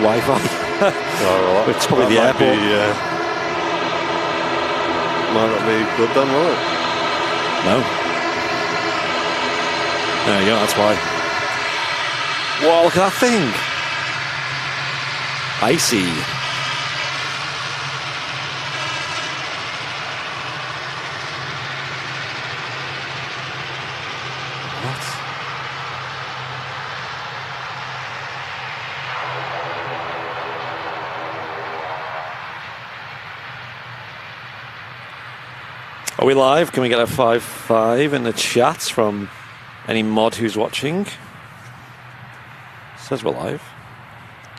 Wi-Fi. well, It's probably the airport. Might not be good then, will it? No. There you go, that's why. Whoa, look at that thing. Icy. What? Are we live? Can we get a 5-5 in the chat from any mod who's watching? Says we're live.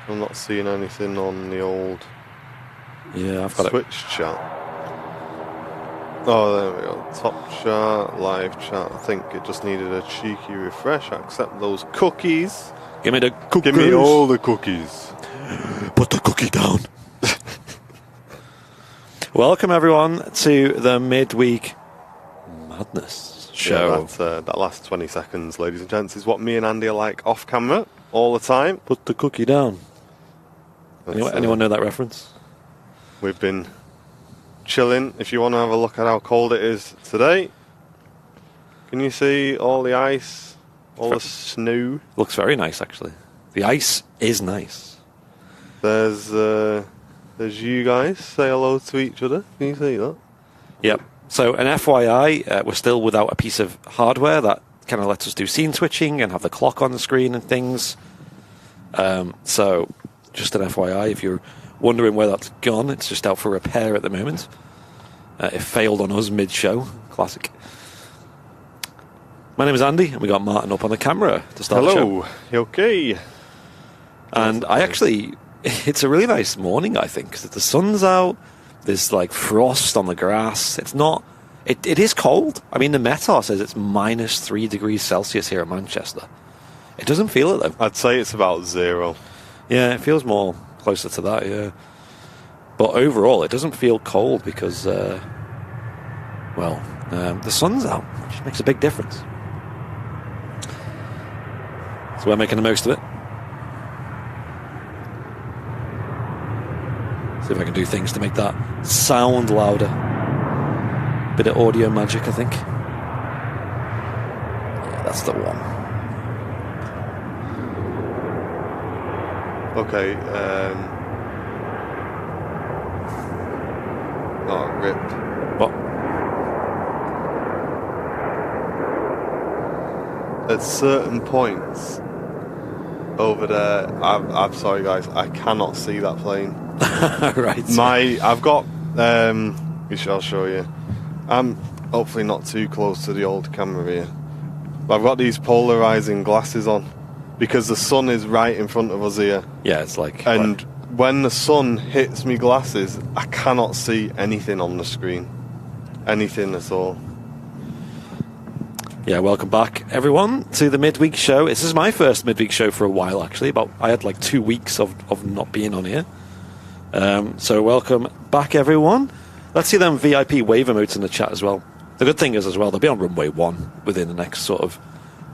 I'm not seeing anything on the old I've got Switch chat. Oh, there we go. Top chat, live chat. I think it just needed a cheeky refresh. Accept those cookies. Give me the cookies. Give me all the cookies. Put the cookie down. Welcome everyone to the midweek madness show. Yeah, that last 20 seconds, ladies and gents, is what me and Andy are like off camera all the time. Put the cookie down. Anyone know that reference? We've been chilling. If you want to have a look at how cold it is today, can you see all the ice, all the snow? Looks very nice, actually. The ice is nice. There's you guys. Say hello to each other. Can you see that? Yep. So an FYI, we're still without a piece of hardware that kind of lets us do scene switching and have the clock on the screen and things. So just an FYI, if you're wondering where that's gone, it's just out for repair at the moment. It failed on us mid-show. Classic. My name is Andy, and we got Martin up on the camera to start the show. Hello. You okay? And I actually... It's a really nice morning, I think, because the sun's out. There's like frost on the grass. It's not. It is cold. I mean, the Metar says it's -3 degrees Celsius here in Manchester. It doesn't feel it though. I'd say it's about 0. Yeah, it feels more closer to that. Yeah, but overall, it doesn't feel cold because, the sun's out, which makes a big difference. So we're making the most of it. See if I can do things to make that sound louder. Bit of audio magic, I think. Yeah, that's the one. Okay. Oh, ripped. What? At certain points over there, I'm sorry guys, I cannot see that plane. Right. I've got, I'll show you. I'm hopefully not too close to the old camera here. But I've got these polarizing glasses on because the sun is right in front of us here. Yeah, it's like... And when the sun hits me glasses, I cannot see anything on the screen. Anything at all. Yeah, welcome back, everyone, to the midweek show. This is my first midweek show for a while, actually. I had like 2 weeks of not being on here. So welcome back, everyone. Let's see them VIP wave emotes in the chat as well. The good thing is, as well, they'll be on runway 1 within the next sort of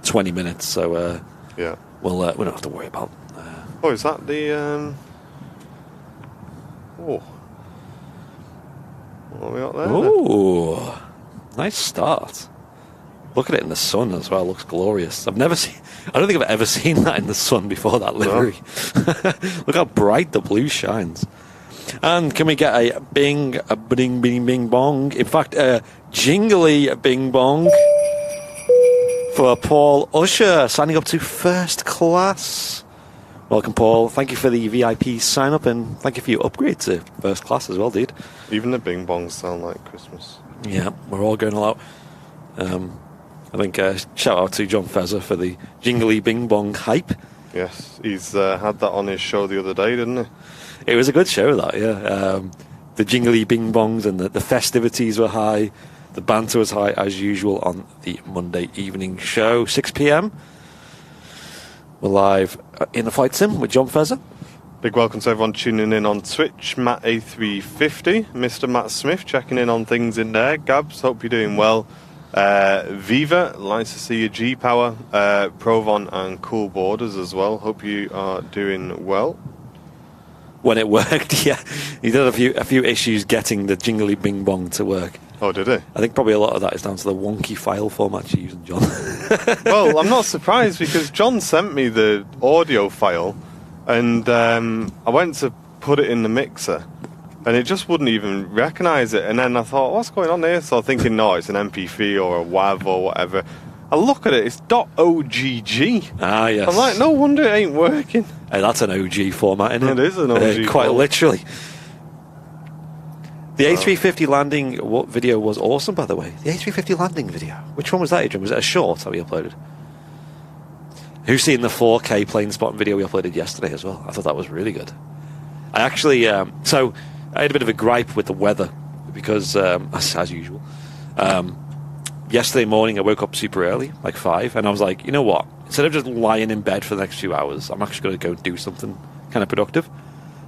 20 minutes. So yeah, we don't have to worry about. Oh, is that the? Oh, what have we got there? Oh, nice start. Look at it in the sun as well. Looks glorious. I don't think I've ever seen that in the sun before, that livery. No. Look how bright the blue shines. And can we get a bing, bing bong? In fact, a jingly bing bong for Paul Usher, signing up to first class. Welcome, Paul. Thank you for the VIP sign up, and thank you for your upgrade to first class as well, dude. Even the bing bongs sound like Christmas. Yeah, we're all going all out. I think shout out to John Fezzer for the jingly bing bong hype. Yes, he's had that on his show the other day, didn't he? It was a good show, that, yeah. The jingly bing bongs and the festivities were high. The banter was high, as usual, on the Monday evening show, 6 p.m. We're live in the flight sim with John Fezzer. Big welcome to everyone tuning in on Twitch. Matt A380, Mr. Matt Smith checking in on things in there. Gabs, hope you're doing well. Viva, nice to see you. G-Power, Provon and Cool Borders as well. Hope you are doing well. when it worked. Yeah, he did a few issues getting the jingly bing bong to work. Oh, did he? I think probably a lot of that is down to the wonky file format you're using, John. Well, I'm not surprised because John sent me the audio file, and I went to put it in the mixer, and it just wouldn't even recognise it. And then I thought, what's going on here? So I'm thinking, no, it's an MP3 or a WAV or whatever. I look at it, it's .ogg. Ah, yes. I'm like, no wonder it ain't working. Hey, that's an OG format, isn't it? It is an OG quite format. literally. The A350 landing video was awesome, by the way. The A350 landing video. Which one was that, Adrian? Was it a short that we uploaded? Who's seen the 4K plane spotting video we uploaded yesterday as well? I thought that was really good. I actually... so, I had a bit of a gripe with the weather because, as usual... yesterday morning, I woke up super early, like 5, and I was like, you know what? Instead of just lying in bed for the next few hours, I'm actually going to go do something kind of productive.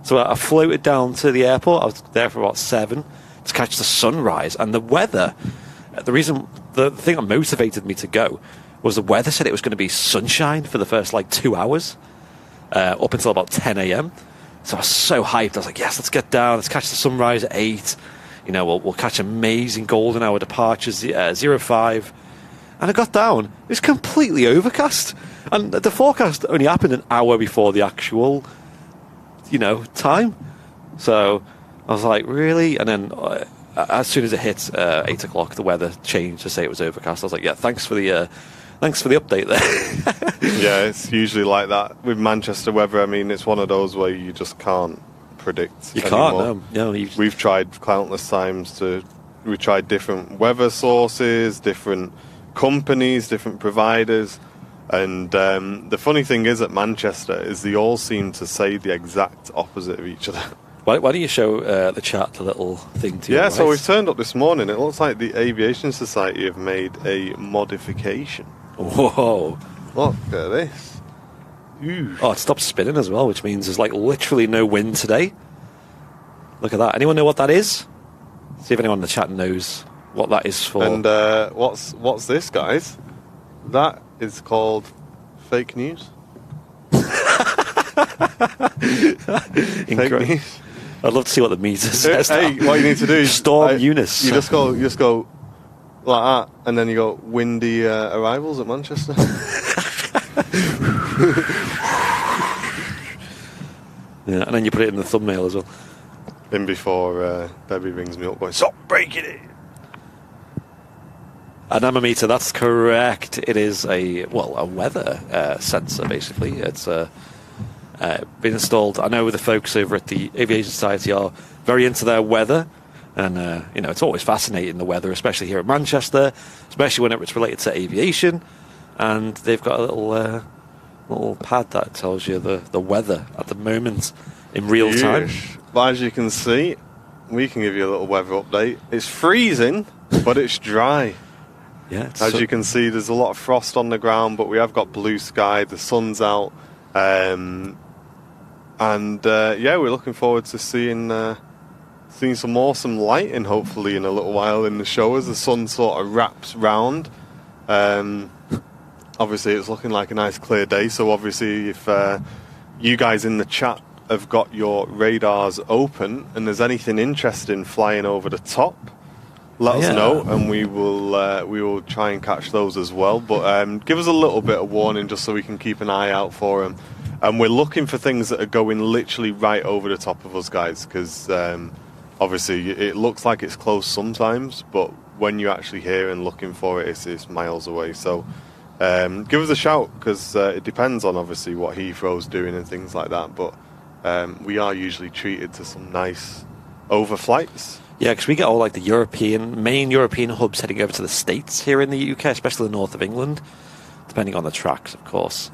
So I floated down to the airport. I was there for about 7 to catch the sunrise. And the weather, the thing that motivated me to go was the weather said it was going to be sunshine for the first, 2 hours, up until about 10 a.m. So I was so hyped. I was like, yes, let's get down. Let's catch the sunrise at 8. You know, we'll catch amazing golden hour departures, 05. And I got down. It was completely overcast. And the forecast only happened an hour before the actual, time. So I was like, really? And then as soon as it hit 8 o'clock, the weather changed to say it was overcast. I was like, yeah, thanks for the update there. Yeah, it's usually like that. With Manchester weather, I mean, it's one of those where you just can't predict anymore. We've tried countless times we tried different weather sources, different companies, different providers, and the funny thing is at Manchester is they all seem to say the exact opposite of each other. Why don't you show the chat the little thing to you? Yeah, so we've turned up this morning. It looks like the Aviation Society have made a modification. Whoa. Look at this. Ooh. Oh, it stopped spinning as well, which means there's literally no wind today. Look at that. Anyone know what that is? See if anyone in the chat knows what that is for. And what's this, guys? That is called fake news. Fake news. I'd love to see what the meter says. Hey, what you need to do is Storm Eunice. You just go like that, and then you go windy arrivals at Manchester. Yeah, and then you put it in the thumbnail as well. In before Debbie rings me up going, stop breaking it. An ammeter, that's correct. It is a weather sensor, basically. It's been installed. I know the folks over at the Aviation Society are very into their weather. And, it's always fascinating, the weather, especially here at Manchester, especially whenever it's related to aviation. And they've got a little pad that tells you the weather at the moment in real time. But as you can see, we can give you a little weather update. It's freezing, but it's dry. Yeah. As you can see, there's a lot of frost on the ground, but we have got blue sky. The sun's out. We're looking forward to seeing some awesome lighting, hopefully, in a little while in the show as the sun sort of wraps round. Obviously, it's looking like a nice clear day, so obviously if you guys in the chat have got your radars open and there's anything interesting flying over the top, let us know, and we will try and catch those as well. But give us a little bit of warning just so we can keep an eye out for them. And we're looking for things that are going literally right over the top of us, guys, because obviously it looks like it's close sometimes, but when you actually hear and looking for it, it's miles away. So give us a shout, because it depends on obviously what Heathrow's doing and things like that. But we are usually treated to some nice overflights. Yeah, because we get all the main European hubs heading over to the States here in the UK, especially the north of England, depending on the tracks, of course.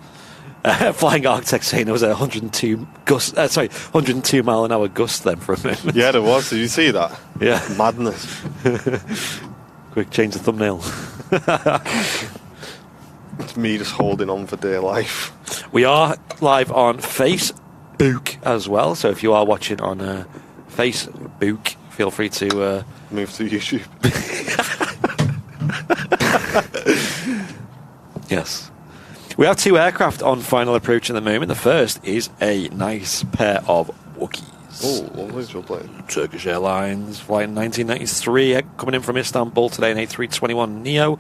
Flying Architect saying there was a 102 mile an hour gust then for a moment. Yeah, there was. Did you see that? Yeah. Madness. Quick, change the thumbnail. It's me just holding on for dear life. We are live on Facebook as well, so if you are watching on Facebook, feel free to move to YouTube. Yes. We have 2 aircraft on final approach at the moment. The first is a nice pair of Wookiees. Oh, what was your plane? Turkish Airlines, flight in 1993, coming in from Istanbul today, an A321 Neo.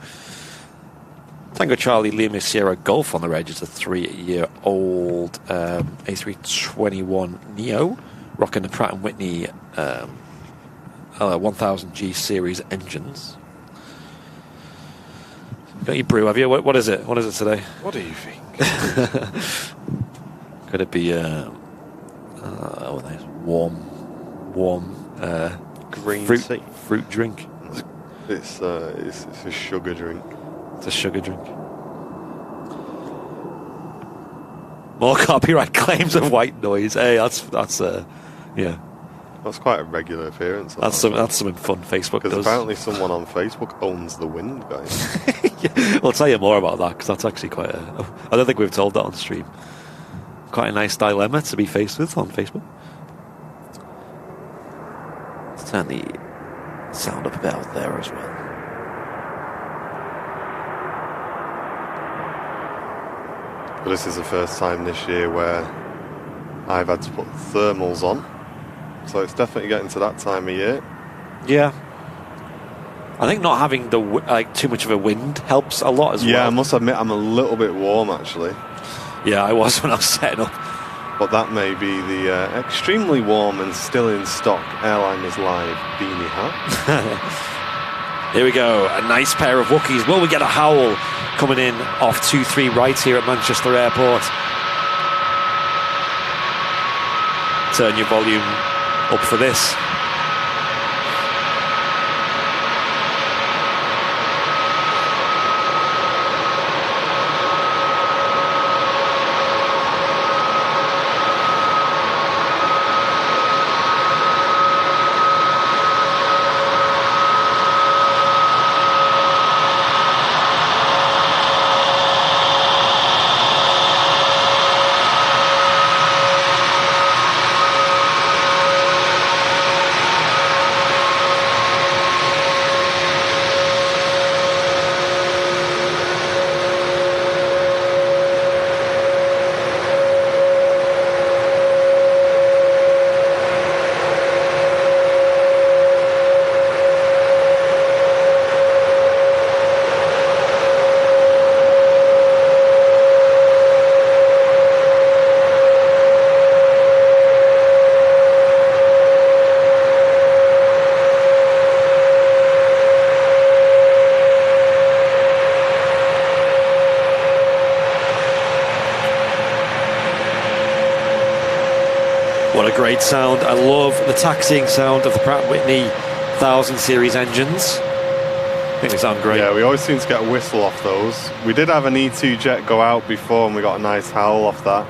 Tango Charlie Lima Sierra Golf on the reg is a 3-year-old A321 Neo, rocking the Pratt & Whitney 1000G series engines. Got your brew, have you? What is it? What is it today? What do you think? Could it be nice warm green tea? Fruit drink? It's a sugar drink. It's a sugar drink. More copyright claims of white noise. Hey, that's yeah. That's quite a regular appearance. That's something fun Facebook does. Because apparently someone on Facebook owns the wind, guys. Yeah, we'll tell you more about that because that's actually quite a... I don't think we've told that on stream. Quite a nice dilemma to be faced with on Facebook. Let's turn the sound up a bit out there as well. But this is the first time this year where I've had to put thermals on. So it's definitely getting to that time of year. Yeah. I think not having too much of a wind helps a lot as well. Yeah, I must admit I'm a little bit warm actually. Yeah, I was when I was setting up. But that may be the extremely warm and still in stock Airliners Live beanie hat. Here we go, a nice pair of Wookiees. Will we get a howl coming in off 2-3 right here at Manchester Airport? Turn your volume up for this. What a great sound. I love the taxiing sound of the Pratt & Whitney 1000 series engines. I think they sound great. Yeah, we always seem to get a whistle off those. We did have an E2 jet go out before and we got a nice howl off that.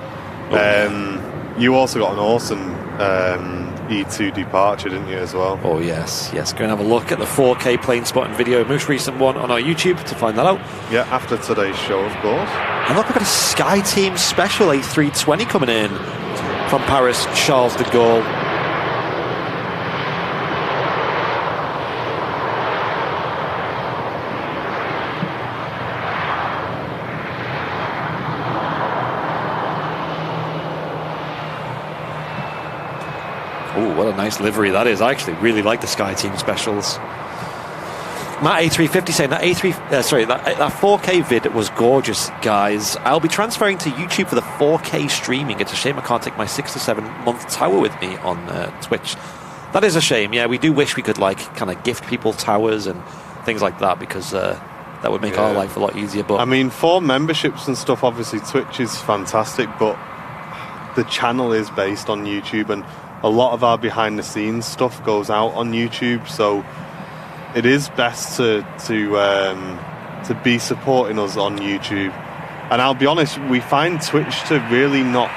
You also got an awesome E2 departure, didn't you, as well? Oh, yes. Go and have a look at the 4K plane spotting video, most recent one on our YouTube to find that out. Yeah, after today's show, of course. And look, we've got a Sky Team Special A320 coming in from Paris, Charles de Gaulle. Oh, what a nice livery that is. I actually really like the Sky Team Specials. Matt A350 saying that that 4K vid was gorgeous, guys. I'll be transferring to YouTube for the 4K streaming. It's a shame I can't take my 6 to 7 month tower with me on Twitch. That is a shame. Yeah, we do wish we could kind of gift people towers and things like that because that would make our life a lot easier. But I mean, for memberships and stuff, obviously Twitch is fantastic, but the channel is based on YouTube, and a lot of our behind the scenes stuff goes out on YouTube, so it is best to be supporting us on YouTube. And I'll be honest, we find Twitch to really not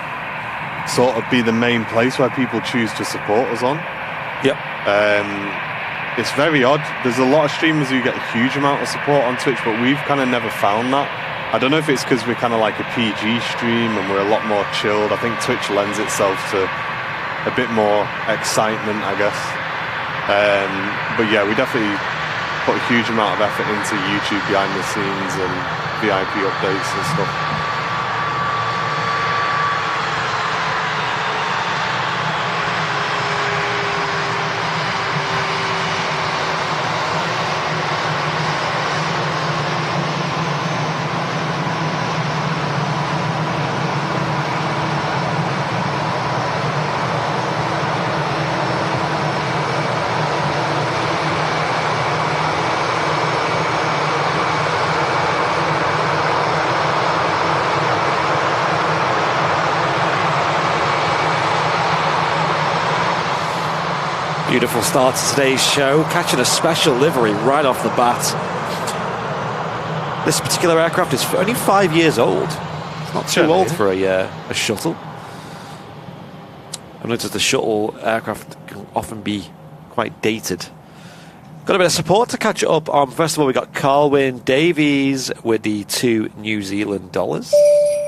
sort of be the main place where people choose to support us on. Yep. It's very odd. There's a lot of streamers who get a huge amount of support on Twitch, but we've kind of never found that. I don't know if it's because we're kind of like a PG stream and we're a lot more chilled. I think Twitch lends itself to a bit more excitement, I guess. But yeah, we definitely put a huge amount of effort into YouTube behind the scenes and VIP updates and stuff. Beautiful start to today's show, catching a special livery right off the bat. This particular aircraft is only 5 years old. It's not too old for a shuttle. I noticed the shuttle aircraft can often be quite dated. Got a bit of support to catch up on. First of all, we got Carwyn Davies with the $2 New Zealand dollars.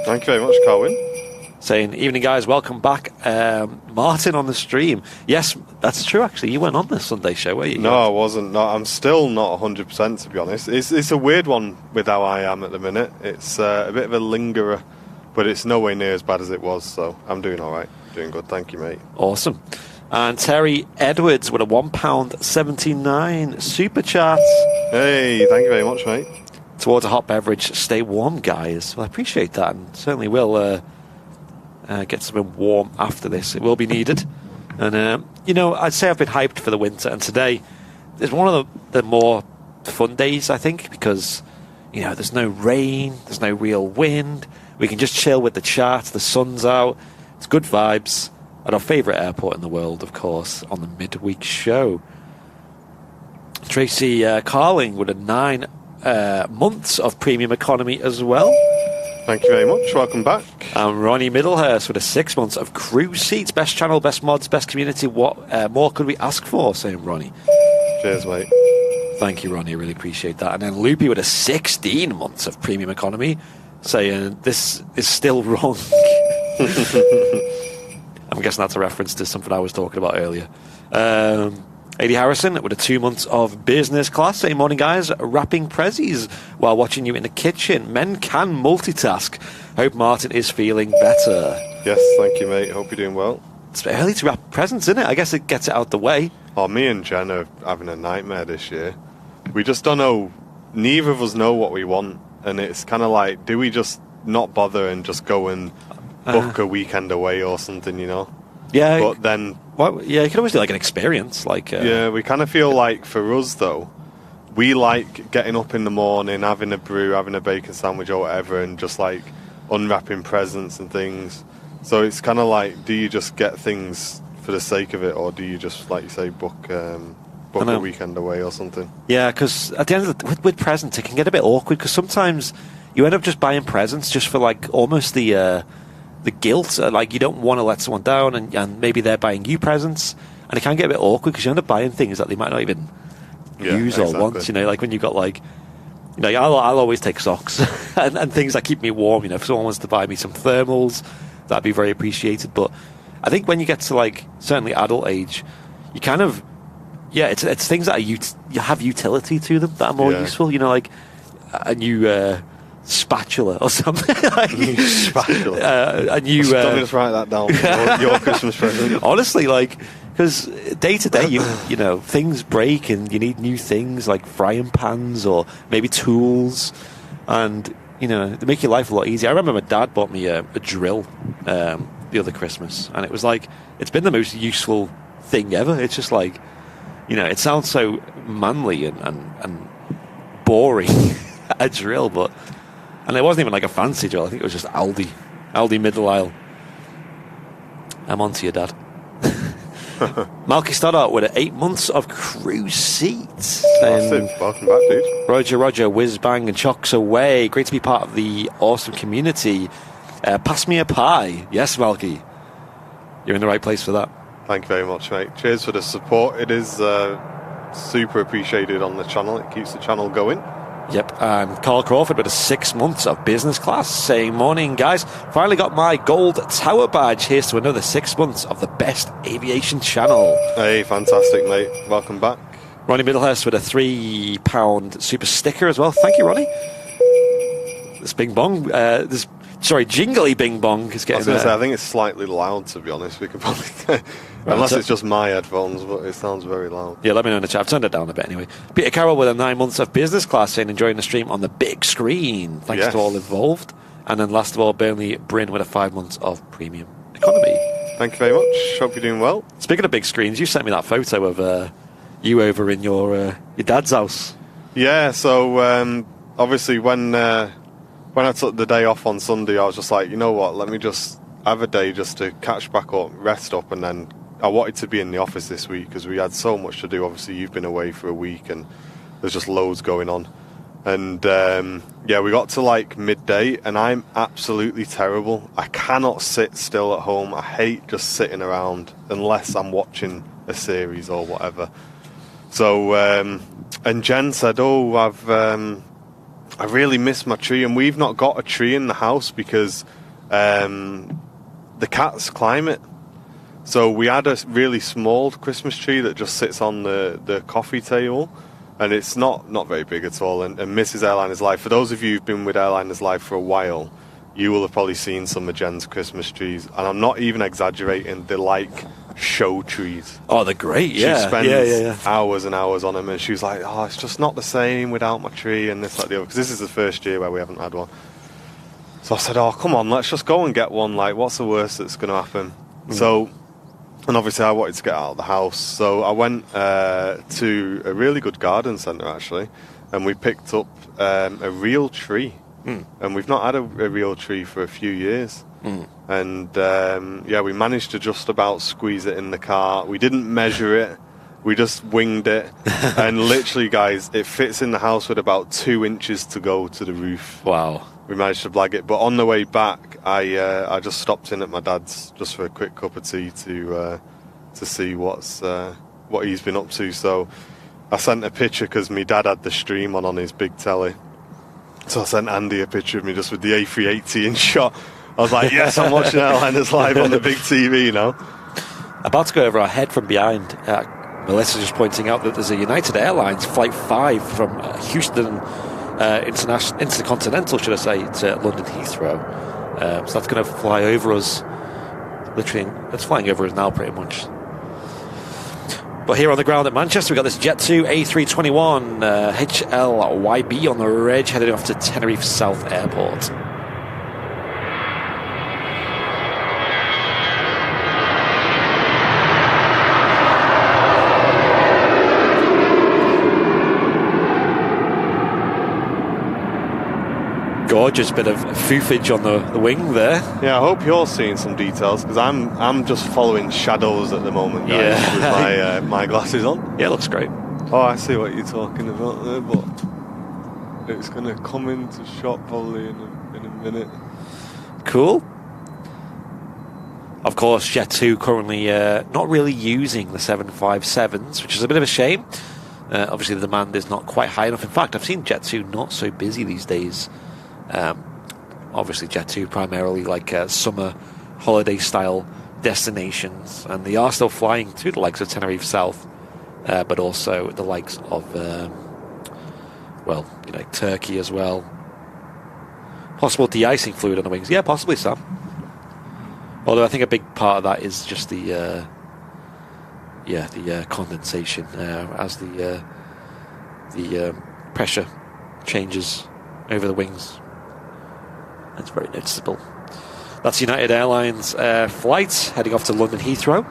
Thank you very much, Carwyn. Saying, evening guys, welcome back. Martin on the stream. Yes, that's true actually. You weren't on the Sunday show, were you? No, I wasn't. No, I'm still not 100% to be honest. It's a weird one with how I am at the minute. It's a bit of a lingerer, but it's nowhere near as bad as it was, so I'm doing alright. Doing good, thank you, mate. Awesome. And Terry Edwards with a £1.79 super chat. Hey, thank you very much, mate. Towards a hot beverage. Stay warm, guys. Well, I appreciate that, and certainly will get something warm after this. It will be needed. And, I'd say I've been hyped for the winter, and today is one of the more fun days, I think, because, there's no rain, there's no real wind. We can just chill with the chat, the sun's out. It's good vibes at our favourite airport in the world, of course, on the midweek show. Tracy Carling with a 9 months of premium economy as well. Thank you very much. Welcome back. And Ronnie Middlehurst with a 6 months of cruise seats. Best channel, best mods, best community. What more could we ask for, saying Ronnie? Cheers, mate. Thank you, Ronnie. I really appreciate that. And then Loopy with a 16 months of premium economy, saying this is still wrong. I'm guessing that's a reference to something I was talking about earlier. Eddie Harrison with a 2 months of business class. Say morning, guys. Wrapping prezzies while watching you in the kitchen. Men can multitask. Hope Martin is feeling better. Yes, thank you, mate. Hope you're doing well. It's early to wrap presents, isn't it? I guess it gets it out the way. Oh, me and Jen are having a nightmare this year. We just don't know. Neither of us know what we want. And it's kind of like, do we just not bother and just go and book a weekend away or something, Yeah. But then... you can always do like an experience. Yeah, we kind of feel like for us, though, we like getting up in the morning, having a brew, having a bacon sandwich or whatever, and just like unwrapping presents and things. So it's kind of like, do you just get things for the sake of it, or do you just, like you say, book a weekend away or something? Yeah, because at the end of with presents, it can get a bit awkward, because sometimes you end up just buying presents just for like almost the guilt, like you don't want to let someone down, and maybe they're buying you presents, and it can get a bit awkward because you end up buying things that they might not even use or want. Like when you've got I'll always take socks and things that keep me warm. If someone wants to buy me some thermals, that'd be very appreciated. But I think when you get to certainly adult age, you kind of it's things that you have utility to them that are more useful. Like a new spatula or something. Spatula. And you don't just write that down. Your Christmas present. Honestly, because day to day, things break and you need new things like frying pans or maybe tools, and they make your life a lot easier. I remember my dad bought me a drill the other Christmas, and it was it's been the most useful thing ever. It's just it sounds so manly and boring, a drill, and it wasn't even like a fancy drill. I think it was just Aldi middle aisle. I'm on to you, Dad. Malky Stoddart with 8 months of cruise seats. Welcome back, dude. Roger, whiz bang and chocks away. Great to be part of the awesome community. Pass me a pie. Yes, Malky. You're in the right place for that. Thank you very much, mate. Cheers for the support. It is super appreciated on the channel. It keeps the channel going. Yep, and Carl Crawford with 6 months of business class, saying, morning guys, finally got my gold tower badge. Here's to another 6 months of the best aviation channel. Hey, fantastic, mate. Welcome back. Ronnie Middlehurst with a £3 super sticker as well. Thank you, Ronnie. This bing bong, jingly bing bong is getting... I think it's slightly loud, to be honest. We can probably... Unless it's just my headphones, but it sounds very loud. Yeah, let me know in the chat. I've turned it down a bit anyway. Peter Carroll with 9 months of business class, saying enjoying the stream on the big screen. Thanks to all involved. And then last of all, Burnley Bryn with 5 months of premium economy. Thank you very much. Hope you're doing well. Speaking of big screens, you sent me that photo of you over in your dad's house. Yeah, so obviously when I took the day off on Sunday, I was just like, you know what, let me just have a day just to catch back up, rest up, and then I wanted to be in the office this week because we had so much to do. Obviously, you've been away for a week and there's just loads going on. And yeah, we got to like midday and I'm absolutely terrible. I cannot sit still at home. I hate just sitting around unless I'm watching a series or whatever. So, and Jen said, oh, I really miss my tree. And we've not got a tree in the house because the cats climb it. So we had a really small Christmas tree that just sits on the coffee table. And it's not very big at all. And Mrs. Airliners Live, for those of you who've been with Airliners Live for a while, you will have probably seen some of Jen's Christmas trees. And I'm not even exaggerating, they're like show trees. Oh, they're great, yeah. She spends hours and hours on them, and she was like, oh, it's just not the same without my tree and this, like, the other. Because this is the first year where we haven't had one. So I said, oh, come on, let's just go and get one. Like, what's the worst that's going to happen? So... And obviously I wanted to get out of the house, so I went to a really good garden centre actually, and we picked up a real tree. And we've not had a real tree for a few years. And yeah, we managed to just about squeeze it in the car. We didn't measure it, we just winged it. And literally, guys, it fits in the house with about 2 inches to go to the roof. Wow. We managed to blag it, but on the way back, I just stopped in at my dad's just for a quick cup of tea to see what he's been up to. So I sent a picture because my dad had the stream on his big telly. So I sent Andy a picture of me just with the A380 in shot. I was like, yes, I'm watching Airliners Live on the big TV now. About to go over our head from behind. Melissa just pointing out that there's a United Airlines Flight 5 from Houston Intercontinental, should I say, to London Heathrow. So that's going to fly over us. Literally, it's flying over us now pretty much. But here on the ground at Manchester, we've got this Jet2 A321 HLYB on the reg, heading off to Tenerife South Airport. Gorgeous bit of foofage on the wing there. Yeah, I hope you're seeing some details because I'm just following shadows at the moment, guys, with my glasses on. Yeah, it looks great. Oh, I see what you're talking about there, but it's going to come into shot probably in a minute. Cool. Of course, Jet2 currently not really using the 757s, which is a bit of a shame. Obviously, the demand is not quite high enough. In fact, I've seen Jet2 not so busy these days. Obviously Jet2 primarily like summer holiday style destinations, and they are still flying to the likes of Tenerife South, but also the likes of Turkey as well. Possible de-icing fluid on the wings, yeah, possibly Sam. Although I think a big part of that is just the condensation as the pressure changes over the wings. It's very noticeable. That's United Airlines flight heading off to London Heathrow.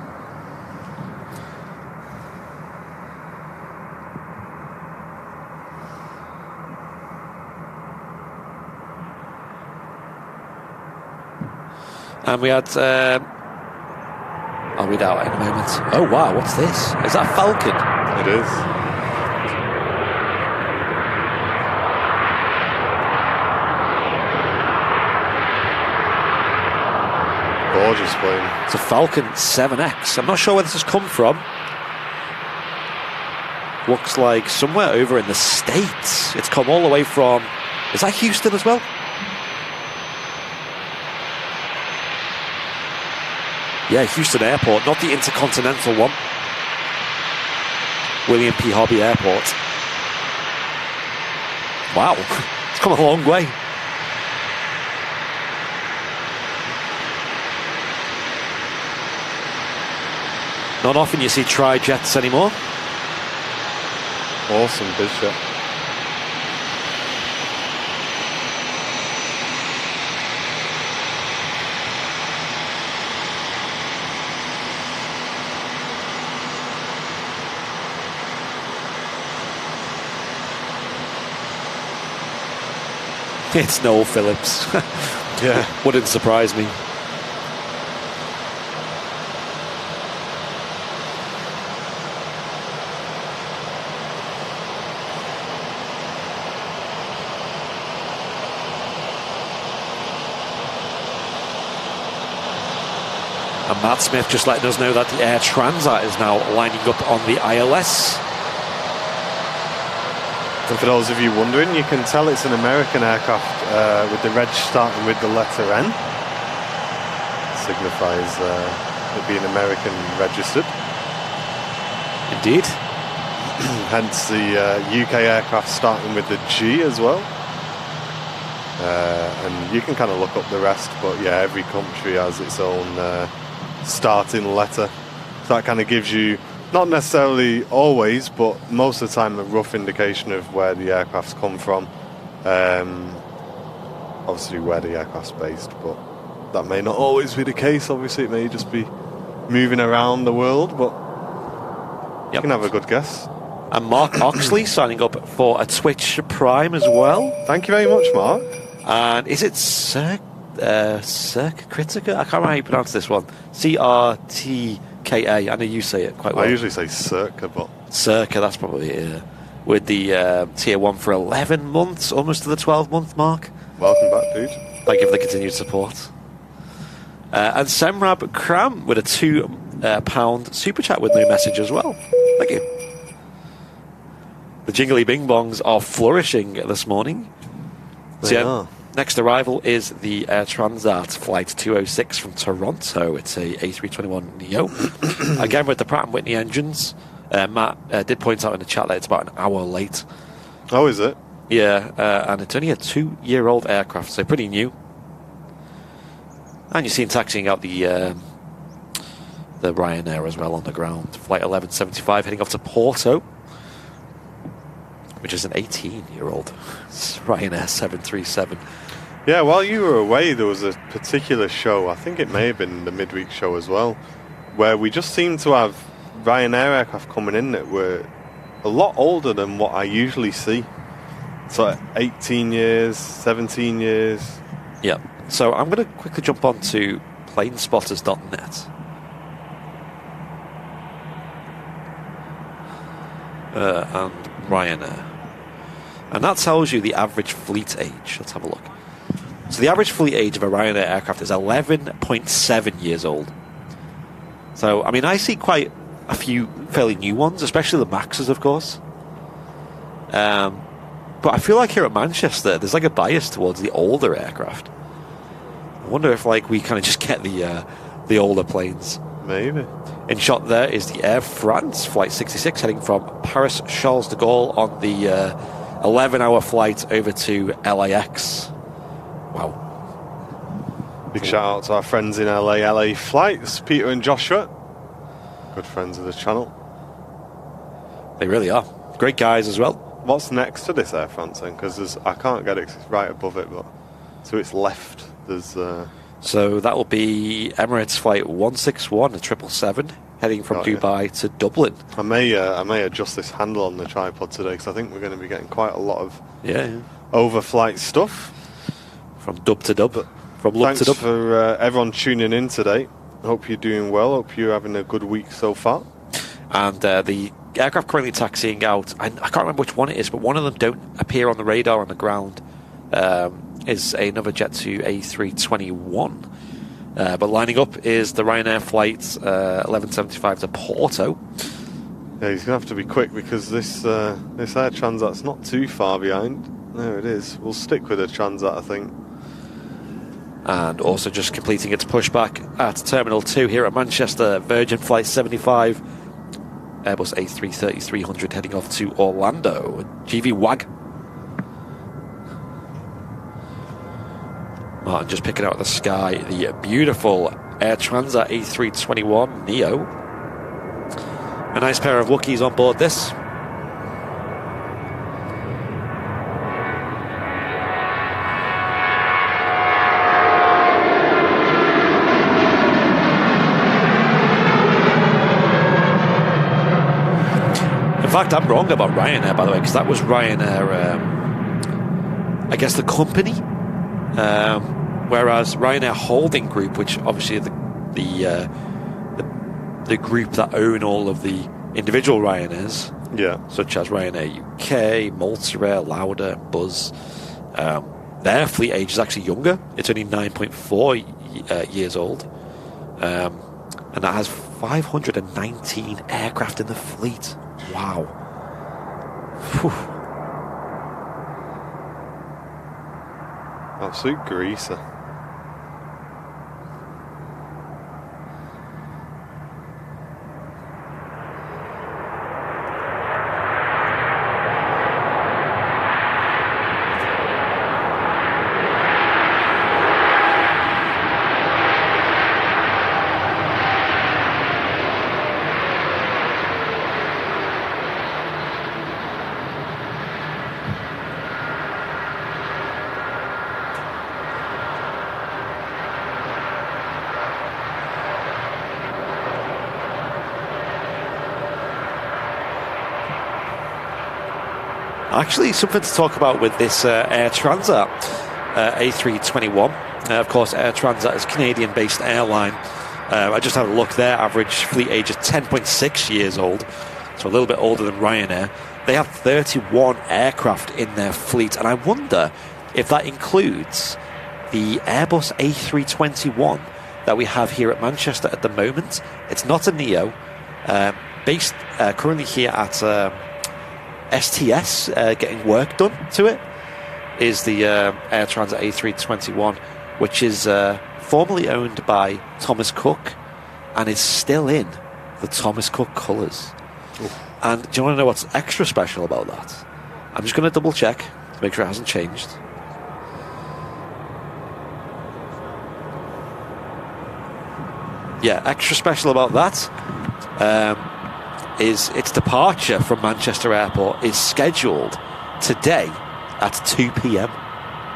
And we had I'll read out in a moment. Oh wow, what's this? Is that a Falcon? It is. Gorgeous plane. It's a Falcon 7X. I'm not sure where this has come from. Looks like somewhere over in the States. It's come all the way from... Is that Houston as well? Yeah, Houston Airport, not the Intercontinental one. William P. Hobby Airport. Wow, it's come a long way. Not often you see tri-jets anymore. Awesome, bizjet. It's Noel Phillips. Yeah. Wouldn't surprise me. And Matt Smith just letting us know that the Air Transat is now lining up on the ILS. And for those of you wondering, you can tell it's an American aircraft with the reg starting with the letter N. Signifies it being American registered. Indeed. Hence the UK aircraft starting with the G as well. And you can kind of look up the rest, but yeah, every country has its own starting letter. So that kind of gives you, not necessarily always, but most of the time, a rough indication of where the aircraft's come from. Obviously where the aircraft's based, but that may not always be the case. Obviously it may just be moving around the world, but you can have a good guess. And Mark Oxley signing up for a Twitch Prime as well. Thank you very much, Mark. And is it Circa Critica? I can't remember how you pronounce this one. CRTKA. I know you say it quite well. I usually say Circa, but... Circa, that's probably it, yeah. With the Tier 1 for 11 months, almost to the 12-month mark. Welcome back, dude. Thank you for the continued support. And Semrab Cram with a £2 super chat with no message as well. Thank you. The jingly bing bongs are flourishing this morning. So, next arrival is the Air Transat Flight 206 from Toronto. It's a A321 Neo. Again with the Pratt & Whitney engines. Matt did point out in the chat that it's about an hour late. Oh, is it? Yeah, and it's only a 2-year-old aircraft, so pretty new. And you've seen taxiing out the Ryanair as well on the ground. Flight 1175 heading off to Porto, which is an 18-year-old Ryanair 737. Yeah, while you were away, there was a particular show, I think it may have been the midweek show as well, where we just seemed to have Ryanair aircraft coming in that were a lot older than what I usually see. So 18 years, 17 years. Yeah. So I'm going to quickly jump on to planespotters.net. And Ryanair. And that tells you the average fleet age. Let's have a look. So the average fleet age of a Ryanair aircraft is 11.7 years old. So, I mean, I see quite a few fairly new ones, especially the Maxes, of course. But I feel like here at Manchester, there's like a bias towards the older aircraft. I wonder if like we kind of just get the older planes. Maybe. In shot there is the Air France Flight 66 heading from Paris Charles de Gaulle on the 11-hour flight over to LAX. Wow. Big shout out to our friends in LA Flights, Peter and Joshua. Good friends of the channel. They really are. Great guys as well. What's next to this Air France then? Because I can't get it, 'cause it's right above it, but to its left there's... So that will be Emirates Flight 161, a 777, heading from Dubai to Dublin. I may adjust this handle on the tripod today, because I think we're going to be getting quite a lot of overflight stuff. From dub to dub. From lub to dub. Thanks for everyone tuning in today. Hope you're doing well. Hope you're having a good week so far. And the aircraft currently taxiing out, I can't remember which one it is, but one of them don't appear on the radar on the ground. Is another Jet2 A321. But lining up is the Ryanair flight 1175 to Porto. Yeah, he's going to have to be quick, because this Air Transat's not too far behind. There it is. We'll stick with the Transat, I think. And also just completing its pushback at Terminal 2 here at Manchester, Virgin Flight 75, Airbus A330-300 heading off to Orlando. GV WAG. Martin just picking out of the sky the beautiful Air Transat A321 Neo. A nice pair of Wookiees on board this. In fact, I'm wrong about Ryanair, by the way, because that was Ryanair, I guess the company. Whereas Ryanair Holding Group, which obviously the group that own all of the individual Ryanairs, such as Ryanair UK, Malta Air, Lauda, Buzz, their fleet age is actually younger. It's only 9.4 years old. And that has 519 aircraft in the fleet. Wow. Whew. Absolute greaser. Actually, something to talk about with this Air Transat A321. Of course, Air Transat is a Canadian-based airline. I just had a look there. Average fleet age is 10.6 years old, so a little bit older than Ryanair. They have 31 aircraft in their fleet, and I wonder if that includes the Airbus A321 that we have here at Manchester at the moment. It's not a Neo, based currently here at STS, getting work done to it, is the Air Transat A321, which is formerly owned by Thomas Cook and is still in the Thomas Cook colours. And do you want to know what's extra special about that? I'm just going to double check to make sure it hasn't changed. Yeah, extra special about that is its departure from Manchester Airport is scheduled today at 2 p.m.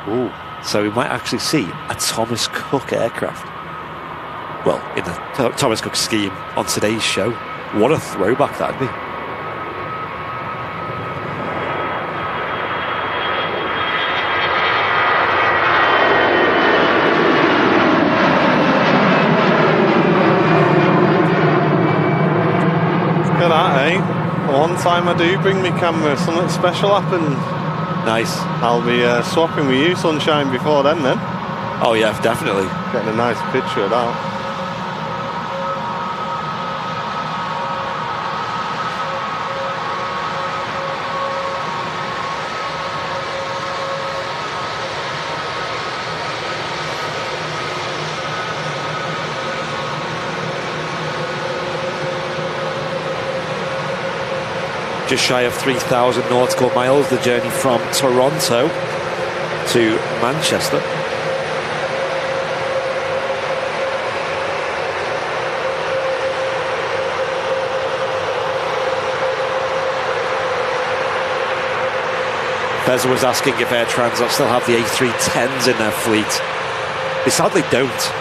Ooh. So we might actually see a Thomas Cook aircraft. Well, in the Thomas Cook scheme on today's show. What a throwback that'd be. Look at that, eh? One time I do bring me camera, something special happened. Nice. I'll be swapping with you, Sunshine, before then. Oh yeah, definitely. Getting a nice picture of that. Just shy of 3,000 nautical miles, the journey from Toronto to Manchester. Fez was asking if Air Transat still have the A310s in their fleet. They sadly don't.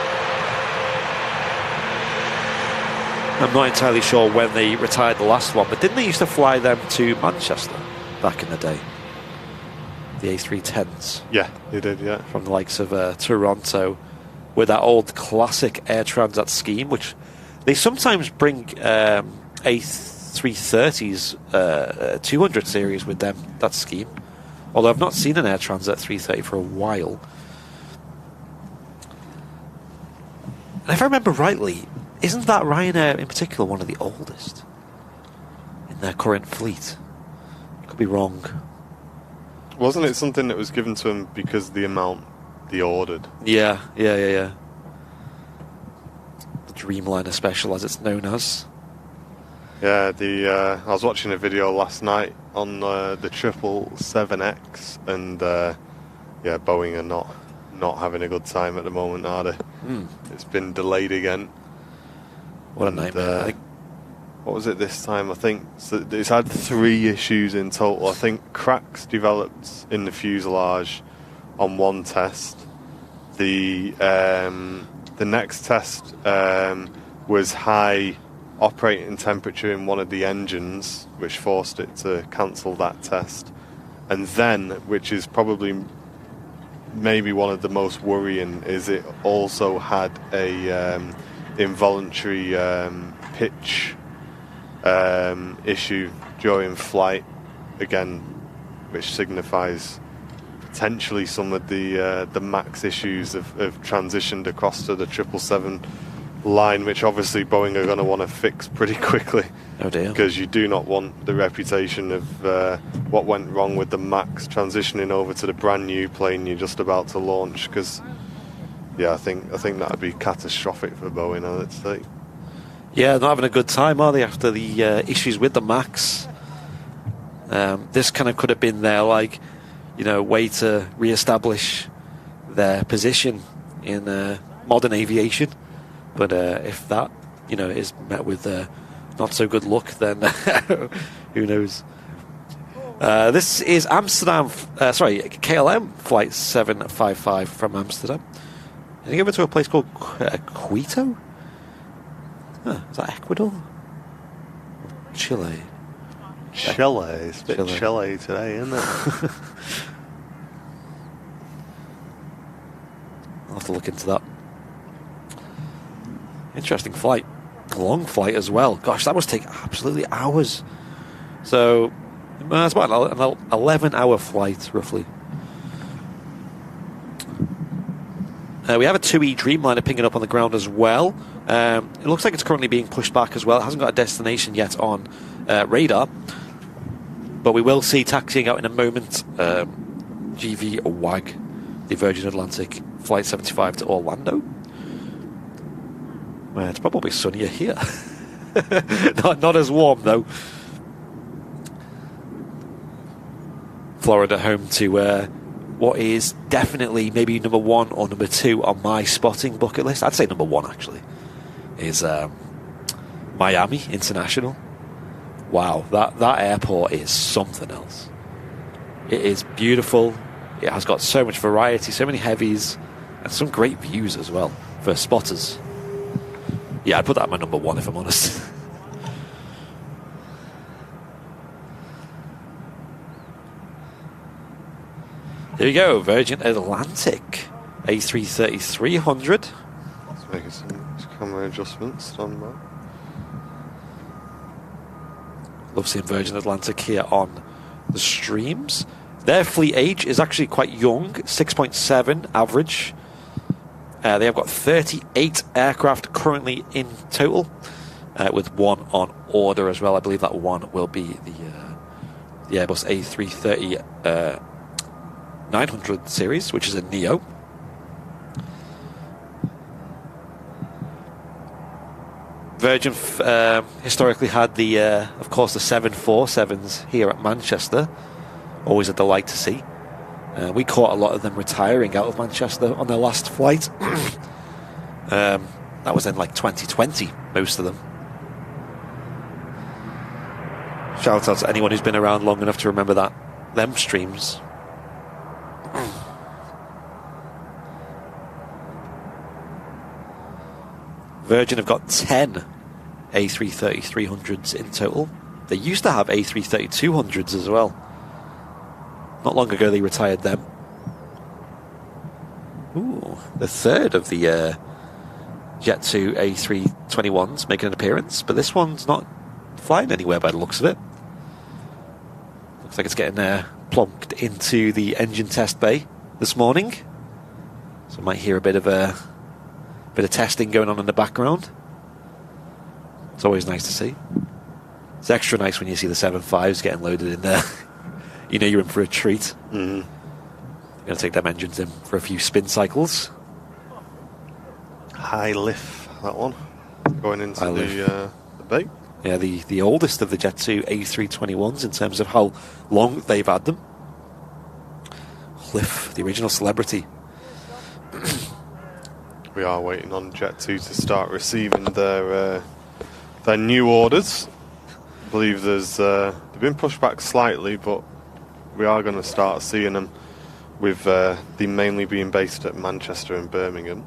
I'm not entirely sure when they retired the last one, but didn't they used to fly them to Manchester back in the day? The A310s. Yeah, they did, yeah. From the likes of Toronto, with that old classic Air Transat scheme, which they sometimes bring A330s, 200 series with them, that scheme. Although I've not seen an Air Transat 330 for a while. And if I remember rightly, isn't that Ryanair in particular one of the oldest in their current fleet? Could be wrong. Wasn't it something that was given to them because of the amount they ordered? Yeah. The Dreamliner special, as it's known as. Yeah, I was watching a video last night on the 777X, and yeah, Boeing are not having a good time at the moment, are they? It's been delayed again. What a nightmare. What was it this time? I think so it's had 3 issues in total. I think cracks developed in the fuselage on one test. The next test was high operating temperature in one of the engines, which forced it to cancel that test. And then, which is probably maybe one of the most worrying, is it also had a involuntary pitch issue during flight, again, which signifies potentially some of the max issues have transitioned across to the 777 line, which obviously Boeing are going to want to fix pretty quickly. Oh dear. Because you do not want the reputation of what went wrong with the MAX transitioning over to the brand new plane you're just about to launch. Because, yeah, I think that would be catastrophic for Boeing, I'd say. Yeah, not having a good time, are they, after the issues with the MAX? This kind of could have been their, like, way to re-establish their position in modern aviation. But if that, is met with not so good luck, then who knows? This is KLM flight 755 from Amsterdam. Did you go over to a place called Quito? Huh, is that Ecuador? Chile. Chile. It's a bit Chile today, isn't it? I'll have to look into that. Interesting flight. Long flight as well. Gosh, that must take absolutely hours. So, it's about an 11-hour flight, roughly. We have a 2E Dreamliner pinging up on the ground as well. It looks like it's currently being pushed back as well. It hasn't got a destination yet on radar. But we will see taxiing out in a moment. GV WAG, the Virgin Atlantic Flight 75 to Orlando. Well, it's probably sunnier here. not as warm, though. Florida home to what is definitely maybe number 1 or number 2 on my spotting bucket list. I'd say number 1, actually, is Miami International. Wow, that airport is something else. It is beautiful. It has got so much variety, so many heavies, and some great views as well for spotters. Yeah, I'd put that at my number 1 if I'm honest. Here we go, Virgin Atlantic A330-300. Let's make some camera adjustments. Stand by. Love seeing Virgin Atlantic here on the streams. Their fleet age is actually quite young, 6.7 average. They have got 38 aircraft currently in total, with 1 on order as well. I believe that 1 will be the Airbus A330 900 series, which is a Neo. Virgin historically had of course, the 747s here at Manchester. Always a delight to see. We caught a lot of them retiring out of Manchester on their last flight. That was in like 2020, most of them. Shout out to anyone who's been around long enough to remember them streams. Virgin have got 10 A330-300s in total. They used to have A330-200s as well. Not long ago they retired them. Ooh, the third of the Jet2 A321s making an appearance, but this one's not flying anywhere by the looks of it. Looks like it's getting plonked into the engine test bay this morning. So might hear a bit of testing going on in the background. It's always nice to see. It's extra nice when you see the 7.5s getting loaded in there. You know you're in for a treat. Going to take them engines in for a few spin cycles. High lift, that one. Going into the bay. Yeah, the oldest of the Jet2 A321s in terms of how long they've had them. Liff, the original celebrity. We are waiting on Jet2 to start receiving their new orders. I believe they've been pushed back slightly, but we are going to start seeing them with them mainly being based at Manchester and Birmingham.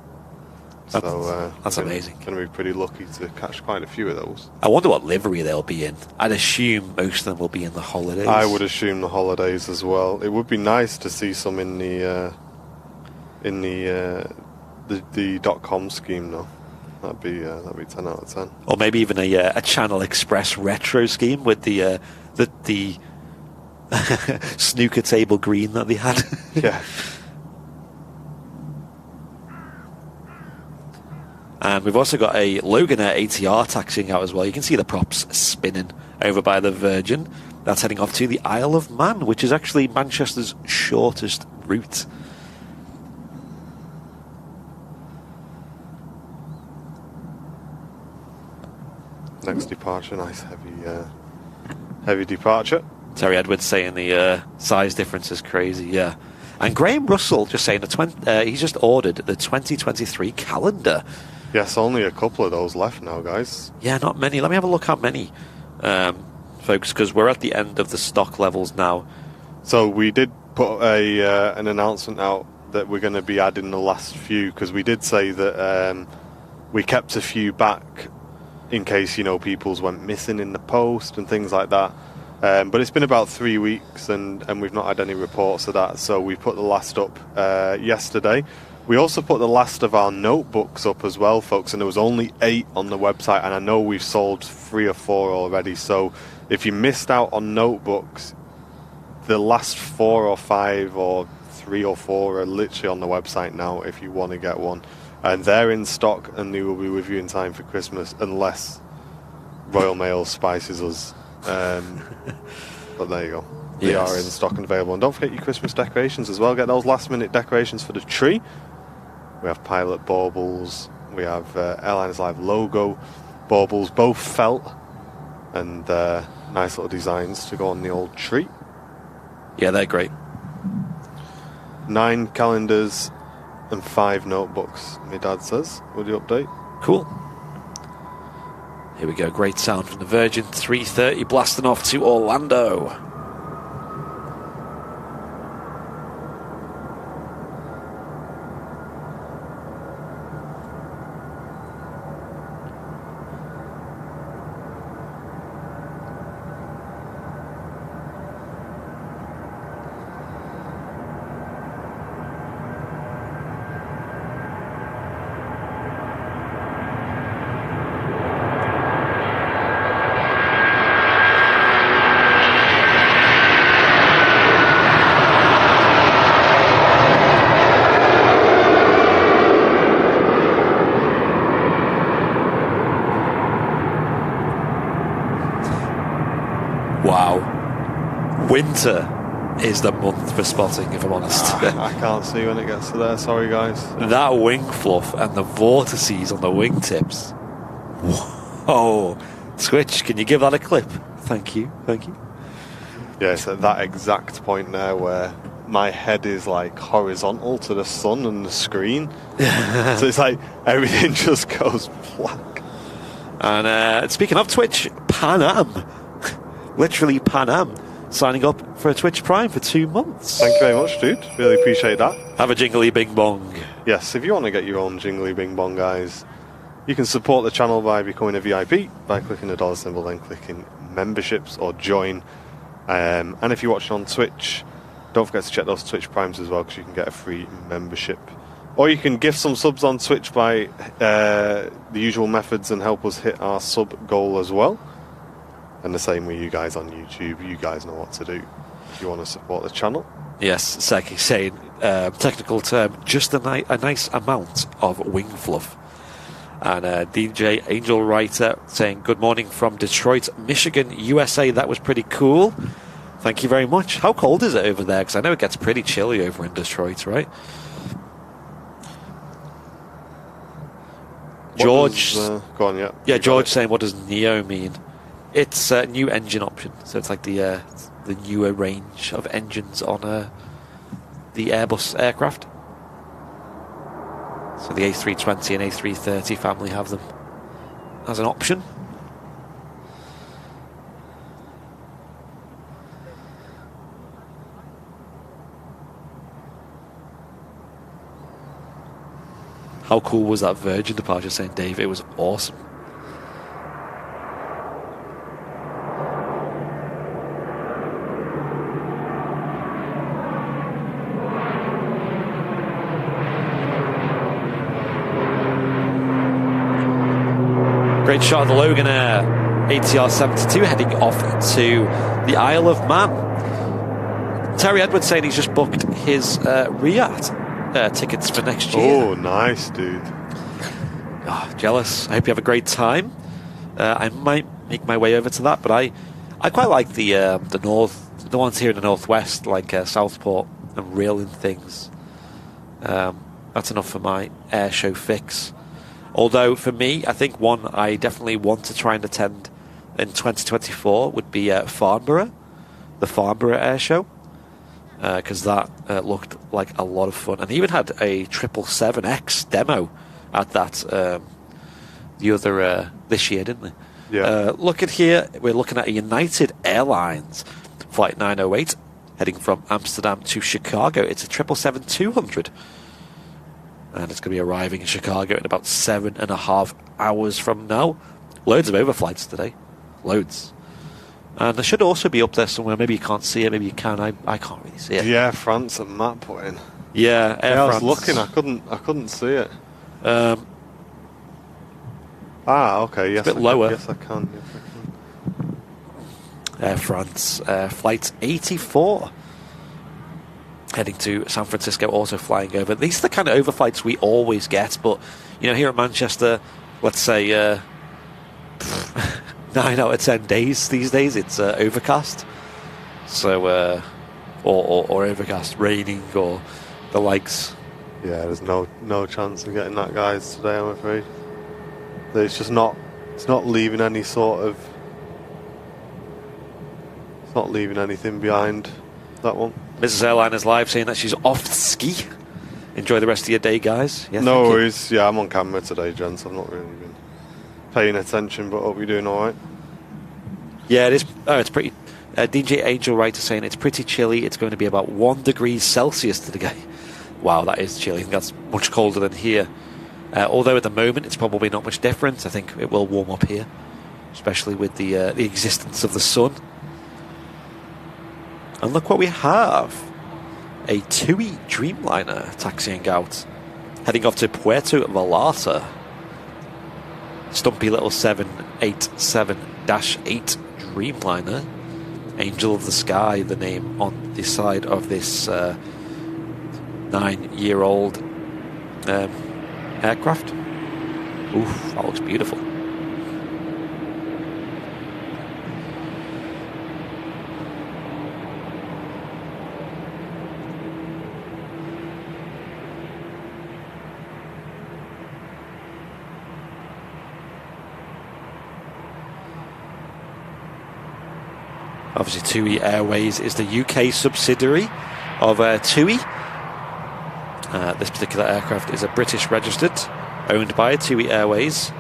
That's amazing. Going to be pretty lucky to catch quite a few of those. I wonder what livery they'll be in. I'd assume most of them will be in the holidays. I would assume the holidays as well. It would be nice to see some in the .com scheme though. That'd be 10 out of 10. Or maybe even a Channel Express retro scheme with the snooker table green that they had. Yeah. And we've also got a Loganair ATR taxiing out as well. You can see the props spinning over by the Virgin. That's heading off to the Isle of Man, which is actually Manchester's shortest route. Next departure, nice heavy departure. Terry Edwards saying the size difference is crazy, yeah. And Graham Russell just saying he's just ordered the 2023 calendar. Yes, only a couple of those left now, guys. Yeah, not many. Let me have a look how many, folks, because we're at the end of the stock levels now. So we did put an announcement out that we're going to be adding the last few, because we did say that we kept a few back in case, people's went missing in the post and things like that. But it's been about 3 weeks and we've not had any reports of that, so we put the last up yesterday. We also put the last of our notebooks up as well, folks, and there was only 8 on the website, and I know we've sold 3 or 4 already, so if you missed out on notebooks, the last 4 or 5 or 3 or 4 are literally on the website now if you want to get one. And they're in stock and they will be with you in time for Christmas, unless Royal Mail spices us. But there you go. They are in stock and available. And don't forget your Christmas decorations as well. Get those last minute decorations for the tree. We have pilot baubles. We have Airlines Live logo baubles, both felt, and nice little designs to go on the old tree. Yeah, they're great. 9 calendars and 5 notebooks, my dad says, with the update. Cool. Here we go. Great sound from the Virgin 330 blasting off to Orlando. Winter is the month for spotting, if I'm honest. I can't see when it gets to there, sorry guys. That wing fluff and the vortices on the wingtips. Whoa. Switch, can you give that a clip? Thank you. Yeah, it's at that exact point there where my head is like horizontal to the sun and the screen. So it's like everything just goes black. And speaking of Twitch, Pan Am. Literally Pan Am. Signing up for a Twitch Prime for 2 months. Thank you very much, dude. Really appreciate that. Have a jingly bing bong. Yes, if you want to get your own jingly bing bong, guys, you can support the channel by becoming a VIP, by clicking the dollar symbol, then clicking memberships or join. And if you're watching on Twitch, don't forget to check those Twitch Primes as well, because you can get a free membership. Or you can gift some subs on Twitch by the usual methods and help us hit our sub goal as well. And the same with you guys on YouTube. You guys know what to do if you want to support the channel. Yes, Seki saying, technical term, just a nice amount of wing fluff. And DJ Angel Writer saying, good morning from Detroit, Michigan, USA. That was pretty cool. Thank you very much. How cold is it over there? Because I know it gets pretty chilly over in Detroit, right? George. Go on, yeah. Yeah, George saying, what does Neo mean? It's a new engine option, so it's like the newer range of engines on the Airbus aircraft. So the A320 and A330 family have them as an option. How cool was that Virgin departure, saying Dave? It was awesome. Great shot of the Loganair ATR 72 heading off to the Isle of Man. Terry Edwards saying he's just booked his Riyadh tickets for next year. Oh, nice, dude. Oh, jealous. I hope you have a great time. I might make my way over to that, but I quite like the ones here in the northwest, like Southport and Reeling things. That's enough for my air show fix. Although for me, I think one I definitely want to try and attend in 2024 would be Farnborough, the Farnborough Air Show, because that looked like a lot of fun, and even had a 777X demo at that this year, didn't they? Yeah. Look at here, we're looking at a United Airlines flight 908 heading from Amsterdam to Chicago. It's a 777-200. And it's going to be arriving in Chicago in about 7.5 hours from now. Loads of overflights today. Loads. And there should also be up there somewhere. Maybe you can't see it, maybe you can. I can't really see it. The Air France that Matt put in. Yeah, Air France. I was looking, I couldn't see it. Okay, yes. It's a bit lower. Yes, I can. Air France, flight 84. Heading to San Francisco, also flying over. These are the kind of overflights we always get, but here at Manchester, let's say 9 out of 10 days these days it's overcast. So, or overcast, raining, or the likes. Yeah, there's no chance of getting that, guys, today, I'm afraid. It's just not. It's not leaving any sort of. It's not leaving anything behind. That one. Mrs. Airline is live saying that she's off to ski. Enjoy the rest of your day, guys. Yeah, no worries. Yeah, I'm on camera today, gents. I've not really been paying attention, but hope you're doing all right. Yeah, it is. Oh, it's pretty. DJ Angel Writer saying it's pretty chilly. It's going to be about 1 degree Celsius today. Wow, that is chilly. I think that's much colder than here. Although at the moment it's probably not much different. I think it will warm up here, especially with the existence of the sun. And look what we have. A TUI Dreamliner taxiing out, heading off to Puerto Vallarta. Stumpy little 787-8 Dreamliner. Angel of the Sky, the name on the side of this 9-year-old aircraft. Oof, that looks beautiful. Obviously, TUI Airways is the UK subsidiary of TUI. This particular aircraft is a British registered, owned by TUI Airways.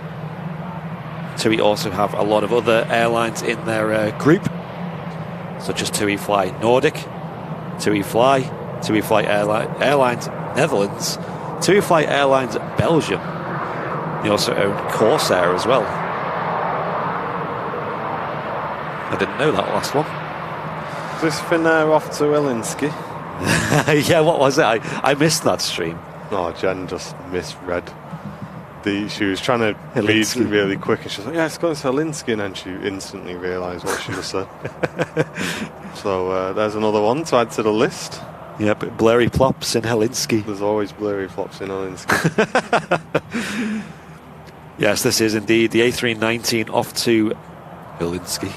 TUI also have a lot of other airlines in their group, such as TUI Fly Nordic, TUI Fly Airlines Netherlands, TUI Fly Airlines Belgium. They also own Corsair as well. I didn't know that last one. Is this Finnair off to Helsinki? Yeah, what was it? I missed that stream. No, Jen just misread. She was trying to read really quick, and she was like, yeah, it's going to Helsinki, and then she instantly realised what she just said. So there's another one to add to the list. Yeah, but blurry plops in Helsinki. There's always blurry plops in Helsinki. Yes, this is indeed the A319 off to Helsinki.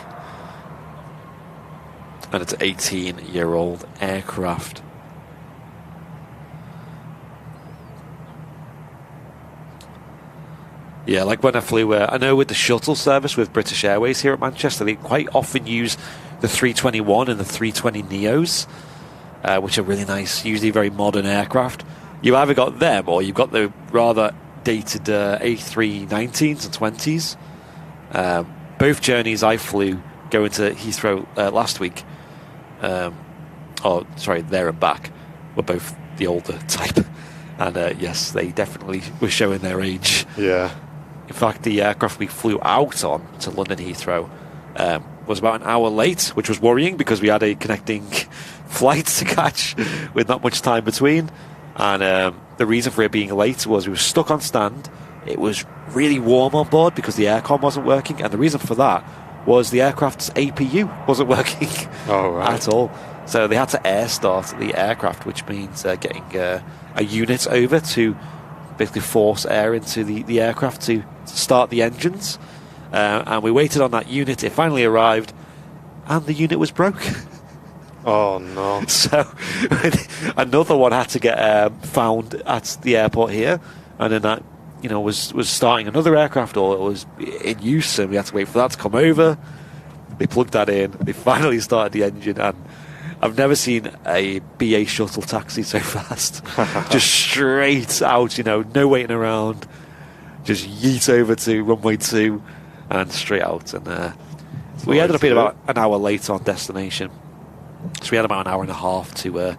And it's an 18-year-old aircraft. Yeah, like when I flew, I know with the shuttle service with British Airways here at Manchester, they quite often use the 321 and the 320 Neos, which are really nice, usually very modern aircraft. You either got them or you've got the rather dated A319s and 20s. Both journeys I flew going to Heathrow last week, there and back, were both the older type. And yes, they definitely were showing their age. Yeah. In fact, the aircraft we flew out on to London Heathrow was about an hour late, which was worrying because we had a connecting flight to catch with not much time between. And the reason for it being late was we were stuck on stand. It was really warm on board because the aircon wasn't working. And the reason for that was the aircraft's APU wasn't working at all. So they had to air start the aircraft, which means getting a unit over to basically force air into the aircraft to start the engines. And we waited on that unit. It finally arrived, and the unit was broke. Oh no! So another one had to get found at the airport here, and then that was starting another aircraft, or it was in use, and we had to wait for that to come over. They plugged that in. They finally started the engine, and I've never seen a BA shuttle taxi so fast. Just straight out, no waiting around. Just yeet over to runway 2 and straight out. And we ended up being about an hour late on destination. So we had about an hour and a half to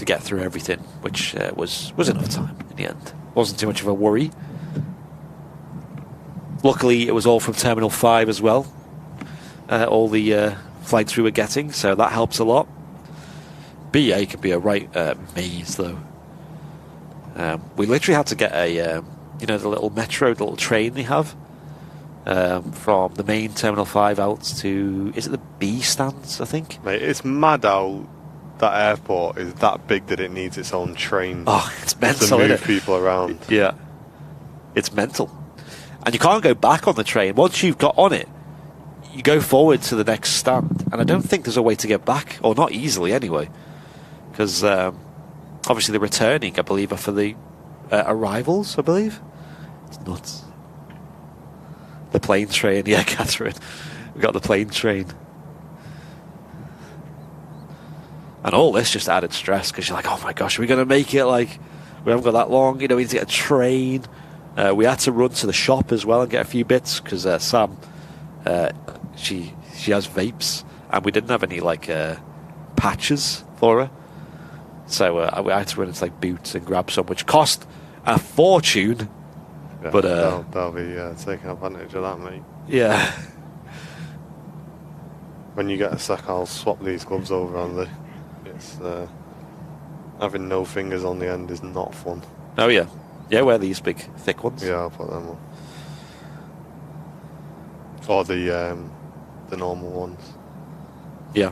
get through everything, which was enough time in the end. Wasn't too much of a worry. Luckily, it was all from Terminal 5 as well. All the flights we were getting, so that helps a lot. BA can be a right maze, though. We literally had to get a, the little metro, the little train they have, from the main Terminal 5 out to, is it the B stands, I think? Mate, it's mad how that airport is that big that it needs its own train. Oh, it's mental, to isn't move it? people around. Yeah. It's mental. And you can't go back on the train. Once you've got on it, you go forward to the next stand, and I don't think there's a way to get back, or not easily anyway, because obviously the returning, I believe, are for the arrivals, I believe. It's nuts. The plane train, yeah, Catherine. We got the plane train. And all this just added stress, because you're like, oh my gosh, are we going to make it? Like, we haven't got that long, we need to get a train. We had to run to the shop as well and get a few bits, because Sam... she has vapes, and we didn't have any patches for her, so I had to run into Boots and grab some, which cost a fortune. Yeah, but they'll be taking advantage of that, mate. Yeah. When you get a sec, I'll swap these gloves over on the. It's having no fingers on the end is not fun. Oh yeah, wear these big thick ones. Yeah, I'll put them on. Or the normal ones. Yeah.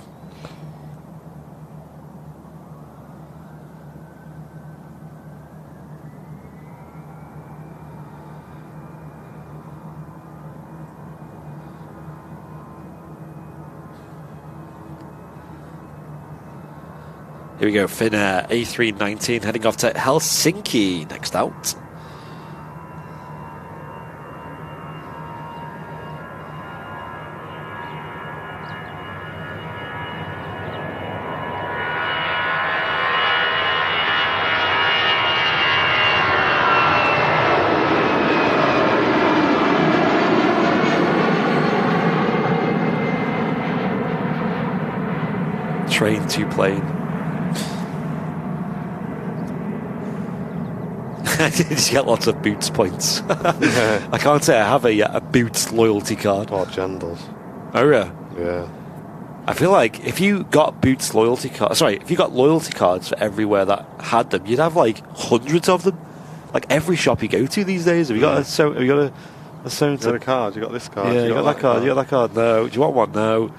Here we go, Finnair A319 heading off to Helsinki next out. Train to plane. Did you get lots of Boots points? I can't say I have a Boots loyalty card. Or Jandals. Oh yeah. Yeah. I feel like if you got Boots loyalty cards, if you got loyalty cards for everywhere that had them, you'd have hundreds of them. Every shop you go to these days. Have you got a You got a card? You got this card? Yeah, you got that card. You got that card. No. Do you want one? No.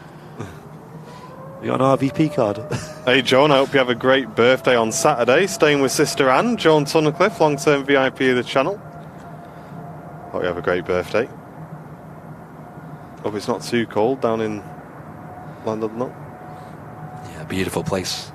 You got an RVP card? Hey Joan, I hope you have a great birthday on Saturday. Staying with Sister Anne, Joan Tunnicliffe, long-term VIP of the channel. Hope you have a great birthday. Hope it's not too cold down in London. Yeah, beautiful place.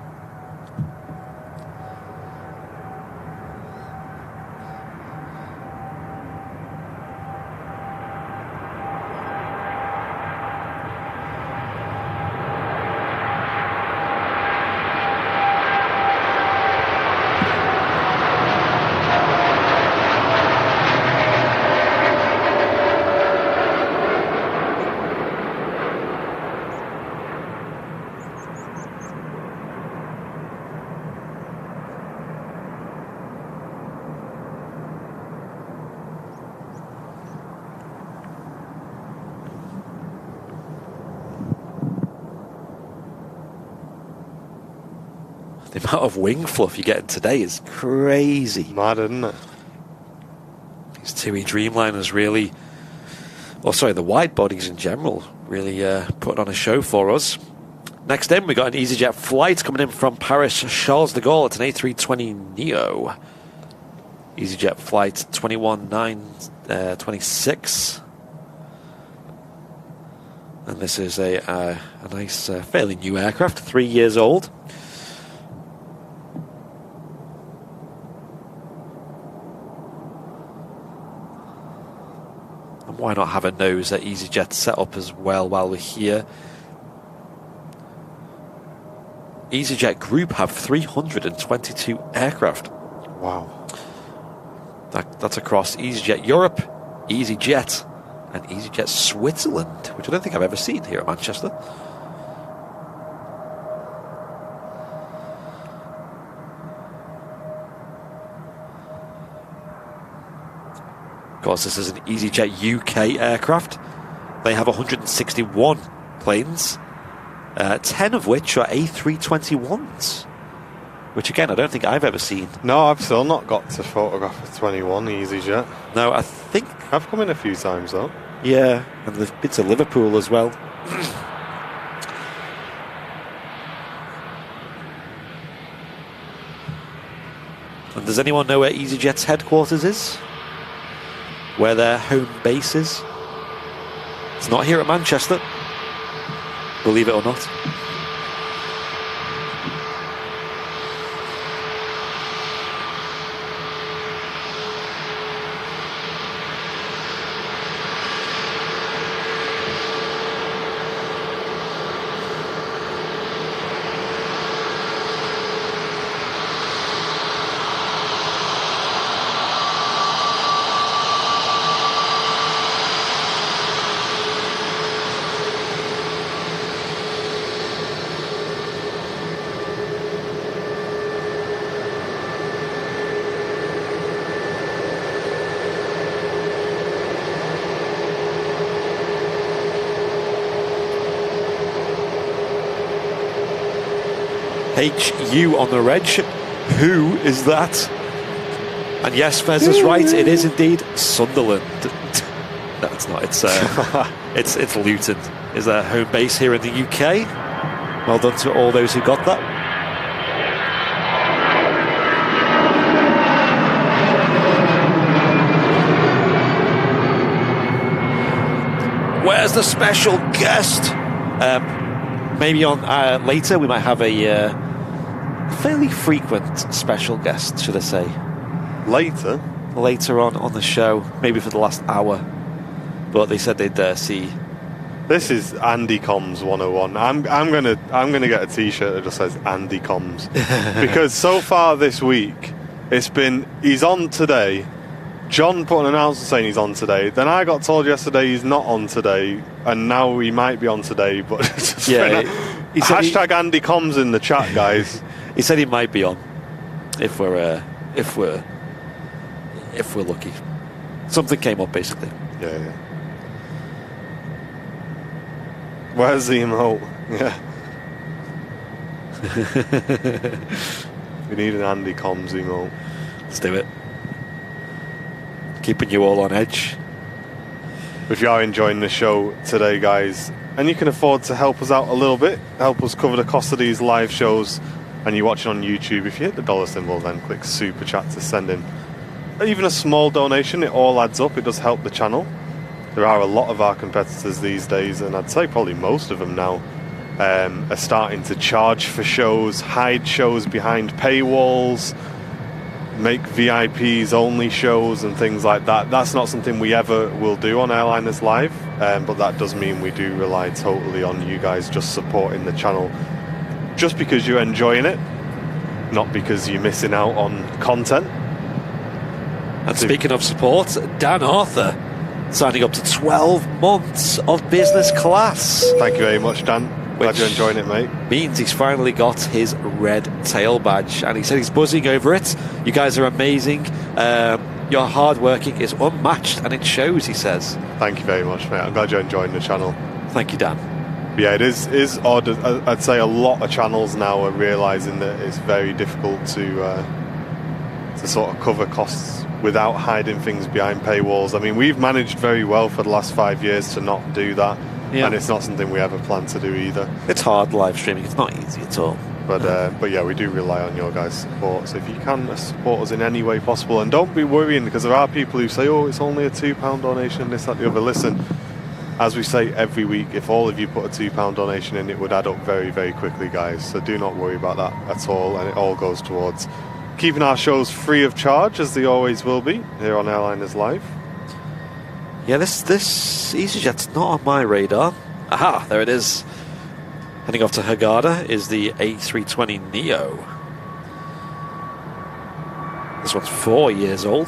The amount of wing fluff you're getting today is crazy. Mad, isn't it? These two Dreamliners really, the wide bodies in general, really putting on a show for us. Next in, we got an EasyJet flight coming in from Paris Charles de Gaulle. It's an A320neo. EasyJet flight 21926. And this is a nice, fairly new aircraft, 3 years old. And why not have a nose at EasyJet set up as well while we're here? EasyJet Group have 322 aircraft. Wow. That's across EasyJet Europe, EasyJet, and EasyJet Switzerland, which I don't think I've ever seen here at Manchester. Of course, this is an EasyJet UK aircraft. They have 161 planes, 10 of which are A321s. Which again, I don't think I've ever seen. No, I've still not got to photograph a 21 EasyJet. No, I think I've come in a few times though. Yeah, and they've been to Liverpool as well. And does anyone know where EasyJet's headquarters is? Where their home base is? It's not here at Manchester, believe it or not. HU on the reg. Who is that? And yes, Fez is right. It is indeed Sunderland. No, it's not. It's it's Luton. Is their home base here in the UK. Well done to all those who got that. Where's the special guest? Maybe on later we might have a fairly frequent special guest, should I say? Later on the show, maybe for the last hour. But they said they'd see. This is Andy Comms 101. I'm gonna get a T-shirt that just says Andy Comms because so far this week it's been he's on today. John put an announcement saying he's on today. Then I got told yesterday he's not on today, and now he might be on today. But yeah, he said hashtag Andy Comms in the chat, guys. He said he might be on if we're lucky. Something came up basically. Yeah. Where's the emote? Yeah. We need an Andy Comms emote. Let's do it. Keeping you all on edge. If you are enjoying the show today, guys, and you can afford to help us out a little bit, help us cover the cost of these live shows, and you're watching on YouTube, if you hit the dollar symbol, then click Super Chat to send in even a small donation. It all adds up. It does help the channel. There are a lot of our competitors these days, and I'd say probably most of them now, are starting to charge for shows, hide shows behind paywalls, make VIPs only shows and things like that. That's not something we ever will do on Airliners Live, but that does mean we do rely totally on you guys just supporting the channel just because you're enjoying it, not because you're missing out on content. And speaking of support, Dan Arthur signing up to 12 months of business class. Thank you very much, Dan. Glad you're enjoying it, mate. Means he's finally got his red tail badge, and he said he's buzzing over it. You guys are amazing. Your hard working is unmatched, and it shows, he says. Thank you very much, mate. I'm glad you're enjoying the channel. Thank you, Dan. Yeah, it is odd. I'd say a lot of channels now are realising that it's very difficult to sort of cover costs without hiding things behind paywalls. I mean, we've managed very well for the last 5 years to not do that. Yeah. And it's not something we ever plan to do either. It's hard live streaming. It's not easy at all. But yeah, we do rely on your guys' support. So if you can support us in any way possible, and don't be worrying, because there are people who say, oh, it's only a £2 donation and this, that, the other. Listen, as we say every week, if all of you put a £2 donation in, it would add up very, very quickly, guys. So do not worry about that at all, and it all goes towards keeping our shows free of charge, as they always will be here on Airliners Live. Yeah, this EasyJet's not on my radar. Aha, there it is. Heading off to Hurghada is the A320 Neo. This one's 4 years old.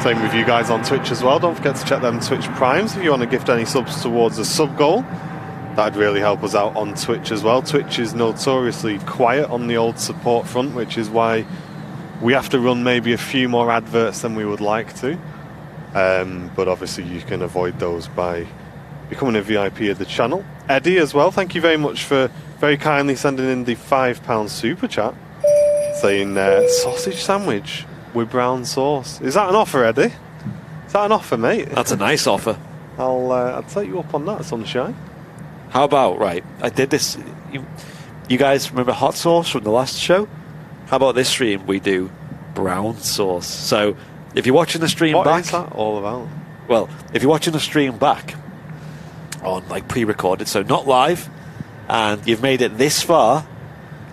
Same with you guys on Twitch as well. Don't forget to check them Twitch Primes if you want to gift any subs towards a sub goal. That'd really help us out on Twitch as well. Twitch is notoriously quiet on the old support front, which is why we have to run maybe a few more adverts than we would like to. But obviously you can avoid those by becoming a VIP of the channel. Eddie as well, thank you very much for very kindly sending in the £5 super chat, saying sausage sandwich with brown sauce. Is that an offer, Eddie? Is that an offer, mate? That's a nice offer. I'll take you up on that, sunshine. How about, right, I did this. You guys remember hot sauce from the last show? How about this stream we do brown sauce? So if you're watching the stream back... What is that all about? Well, if you're watching the stream back on like pre-recorded, so not live, and you've made it this far,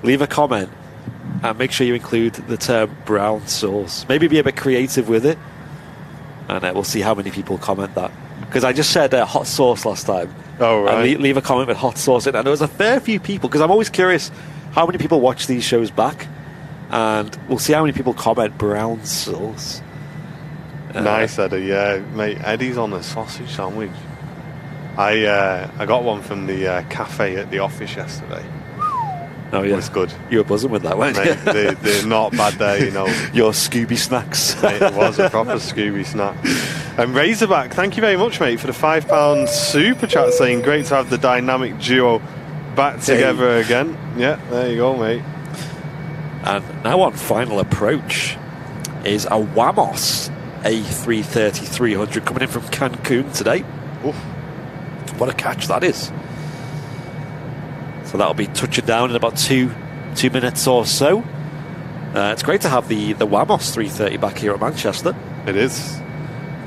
leave a comment and make sure you include the term brown sauce. Maybe be a bit creative with it, and we'll see how many people comment that. Because I just said hot sauce last time. Oh, right. And leave a comment with hot sauce in it. And there was a fair few people, because I'm always curious how many people watch these shows back, and we'll see how many people comment brown sauce. Nice, Eddie. Yeah, mate, Eddie's on a sausage sandwich. I got one from the cafe at the office yesterday. Oh yeah, it was good. You were buzzing with that, weren't you? They're not bad there, you know. Your Scooby snacks. Mate, it was a proper Scooby snack. And Razorback, thank you very much, mate, for the £5 super chat, saying great to have the dynamic duo back together again. Yeah, there you go, mate. And now on final approach is a Wamos A330-300 coming in from Cancun today. Oof. What a catch that is. So that'll be touching down in about two minutes or so. It's great to have the Wamos 330 back here at Manchester. It is.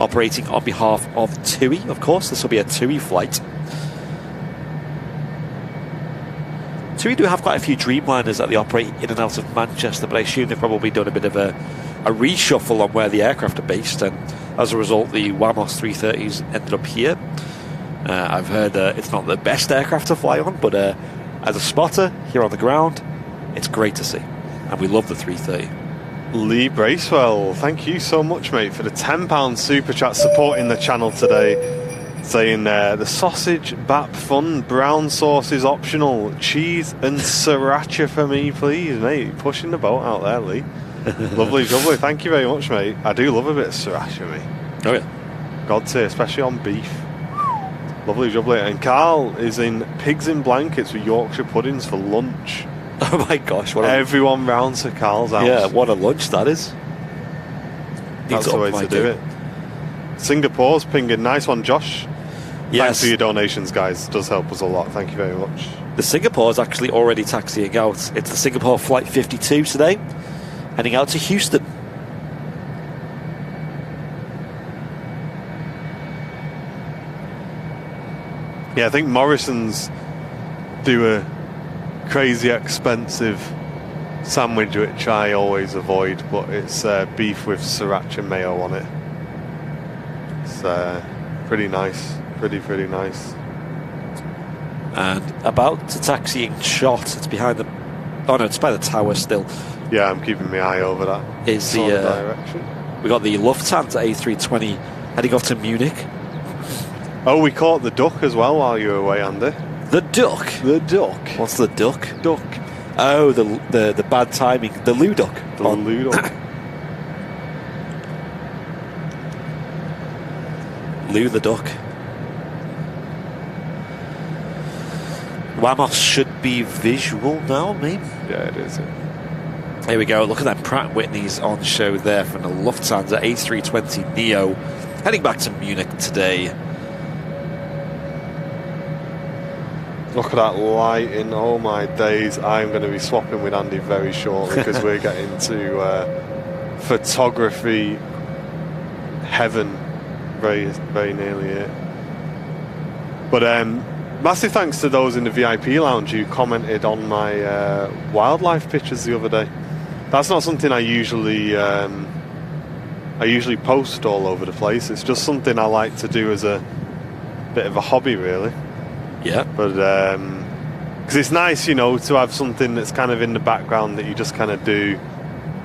Operating on behalf of TUI, of course. This will be a TUI flight. TUI do have quite a few Dreamliners that they operate in and out of Manchester, but I assume they've probably done a bit of a reshuffle on where the aircraft are based, and as a result the Wamos 330s ended up here. I've heard it's not the best aircraft to fly on, but as a spotter here on the ground, it's great to see, and we love the 330. Lee Bracewell, thank you so much, mate, for the £10 super chat supporting the channel today, saying the sausage bap fun, brown sauce is optional, cheese and sriracha for me please, mate. Pushing the boat out there, Lee. Lovely, lovely, thank you very much, mate. I do love a bit of sriracha, mate. Oh yeah, God tier, especially on beef. Lovely, lovely. And Carl is in pigs in blankets with Yorkshire puddings for lunch. Oh my gosh, everyone round to Carl's house. Yeah, what a lunch that is. That's the way to do it. Singapore's pinging. Nice one, Josh. Yes. Thanks for your donations, guys. It does help us a lot. Thank you very much. The Singapore is actually already taxiing out. It's the Singapore Flight 52 today, heading out to Houston. Yeah, I think Morrison's do a crazy expensive sandwich which I always avoid, but it's beef with sriracha mayo on it. It's pretty nice, pretty nice. And about to taxiing shot, it's behind the... Oh no, it's by the tower still. Yeah, I'm keeping my eye over that. Is the direction. We got the Lufthansa A320 heading off to Munich. Oh, we caught the duck as well while you were away, Andy. The duck? The duck. What's the duck? Duck. Oh, the bad timing. The Lou duck. The Lou duck. Lou the duck. Wamos should be visual now, maybe? Yeah, it is. Here we go. Look at that Pratt & Whitney's on show there from the Lufthansa A320neo. Heading back to Munich today. Look at that lighting. Oh my days. I'm going to be swapping with Andy very shortly because we're getting to photography heaven very, very nearly it. But massive thanks to those in the VIP lounge who commented on my wildlife pictures the other day. That's not something I usually post all over the place. It's just something I like to do as a bit of a hobby, really. Yeah. But because it's nice, you know, to have something that's kind of in the background that you just kind of do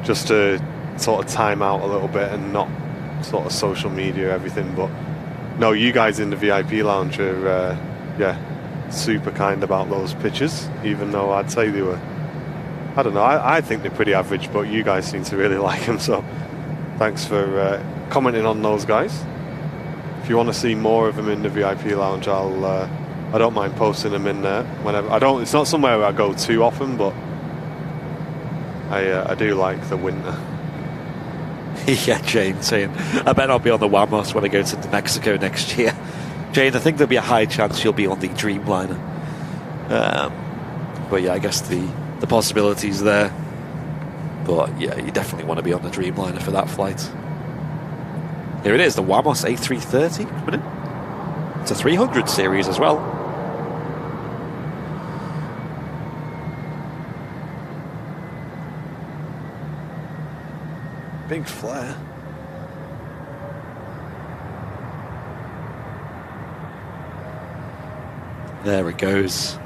just to sort of time out a little bit and not sort of social media everything. But no, you guys in the VIP lounge are super kind about those pictures, even though I'd say they were, I don't know, I think they're pretty average, but you guys seem to really like them, so thanks for commenting on those, guys. If you want to see more of them in the VIP lounge, I don't mind posting them in there whenever. It's not somewhere where I go too often, but I do like the winter. Yeah, Jane saying, I bet I'll be on the Wamos when I go to Mexico next year. Jane, I think there'll be a high chance you'll be on the Dreamliner. But yeah, I guess the possibility's there. But yeah, you definitely want to be on the Dreamliner for that flight. Here it is, the Wamos A330. Isn't it? It's a 300 series as well. Big flare. There it goes.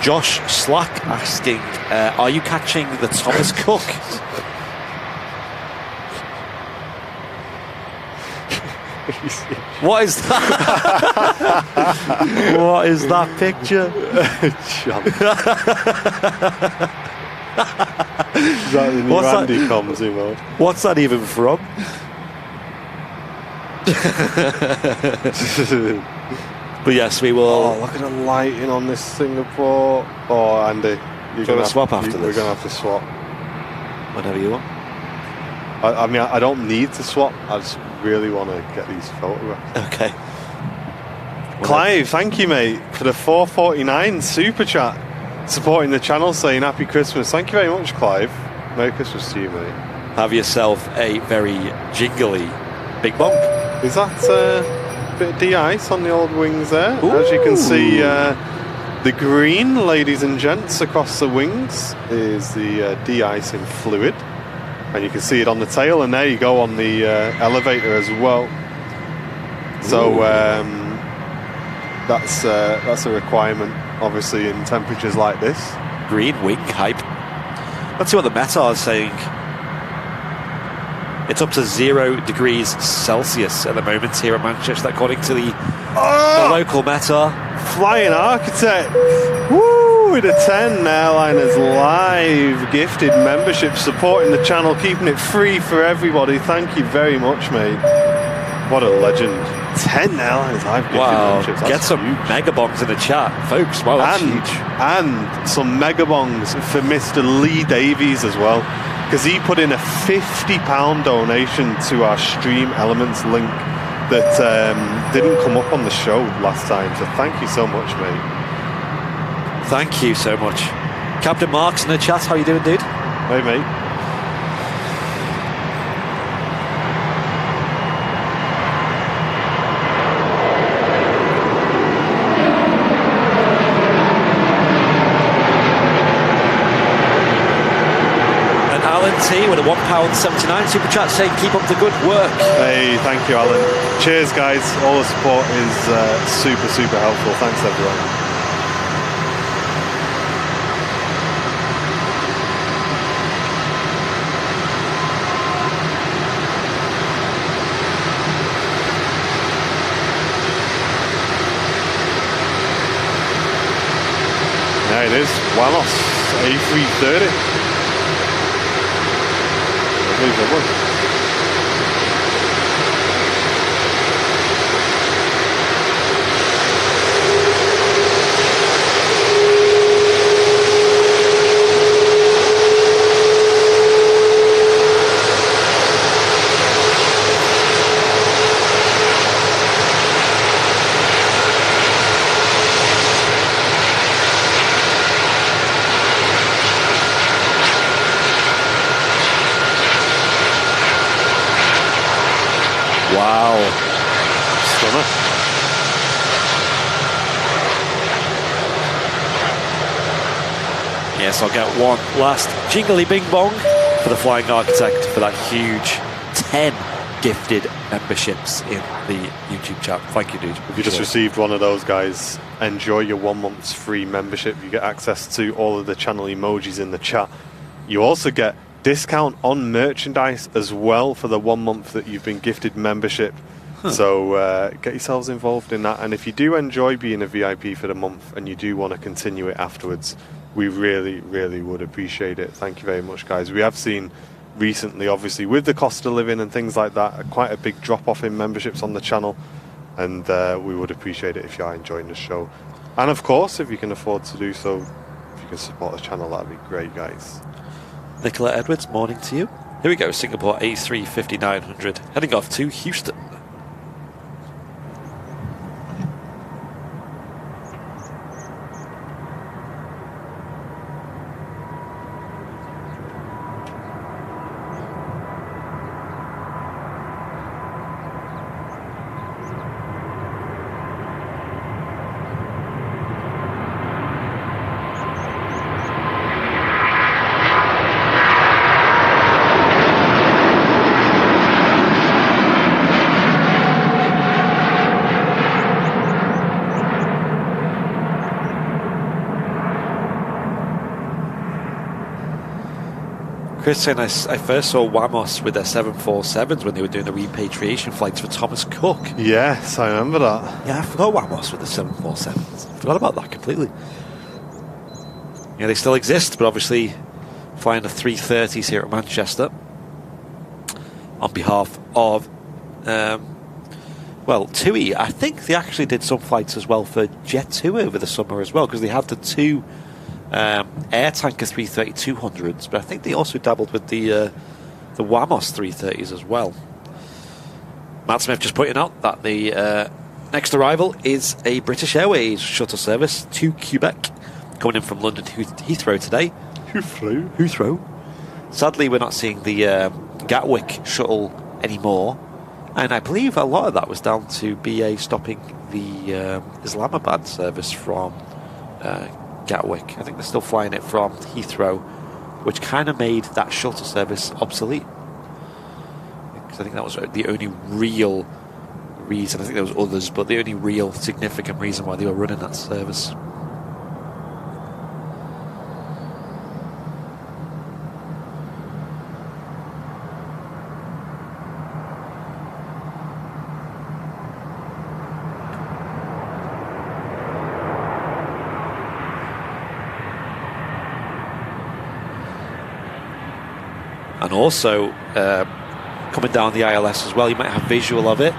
Josh Slack asking, are you catching the Thomas Cook? What is that? What is that picture? Is that the new Andy comes in mode? What's that even from? But yes, we will. Oh, look at the lighting on this Singapore. Oh, Andy, you're going to swap after this. We're going to have to swap whenever you want. I mean, I don't need to swap. I just really want to get these photographs. Okay. Clive, thank you, mate, for the 449 super chat, supporting the channel, saying Happy Christmas. Thank you very much, Clive. Merry Christmas to you, mate. Have yourself a very jingly big bump. Is that bit of de-ice on the old wings there? Ooh. As you can see, the green, ladies and gents, across the wings is the de-icing fluid, and you can see it on the tail, and there you go on the elevator as well. So that's a requirement, obviously, in temperatures like this. Green wing hype. Let's see what the Meta is saying. It's up to 0 degrees Celsius at the moment here at Manchester, according to the local Meta. Flying Architect, woo, with a 10 Airliners live gifted membership, supporting the channel, keeping it free for everybody. Thank you very much, mate. What a legend. 10 Airliners live gifted memberships. That's get some huge. mega bongs in the chat, folks. Wow, that's huge. And some mega bongs for Mr. Lee Davies as well, because he put in a £50 donation to our Stream Elements link that didn't come up on the show last time. So thank you so much, mate. Thank you so much. Captain Mark's in the chat. How you doing, dude? Hey, mate. T with a £1.79 super chat saying keep up the good work. Hey, thank you, Alan. Cheers, guys. All the support is super, super helpful. Thanks, everyone. There it is, Wamos A330. Lovely. Wow. Stunner. Yes, I'll get one last jingly bing bong for the Flying Architect for that huge 10 gifted memberships in the YouTube chat. Thank you, dude. If you just received one of those, guys, enjoy your 1 month's free membership. You get access to all of the channel emojis in the chat. You also get discount on merchandise as well for the 1 month that you've been gifted membership. So get yourselves involved in that. And if you do enjoy being a VIP for the month and you do want to continue it afterwards, we really, really would appreciate it. Thank you very much, guys. We have seen recently, obviously, with the cost of living and things like that, quite a big drop-off in memberships on the channel. And we would appreciate it if you are enjoying the show. And of course, if you can afford to do so, if you can support the channel, that'd be great, guys. Nicola Edwards, morning to you. Here we go, Singapore A350-900, heading off to Houston. Chris saying I first saw Wamos with their 747s when they were doing the repatriation flights for Thomas Cook. Yes, I remember that. Yeah, I forgot Wamos with the 747s. I forgot about that completely. Yeah, they still exist, but obviously flying the 330s here at Manchester on behalf of, TUI. I think they actually did some flights as well for Jet2 over the summer as well, because they had the two air tanker 330-200s, but I think they also dabbled with the Wamos 330s as well. Matt Smith just pointing out that the next arrival is a British Airways shuttle service to Quebec, coming in from London Heathrow today. Heathrow. Sadly, we're not seeing the Gatwick shuttle anymore, and I believe a lot of that was down to BA stopping the Islamabad service from Gatwick. I think they're still flying it from Heathrow, which kind of made that shuttle service obsolete. Because I think that was the only real reason. I think there was others, but the only real significant reason why they were running that service. And also, coming down the ILS as well, you might have visual of it,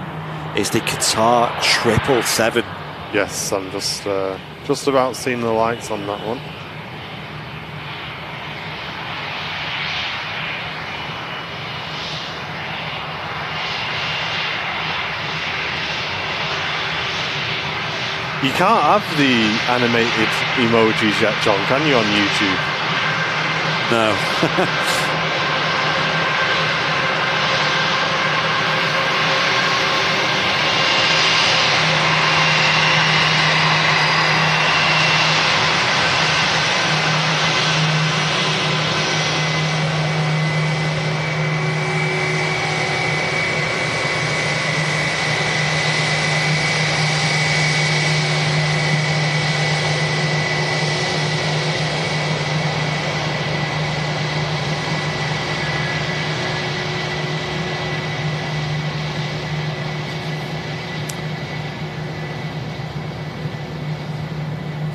is the Qatar 777. Yes, I'm just about seeing the lights on that one. You can't have the animated emojis yet, John, can you, on YouTube? No.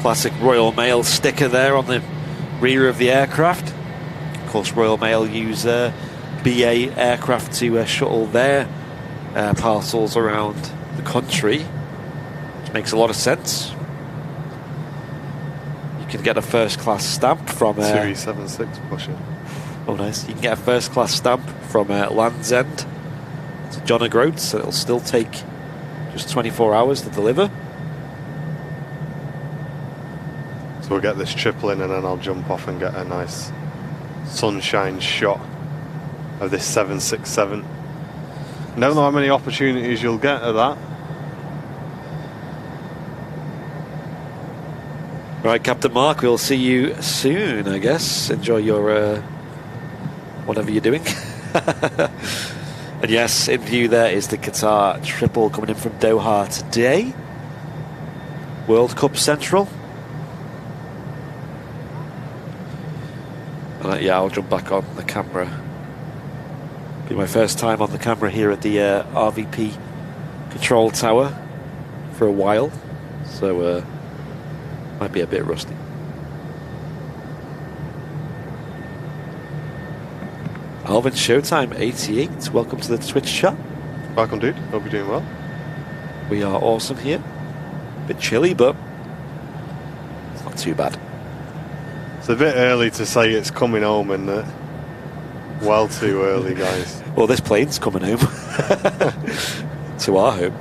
classic Royal Mail sticker there on the rear of the aircraft. Of course, Royal Mail use BA aircraft to shuttle their parcels around the country, which makes a lot of sense. You can get a first class stamp from 376 pushing. Oh, nice. You can get a first class stamp from Land's End to John O'Groats, so it'll still take just 24 hours to deliver. So we'll get this triple in and then I'll jump off and get a nice sunshine shot of this 767. Never know how many opportunities you'll get of that. Right, Captain Mark, we'll see you soon, I guess. Enjoy your whatever you're doing. And yes, in view there is the Qatar triple coming in from Doha today. World Cup Central. And yeah, I'll jump back on the camera. Be my first time on the camera here at the RVP control tower for a while, so might be a bit rusty. Alvin Showtime 88, welcome to the Twitch chat. Welcome, dude. Hope you're doing well. We are awesome here. Bit chilly, but it's not too bad. It's a bit early to say it's coming home, isn't it? Well too early, guys. Well, this plane's coming home to our home.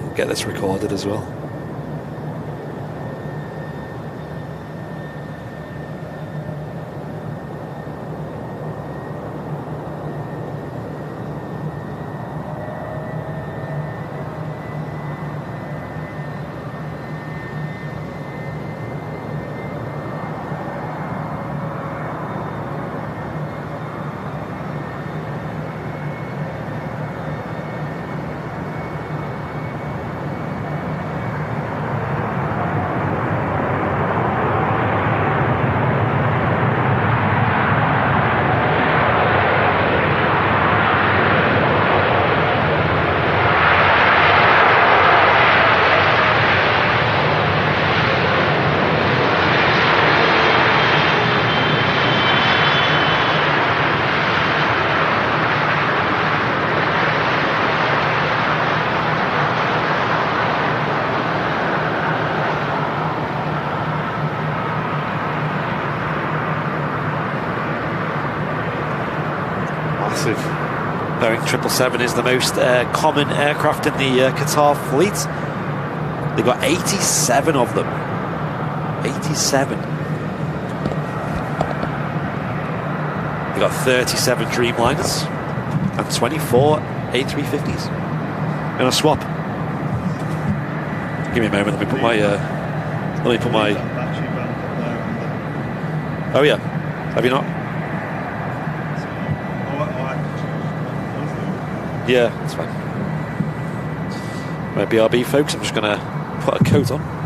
We'll get this recorded as well. Boeing 777 is the most common aircraft in the Qatar fleet. They've got 87 of them. 87. They've got 37 Dreamliners and 24 A350s. I'm gonna swap. Give me a moment. Let me put my. Oh yeah. Have you not? Yeah, that's fine. Right, BRB folks, I'm just going to put a coat on.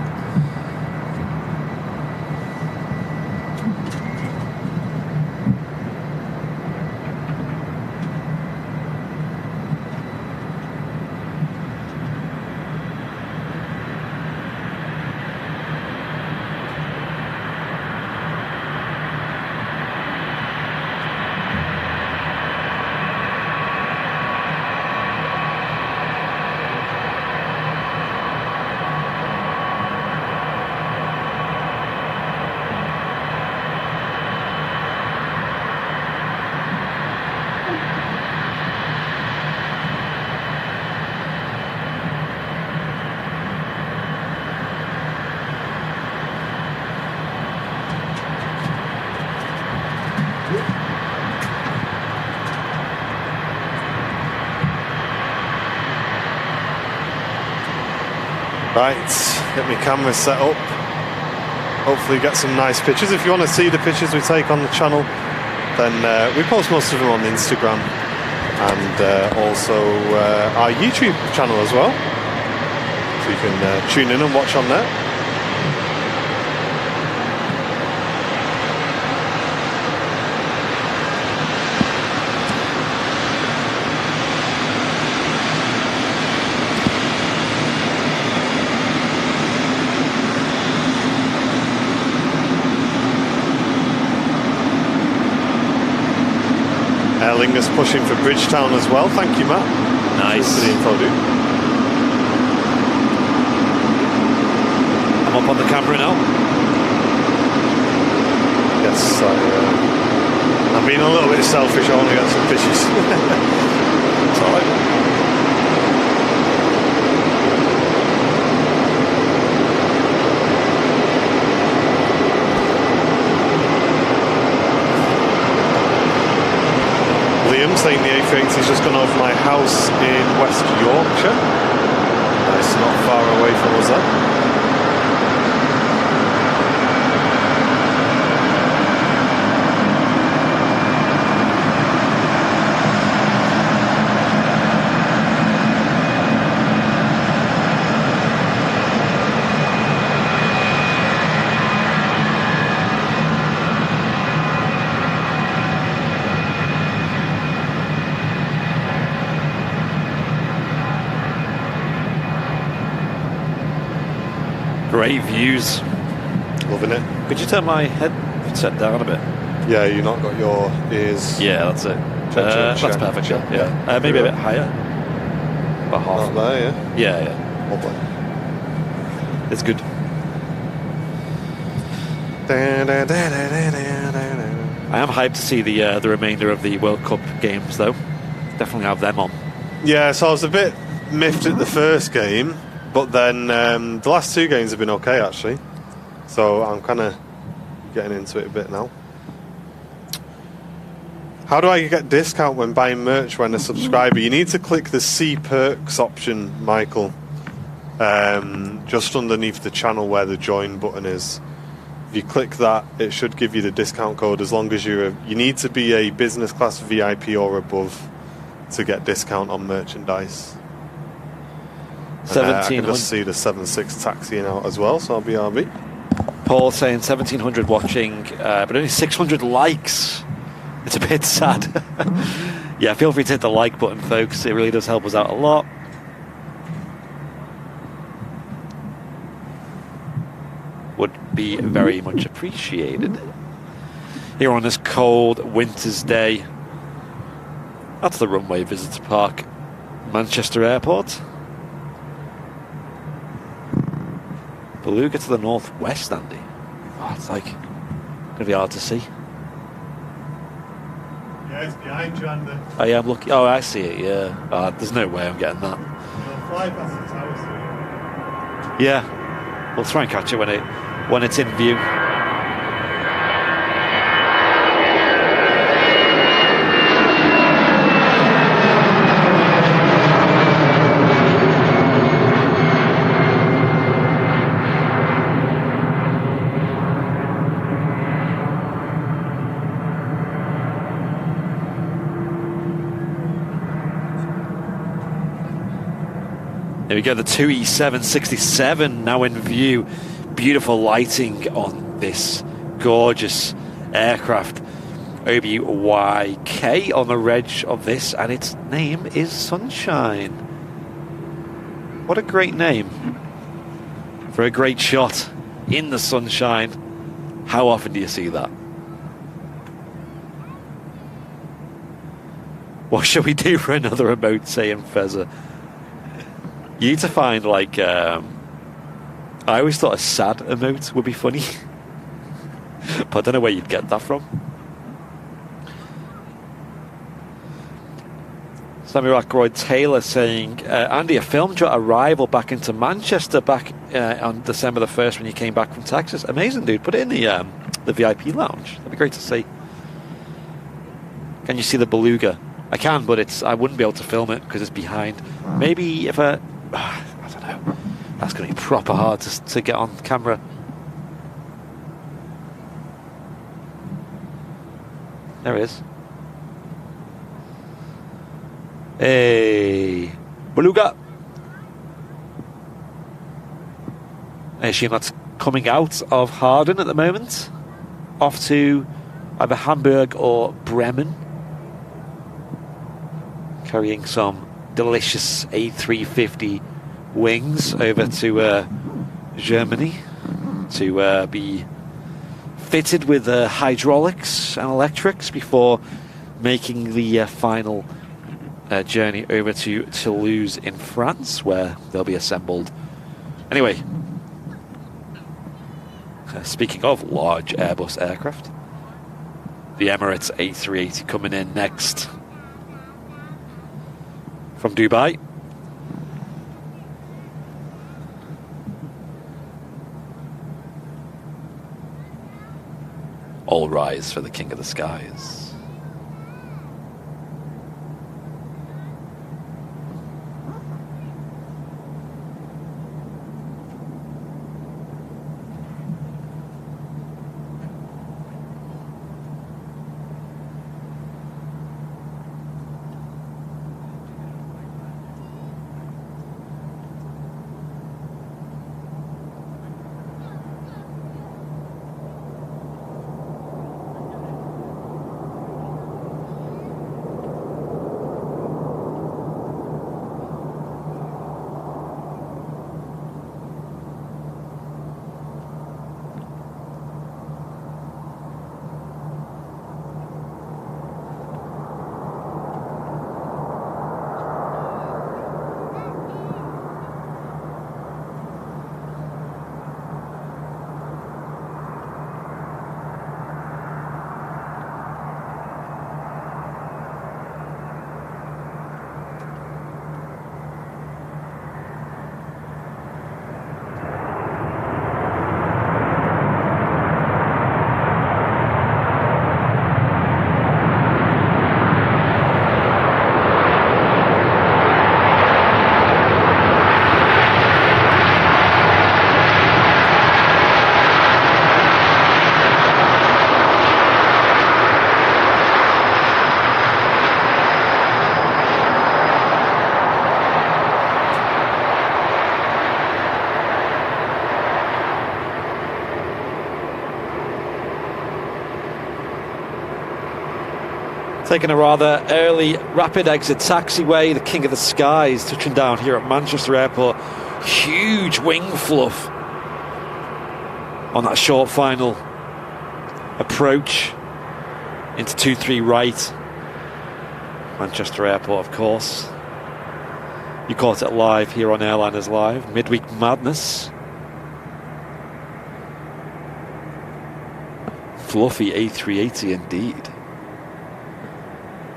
Right, get my camera set up. Hopefully get some nice pictures. If you want to see the pictures we take on the channel, then we post most of them on Instagram and also our YouTube channel as well. So you can tune in and watch on there. Lingus pushing for Bridgetown as well. Thank you, Matt. Nice. For the info, dude. I'm up on the camera now. Yes, I'm being a little bit selfish. I want to get some fishes. It's all right. Liam saying the A380's just gone over my house in West Yorkshire. Nice, not far away from us there. Great views. Loving it. Could you turn my headset down a bit? Yeah, you not got your ears. Yeah, that's it. Check. That's perfect. Yeah. Maybe a bit higher. About half. Not there, yeah. Yeah. Lovely. It's good. I am hyped to see the remainder of the World Cup games, though. Definitely have them on. Yeah, so I was a bit miffed at the first game, but then the last two games have been okay, actually. So I'm kind of getting into it a bit now. How do I get discount when buying merch when a subscriber? You need to click the See Perks option, Michael, just underneath the channel where the join button is. If you click that, it should give you the discount code as long as you need to be a business class VIP or above to get discount on merchandise. And, I can just see the 7.6 taxiing out as well, so I'll be RB. Paul saying 1,700 watching, but only 600 likes. It's a bit sad. Yeah, feel free to hit the like button, folks. It really does help us out a lot. Would be very much appreciated. Here on this cold winter's day. That's the Runway Visitor Park, Manchester Airport. Beluga to the northwest, Andy. Oh, it's like going to be hard to see. Yeah, it's behind you, Andy. Oh, yeah, I'm looking. Oh, I see it, yeah. There's no way I'm getting that. You'll fly past the towers. Yeah. We'll try and catch it when it's in view. There we go, the 2E767 now in view. Beautiful lighting on this gorgeous aircraft. OBYK on the reg of this, and its name is Sunshine. What a great name for a great shot in the sunshine. How often do you see that? What shall we do for another remote, saying Fezza? You need to find, like, I always thought a sad emote would be funny. But I don't know where you'd get that from. Sammy Ackroyd Taylor saying, Andy, a filmed your arrival back into Manchester back on December the 1st when you came back from Texas. Amazing, dude. Put it in the VIP lounge. That'd be great to see. Can you see the Beluga? I can, but I wouldn't be able to film it because it's behind. Maybe if I don't know. That's going to be proper hard to get on camera. There it is. Hey, Beluga. I assume that's coming out of Harden at the moment. Off to either Hamburg or Bremen. Carrying some delicious A350 wings over to Germany to be fitted with hydraulics and electrics before making the final journey over to Toulouse in France, where they'll be assembled. Anyway, speaking of large Airbus aircraft, the Emirates A380 coming in next from Dubai. All rise for the King of the Skies. Taking a rather early rapid exit taxiway, the King of the Skies touching down here at Manchester Airport. Huge wing fluff on that short final approach into 2-3 right. Manchester Airport, of course. You caught it live here on Airliners Live. Midweek madness. Fluffy A380 indeed.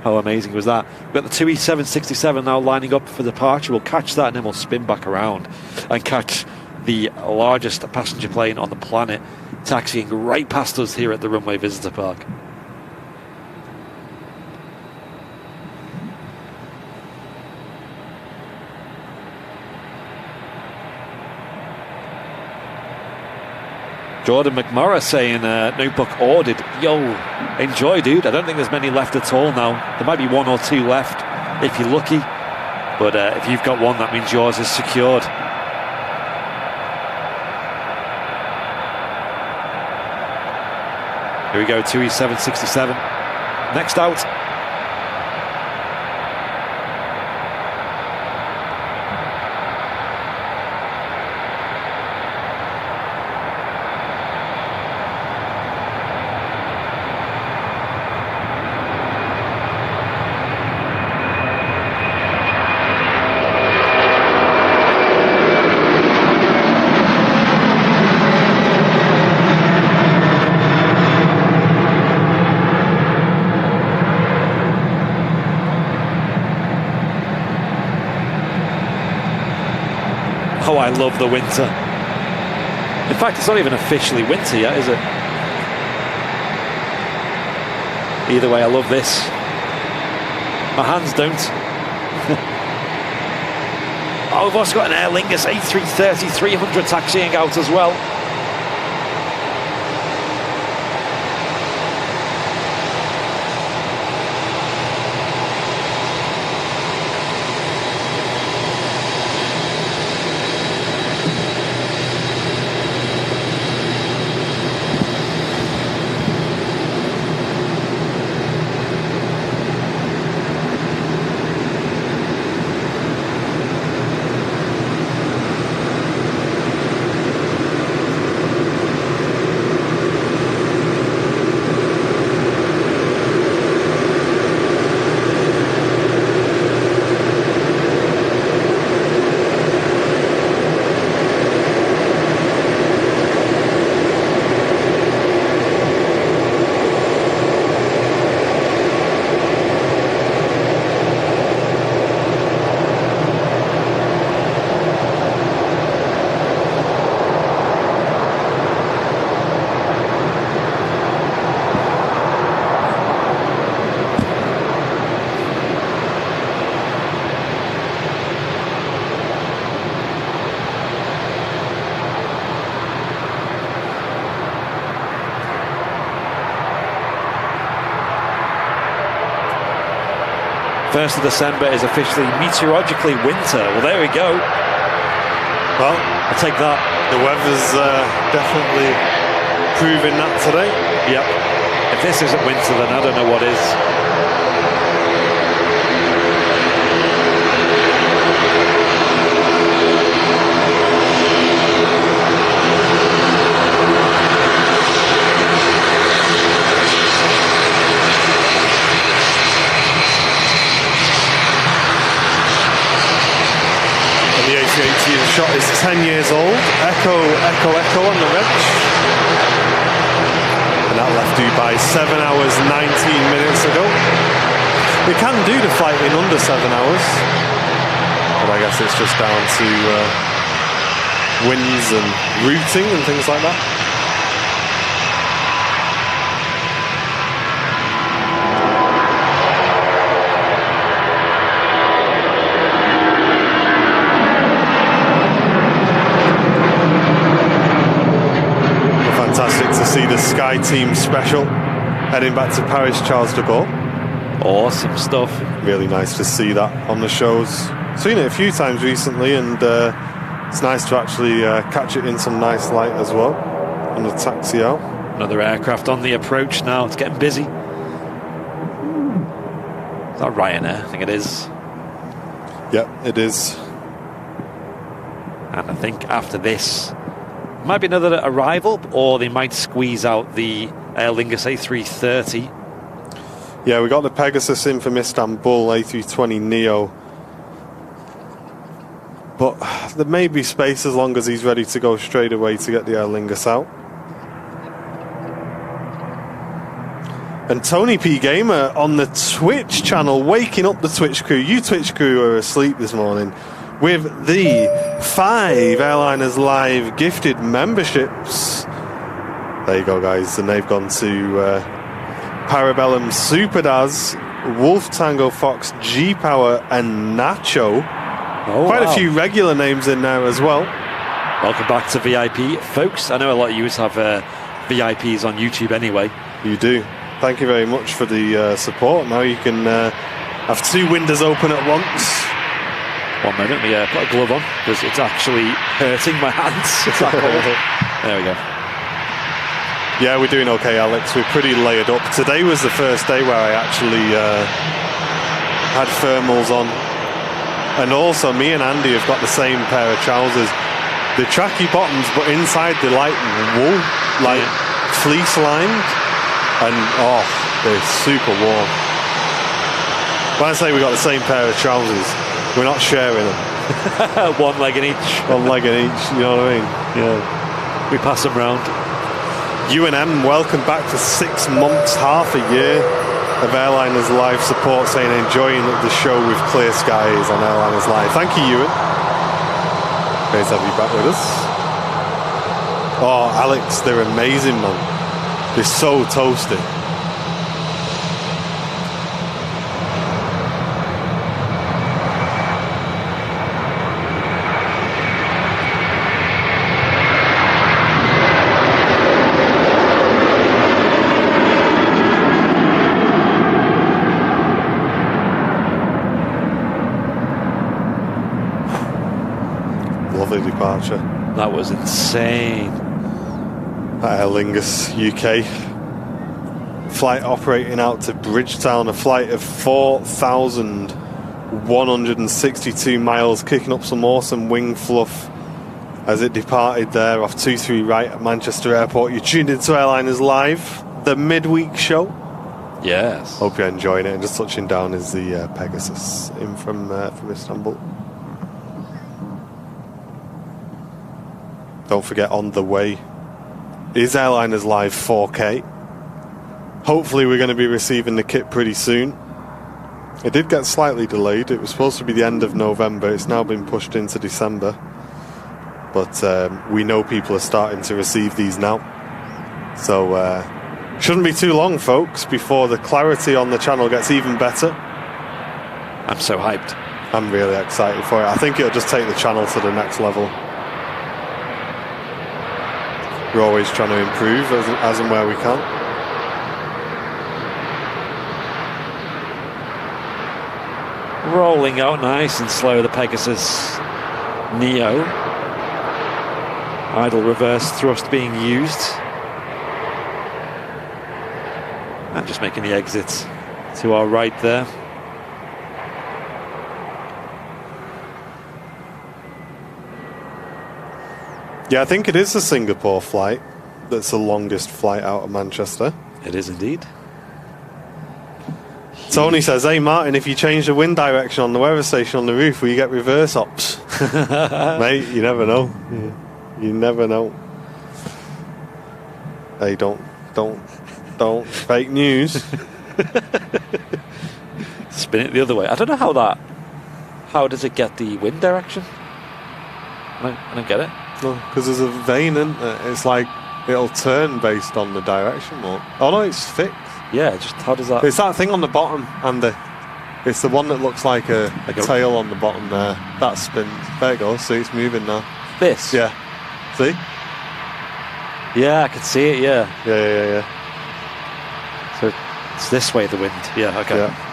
How amazing was that? We've got the 2E767 now lining up for departure. We'll catch that and then we'll spin back around and catch the largest passenger plane on the planet taxiing right past us here at the Runway Visitor Park. Jordan McMurray saying, no book ordered. Yo, enjoy, dude. I don't think there's many left at all now. There might be 1 or 2 left if you're lucky. But if you've got one, that means yours is secured. Here we go, 2E767. Next out. Oh, I love the winter. In fact, it's not even officially winter yet, is it? Either way, I love this. My hands don't. Oh, we've also got an Aer Lingus A330 300 taxiing out as well. 1st of December is officially meteorologically winter. Well, there we go. Well, I'll take that. The weather's definitely proving that today. Yep. If this isn't winter, then I don't know what is. The A380 shot is 10 years old. Echo, echo, echo on the wrench. And that left Dubai 7 hours 19 minutes ago. It can do the flight in under 7 hours, but I guess it's just down to winds and routing and things like that. Fantastic to see the Sky Team special heading back to Paris Charles de Gaulle. Awesome stuff. Really nice to see that on the shows. Seen it a few times recently, and it's nice to actually catch it in some nice light as well on the taxi out. Another aircraft on the approach now. It's getting busy. Is that Ryanair? I think it is. Yeah, it is. And I think after this might be another arrival, or they might squeeze out the Aer Lingus A330. Yeah, we got the Pegasus in from Istanbul, A320 Neo. But there may be space as long as he's ready to go straight away to get the Aer Lingus out. And Tony P Gamer on the Twitch channel, waking up the Twitch crew. You Twitch crew are asleep this morning with the 5 Airliners Live gifted memberships. There you go, guys. And they've gone to Parabellum, Superdaz, Wolf Tango Fox, G-Power, and Nacho. Quite a few regular names in there as well. Welcome back to VIP, folks. I know a lot of you have VIPs on YouTube anyway. You do. Thank you very much for the support. Now you can have 2 windows open at once. One moment, we put a glove on because it's actually hurting my hands. It's that cold. There we go. Yeah, we're doing okay, Alex. We're pretty layered up. Today was the first day where I actually had thermals on. And also, me and Andy have got the same pair of trousers. The tracky bottoms, but inside they're like wool, like fleece lined. And, oh, they're super warm. When I say we got the same pair of trousers, we're not sharing them. One leg in each. One leg in each, you know what I mean? Yeah. We pass them round. UNM, welcome back for 6 months, half a year of Airliners Live support, saying enjoying the show with clear skies on Airliners Live. Thank you, Ewan. Great to have you back with us. Oh, Alex, they're amazing, man. They're so toasty. Lovely departure. That was insane. Aer Lingus UK. Flight operating out to Bridgetown, a flight of 4,162 miles, kicking up some awesome wing fluff as it departed there off 23 right at Manchester Airport. You're tuned into Airliners Live, the midweek show. Yes. Hope you're enjoying it. And just touching down is the Pegasus in from Istanbul. Don't forget, on the way is Airliners Live 4K. Hopefully we're going to be receiving the kit pretty soon. It did get slightly delayed. It was supposed to be the end of November. It's now been pushed into December. But we know people are starting to receive these now. So shouldn't be too long, folks, before the clarity on the channel gets even better. I'm so hyped. I'm really excited for it. I think it'll just take the channel to the next level. We're always trying to improve as and where we can. rolling out nice and slow, the Pegasus Neo. Idle reverse thrust being used. And just making the exit to our right there. Yeah, I think it is the Singapore flight that's the longest flight out of Manchester. It is indeed. Tony says, hey Martin, if you change the wind direction on the weather station on the roof, will you get reverse ops? Mate, you never know. You never know. Hey, don't. Fake news. Spin it the other way. I don't know how does it get the wind direction? I don't get it. No, because there's a vane, isn't it? It's like it'll turn based on the direction. Or, oh no, it's fixed. Yeah, just how does that? It's that thing on the bottom, and it's the one that looks like a tail on the bottom there. That spins. There it goes. See, it's moving now. This? Yeah. See? Yeah, I can see it. Yeah. Yeah. So it's this way, the wind. Yeah. Okay. Yeah.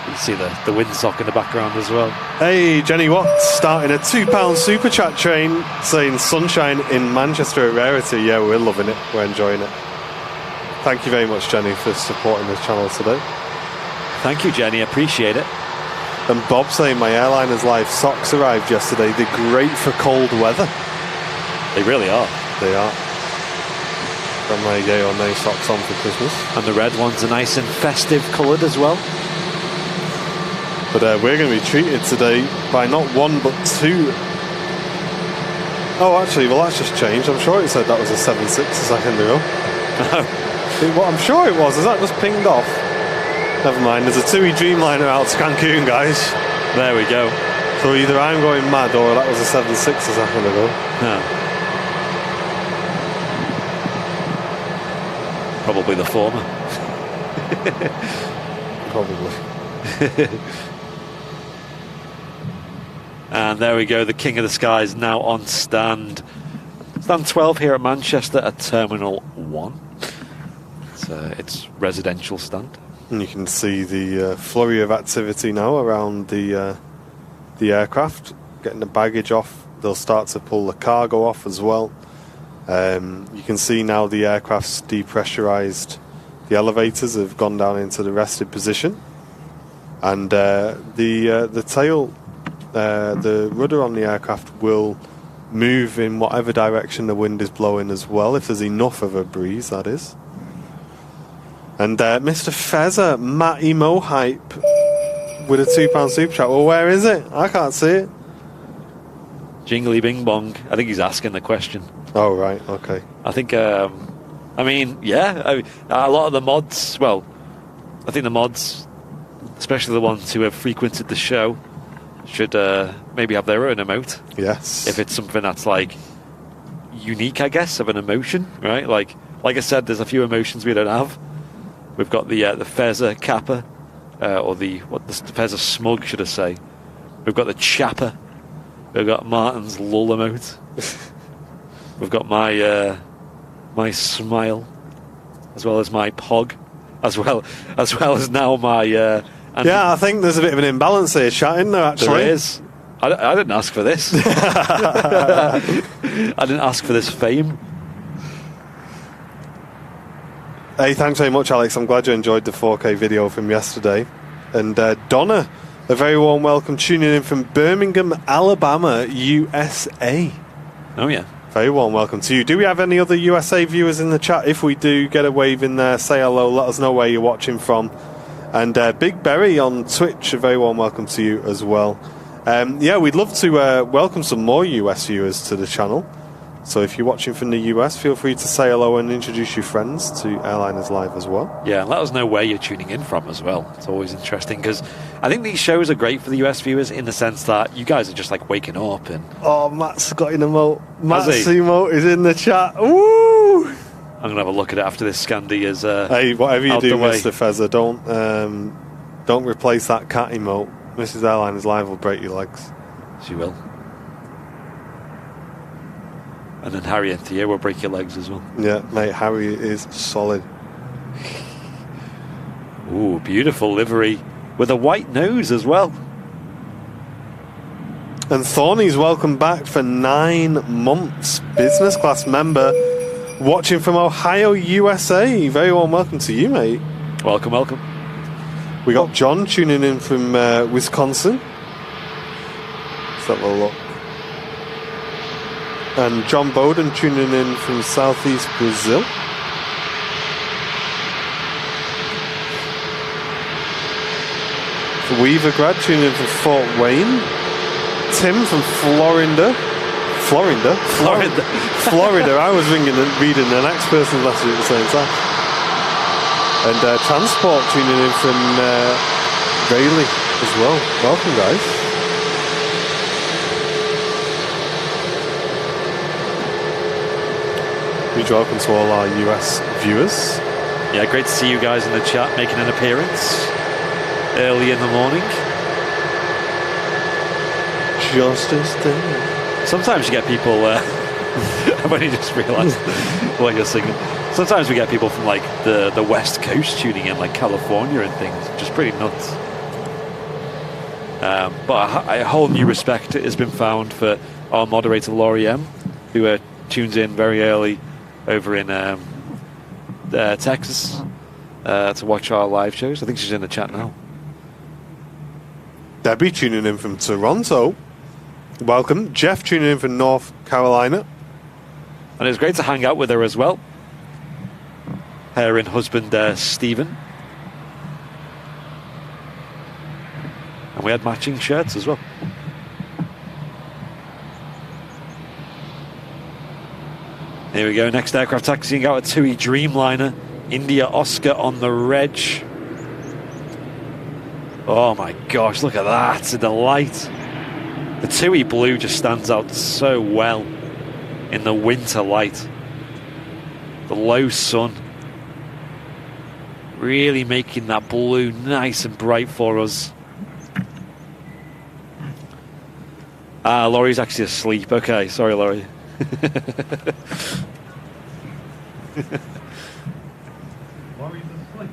You can see the windsock in the background as well. Hey, Jenny Watts starting a £2 super chat train saying sunshine in Manchester a rarity. Yeah, we're loving it. We're enjoying it. Thank you very much, Jenny, for supporting this channel today. Thank you, Jenny. Appreciate it. And Bob saying my Airliners Live socks arrived yesterday. They're great for cold weather. They really are. They are. Got my yay or nay socks on for Christmas. And the red ones are nice and festive coloured as well. But we're going to be treated today by not one but two. Oh, actually, well, that's just changed. I'm sure it said that was a 7.6 a second ago. Well, I'm sure it was. Has that just pinged off? Never mind. There's a TUI Dreamliner out to Cancun, guys. There we go. So either I'm going mad or that was a 7.6 a second ago. Huh. Probably the former. Probably. And there we go, the King of the Skies now on stand. Stand 12 here at Manchester at Terminal 1. It's residential stand. And you can see the flurry of activity now around the aircraft. Getting the baggage off. They'll start to pull the cargo off as well. You can see now the aircraft's depressurized. The elevators have gone down into the rested position. And the tail, the rudder on the aircraft will move in whatever direction the wind is blowing as well, if there's enough of a breeze, that is. And Mr. Fezzer, Matty Mohype, with a £2 super chat. Well, where is it? I can't see it. Jingly bing bong. I think he's asking the question. Oh, right, okay. I think, a lot of the mods, well, I think the mods, especially the ones who have frequented the show, should maybe have their own emote. Yes. If it's something that's like unique, I guess, of an emotion, right? Like I said, there's a few emotions we don't have. We've got the Fezzer Kappa, or the Fezzer Smug, should I say? We've got the Chapper. We've got Martin's lull emote. We've got my smile, as well as my pog, as well as now my. Yeah, I think there's a bit of an imbalance here, chat, isn't there? Actually, there is. I didn't ask for this. I didn't ask for this fame. Hey, thanks very much, Alex. I'm glad you enjoyed the 4K video from yesterday. And Donna, a very warm welcome, tuning in from Birmingham, Alabama, USA. Oh, yeah. Very warm welcome to you. Do we have any other USA viewers in the chat? If we do, get a wave in there, say hello, let us know where you're watching from. And Big Berry on Twitch, a very warm welcome to you as well. Yeah, we'd love to welcome some more US viewers to the channel. So if you're watching from the US, feel free to say hello and introduce your friends to Airliners Live as well. Yeah, and let us know where you're tuning in from as well. It's always interesting because I think these shows are great for the US viewers in the sense that you guys are just like waking up and... Oh, Matt's got an emote. Matt's emote is in the chat. Woo! I'm going to have a look at it after this Scandi is hey, whatever you do, Mr. Fezzer, don't replace that cat emote. Mrs. Airliners Live will break your legs. She will. And then Harry and Theo will break your legs as well. Yeah, mate, Harry is solid. Ooh, beautiful livery with a white nose as well. And Thorny's welcome back for 9 months. Business class member watching from Ohio, USA. Very warm welcome to you, mate. Welcome, welcome. We got John tuning in from Wisconsin. Let's have a look. And John Bowden tuning in from southeast Brazil. Weaver grad tuning in from Fort Wayne. Tim from Florida. Florida. I was reading the next person's message at the same time. And Transport tuning in from Rayleigh as well. Welcome, guys. Huge welcome to all our US viewers. Yeah, great to see you guys in the chat making an appearance early in the morning. Just as there. Sometimes you get people. I've only just realised what you're singing. Sometimes we get people from like the West Coast tuning in, like California and things, which is pretty nuts. But a whole new respect has been found for our moderator Laurie M, who tunes in very early over in Texas to watch our live shows. I think she's in the chat now. Debbie tuning in from Toronto. Welcome. Jeff tuning in from North Carolina. And it was great to hang out with her as well. Her and husband Stephen. And we had matching shirts as well. Here we go. Next aircraft taxiing out at TUI Dreamliner. India Oscar on the reg. Oh my gosh, look at that. It's a delight. The TUI blue just stands out so well in the winter light. The low sun really making that blue nice and bright for us. Laurie's actually asleep. Okay, sorry, Laurie. Laurie's asleep.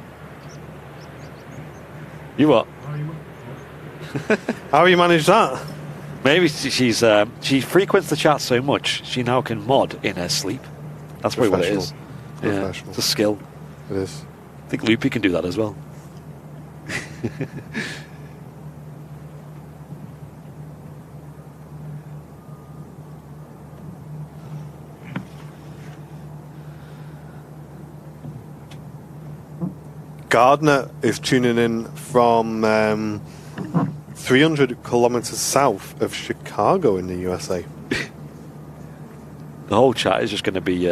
You what? How you manage that? Maybe she frequents the chat so much she now can mod in her sleep. That's probably what it is. Yeah, it's a skill. It is. I think Loopy can do that as well. Gardner is tuning in from 300 kilometers south of Chicago in the USA. The whole chat is just going to be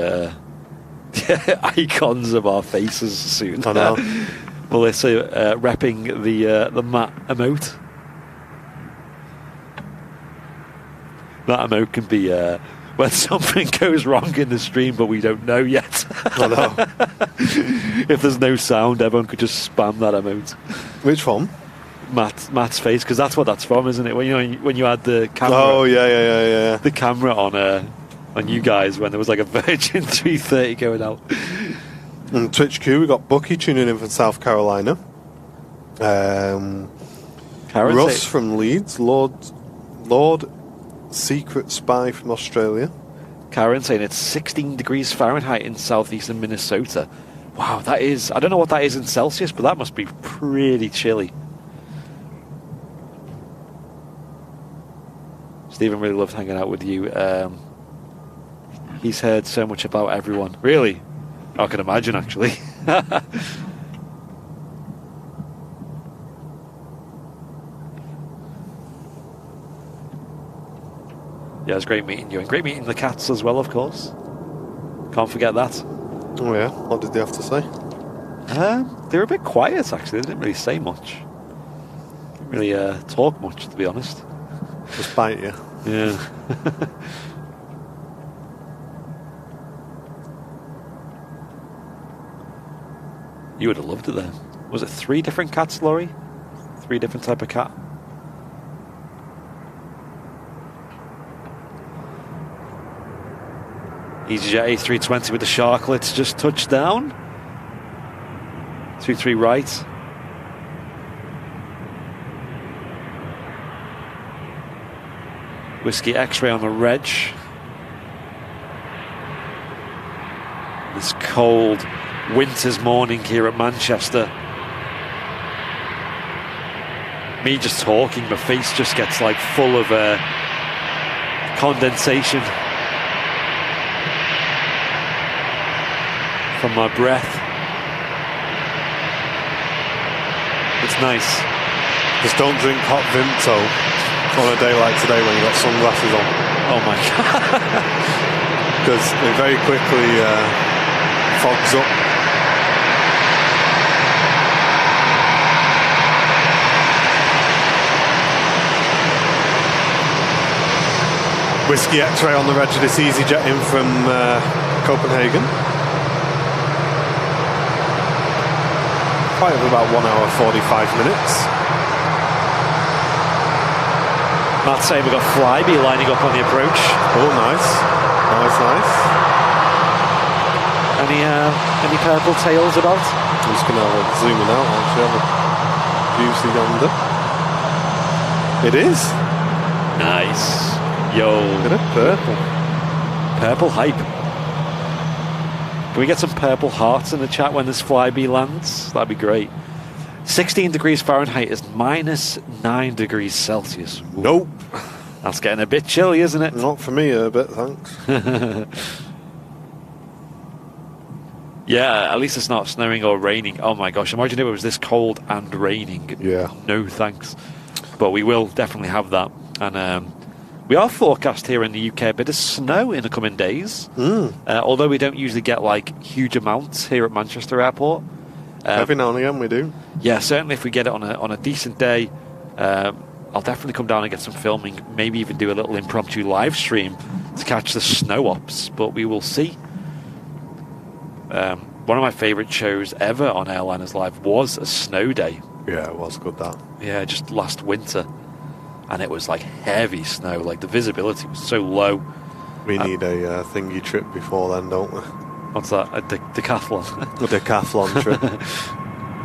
icons of our faces soon. I know. Melissa repping the Matt emote. That emote can be when something goes wrong in the stream, but we don't know yet. I know. If there's no sound, everyone could just spam that emote. Which one? Matt's face, because that's what that's from, isn't it? When you had the camera. Oh yeah. The camera on you guys when there was like a Virgin 330 going out. And Twitch Q, we got Bucky tuning in from South Carolina. Russ from Leeds. Lord Secret Spy from Australia. Karen saying it's 16 degrees Fahrenheit in southeastern Minnesota. Wow, that is... I don't know what that is in Celsius, but that must be pretty chilly. Stephen really loved hanging out with you. He's heard so much about everyone. Really? I can imagine, actually. Yeah, it was great meeting you. And great meeting the cats as well, of course. Can't forget that. Oh yeah, what did they have to say? They were a bit quiet, actually. They didn't really say much. Didn't really talk much, to be honest. Just bite you. Yeah. You would have loved it there. Was it 3 different cats, Laurie? 3 different type of cat? EasyJet A320 with the sharklets just touched down. 23 right. Whiskey X-ray on the reg. This cold winter's morning here at Manchester. Me just talking, my face just gets like full of condensation from my breath. It's nice. Just don't drink hot Vimto on a day like today when you've got sunglasses on. Oh my god. Because it very quickly fogs up. Whiskey X-ray on the reg of this EasyJet in from Copenhagen. Flight of about 1 hour 45 minutes. Matt saying we've got Flyby lining up on the approach. Oh, nice. Nice. Any purple tails about? I'm just going to have a zoom in out, actually. Have a juicy yonder. It is. Nice. Yo. Look at it, purple. Purple hype. Can we get some purple hearts in the chat when this Flyby lands? That'd be great. 16 degrees Fahrenheit is -9 degrees Celsius. Ooh. Nope. That's getting a bit chilly, isn't it? Not for me a bit, thanks. Yeah, at least it's not snowing or raining. Oh my gosh, imagine if it was this cold and raining. Yeah. No thanks. But we will definitely have that. And we are forecast here in the UK a bit of snow in the coming days. Although we don't usually get like huge amounts here at Manchester Airport. Every now and again we do. Yeah, certainly if we get it on a decent day, I'll definitely come down and get some filming. Maybe even do a little impromptu live stream to catch the snow ups. But we will see. One of my favourite shows ever on Airliners Live was a snow day. Yeah, it was good, that. Yeah, just last winter. And it was like heavy snow. Like the visibility was so low. We need a thingy trip before then, don't we? What's that? A decathlon? A decathlon trip.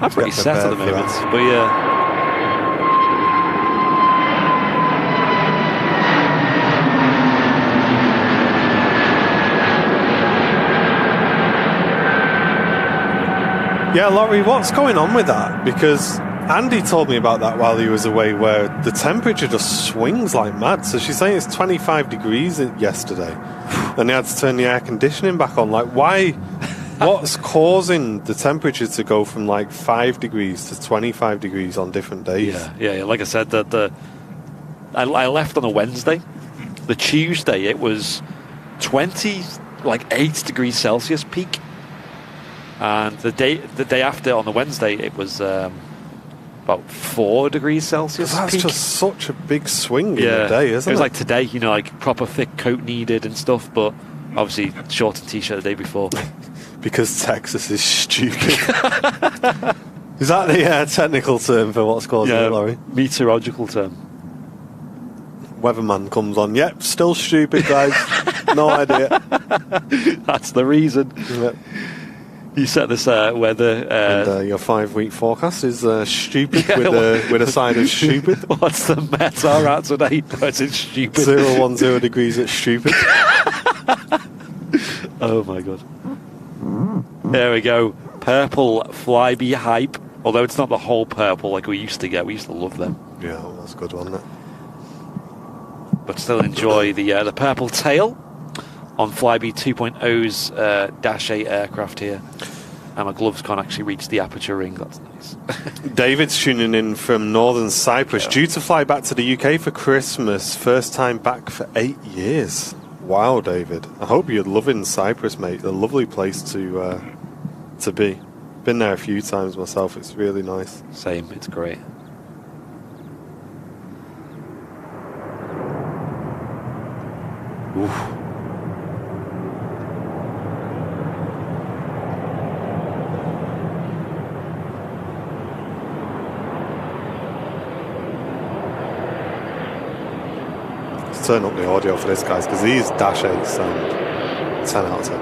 I'm pretty set at the moment. But yeah. Yeah, Laurie, what's going on with that? Because Andy told me about that while he was away, where the temperature just swings like mad. So she's saying it's 25 degrees yesterday, and they had to turn the air conditioning back on. Like, why? What's causing the temperature to go from like 5 degrees to 25 degrees on different days? Yeah. Like I said, I left on a Wednesday. The Tuesday it was 8 degrees Celsius peak. And the day after, on the Wednesday, it was about 4 degrees Celsius. That's peak. just such a big swing in a day, isn't it? It was like today, like proper thick coat needed and stuff, but obviously short and t-shirt the day before. Because Texas is stupid. Is that the technical term for what's causing it, Laurie? Meteorological term. Weatherman comes on. Yep, still stupid, guys. No idea. That's the reason. Yep. You set this weather. And your 5-week forecast is stupid with a side of stupid. What's the Met are at today? It's stupid. 010 degrees at stupid. Oh my god. There we go. Purple Flyby hype. Although it's not the whole purple like we used to get. We used to love them. Yeah, well, that's good, wasn't it? But still enjoy the purple tail on Flyby 2.0's Dash 8 aircraft here. And my gloves can't actually reach the aperture ring. That's nice. David's tuning in from Northern Cyprus. Yeah. Due to fly back to the UK for Christmas. First time back for 8 years. Wow, David. I hope you're loving Cyprus, mate. A lovely place to be. Been there a few times myself. It's really nice. Same. It's great. Oof. Turn up the audio for this, guys, because these Dash 8s sound 10 out of 10.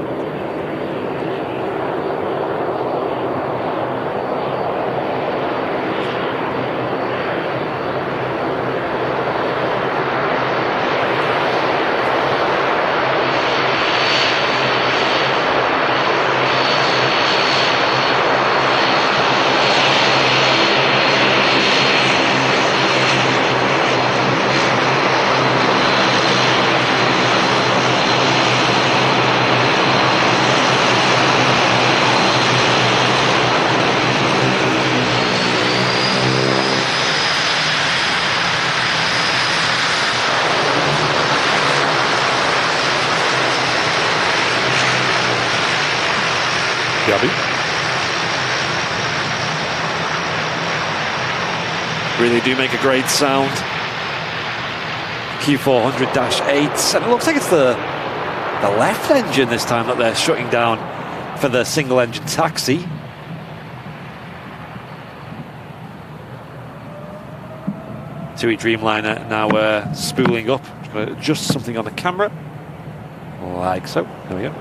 Really do make a great sound. Q400-8, and it looks like it's the left engine this time that they're shutting down for the single engine taxi. TUI Dreamliner now spooling up. Just going to adjust something on the camera, like so. There we go.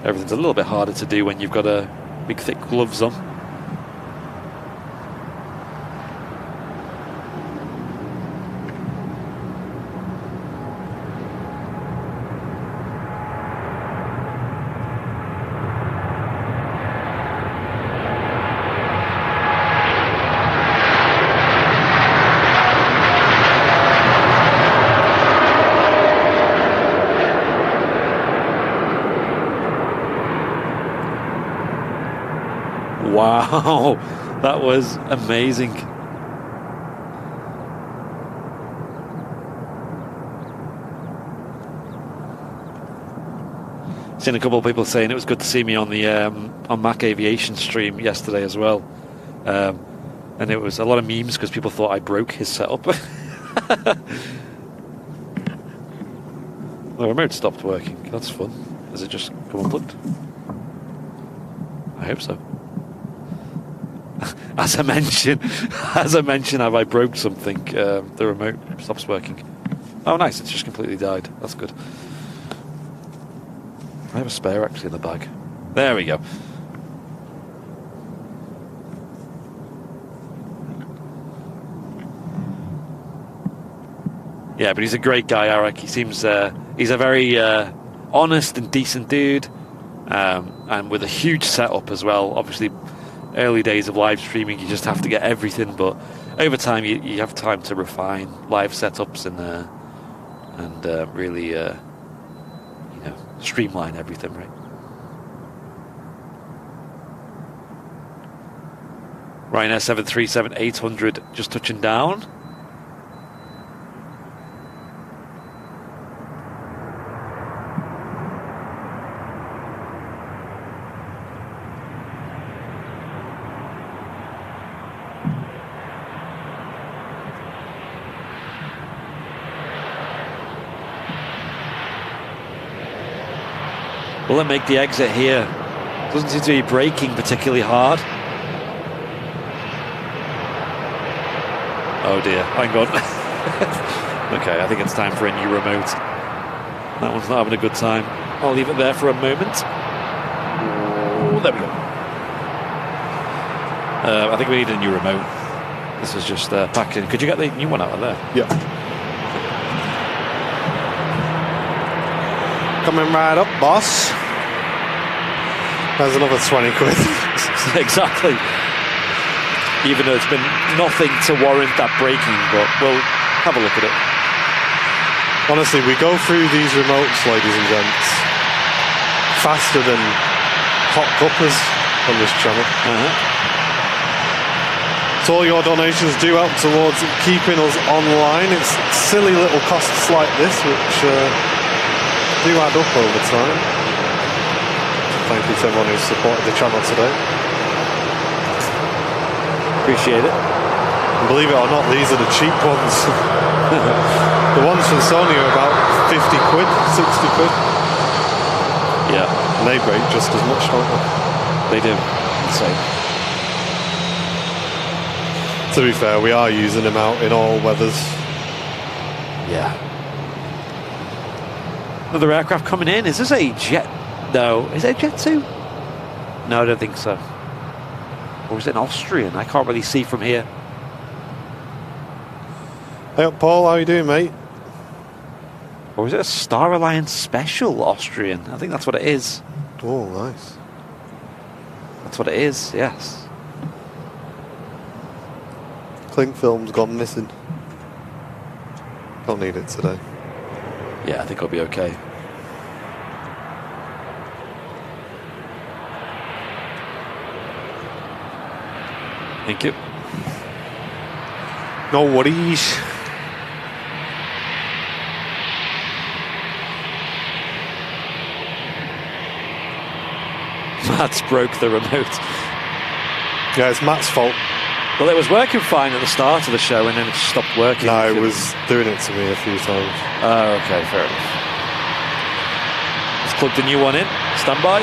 Everything's a little bit harder to do when you've got big thick gloves on. Wow, that was amazing. Seen a couple of people saying it was good to see me on the on Mac Aviation stream yesterday as well, and it was a lot of memes because people thought I broke his setup. The remote stopped working. That's fun. Has it just come unplugged? I hope so. As I mentioned, have I broke something? The remote stops working. Oh, nice! It's just completely died. That's good. I have a spare actually in the bag. There we go. Yeah, but he's a great guy, Eric. He seems he's a very honest and decent dude, and with a huge setup as well. Obviously, early days of live streaming, you just have to get everything, but over time you have time to refine live setups and really streamline everything, right? Ryanair 737-800 just touching down. Will it make the exit here? Doesn't seem to be braking particularly hard. Oh dear, hang on. Okay, I think it's time for a new remote. That one's not having a good time. I'll leave it there for a moment. Oh, there we go. I think we need a new remote. This is just packed in. Could you get the new one out of there? Yeah. Coming right up, boss. There's another 20 quid. Exactly. Even though it's been nothing to warrant that braking, but we'll have a look at it. Honestly, we go through these remotes, ladies and gents, faster than hot cuppers on this channel. So all your donations do help towards keeping us online. It's silly little costs like this which do add up over time. Thank you to everyone who's supported the channel today. Appreciate it. And believe it or not, these are the cheap ones. The ones from Sony are about 50 quid, 60 quid. Yeah. And they break just as much, don't they? They do. Insane. To be fair, we are using them out in all weathers. Yeah. Another aircraft coming in. Is this a jet? No. Is it a Jet 2? No, I don't think so. Or is it an Austrian? I can't really see from here. Hey up, Paul, how you doing, mate? Or is it a Star Alliance Special Austrian? I think that's what it is. Oh, nice. That's what it is, yes. Clink film's gone missing. Don't need it today. Yeah, I think I'll be okay. Thank you. No worries. Matt's broke the remote. Yeah, it's Matt's fault. Well, it was working fine at the start of the show, and then it stopped working. No, it was doing it to me a few times. Oh, okay, fair enough. Let's plug the new one in. Stand by.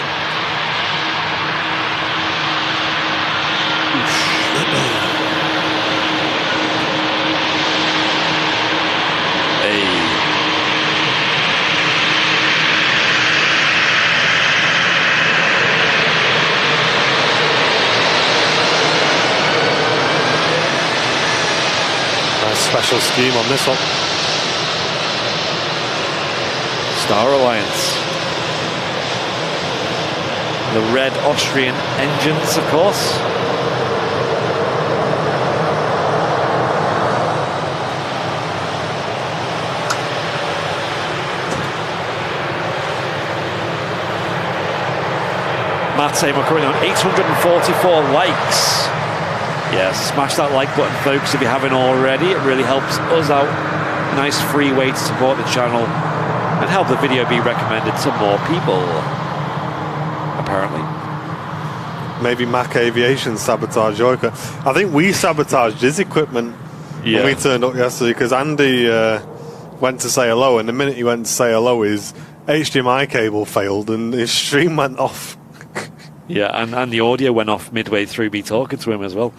Special scheme on this one. Star Alliance. The red Austrian engines, of course. Matt saying we're currently on 844 likes. Yes, smash that like button, folks, if you haven't already. It really helps us out. Nice free way to support the channel and help the video be recommended to more people. Apparently. Maybe Mac Aviation sabotaged Joker. I think we sabotaged his equipment when we turned up yesterday, because Andy went to say hello, and the minute he went to say hello, his HDMI cable failed and his stream went off. Yeah, and the audio went off midway through me talking to him as well.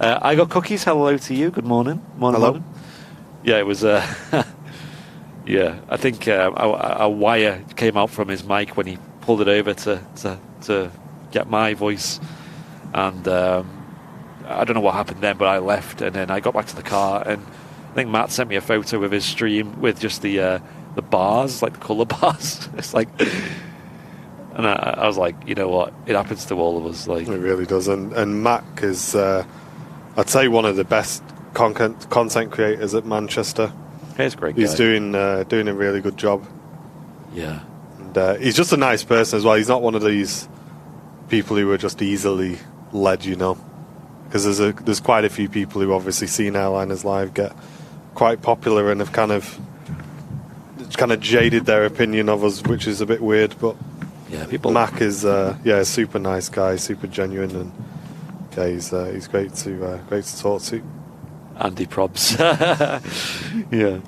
I got cookies. Hello to you. Good morning. Hello. Morning. Yeah, it was. Yeah, I think a wire came out from his mic when he pulled it over to get my voice, and I don't know what happened then, but I left, and then I got back to the car, and I think Matt sent me a photo of his stream with just the bars, like the colour bars. It's like. And I was like, you know what? It happens to all of us. Like, it really does. And Mac is, I'd say, one of the best content creators at Manchester. He's a great guy. He's doing a really good job. Yeah. And he's just a nice person as well. He's not one of these people who are just easily led, you know. Because there's quite a few people who obviously seen Airliners Live get quite popular and have kind of jaded their opinion of us, which is a bit weird, but. Yeah, people. Mac is a super nice guy, super genuine, and yeah, he's great to talk to. Andy Probs. Yeah.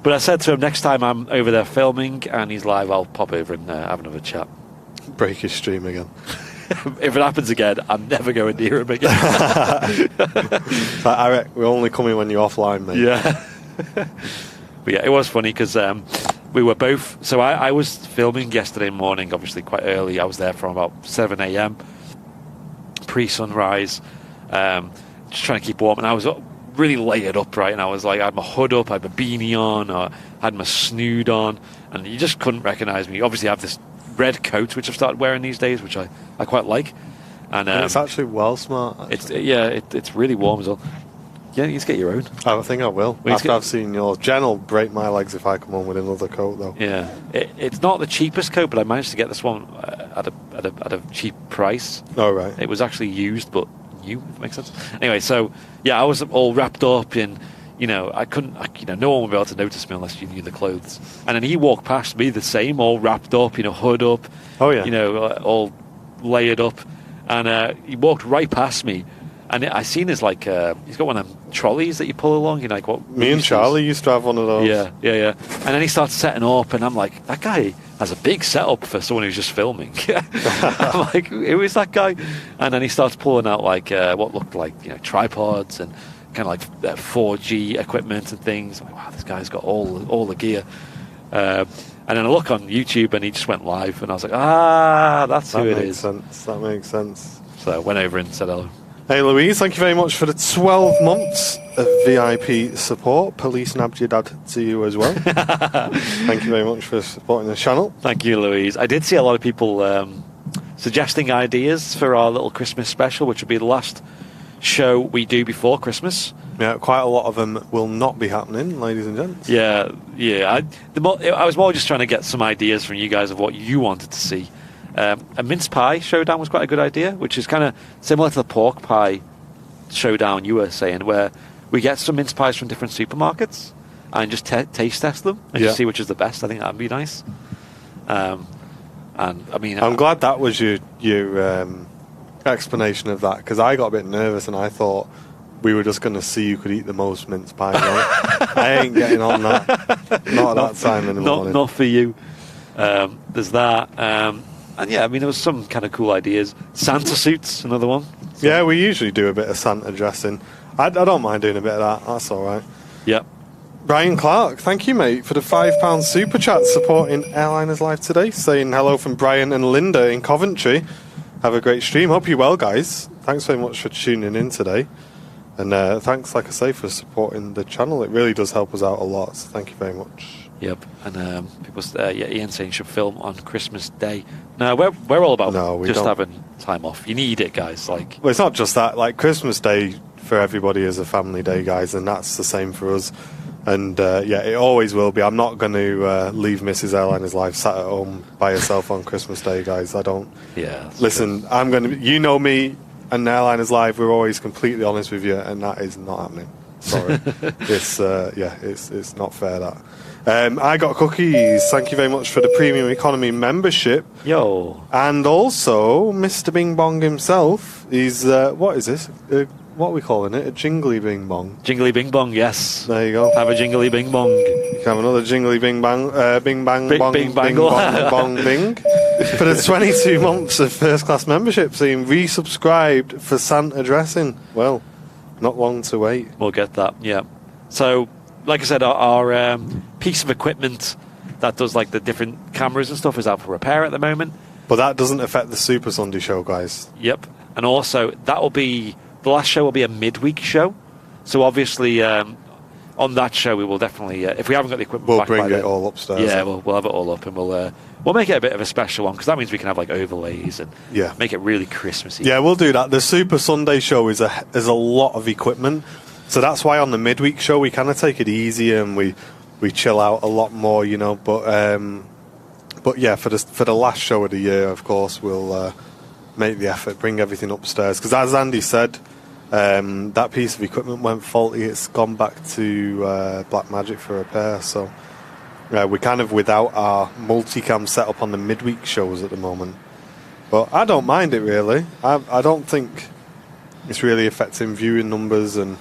But I said to him, next time I'm over there filming and he's live, I'll pop over and have another chat. Break his stream again. If it happens again, I'm never going near him again. We're only coming when you're offline, mate. Yeah. But yeah, it was funny because we were both. So I was filming yesterday morning, obviously quite early. I was there from about 7 a.m. pre-sunrise, just trying to keep warm. And I was really layered up, right? And I was like, I had my hood up, I had my beanie on, I had my snood on, and you just couldn't recognize me. Obviously, I have this red coat, which I've started wearing these days, which I quite like. And it's actually well smart. Actually. It's really warm as well. Yeah, you just get your own. I think I will. After I've seen yours. Jen will break my legs if I come on with another coat, though. Yeah. It's not the cheapest coat, but I managed to get this one at a cheap price. Oh, right. It was actually used, but new, if it makes sense. Anyway, so, yeah, I was all wrapped up in, I couldn't, no one would be able to notice me unless you knew the clothes. And then he walked past me the same, all wrapped up, hood up. Oh, yeah. All layered up. And he walked right past me. And I seen his, he's got one of them trolleys that you pull along. What me and Charlie used to have one of those. Yeah. And then he starts setting up, and I'm like, that guy has a big setup for someone who's just filming. I'm like, who is that guy? And then he starts pulling out, what looked like, tripods and kind of 4G equipment and things. I'm like, wow, this guy's got all the gear. And then I look on YouTube, and he just went live, and I was like, that's who it is. That makes sense. So I went over and said hello. Hey Louise, thank you very much for the 12 months of VIP support. Police nabbed your dad to you as well. Thank you very much for supporting the channel. Thank you, Louise. I did see a lot of people suggesting ideas for our little Christmas special, which will be the last show we do before Christmas. Yeah, quite a lot of them will not be happening, ladies and gents. Yeah. I was more just trying to get some ideas from you guys of what you wanted to see. A mince pie showdown was quite a good idea, which is kind of similar to the pork pie showdown you were saying, where we get some mince pies from different supermarkets and just taste test them and just see which is the best. I think that'd be nice. And I mean, I'm glad that was your explanation of that, because I got a bit nervous and I thought we were just going to see who could eat the most mince pie. I ain't getting on that. Not at that time in the morning. Not for you. There's that. And yeah, I mean, there was some kind of cool ideas. Santa suits, another one. So. Yeah, we usually do a bit of Santa dressing. I don't mind doing a bit of that. That's all right. Yep. Brian Clark, thank you, mate, for the £5 super chat supporting Airliners Live today. Saying hello from Brian and Linda in Coventry. Have a great stream. Hope you're well, guys. Thanks very much for tuning in today. And thanks, like I say, for supporting the channel. It really does help us out a lot. So thank you very much. Yep. And people, Ian saying you should film on Christmas Day. No, we're all about just having time off. You need it, guys. Well, it's not just that. Like, Christmas Day for everybody is a family day, guys, and that's the same for us. And it always will be. I'm not going to leave Mrs. Airliners Live sat at home by herself on Christmas Day, guys. I don't. Yeah. Listen, true. I'm going to. You know me and Airliners Live. We're always completely honest with you, and that is not happening. Sorry. It's not fair that. I got cookies. Thank you very much for the premium economy membership. Yo. And also, Mr. Bing Bong himself. He's what is this? What are we calling it? A jingly bing bong. Jingly bing bong, yes. There you go. Have a jingly bing bong. You can have another jingly bing bang, bing bang bong, bing bing bong, bong bing. For the 22 months of first class membership, saying resubscribed for Santa dressing. Well, not long to wait. We'll get that, yeah. So, like I said, our piece of equipment that does like the different cameras and stuff is out for repair at the moment. But that doesn't affect the Super Sunday show, guys. Yep. And also, that will be... The last show will be a midweek show. So obviously, on that show, we will definitely... if we haven't got the equipment we'll back bring by it then, all upstairs. Yeah, we'll have it all up, and we'll make it a bit of a special one, because that means we can have like overlays and make it really Christmassy. Yeah, we'll do that. The Super Sunday show is a lot of equipment. So that's why on the midweek show, we kind of take it easy and we chill out a lot more, you know. But yeah, for the last show of the year, of course, we'll make the effort, bring everything upstairs. Because as Andy said, that piece of equipment went faulty. It's gone back to Blackmagic for repair. So we're kind of without our multicam setup on the midweek shows at the moment. But I don't mind it, really. I don't think it's really affecting viewing numbers, and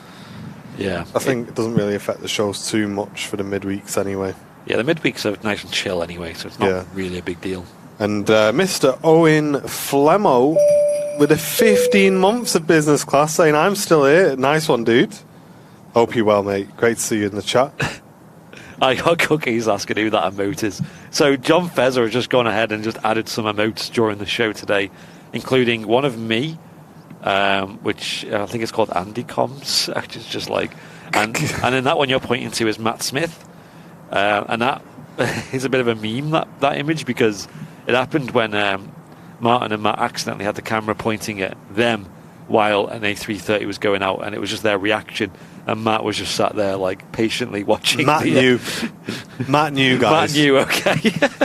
I think it doesn't really affect the shows too much for the midweeks anyway. Yeah, the midweeks are nice and chill anyway, so it's not really a big deal. And Mr. Owen Flemmo with 15 months of business class saying, I'm still here. Nice one, dude. Hope you're well, mate. Great to see you in the chat. I got cookies asking who that emote is. So John Fezzer has just gone ahead and just added some emotes during the show today, including one of me, which I think it's called Andy Coms, which is just like... And then that one you're pointing to is Matt Smith. And that is a bit of a meme, that image, because it happened when Martin and Matt accidentally had the camera pointing at them while an A330 was going out, and it was just their reaction, and Matt was just sat there like patiently watching. Matt knew, guys. Matt knew, okay.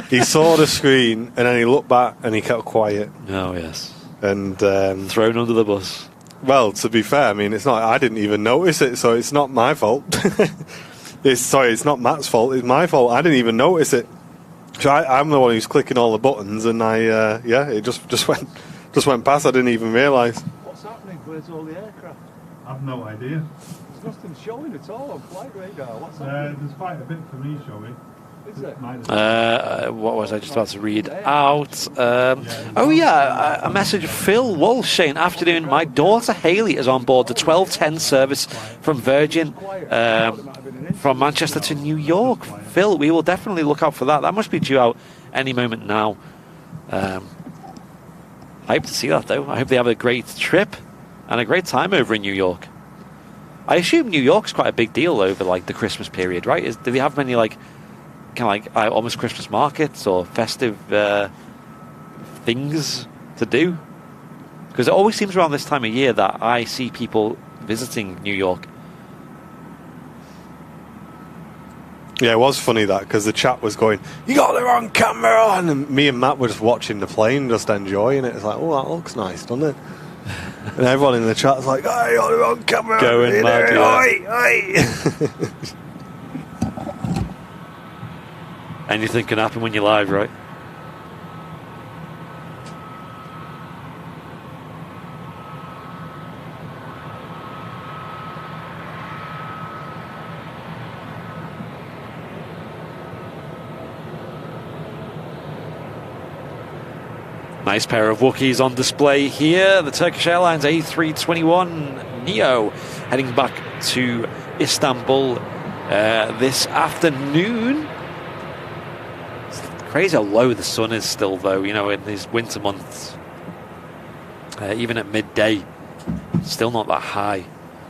He saw the screen and then he looked back and he kept quiet. Oh yes. And thrown under the bus. Well, to be fair, I mean, it's not. I didn't even notice it, so it's not my fault. It's not Matt's fault. It's my fault. I didn't even notice it. So I'm the one who's clicking all the buttons, and it just went past. I didn't even realise. What's happening? Where's all the aircraft? I've no idea. There's nothing showing at all on flight radar. What's happening? There's quite a bit for me showing. Is it? What was I just about to read out? A message. Phil Walsh saying, afternoon, my daughter Hayley is on board the 12:10 service from Virgin from Manchester to New York. Phil, we will definitely look out for that. That must be due out any moment now. I hope to see that, though. I hope they have a great trip and a great time over in New York. I assume New York's quite a big deal over like the Christmas period, right? Do they have many like kind of like almost Christmas markets or festive things to do? Because it always seems around this time of year that I see people visiting New York. Yeah, it was funny that, because the chat was going, you got the wrong camera on, and me and Matt were just watching the plane, just enjoying it. It's like, oh, that looks nice, doesn't it? And everyone in the chat's like, oh, you got the wrong camera going on. Mad, Oi. Anything can happen when you're live, right? Nice pair of Wookiees on display here. The Turkish Airlines A321 Neo heading back to Istanbul this afternoon. It's crazy how low the sun is still, though, you know, in these winter months. Even at midday, still not that high.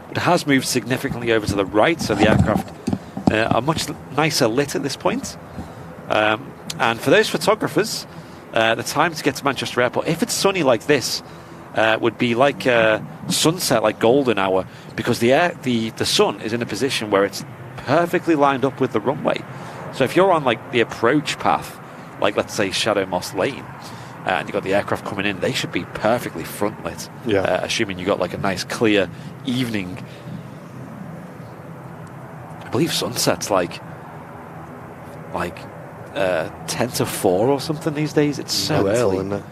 But it has moved significantly over to the right, so the aircraft are much nicer lit at this point. And for those photographers, the time to get to Manchester Airport, if it's sunny like this, would be like sunset, like golden hour, because the sun is in a position where it's perfectly lined up with the runway. So if you're on like the approach path, like let's say Shadow Moss Lane, and you've got the aircraft coming in, they should be perfectly front lit. Assuming you got like a nice clear evening. I believe sunset's like 10 to 4 or something these days. It's so early. Isn't it?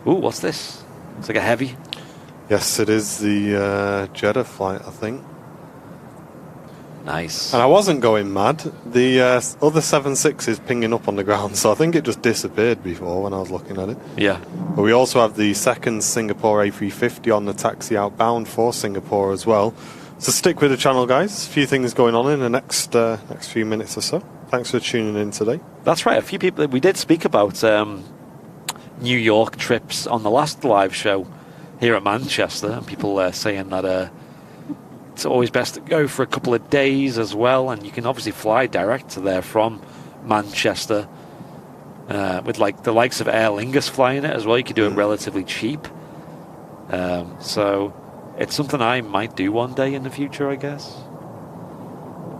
Ooh, what's this? It's like a heavy. Yes, it is the Jeddah flight, I think. Nice. And I wasn't going mad. The other 767 is pinging up on the ground, so I think it just disappeared before when I was looking at it. Yeah. But we also have the second Singapore A350 on the taxi outbound for Singapore as well. So stick with the channel, guys. A few things going on in the next few minutes or so. Thanks for tuning in today. That's right. A few people, we did speak about New York trips on the last live show here at Manchester, and people saying that it's always best to go for a couple of days as well, and you can obviously fly direct to there from Manchester with like the likes of Aer Lingus flying it as well. You could do it relatively cheap. So it's something I might do one day in the future, I guess.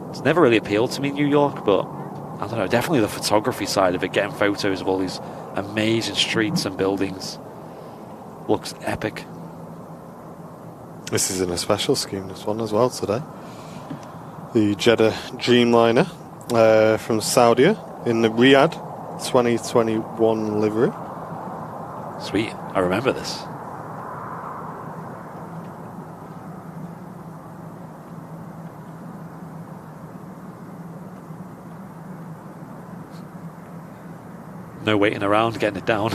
It's never really appealed to me, New York, but I don't know, definitely the photography side of it, getting photos of all these amazing streets and buildings, looks epic. This is in a special scheme, this one as well today. The Jeddah Dreamliner from Saudi in the Riyadh 2021 livery. Sweet, I remember this. No waiting around, getting it down.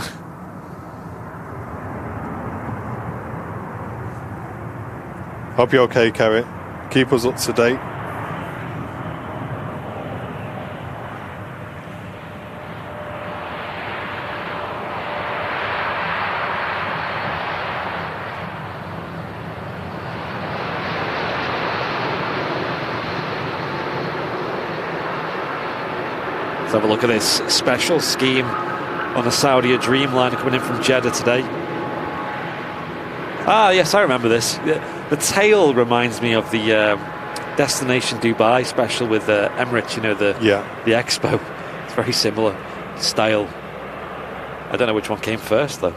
Hope you're okay, Kerry. Keep us up to date. Let's have a look at this special scheme on a Saudi Dreamliner coming in from Jeddah today. Ah, yes, I remember this. The tail reminds me of the Destination Dubai special with Emirates, you know, the Expo. It's very similar style. I don't know which one came first, though.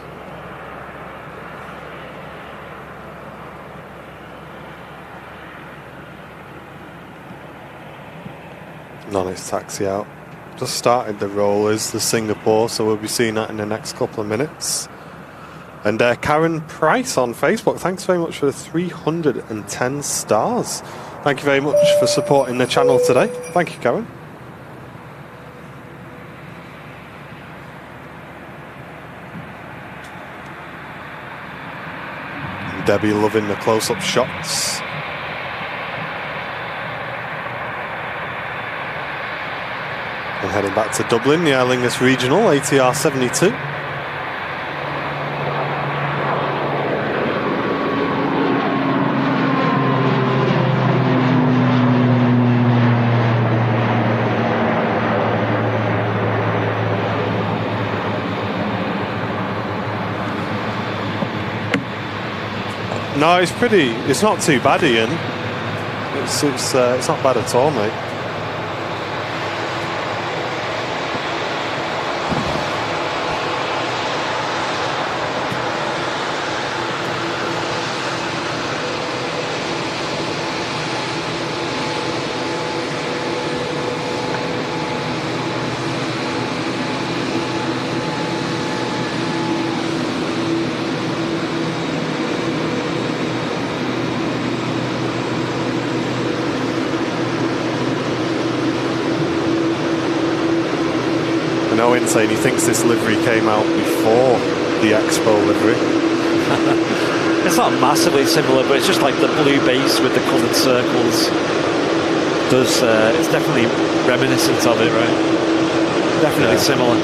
On its taxi out. Just started the rollers, the Singapore, so we'll be seeing that in the next couple of minutes. And Karen Price on Facebook, thanks very much for the 310 stars. Thank you very much for supporting the channel today. Thank you, Karen. And Debbie loving the close-up shots. And heading back to Dublin, the Aer Lingus Regional, ATR 72. No, it's not too bad, Ian. It's not bad at all, mate. now in saying he thinks this livery came out before the Expo livery. It's not massively similar, but it's just like the blue base with the coloured circles. It's definitely reminiscent of it, right? Definitely similar.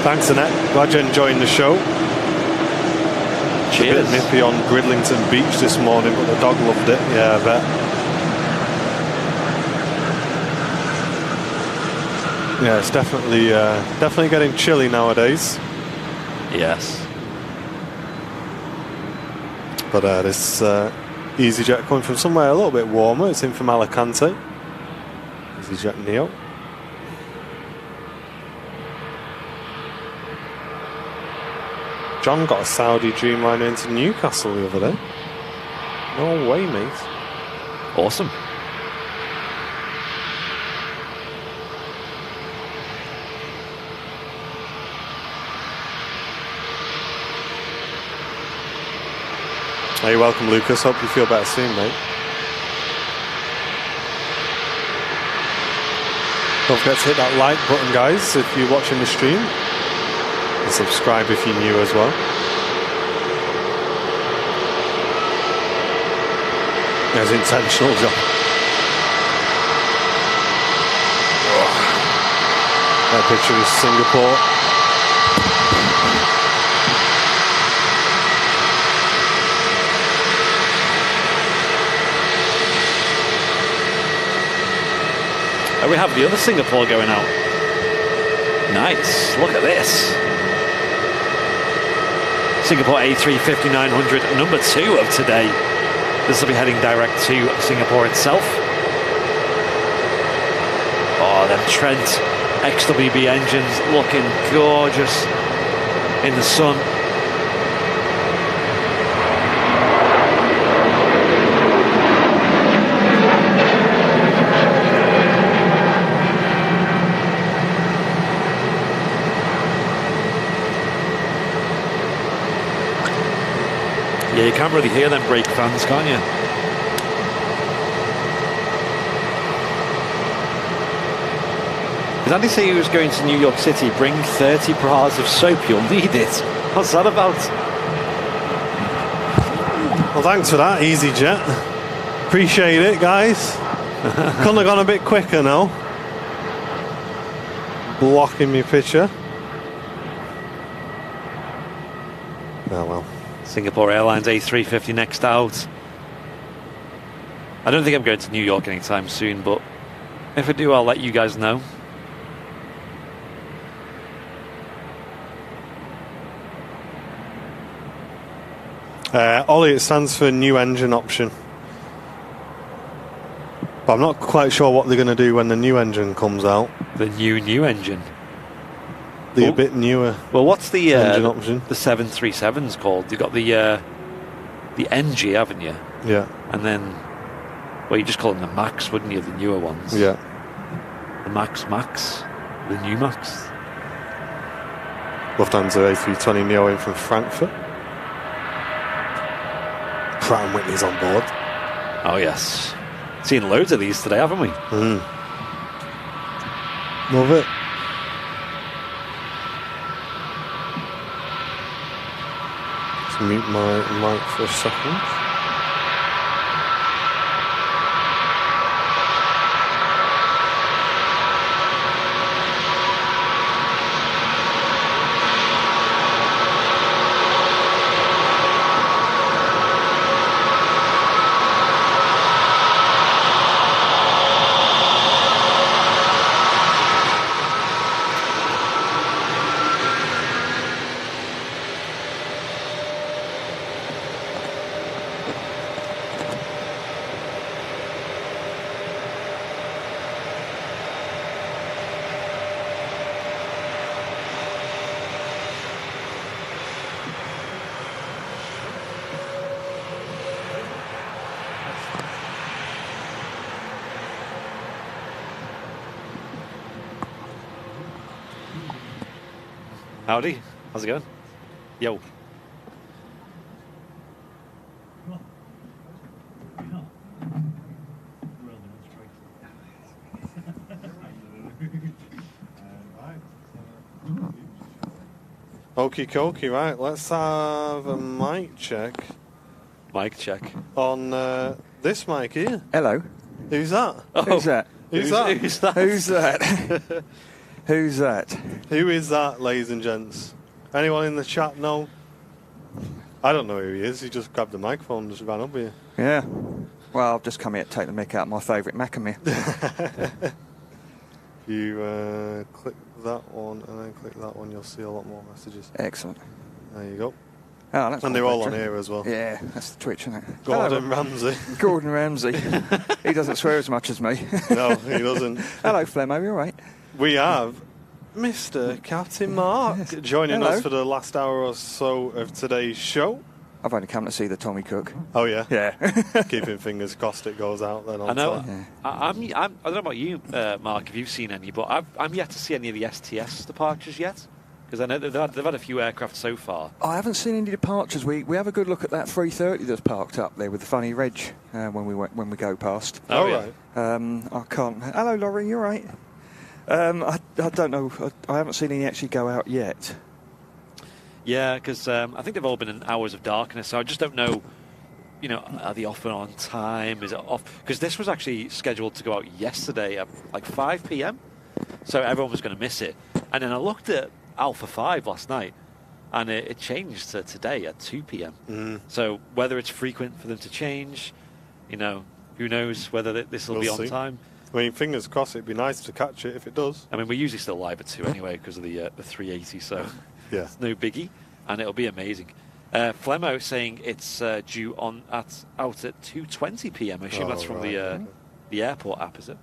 Thanks, Annette. Glad you're enjoying the show. Cheers. A bit nippy on Bridlington Beach this morning, but the dog loved it. Yeah, I bet. Yeah, it's definitely getting chilly nowadays. Yes. But this EasyJet coming from somewhere a little bit warmer. It's in from Alicante. EasyJet Neo. John got a Saudi Dreamliner into Newcastle the other day. No way, mate. Awesome. Hey, welcome, Lucas. Hope you feel better soon, mate. Don't forget to hit that like button, guys, if you're watching the stream. And subscribe if you're new as well. There's intentional, John. That picture is Singapore. We have the other Singapore going out. Nice. Look at this. Singapore A350-900, number 2 of today. This will be heading direct to Singapore itself. Oh, them Trent XWB engines looking gorgeous in the sun. Yeah, you can't really hear them brake fans, can you? Did Andy say he was going to New York City? Bring 30 bars of soap, you'll need it. What's that about? Well, thanks for that, EasyJet. Appreciate it, guys. Couldn't have gone a bit quicker now. Blocking me picture. Oh well. Singapore Airlines A350 next out. I don't think I'm going to New York anytime soon, but if I do, I'll let you guys know. Ollie, it stands for new engine option. But I'm not quite sure what they're going to do when the new engine comes out. The new engine. A bit newer. Well, what's the engine option? The 737's called? You've got the NG, haven't you? Yeah. And then, well, you just call them the Max, wouldn't you? The newer ones. Yeah. The Max, the new Max. Lufthansa A320 Neo in from Frankfurt. Pratt & Whitney's on board. Oh yes, seen loads of these today, haven't we? Love it. Just mute my mic for a second. Howdy, how's it going? Yo. Okie dokie, right. Let's have a mic check Mic check. on this mic here. Hello. Who's that? Who's that? Who's that? Who's that? Who's that? Who's that? Who is that, ladies and gents? Anyone in the chat know? I don't know who he is. He just grabbed the microphone and just ran up here. Yeah. Well, I've just come here to take the mick out of my favourite Macamere. You click that one and then click that one, you'll see a lot more messages. Excellent. There you go. Oh, that's And they're all on here as well. Yeah, that's the Twitch, isn't it? Gordon Ramsay. Gordon Ramsay. He doesn't swear as much as me. No, he doesn't. Hello, Flemmo, you all right? We have Mr. Captain Mark joining Hello. us for the last hour or so of today's show. I've only come to see the Tommy Cook. Oh, yeah? Yeah. Keeping fingers crossed it goes out then on I know. time. I don't know about you, Mark, if you've seen any, but I'm yet to see any of the STS departures yet. Because I know they've had a few aircraft so far. I haven't seen any departures. We have a good look at that 330 that's parked up there with the funny reg when we go past. Oh, yeah. right. I can't. Hello, Laurie. You all right? I don't know. I haven't seen any actually go out yet. Yeah, because I think they've all been in hours of darkness, so I just don't know, are they off and on time? Is it off? Because this was actually scheduled to go out yesterday at like 5 p.m, so everyone was going to miss it. And then I looked at Alpha 5 last night, and it changed to today at 2 p.m. So whether it's frequent for them to change, who knows whether this will be on time. I mean, fingers crossed, it'd be nice to catch it if it does. I mean, we're usually still live at 2 anyway because of the 380, so Yeah. it's no biggie, and it'll be amazing. Flemmo saying it's due out at 2:20 p.m. I assume that's from the airport app, is it?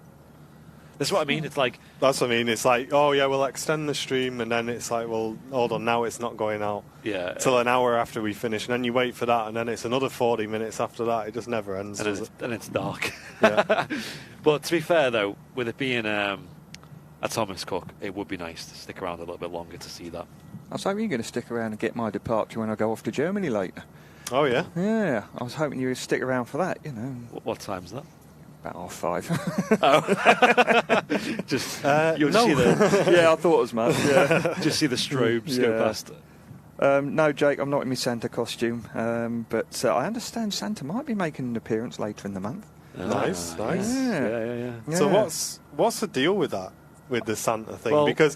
That's what I mean. It's like That's what I mean. It's like, oh, yeah, we'll extend the stream, and then it's like, well, hold on, now it's not going out till an hour after we finish, and then you wait for that, and then it's another 40 minutes after that. It just never ends, does it? and it's dark. Yeah. But to be fair, though, with it being a Thomas Cook, it would be nice to stick around a little bit longer to see that. I was hoping you're going to stick around and get my departure when I go off to Germany later. Oh, yeah? Yeah, I was hoping you would stick around for that, What time's that? About 5:30. You'll just see the Yeah, I thought as much. Yeah. just see the strobes go Yeah. past. No, Jake, I'm not in my Santa costume, but I understand Santa might be making an appearance later in the month. Nice. Yeah. So Yeah. what's the deal with that, with the Santa thing? Well- Because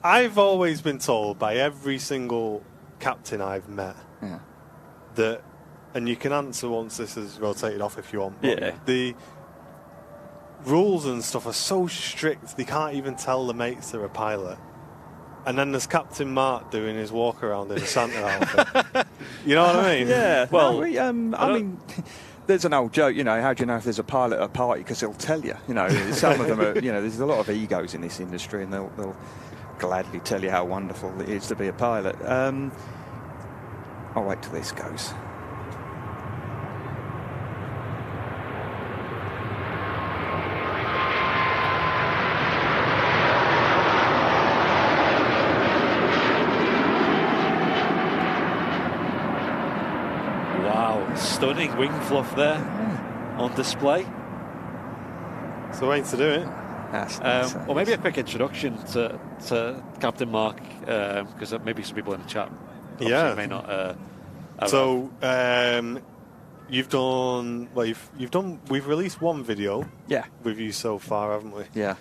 I've always been told by every single captain I've met Yeah. that, and you can answer once this is rotated off if you want, but Yeah. the rules and stuff are so strict they can't even tell the mates they're a pilot. And then there's Captain Mark doing his walk around in a Santa outfit. You know what I mean? Yeah. Well, no, I mean, there's an old joke, how do you know if there's a pilot at a party? Because he'll tell you. Some of them are, there's a lot of egos in this industry, and they'll gladly tell you how wonderful it is to be a pilot. I'll wait till this goes. Wow, stunning wing fluff there on display. It's the way to do it. That's nice. Or maybe a quick introduction to Captain Mark, because maybe some people in the chat Yeah. may not. So you've done we've released one video Yeah. with you so far, haven't we? Yeah.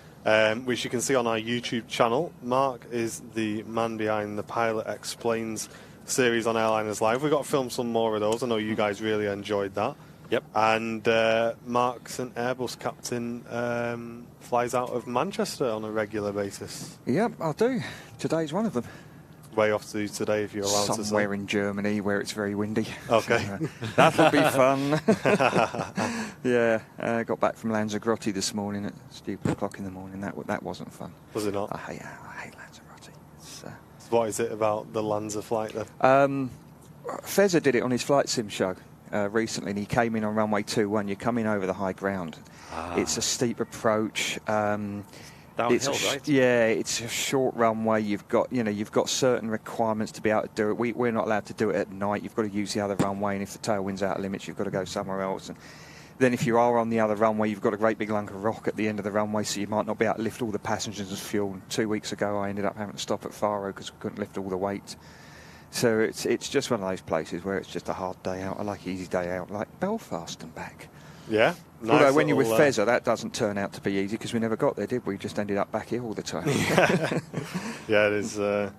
Which you can see on our YouTube channel. Mark is the man behind the Pilot Explains series on Airliners Live. We've got to film some more of those. I know you guys really enjoyed that. Yep. And Mark's an Airbus captain, flies out of Manchester on a regular basis. Yep, I'll do. Today's one of them. Way off to today, if you're allowed to say. Somewhere in Germany where it's very windy. Okay. That'll be fun. Yeah, got back from Lanzarote this morning at stupid o'clock in the morning. That wasn't fun. Was it not? I hate Lanzarote. It's, What is it about the Lanza flight then? Fezzer did it on his flight sim show recently, and he came in on runway 21. You're coming over the high ground. It's a steep approach. Downhill, right? Yeah, it's a short runway. You've got certain requirements to be able to do it. We're not allowed to do it at night. You've got to use the other runway, and if the tailwind's out of limits, you've got to go somewhere else. And Then if you are on the other runway, you've got a great big lunk of rock at the end of the runway, so you might not be able to lift all the passengers as fuel. And 2 weeks ago, I ended up having to stop at Faro because we couldn't lift all the weight. So it's just one of those places where it's just a hard day out. I like easy day out, like Belfast and back. Yeah. Nice. Although when you're with Fezzer, that doesn't turn out to be easy because we never got there, did we? We just ended up back here all the time. Yeah, it is. I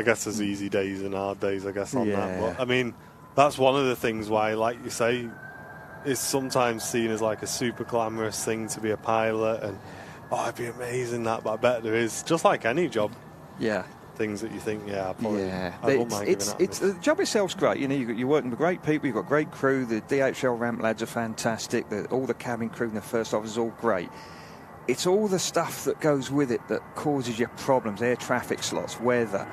guess there's easy days and hard days, I guess, on that. But, I mean, that's one of the things why, like you say, it's sometimes seen as like a super glamorous thing to be a pilot, and it'd be amazing that, but I bet there is, just like any job. Yeah. Things that you think, I wouldn't mind it's the job itself's great. You know, you're working with great people, you've got great crew, the DHL ramp lads are fantastic, all the cabin crew and the first officers are all great. It's all the stuff that goes with it that causes you problems, air traffic slots, weather,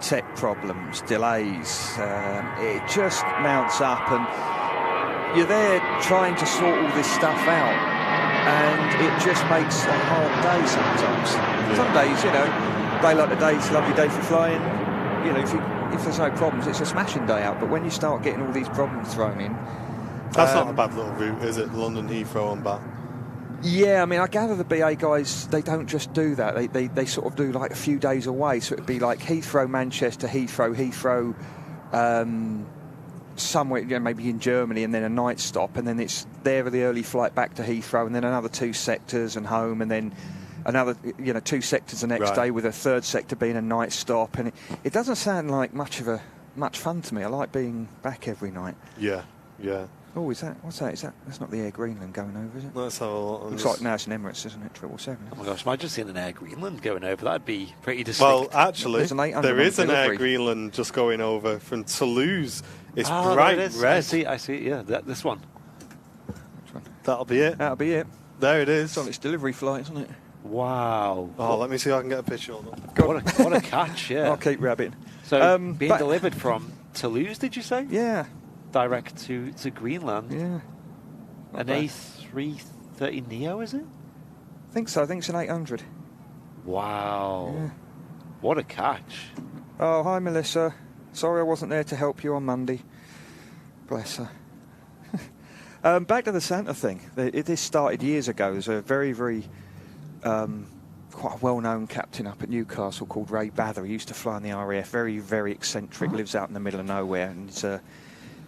tech problems, delays. It just mounts up, and you're there trying to sort all this stuff out, and it just makes a hard day sometimes. Some days, you know, day like today, it's a lovely day for flying. You know, if there's no problems, it's a smashing day out. But when you start getting all these problems thrown in, that's not a bad little route, is it? London Heathrow and back. Yeah, I mean, I gather the BA guys, they don't just do that. They sort of do like a few days away. So it'd be like Heathrow, Manchester, Heathrow, somewhere, you know, maybe in Germany, and then a night stop, and then it's there for the early flight back to Heathrow, and then another 2 sectors and home, and then another, 2 sectors the next day, with a 3rd sector being a night stop. And it doesn't sound like much fun to me. I like being back every night. Yeah. Oh, what's that? That's not the Air Greenland going over, is it? Let's have a look. Looks like now it's an Emirates, isn't it? 777. Oh my gosh, imagine seeing an Air Greenland going over. That'd be pretty distinct. Well, actually, there is an Air Greenland just going over from Toulouse. It's bright red. I see. Yeah, this one. Which one? That'll be it. There it is. It's on its delivery flight, isn't it? Wow. Oh, let me see if I can get a picture of them. What a catch, yeah. I'll keep rabbiting. So, being delivered from Toulouse, did you say? Yeah. Direct to Greenland. Yeah. An A330 Neo, is it? I think so. I think it's an 800. Wow. Yeah. What a catch. Oh, hi, Melissa. Sorry I wasn't there to help you on Monday. Bless her. Back to the Santa thing. This started years ago. There's a very, very quite a well-known captain up at Newcastle called Ray Bather. He used to fly in the RAF. Very, very eccentric. Lives out in the middle of nowhere, and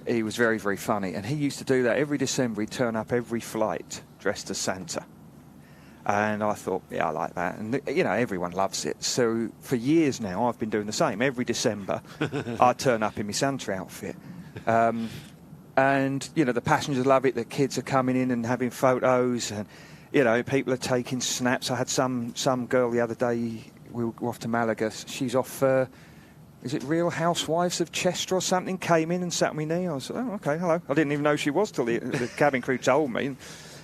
he was very, very funny. And he used to do that every December. He'd turn up every flight dressed as Santa. And I thought, yeah, I like that. And, everyone loves it. So for years now, I've been doing the same. Every December, I turn up in my Santa outfit. And, the passengers love it. The kids are coming in and having photos. And, people are taking snaps. I had some girl the other day, we were off to Malaga. She's off... is it Real Housewives of Chester or something? Came in and sat on my knee. I was like, oh, okay, hello. I didn't even know she was till the cabin crew told me.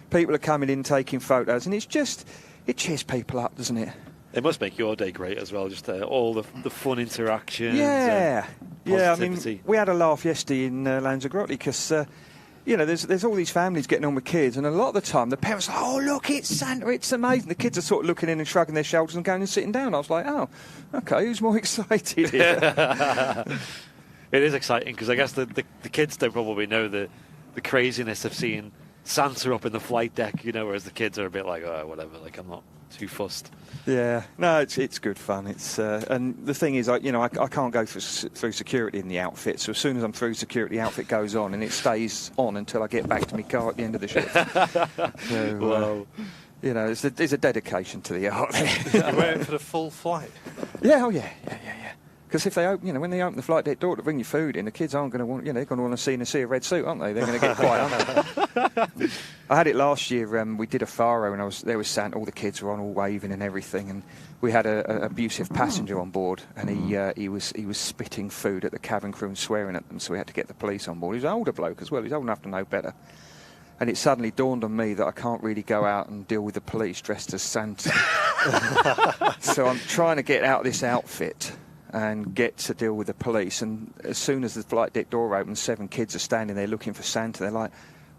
People are coming in, taking photos, and it cheers people up, doesn't it? It must make your day great as well, just all the fun interactions. Yeah. Yeah, I mean, we had a laugh yesterday in Lanzarote because, there's all these families getting on with kids, and a lot of the time the parents are like, oh, look, it's Santa, it's amazing. The kids are sort of looking in and shrugging their shoulders and going and sitting down. I was like, oh, okay, who's more excited here? It is exciting because I guess the kids don't probably know the craziness of seeing Santa up in the flight deck, whereas the kids are a bit like, oh, whatever, like I'm not too fussed. Yeah, no, it's good fun. It's and the thing is, I can't go through security in the outfit. So as soon as I'm through security, the outfit goes on, and it stays on until I get back to my car at the end of the shift. So, wow. There's a dedication to the art there. You're waiting for the full flight. Yeah, oh yeah. Because if they open, when they open the flight deck door to bring you food in, the kids aren't going to want, they're going to want to see a red suit, aren't they? They're going to get quiet, aren't they? I had it last year. We did a Faro, and there was Santa. All the kids were on, all waving and everything, and we had an abusive passenger on board, and he was spitting food at the cabin crew and swearing at them. So we had to get the police on board. He was an older bloke as well. He's old enough to know better. And it suddenly dawned on me that I can't really go out and deal with the police dressed as Santa. So I'm trying to get out of this outfit and get to deal with the police. And as soon as the flight deck door opens, 7 kids are standing there looking for Santa. They're like,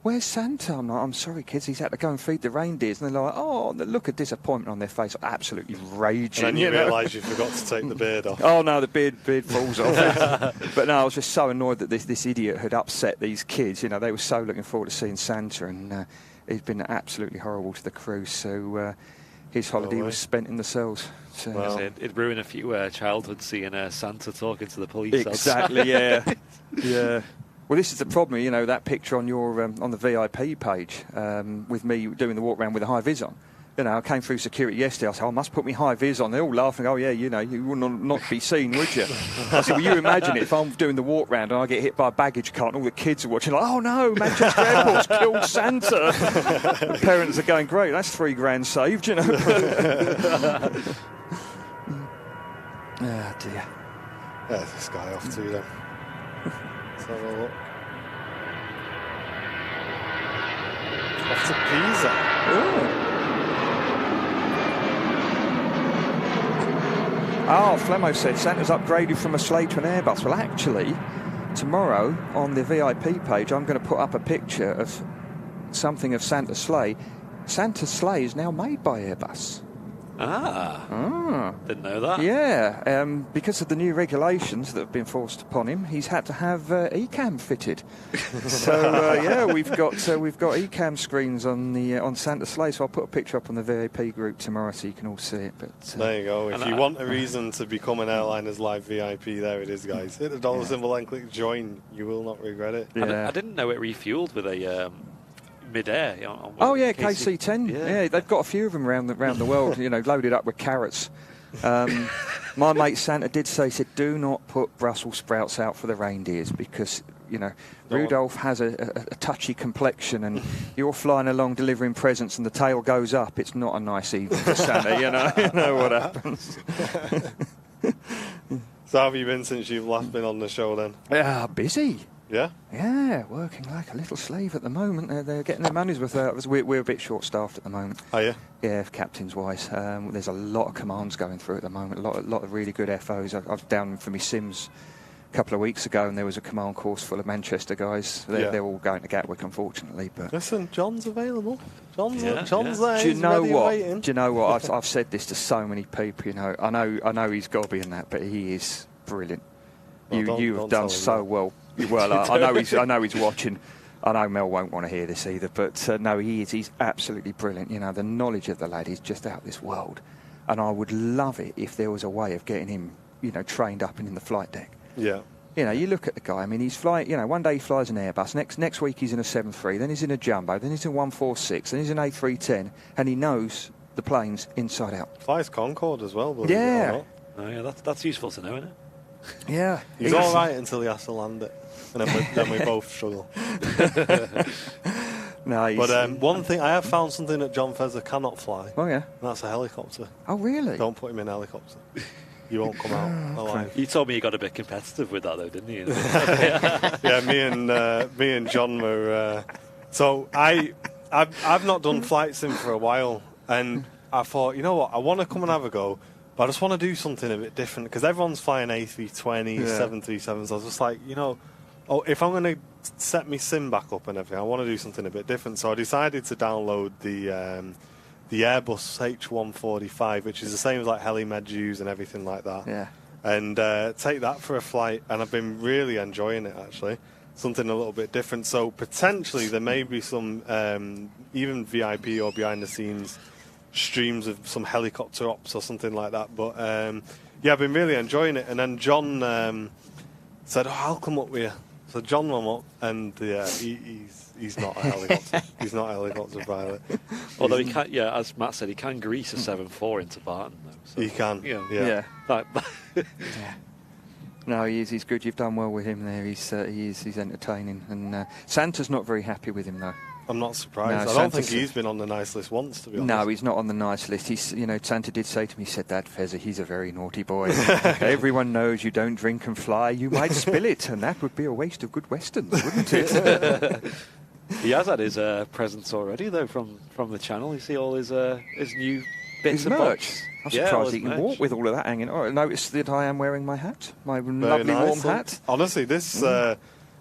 where's Santa? I'm like, I'm sorry, kids, he's had to go and feed the reindeers. And they're like, oh, the look of disappointment on their face, absolutely raging. And then you realise you forgot to take the beard off. Oh, no, the beard falls off. But no, I was just so annoyed that this idiot had upset these kids. You know, they were so looking forward to seeing Santa, and he's been absolutely horrible to the crew. So his holiday was spent in the cells. So. Well, it'd ruin a few childhood seeing Santa talking to the police. Exactly, yeah. Yeah. Well, this is the problem, you know, that picture on your on the VIP page with me doing the walk around with a high vis on. You know, I came through security yesterday. I said, I must put my high vis on. They're all laughing. Oh, yeah, you know, you would not be seen, would you? I said, well, you imagine it if I'm doing the walk round and I get hit by a baggage cart and all the kids are watching, like, oh, no, Manchester Airport's killed Santa. The parents are going, great, that's $3,000 saved, you know. Oh, dear. There's this guy off to them. Let's have a look. Off to Pisa. Ooh. Oh, Flemo said Santa's upgraded from a sleigh to an Airbus. Well, actually, tomorrow on the VIP page, I'm going to put up a picture of something of Santa's sleigh. Santa's sleigh is now made by Airbus. Didn't know that. Yeah, because of the new regulations that have been forced upon him, he's had to have eCam fitted. So yeah, we've got eCam screens on Santa's sleigh. So I'll put a picture up on the VIP group tomorrow so you can all see it. But there you go. If you want a reason to become an Airliners Live VIP, there it is, guys. Hit the dollar symbol and click join. You will not regret it. Yeah. I didn't know it refueled with a. Mid-air. Oh yeah, KC-10. Yeah, they've got a few of them around the world. You know, loaded up with carrots. My mate Santa did say, he said, do not put Brussels sprouts out for the reindeers because you know Rudolph has a touchy complexion, and you're flying along delivering presents, and the tail goes up. It's not a nice evening for Santa. You know what happens. So how have you been since you've last been on the show then? Busy. Yeah? Yeah, working like a little slave at the moment. They're getting their money's worth out. We're a bit short-staffed at the moment. Are you? Yeah, captains-wise. There's a lot of commands going through at the moment, a lot of really good FOs. I was down for my Sims a couple of weeks ago, and there was a command course full of Manchester guys. They're all going to Gatwick, unfortunately. But listen, John's available. John's there. Do you know what? Do you know what? I've said this to so many people. You know, I know he's gobby and that, but he is brilliant. Well, you have done so well. Well, I know he's watching. I know Mel won't want to hear this either, but no, he's absolutely brilliant. You know, the knowledge of the lad is just out of this world, and I would love it if there was a way of getting him, you know, trained up and in the flight deck. Yeah. You know, you look at the guy. I mean, he's flying. You know, one day he flies an Airbus. Next week he's in a 737. Then he's in a jumbo. Then he's in 146. Then he's in A310, and he knows the planes inside out. Flies Concorde as well. Believe it or not. Oh yeah, that's useful to know, isn't it? Yeah. He's all right until he has to land it. And then we both struggle. No, but one thing, I have found something that John Fezzer cannot fly. Oh, yeah? And that's a helicopter. Oh, really? Don't put him in a helicopter. You won't come out alive. You told me you got a bit competitive with that, though, didn't you? Yeah, me and John were... so I've not done flight sim for a while, and I thought, you know what, I want to come and have a go, but I just want to do something a bit different, because everyone's flying A320, 737s. I was just like, you know, if I'm going to set me sim back up and everything, I want to do something a bit different. So I decided to download the Airbus H145, which is the same as like HeliMed use and everything like that. Yeah. And take that for a flight, and I've been really enjoying it, actually. Something a little bit different. So potentially there may be some even VIP or behind the scenes streams of some helicopter ops or something like that. But yeah, I've been really enjoying it. And then John said, I'll come up with you. So John went up, and he's not a helicopter. He's not a helicopter pilot. Although he can, as Matt said, he can grease a 7.4 into Barton, though. So, he can, yeah. No, he's good. You've done well with him there. He's entertaining, and Santa's not very happy with him though. I'm not surprised. No, I don't think he's been on the nice list once, to be honest. No, he's not on the nice list. He's, you know, Santa did say to me, he said, Dad, Fezzer, he's a very naughty boy. Everyone knows you don't drink and fly. You might spill it, and that would be a waste of good westerns, wouldn't it? He has had his presents already, though, from the channel. You see all his new bits of merch. box. I'm surprised he can walk with all of that hanging. Oh, notice that I am wearing my hat, my lovely warm hat. Honestly, this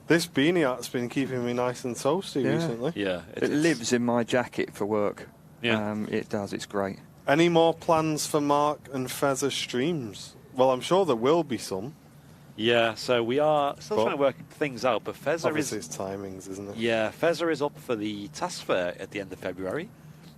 This beanie hat's been keeping me nice and toasty recently. Yeah, It lives in my jacket for work. Yeah. It does. It's great. Any more plans for Mark and Fez's streams? Well, I'm sure there will be some. Yeah, so we are still trying to work things out, but Fezzer Obviously, it's timings, isn't it? Yeah, Fezzer is up for the task fair at the end of February.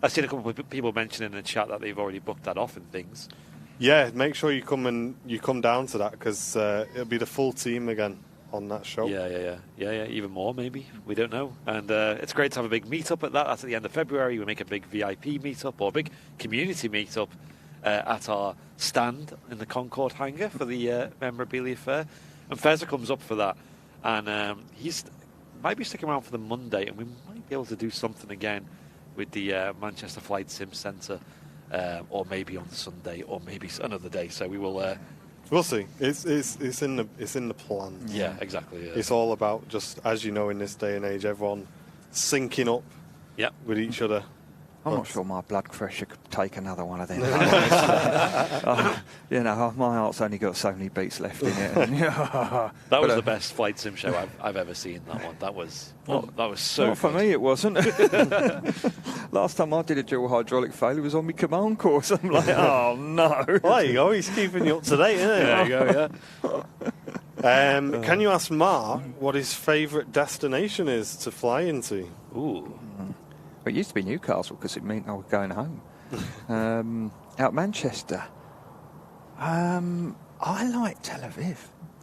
I've seen a couple of people mentioning in the chat that they've already booked that off and things. Yeah, make sure you come down to that because it'll be the full team again on that show. Yeah, even more maybe. We don't know. And it's great to have a big meetup at that. That's at the end of February. We make a big VIP meetup or a big community meetup at our stand in the Concord hangar for the memorabilia fair. And Fezzer comes up for that. And he's might be sticking around for the Monday, and we might be able to do something again with the Manchester Flight Sim Centre, or maybe on Sunday, or maybe another day. So we will. We'll see. It's in the plan. Yeah, exactly. Yeah. It's all about just, as you know, in this day and age, everyone syncing up with each other. I'm not sure my blood pressure could take another one of them. You know, my heart's only got so many beats left in it. That was the best flight sim show I've ever seen. That one. That was so. Not for me, it wasn't. Last time I did a dual hydraulic failure was on my command course. I'm like, oh no. Well, there you go. He's keeping you up to date, isn't he? There you go. Yeah. Can you ask Mark what his favourite destination is to fly into? Ooh. It used to be Newcastle because it meant I was going home. Out Manchester. I like Tel Aviv.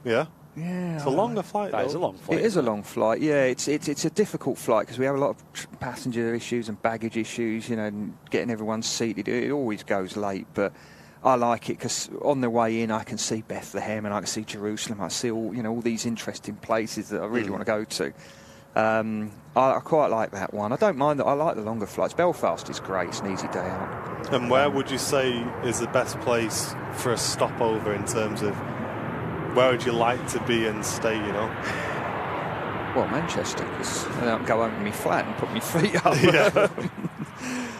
Yeah? Yeah. It's a longer flight, though. That is a long flight. It is a long flight, yeah. It's a difficult flight because we have a lot of passenger issues and baggage issues, you know, and getting everyone seated. It always goes late, but I like it because on the way in I can see Bethlehem and I can see Jerusalem. I see all these interesting places that I really want to go to. I quite like that one. I don't mind that. I like the longer flights. Belfast is great. It's an easy day out. And where would you say is the best place for a stopover in terms of where would you like to be and stay, you know? Well, Manchester, because I don't go home to my flat and put my feet up.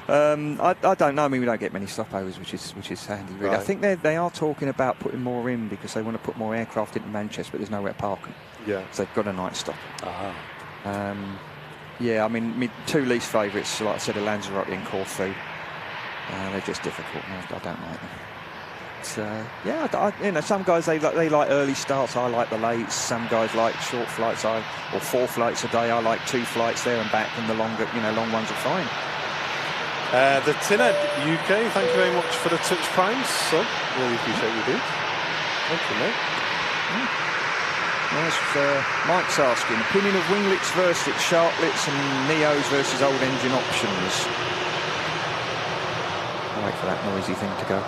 I don't know. I mean, we don't get many stopovers, which is handy, really. Right. I think they are talking about putting more in because they want to put more aircraft into Manchester, but there's nowhere to park them. Yeah. So they've got a night stop. Ah. Yeah, I mean, my two least favourites, like I said, are Lanzarote and Corfu. They're just difficult. I don't like them. Yeah, some guys they like early starts. I like the late. Some guys like short flights. Or 4 flights a day. I like 2 flights there and back, and the longer, long ones are fine. The Tinhead UK, thank you very much for the Touch Prime sub. Really appreciate you, dude. Thank you, mate. Nice. Mike's asking, opinion of winglets versus sharklets and Neos versus old engine options. I'll wait for that noisy thing to go.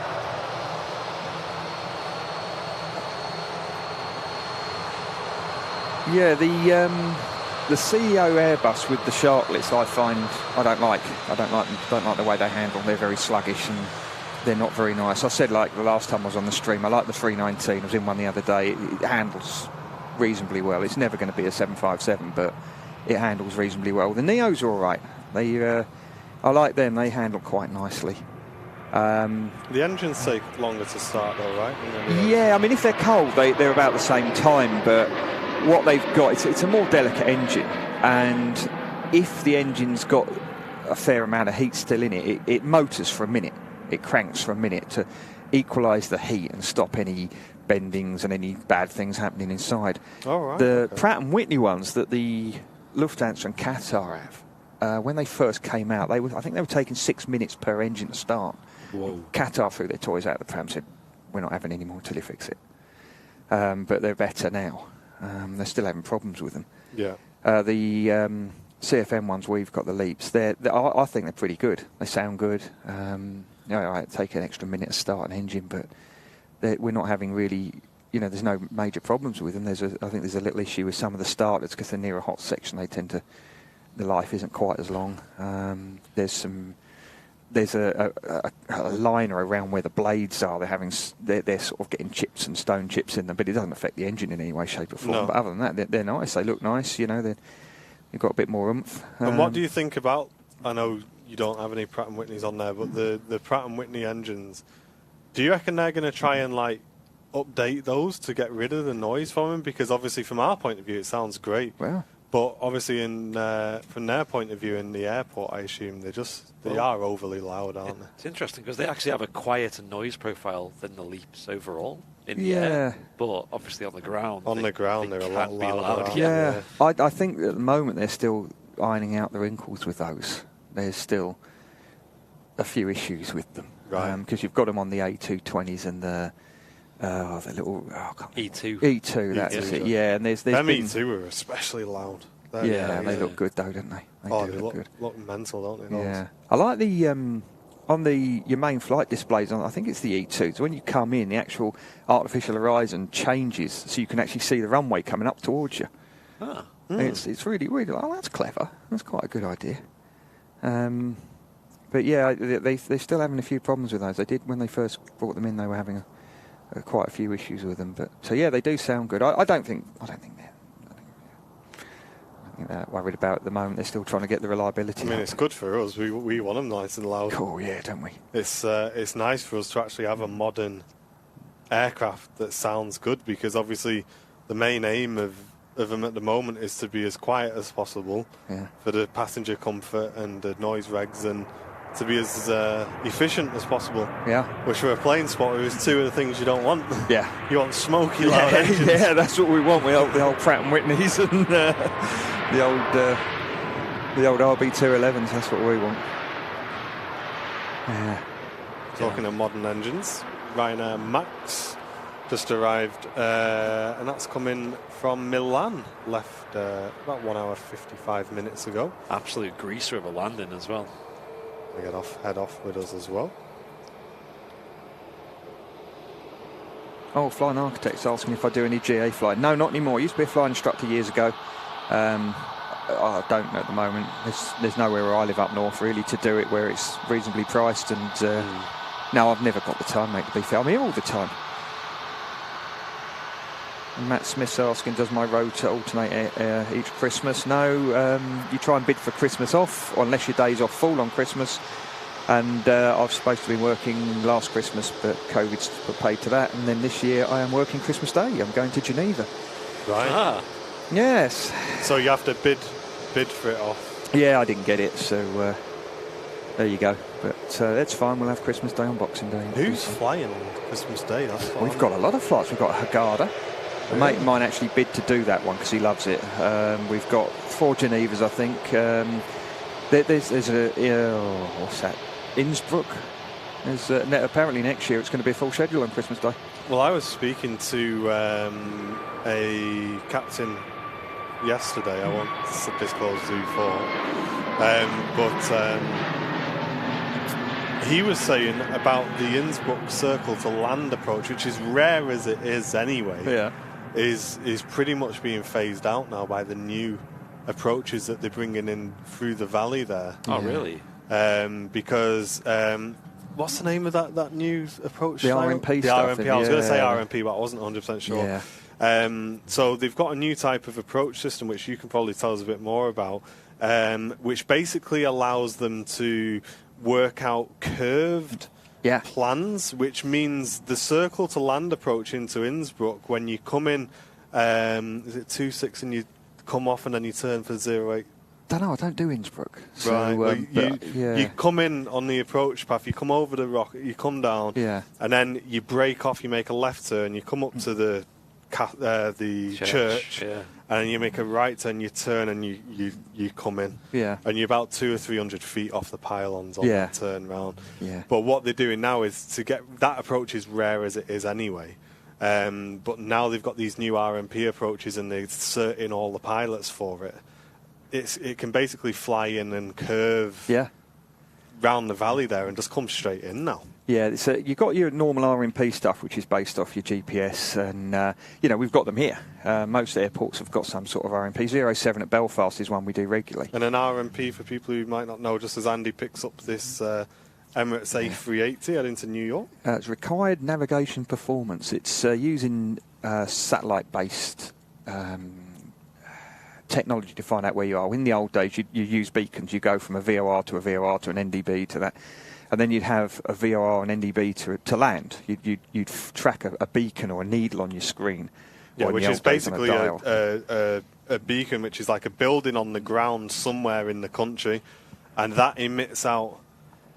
Yeah, the CEO Airbus with the sharklets, I don't like them. Don't like the way they handle. They're very sluggish and they're not very nice. I said, like the last time I was on the stream, I like the 319. I was in one the other day. It handles reasonably well. It's never going to be a 757, but it handles reasonably well. The Neos are all right. I like them. They handle quite nicely. The engines take longer to start, though, right? Yeah, I mean, if they're cold, they're about the same time, but what they've got, it's a more delicate engine, and if the engine's got a fair amount of heat still in it, it motors for a minute. It cranks for a minute to equalise the heat and stop any bendings and any bad things happening inside. Oh, right. The Pratt & Whitney ones that the Lufthansa and Qatar have, when they first came out, I think they were taking 6 minutes per engine to start. Whoa. Qatar threw their toys out of the pram and said, we're not having any more till you fix it. But they're better now. They're still having problems with them. Yeah. The CFM ones, we've got the Leaps. I think they're pretty good. They sound good. I take an extra minute to start an engine, but we're not having really, there's no major problems with them. I think there's a little issue with some of the starters because they're near a hot section. The life isn't quite as long. There's a liner around where the blades are. They're sort of getting chips and stone chips in them, but it doesn't affect the engine in any way, shape, or form. No. But other than that, they're nice. They look nice. They've got a bit more oomph. And what do you think about? I know you don't have any Pratt & Whitneys on there, but the Pratt & Whitney engines. Do you reckon they're going to try and update those to get rid of the noise from them, because obviously from our point of view it sounds great. Well, but obviously from their point of view in the airport, I assume they are overly loud, aren't they? It's interesting because they actually have a quieter noise profile than the Leaps overall in the Yeah. air, but obviously on the ground. They're a lot can be louder. loud. aren't yeah. they? I think at the moment they're still ironing out the wrinkles with those. There's still a few issues with them. Right. Because you've got them on the A220s and the little E2. E2, that's E2, it. Yeah, and there's Them been, E2 are especially loud. yeah, they look good though, don't they? They look good. look mental, don't they? those? Yeah, I like the on your main flight displays. I think it's the E2. So when you come in, the actual artificial horizon changes, so you can actually see the runway coming up towards you. Ah. It's really, really. Oh, that's clever. That's quite a good idea. But yeah, they're still having a few problems with those. They did when they first brought them in. They were having quite a few issues with them. But so yeah, they do sound good. I don't think they're worried about it at the moment. They're still trying to get the reliability. I mean, up. it's good for us. We want them nice and loud. Cool, yeah, don't we? It's nice for us to actually have a modern aircraft that sounds good, because obviously the main aim of them at the moment is to be as quiet as possible for the passenger comfort and the noise regs, and to be as efficient as possible. Yeah. Which for a plane spotter is two of the things you don't want. Yeah. You want smoky, loud engines. Yeah, that's what we want. We want the old Pratt and Whitneys and the old RB211s. That's what we want. Yeah. Talking of modern engines, Ryanair Max just arrived, and that's coming from Milan. Left about 1 hour 55 minutes ago. Absolute greaser of a landing as well. They head off with us as well. Oh, Flying Architect's asking if I do any GA flying. No, not anymore. I used to be a flying instructor years ago. I don't at the moment. There's nowhere where I live up north really to do it where it's reasonably priced, and no, I've never got the time, mate, to be fair. I'm here all the time. And Matt Smith's asking, does my rota alternate each Christmas? No, you try and bid for Christmas off, or unless your day's off full on Christmas. And I was supposed to be working last Christmas, but COVID's put paid to that. And then this year I am working Christmas Day. I'm going to Geneva. Right. Ah. Yes. So you have to bid for it off. Yeah, I didn't get it, so there you go. But that's fine. We'll have Christmas Day on Boxing Day. Who's flying on Christmas Day? That's fine. We've got a lot of flights. We've got Haggarda. A mate of mine actually bid to do that one because he loves it. We've got 4 Genevas, I think. There's what's that? Innsbruck. There's apparently next year it's going to be a full schedule on Christmas Day. Well, I was speaking to a captain yesterday. I won't disclose who for, but he was saying about the Innsbruck circle to land approach, which is rare as it is anyway. Yeah. Is pretty much being phased out now by the new approaches that they're bringing in through the valley there. Oh, really? Because what's the name of that new approach? The RMP the stuff. RMP. I was going to say RMP, but I wasn't 100% sure. Yeah. So they've got a new type of approach system, which you can probably tell us a bit more about, which basically allows them to work out curved plans, which means the circle to land approach into Innsbruck, when you come in, is it 26 and you come off and then you turn for 08? Don't know, I don't do Innsbruck. So, right, well, you come in on the approach path, you come over the rock, you come down, and then you break off, you make a left turn, you come up to the church, and then you make a right turn, you turn, and you come in. Yeah. And you're about 200 or 300 feet off the pylons on that turn round. Yeah. But what they're doing now is to get that approach is rare as it is anyway. But now they've got these new RMP approaches, and they're certing all the pilots for it. It can basically fly in and curve round the valley there and just come straight in now. Yeah, so you've got your normal RMP stuff, which is based off your GPS, and we've got them here. Most airports have got some sort of RMP. 07 at Belfast is one we do regularly. And an RMP, for people who might not know, just as Andy picks up this Emirates A380 heading to New York. It's required navigation performance. It's using satellite-based technology to find out where you are. In the old days, you use beacons. You go from a VOR to a VOR to an NDB to that. and then you'd have a VOR and NDB to land. You'd track a beacon or a needle on your screen. Yeah, which is basically a beacon, which is like a building on the ground somewhere in the country, and that emits out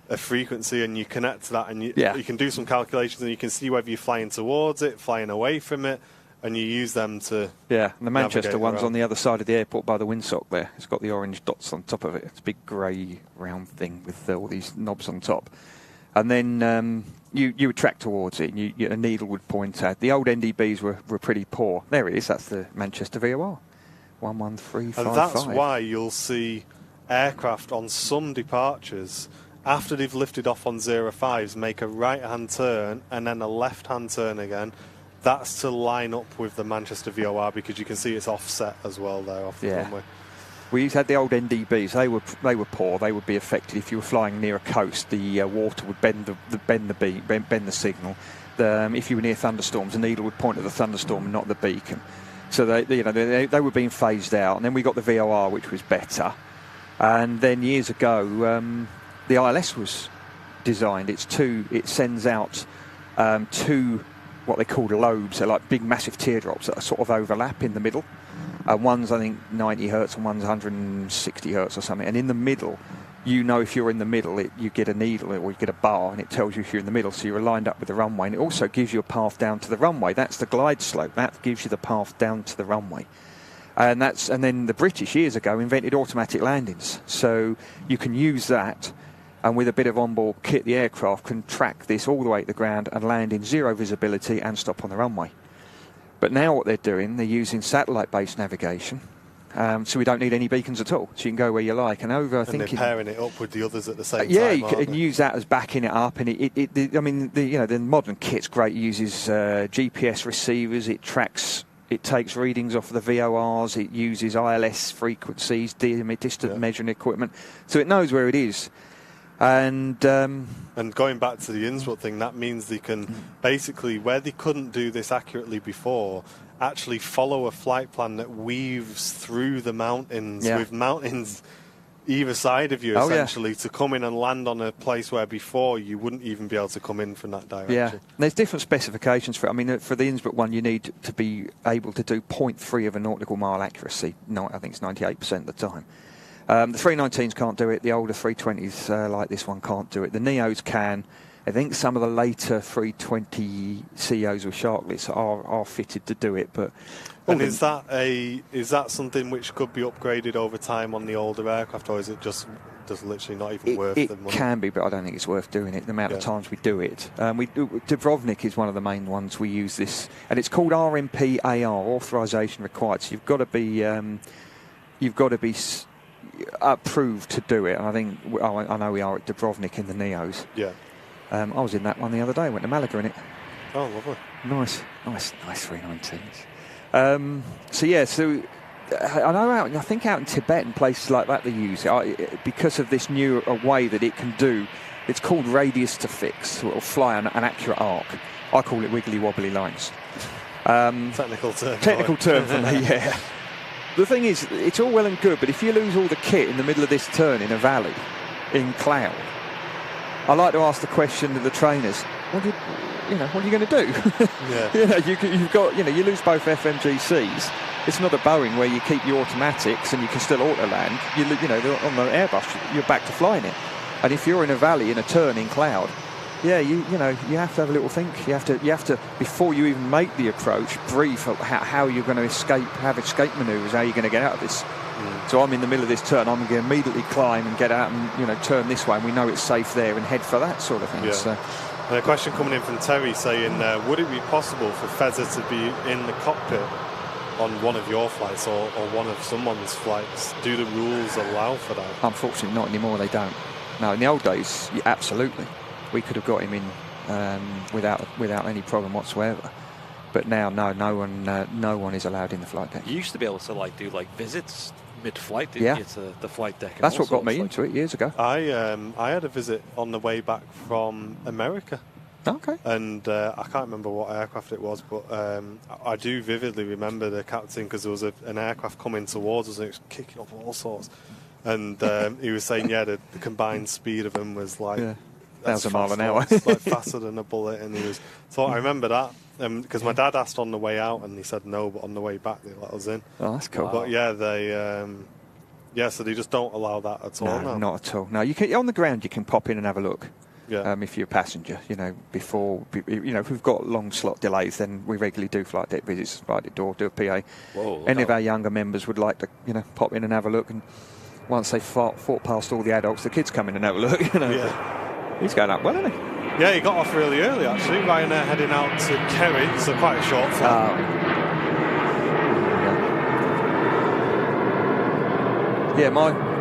a frequency, and you connect to that, and you can do some calculations, and you can see whether you're flying towards it, flying away from it, and you use them to and the Manchester one's around. on the other side of the airport by the windsock there. It's got the orange dots on top of it. It's a big grey round thing with all these knobs on top. And then you would track towards it, and a needle would point at. The old NDBs were pretty poor. There it is, that's the Manchester VOR, 11355. And that's why you'll see aircraft on some departures, after they've lifted off on 05s, make a right-hand turn and then a left-hand turn again. That's to line up with the Manchester VOR, because you can see it's offset as well there off the runway. We had the old NDBs. They were poor. They would be affected if you were flying near a coast. The water would bend the signal. If you were near thunderstorms, the needle would point at the thunderstorm and not the beacon. So they were being phased out. And then we got the VOR, which was better. And then years ago, the ILS was designed. It sends out two what they call lobes. They're like big, massive teardrops that are sort of overlap in the middle. One's, I think, 90 hertz and one's 160 hertz or something. And in the middle, if you're in the middle, you get a needle or you get a bar, and it tells you if you're in the middle, so you're lined up with the runway. And it also gives you a path down to the runway. That's the glide slope. That gives you the path down to the runway. And then the British years ago invented automatic landings. So you can use that, and with a bit of onboard kit, the aircraft can track this all the way to the ground and land in zero visibility and stop on the runway. But now what they're using satellite-based navigation, so we don't need any beacons at all. So you can go where you like. And they're pairing it up with the others at the same time. Yeah, you can use that as backing it up. And the modern kit's great. It uses GPS receivers. It takes readings off the VORs. It uses ILS frequencies, distant measuring equipment, so it knows where it is. And going back to the Innsbruck thing, that means they can basically, where they couldn't do this accurately before, actually follow a flight plan that weaves through the mountains with mountains either side of you, essentially, to come in and land on a place where before you wouldn't even be able to come in from that direction. Yeah, there's different specifications for it. I mean, for the Innsbruck one, you need to be able to do 0.3 of a nautical mile accuracy. No, I think it's 98% of the time. The 319s can't do it. The older 320s like this one can't do it. The Neos can. I think some of the later 320 CEOs with sharklets are fitted to do it. But is that something which could be upgraded over time on the older aircraft, or is it just literally not even worth the money? It can be, but I don't think it's worth doing it. The amount of times we do it. Dubrovnik is one of the main ones we use this, and it's called RMP AR, authorization required. So you've got to be approved to do it. And I think I know we are at Dubrovnik in the Neos. Yeah. I was in that one the other day. I went to Malaga in it. Oh, lovely. Nice 319s. So I know I think out in Tibet and places like that they use it because of this new way that it can do. It's called radius to fix. So it'll fly an accurate arc. I call it wiggly wobbly lines. Technical term. Technical term for me, yeah. The thing is, it's all well and good, but if you lose all the kit in the middle of this turn in a valley, in cloud, I like to ask the question to the trainers: what are you going to do? Yeah. You lose both FMGCs. It's not a Boeing where you keep your automatics and you can still auto land. On the Airbus, you're back to flying it. And if you're in a valley in a turn in cloud, you have to have a little think. You have to before you even make the approach, brief how you're going to have escape manoeuvres, how you're going to get out of this. So I'm in the middle of this turn. I'm going to immediately climb and get out and turn this way, and we know it's safe there, and head for that sort of thing. Yeah. So. And a question coming in from Terry saying, would it be possible for Fezzer to be in the cockpit on one of your flights or one of someone's flights? Do the rules allow for that? Unfortunately, not anymore. They don't. No, in the old days, absolutely. We could have got him in without any problem whatsoever. But now, no one is allowed in the flight deck. You used to be able to do visits mid-flight, didn't you, to the flight deck? That's what got me into it years ago. I had a visit on the way back from America. Okay. And I can't remember what aircraft it was, but I do vividly remember the captain, because there was an aircraft coming towards us and it was kicking up all sorts. And he was saying, the combined speed of them was 1,000 mile an hour. It's like faster than a bullet, and he was. So I remember that because my dad asked on the way out, and he said no, but on the way back they let us in. Oh, that's cool. But yeah, they. So they just don't allow that at all now. Not at all. No, you can on the ground. You can pop in and have a look. Yeah. If you're a passenger, before if we've got long slot delays, then we regularly do flight deck visits, right at door, do a PA. Whoa, Any of our younger members would like to, pop in and have a look, and once they fought past all the adults, the kids come in and have a look. Yeah. He's going up well, isn't he? Yeah, he got off really early actually. Ryanair heading out to Kerry, so quite a short flight.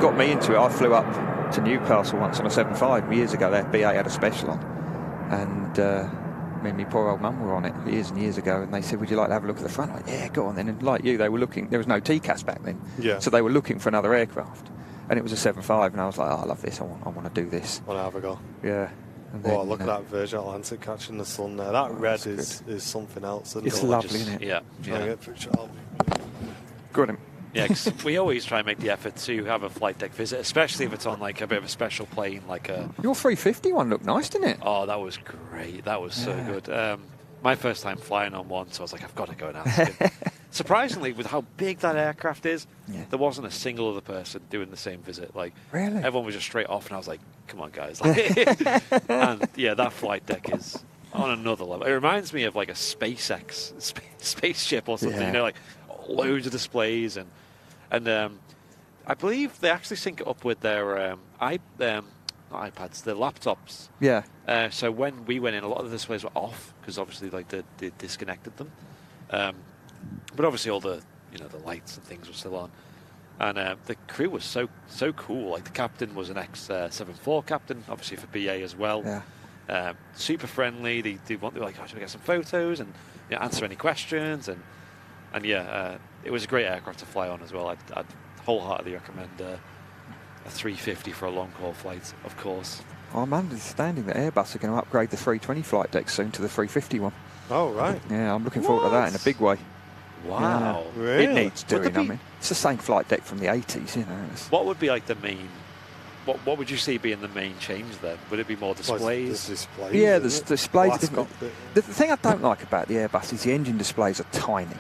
Got me into it. I flew up to Newcastle once on a 7.5 years ago. That BA had a special on, and me and my poor old mum were on it years and years ago, and they said, would you like to have a look at the front? I went, yeah, go on then. And like you, they were looking, there was no TCAS back then, so they were looking for another aircraft, and it was a 7.5, and I was like, oh, I love this, I want to do this. Want to have a go? Yeah. And then, look at that Virgin Atlantic catching the sun there. That red is something else. It's lovely, isn't it? Yeah. Good. Yeah, cause we always try and make the effort to have a flight deck visit, especially if it's on like a bit of a special plane, like a. Your 350 one looked nice, didn't it? Oh, that was great. That was so good. My first time flying on one, so I was like, I've got to go and ask him. Surprisingly, with how big that aircraft is, there wasn't a single other person doing the same visit. Like, really? Everyone was just straight off, and I was like, come on, guys. And yeah, that flight deck is on another level. It reminds me of like a SpaceX spaceship or something, like loads of displays and I believe they actually sync it up with their not iPads, the laptops. Yeah. So when we went in, a lot of the displays were off because obviously like they disconnected them. But obviously all the the lights and things were still on. And the crew was so cool. Like the captain was an ex-74 captain, obviously for BA as well. Yeah. Super friendly. They were like, oh, should we get some photos and answer any questions and it was a great aircraft to fly on as well. I'd wholeheartedly recommend a 350 for a long haul flight, of course. I'm understanding that Airbus are going to upgrade the 320 flight deck soon to the 350 one. Oh, right. Yeah, I'm looking forward to that in a big way. Wow. Yeah. Really? It needs doing, I mean. It's the same flight deck from the 80s, What would be like the main... What would you see being the main change then? Would it be more displays? Displays, yeah, the displays. The thing I don't like about the Airbus is the engine displays are tiny.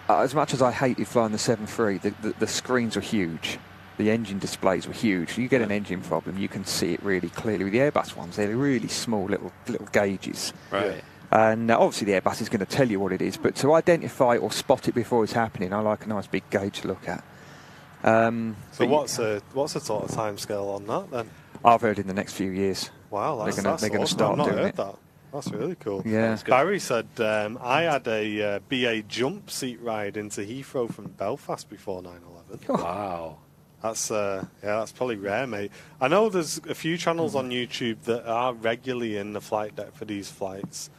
As much as I hated flying the 7.3, the screens were huge. The engine displays were huge. You get an engine problem, you can see it really clearly. With the Airbus ones, they're really small little gauges. Right. And obviously the Airbus is going to tell you what it is, but to identify or spot it before it's happening, I like a nice big gauge to look at. So what's a sort of timescale on that then? I've heard in the next few years. Wow, they're going to start doing it. That. That's really cool. Yeah. Barry said I had a BA jump seat ride into Heathrow from Belfast before 9/11. Wow. That's that's probably rare, mate. I know there's a few channels on YouTube that are regularly in the flight deck for these flights.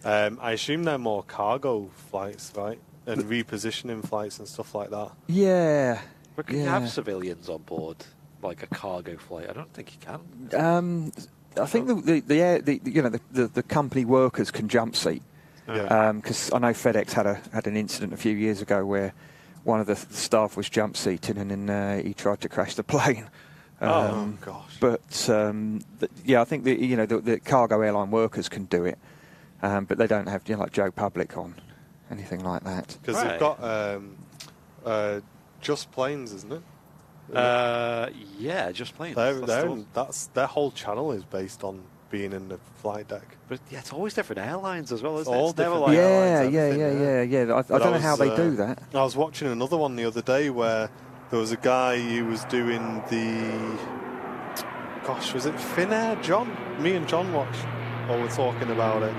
I assume they're more cargo flights, right? And repositioning flights and stuff like that. Yeah. But can you have civilians on board, like a cargo flight? I don't think you can. I think the company workers can jump seat. Because I know FedEx had an incident a few years ago where one of the staff was jump seating and then he tried to crash the plane. Oh gosh! But I think the cargo airline workers can do it, but they don't have like Joe Public on anything like that. Because they've got Just Planes, isn't it? Yeah, Just Planes. Their whole channel is based on being in the flight deck. But yeah, it's always different airlines as well, isn't it? All It's never different like airlines, yeah. I don't know how they do that. I was watching another one the other day where there was a guy who was doing was it Finnair, John? Me and John watched, or were talking about it.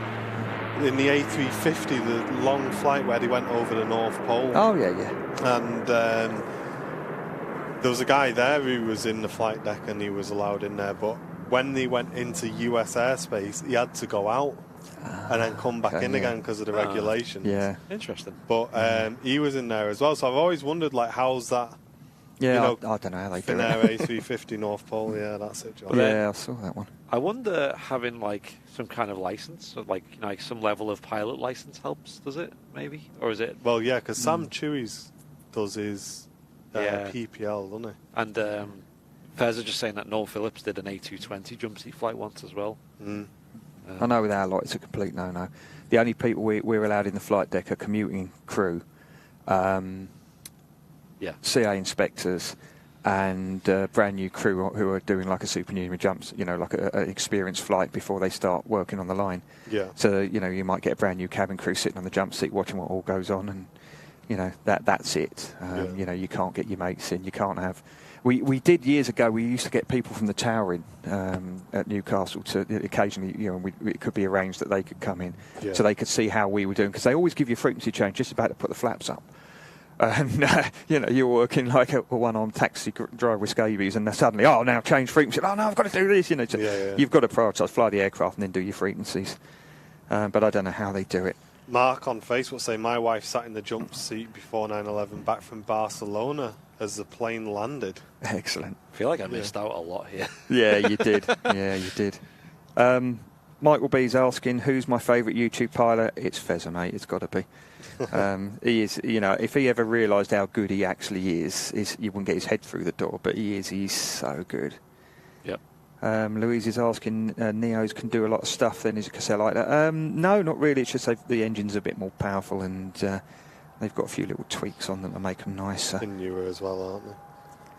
In the A350, the long flight where they went over the North Pole. Oh, yeah. And there was a guy there who was in the flight deck and he was allowed in there, but when they went into US airspace, he had to go out and then come back in again because of the regulations. Yeah. Interesting. But he was in there as well, so I've always wondered, like, how's that? Yeah, I don't know how they do it. Finnair A350 North Pole, yeah, that's it, John. Yeah, I saw that one. I wonder having like some kind of license, or like some level of pilot license helps. Does it maybe, or is it? Well, yeah, because Sam Chewy's does his PPL, doesn't he? And Fairs are just saying that Noel Phillips did an A220 jump seat flight once as well. I know with our lot it's a complete no-no. The only people we're allowed in the flight deck are commuting crew, CA inspectors, and brand new crew who are doing like a supernumerary jumps, like an experienced flight before they start working on the line. Yeah. So, you might get a brand new cabin crew sitting on the jump seat watching what all goes on, and, that's it. You can't get your mates in, you can't have... We did years ago. We used to get people from the tower in at Newcastle to occasionally, it could be arranged that they could come in, so they could see how we were doing, because they always give you a frequency change just about to put the flaps up, and you're working like a one-armed taxi driver with scabies, and suddenly, now change frequency. Oh no, I've got to do this. You've got to prioritise, fly the aircraft, and then do your frequencies. But I don't know how they do it. Mark on Facebook saying my wife sat in the jump seat before 9/11 back from Barcelona as the plane landed. Excellent. I feel like I missed out a lot here. Yeah, you did. You did. Michael B's asking, who's my favourite YouTube pilot? It's Fezzer, mate. It's got to be. He is, if he ever realised how good he actually is, you wouldn't get his head through the door, but he's so good. Yep. Louise is asking, Neos can do a lot of stuff then, is it Cassell like that? No, not really. It's just the engine's a bit more powerful, and they've got a few little tweaks on them to make them nicer. And newer as well, aren't they?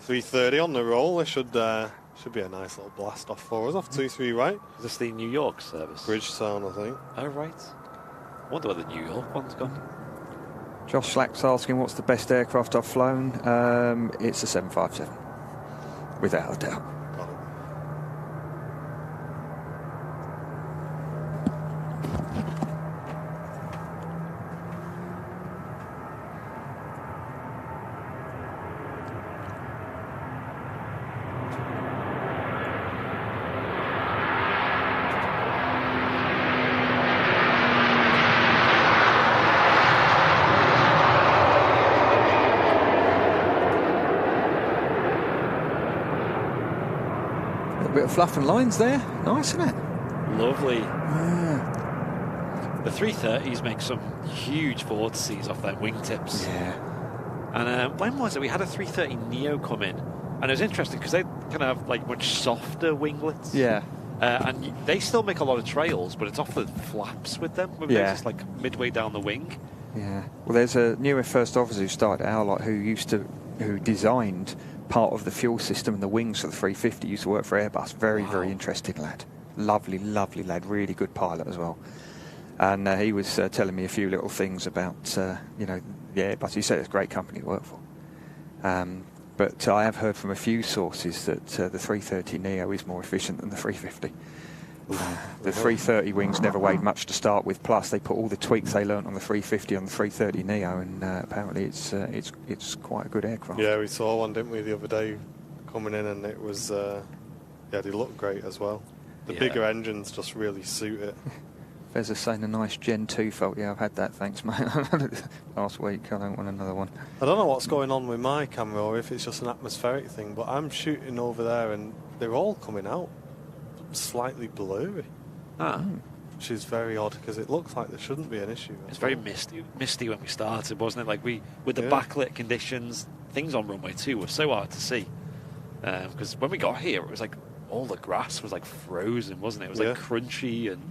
330 on the roll. They should be a nice little blast off for us, off 23 right. Is this the New York service? Bridgetown, I think. Oh, right. I wonder where the New York one's gone. Josh Slack's asking, what's the best aircraft I've flown? It's a 757, without a doubt. Bit of fluff and lines there. Nice, isn't it? Lovely. The 330s make some huge vortices off their wingtips. Yeah. And when was it? We had a 330 Neo come in, and it was interesting because they kind of have like much softer winglets. Yeah. And they still make a lot of trails, but it's off the flaps with them. Maybe Yeah. it's like midway down the wing. Yeah. Well, there's a newer first officer who started our lot who designed part of the fuel system and the wings for the 350. Used to work for Airbus. Very interesting lad. Lovely lad. Really good pilot as well. And he was telling me a few little things about the Airbus. He said it's a great company to work for. But I have heard from a few sources that the 330 Neo is more efficient than the 350. The 330 wings never weighed much to start with. Plus, they put all the tweaks they learnt on the 350 on the 330 Neo, and apparently it's quite a good aircraft. Yeah, we saw one, didn't we, the other day coming in, and it was they look great as well. The bigger engines just really suit it. Fezzer saying a nice Gen 2 fault. Yeah, I've had that, thanks, mate. Last week, I don't want another one. I don't know what's going on with my camera, or if it's just an atmospheric thing, but I'm shooting over there, and they're all coming out slightly blurry. Which is very odd, because it looks like there shouldn't be an issue. It's very misty when we started, wasn't it? Like with the backlit conditions, things on runway 2 were so hard to see. Because when we got here, it was like all the grass was like frozen, wasn't it? It was like crunchy and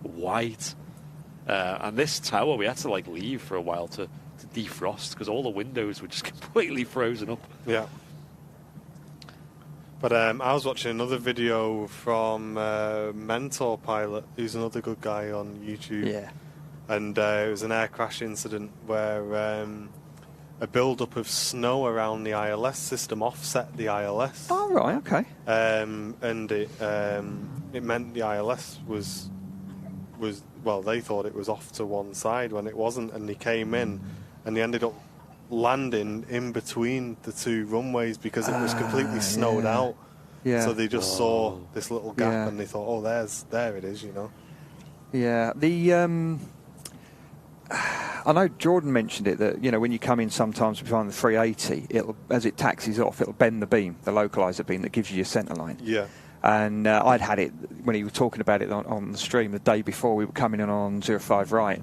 white. And this tower, we had to like leave for a while to defrost, because all the windows were just completely frozen up. Yeah. But I was watching another video from Mentor Pilot, who's another good guy on YouTube. Yeah. And it was an air crash incident where a build-up of snow around the ILS system offset the ILS. Oh, right, okay. And it meant the ILS was well, they thought it was off to one side when it wasn't, and they came in and they ended up landing in between the two runways because it was completely snowed out. Yeah. So they just saw this little gap and they thought, oh, there it is, Yeah. I know Jordan mentioned it, that when you come in sometimes behind the 380, as it taxis off, it'll bend the beam, the localizer beam that gives you your centre line. Yeah. And I'd had it when he was talking about it on the stream the day before. We were coming in on 05 right,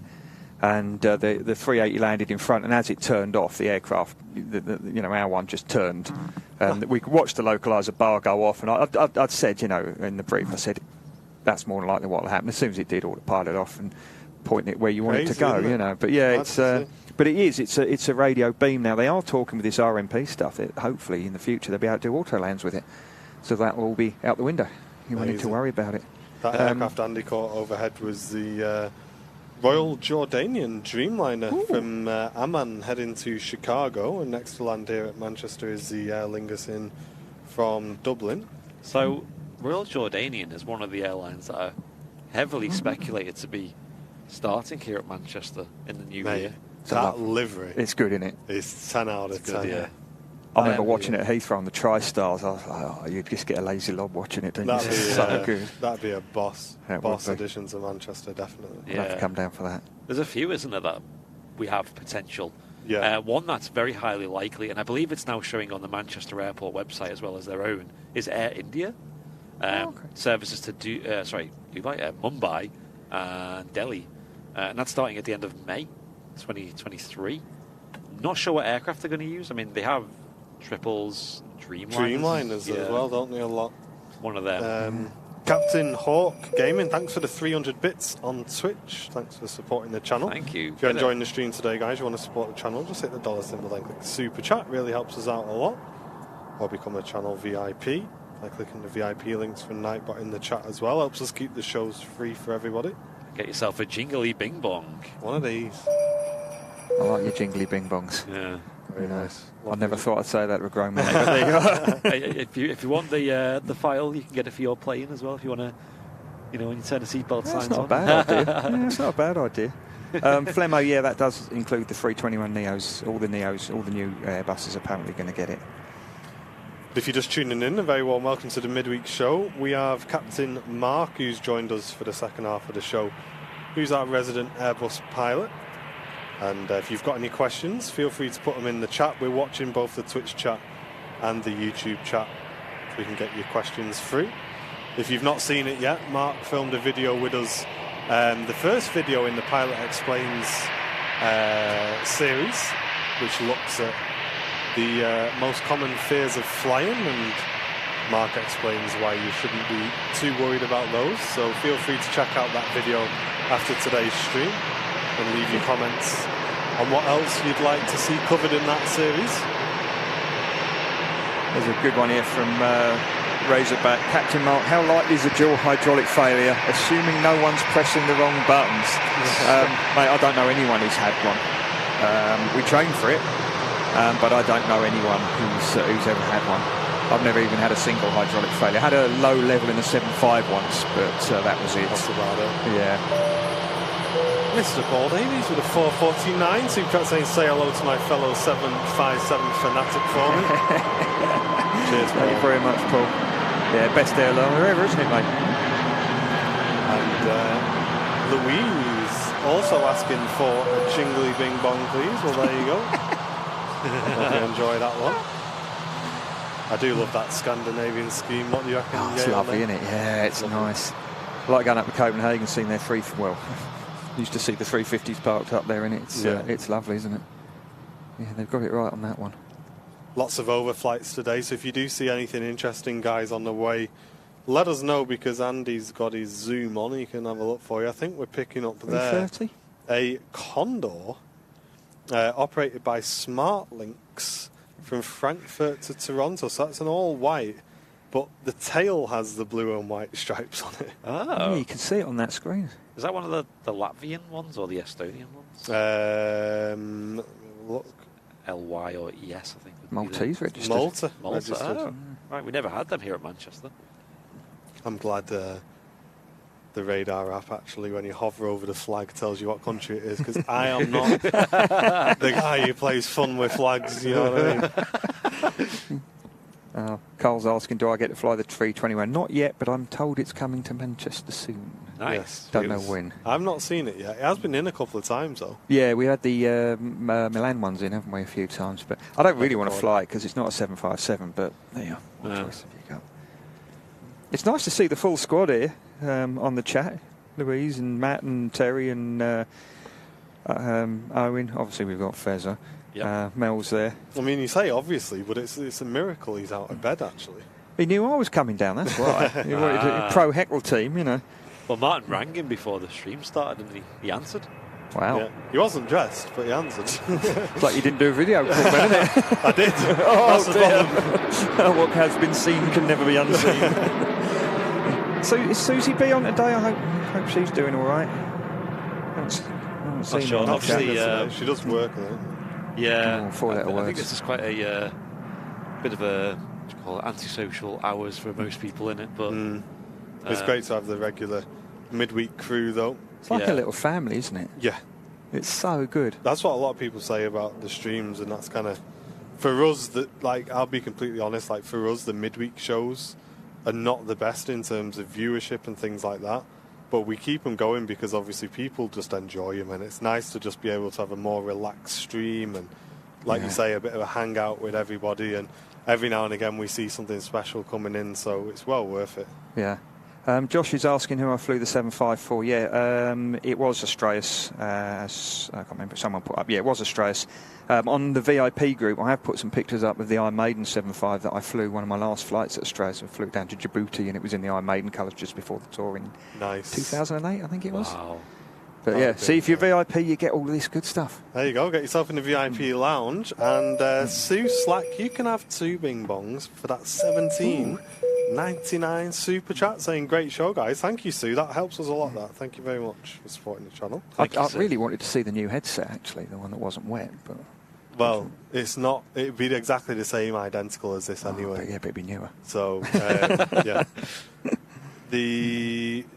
and the 380 landed in front, and as it turned off, the aircraft, our one just turned, And we watched the localizer bar go off, and I'd said, you know, in the brief, I said, that's more than likely what will happen. As soon as it did, autopilot off and pointing it where you want it to go, you know. But yeah, it's a radio beam now. They are talking with this RMP stuff. Hopefully, in the future, they'll be able to do auto lands with it. So that will all be out the window. You won't need to worry about it. That aircraft Andy caught overhead was the Royal Jordanian Dreamliner from Amman heading to Chicago, and next to land here at Manchester is the Aer Lingus in from Dublin. So Royal Jordanian is one of the airlines that are heavily speculated to be starting here at Manchester in the new year. That livery, it's good, isn't it? It's 10 out of 10. Yeah. I remember watching it at Heathrow on the TriStars. I was like, oh, you'd just get a lazy lob watching it, don't you? That'd be, so good. That'd be a boss edition to Manchester, definitely. We'll have to come down for that. There's a few, isn't there, that we have potential. Yeah. One that's very highly likely, and I believe it's now showing on the Manchester Airport website as well as their own, is Air India. Services to Dubai, Mumbai, and Delhi. And that's starting at the end of May 2023. Not sure what aircraft they're going to use. I mean, they have triples, Dreamliners as well, don't they? A lot. One of them. Captain Hawk Gaming, thanks for the 300 bits on Twitch. Thanks for supporting the channel. Thank you. If you're enjoying the stream today, guys, you want to support the channel, just hit the dollar symbol, then click Super Chat. Really helps us out a lot. Or become a channel VIP by clicking the VIP links from Nightbot in the chat as well. Helps us keep the shows free for everybody. Get yourself a jingly bing bong. One of these. I like your jingly bing bongs. Yeah. Very nice. I never thought I'd say that to a grown man. But there you go. If you want the file, you can get it for your plane as well. If you want to, you know, when you turn the seatbelt signs on. That's not a bad idea. Yeah, it's not a bad idea. Flemmo, yeah, that does include the 321 Neos. All the Neos, all the new Airbuses are apparently going to get it. If you're just tuning in, a very warm welcome to the midweek show. We have Captain Mark, who's joined us for the second half of the show, who's our resident Airbus pilot. And if you've got any questions, feel free to put them in the chat. We're watching both the Twitch chat and the YouTube chat, so we can get your questions through. If you've not seen it yet, Mark filmed a video with us. The first video in the Pilot Explains series, which looks at the most common fears of flying, and Mark explains why you shouldn't be too worried about those. So feel free to check out that video after today's stream and leave your comments on what else you'd like to see covered in that series. There's a good one here from Razorback. Captain Mark, how likely is a dual hydraulic failure, assuming no one's pressing the wrong buttons? Mate, I don't know anyone who's had one. We train for it, but I don't know anyone who's ever had one. I've never even had a single hydraulic failure. I had a low level in the 7.5 once, but that was it. That's about it. Yeah. Mr. Paul Davies with a 449. Super Chat saying, say hello to my fellow 757 fanatic for me. Cheers, Thank you very much, Paul. Yeah, best airliner ever, isn't it, mate? And Louise also asking for a jingly bing bong, please. Well, there you go. Hope you enjoy that one. I do love that Scandinavian scheme. What do you reckon? Oh, it's lovely, isn't it? Yeah, it's nice. I like going up to Copenhagen, seeing their used to see the 350s parked up there, and it's lovely, isn't it? Yeah, they've got it right on that one. Lots of overflights today, so if you do see anything interesting, guys, on the way, let us know, because Andy's got his zoom on. He can have a look for you. I think we're picking up there 330? a Condor operated by SmartLinks from Frankfurt to Toronto. So that's an all-white, but the tail has the blue and white stripes on it. Oh. Yeah, you can see it on that screen. Is that one of the Latvian ones or the Estonian ones? Look. LY or ES, I think. Maltese registered. Malta registered. registered. Oh. Right, we never had them here at Manchester. I'm glad the radar app, actually, when you hover over the flag, tells you what country it is, because I am not the guy who plays fun with flags, you know what I mean? Carl's asking, do I get to fly the 321? Not yet, but I'm told it's coming to Manchester soon. Nice. Yes, Don't know when. I've not seen it yet. It has been in a couple of times, though. Yeah, we had the Milan ones in, haven't we, a few times? But I don't really want to fly it because it's not a 757, but there you are. What choice have you got? It's nice to see the full squad here on the chat. Louise and Matt and Terry and Owen. Obviously, we've got Fezza. Mel's there. I mean, you say obviously, but it's a miracle he's out of bed, actually. He knew I was coming down, that's why. He wanted a pro Heckle team, you know. Well, Martin rang him before the stream started, and he answered. Wow. Yeah. He wasn't dressed, but he answered. It's like you didn't do a video call, then, isn't it? I did. Oh, That's the dear. problem. What has been seen can never be unseen. So is Susie B on today? I hope she's doing all right. I haven't seen sure. her on the Obviously, chat. she does work, though. Yeah. Four-letter I think words. this is quite a bit of a, what do you call it, antisocial hours for most people in it. But It's great to have the regular midweek crew, though. It's like a little family, isn't it? Yeah. It's so good. That's what a lot of people say about the streams, and that's kind of, for us, that, like, I'll be completely honest, like, for us, the midweek shows are not the best in terms of viewership and things like that. But we keep them going because obviously people just enjoy them, and it's nice to just be able to have a more relaxed stream and, like you say, a bit of a hangout with everybody. And every now and again we see something special coming in, so it's well worth it. Yeah. Josh is asking who I flew the 754. Yeah, it was Astraeus. I can't remember. Someone put up. Yeah, it was Astraeus. On the VIP group, I have put some pictures up of the I Maiden 75 that I flew one of my last flights at Astraeus. I flew down to Djibouti, and it was in the I Maiden colours just before the tour in 2008, I think it was. Wow. But yeah, see, if you're VIP, you get all of this good stuff. There you go. Get yourself in the VIP lounge, and Sue Slack, you can have 2 bing bongs for that 17.99 super chat. Saying great show, guys. Thank you, Sue. That helps us a lot. That. Thank you very much for supporting the channel. I really wanted to see the new headset, actually, the one that wasn't wet. But well, it's not. It'd be exactly the same, identical as this anyway. But yeah, but it'd be newer. So yeah.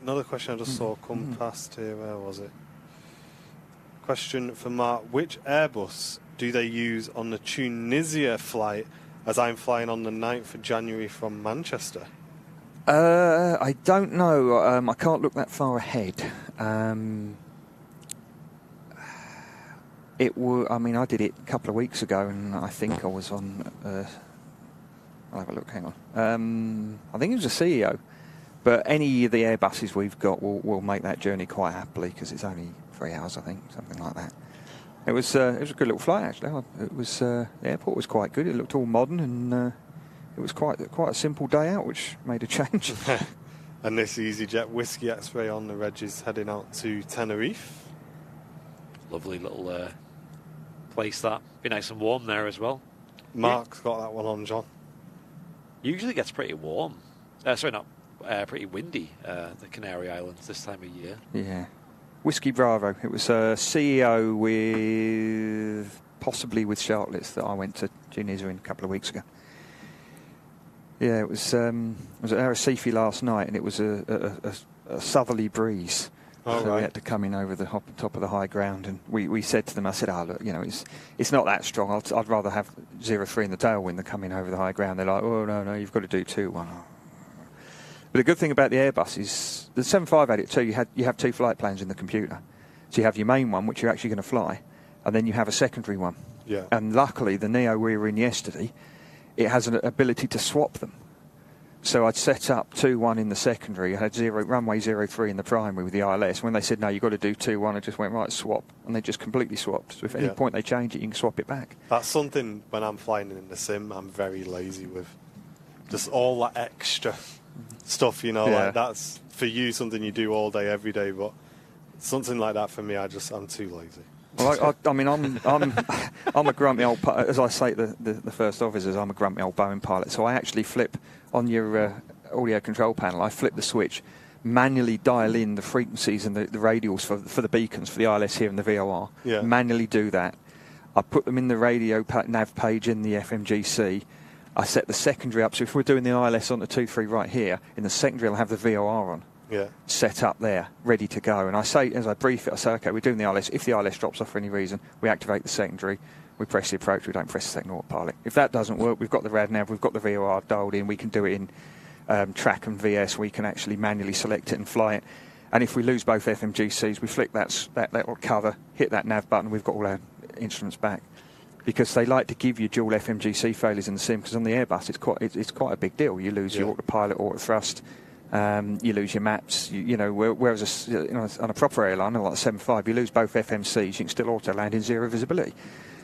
Another question I just saw come past here. Where was it? Question for Mark: which Airbus do they use on the Tunisia flight? As I'm flying on the 9th of January from Manchester. I don't know. I can't look that far ahead. I mean, I did it a couple of weeks ago, and I think I was on. I'll have a look. Hang on. I think it was a CEO. But any of the Airbuses we've got will make that journey quite happily because it's only 3 hours, I think, something like that. It was a good little flight actually. It was the airport was quite good. It looked all modern, and it was quite a simple day out, which made a change. And this EasyJet Whiskey X-ray on the reg is heading out to Tenerife. Lovely little place that. Be nice and warm there as well. Mark's got that one on, John. Usually gets pretty warm. Pretty windy, the Canary Islands this time of year. Yeah. Whiskey Bravo. It was a CEO possibly with Shartlets that I went to Tunisia in a couple of weeks ago. Yeah, it was at Arrecife last night, and it was a southerly breeze. Oh, so right. we had to come in over the top of the high ground, and we said to them, I said, look, you know, it's not that strong. I'd rather have 0-3 in the tailwind than come in over the high ground. They're like, oh, no, you've got to do 2-1. But the good thing about the Airbus is the 7582, you have 2 flight plans in the computer. So you have your main one, which you're actually going to fly, and then you have a secondary one. Yeah. And luckily, the Neo we were in yesterday, it has an ability to swap them. So I'd set up 2-1 in the secondary. I had runway 03 in the primary with the ILS. When they said, no, you've got to do 2-1, I just went, right, swap. And they just completely swapped. So if at any point they change it, you can swap it back. That's something, when I'm flying in the sim, I'm very lazy with. Just all that extra stuff, you know, like that's, for you, something you do all day, every day. But something like that for me, I'm too lazy. Well, I mean, I'm a grumpy old, as I say to the first officers, I'm a grumpy old Boeing pilot. So I actually flip on your audio control panel. I flip the switch, manually dial in the frequencies and the radials for the beacons for the ILS here and the VOR. Yeah. Manually do that. I put them in the radio nav page in the FMGC. I set the secondary up. So if we're doing the ILS on the 2-3 right here, in the secondary I'll have the VOR on. Yeah. Set up there, ready to go. And I say, as I brief it, I say, okay, we're doing the ILS. If the ILS drops off for any reason, we activate the secondary. We press the approach. We don't press the second autopilot. If that doesn't work, we've got the rad nav, we've got the VOR dialed in. We can do it in track and VS. We can actually manually select it and fly it. And if we lose both FMGCs, we flick that little cover, hit that nav button. We've got all our instruments back. Because they like to give you dual FMGC failures in the sim. Because on the Airbus, it's quite a big deal. You lose your autopilot, auto thrust. You lose your maps, whereas on a proper airline like the 75, you lose both FMCs, you can still auto land in 0 visibility.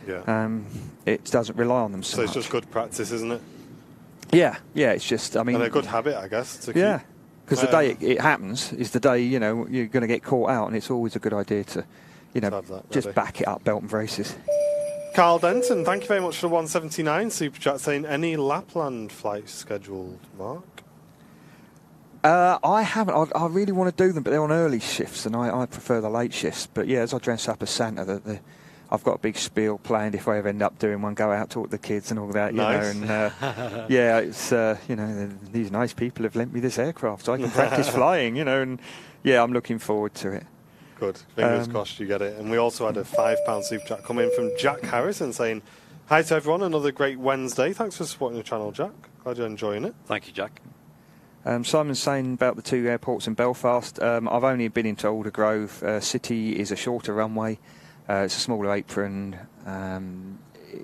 Yeah. It doesn't rely on them so So it's much. just good practice, isn't it? Yeah, it's just, I mean... And a good habit, I guess, to Yeah, keep. because the day it happens is the day, you're going to get caught out, and it's always a good idea to, Have that just ready. back it up, belt and braces. Carl Denton, thank you very much for the 179 Super Chat, saying, any Lapland flights scheduled, Mark? I haven't. I really want to do them, but they're on early shifts, and I prefer the late shifts. But yeah, as I dress up as Santa, I've got a big spiel planned if I ever end up doing one, go out, talk to the kids and all that, Nice. And yeah, it's, these nice people have lent me this aircraft so I can practice flying, and yeah, I'm looking forward to it. Good. Fingers crossed you get it. And we also had a £5 Super Chat come in from Jack Harrison saying, hi to everyone, another great Wednesday. Thanks for supporting the channel, Jack. Glad you're enjoying it. Thank you, Jack. Simon's saying about the 2 airports in Belfast. I've only been into Aldergrove. City is a shorter runway. It's a smaller apron.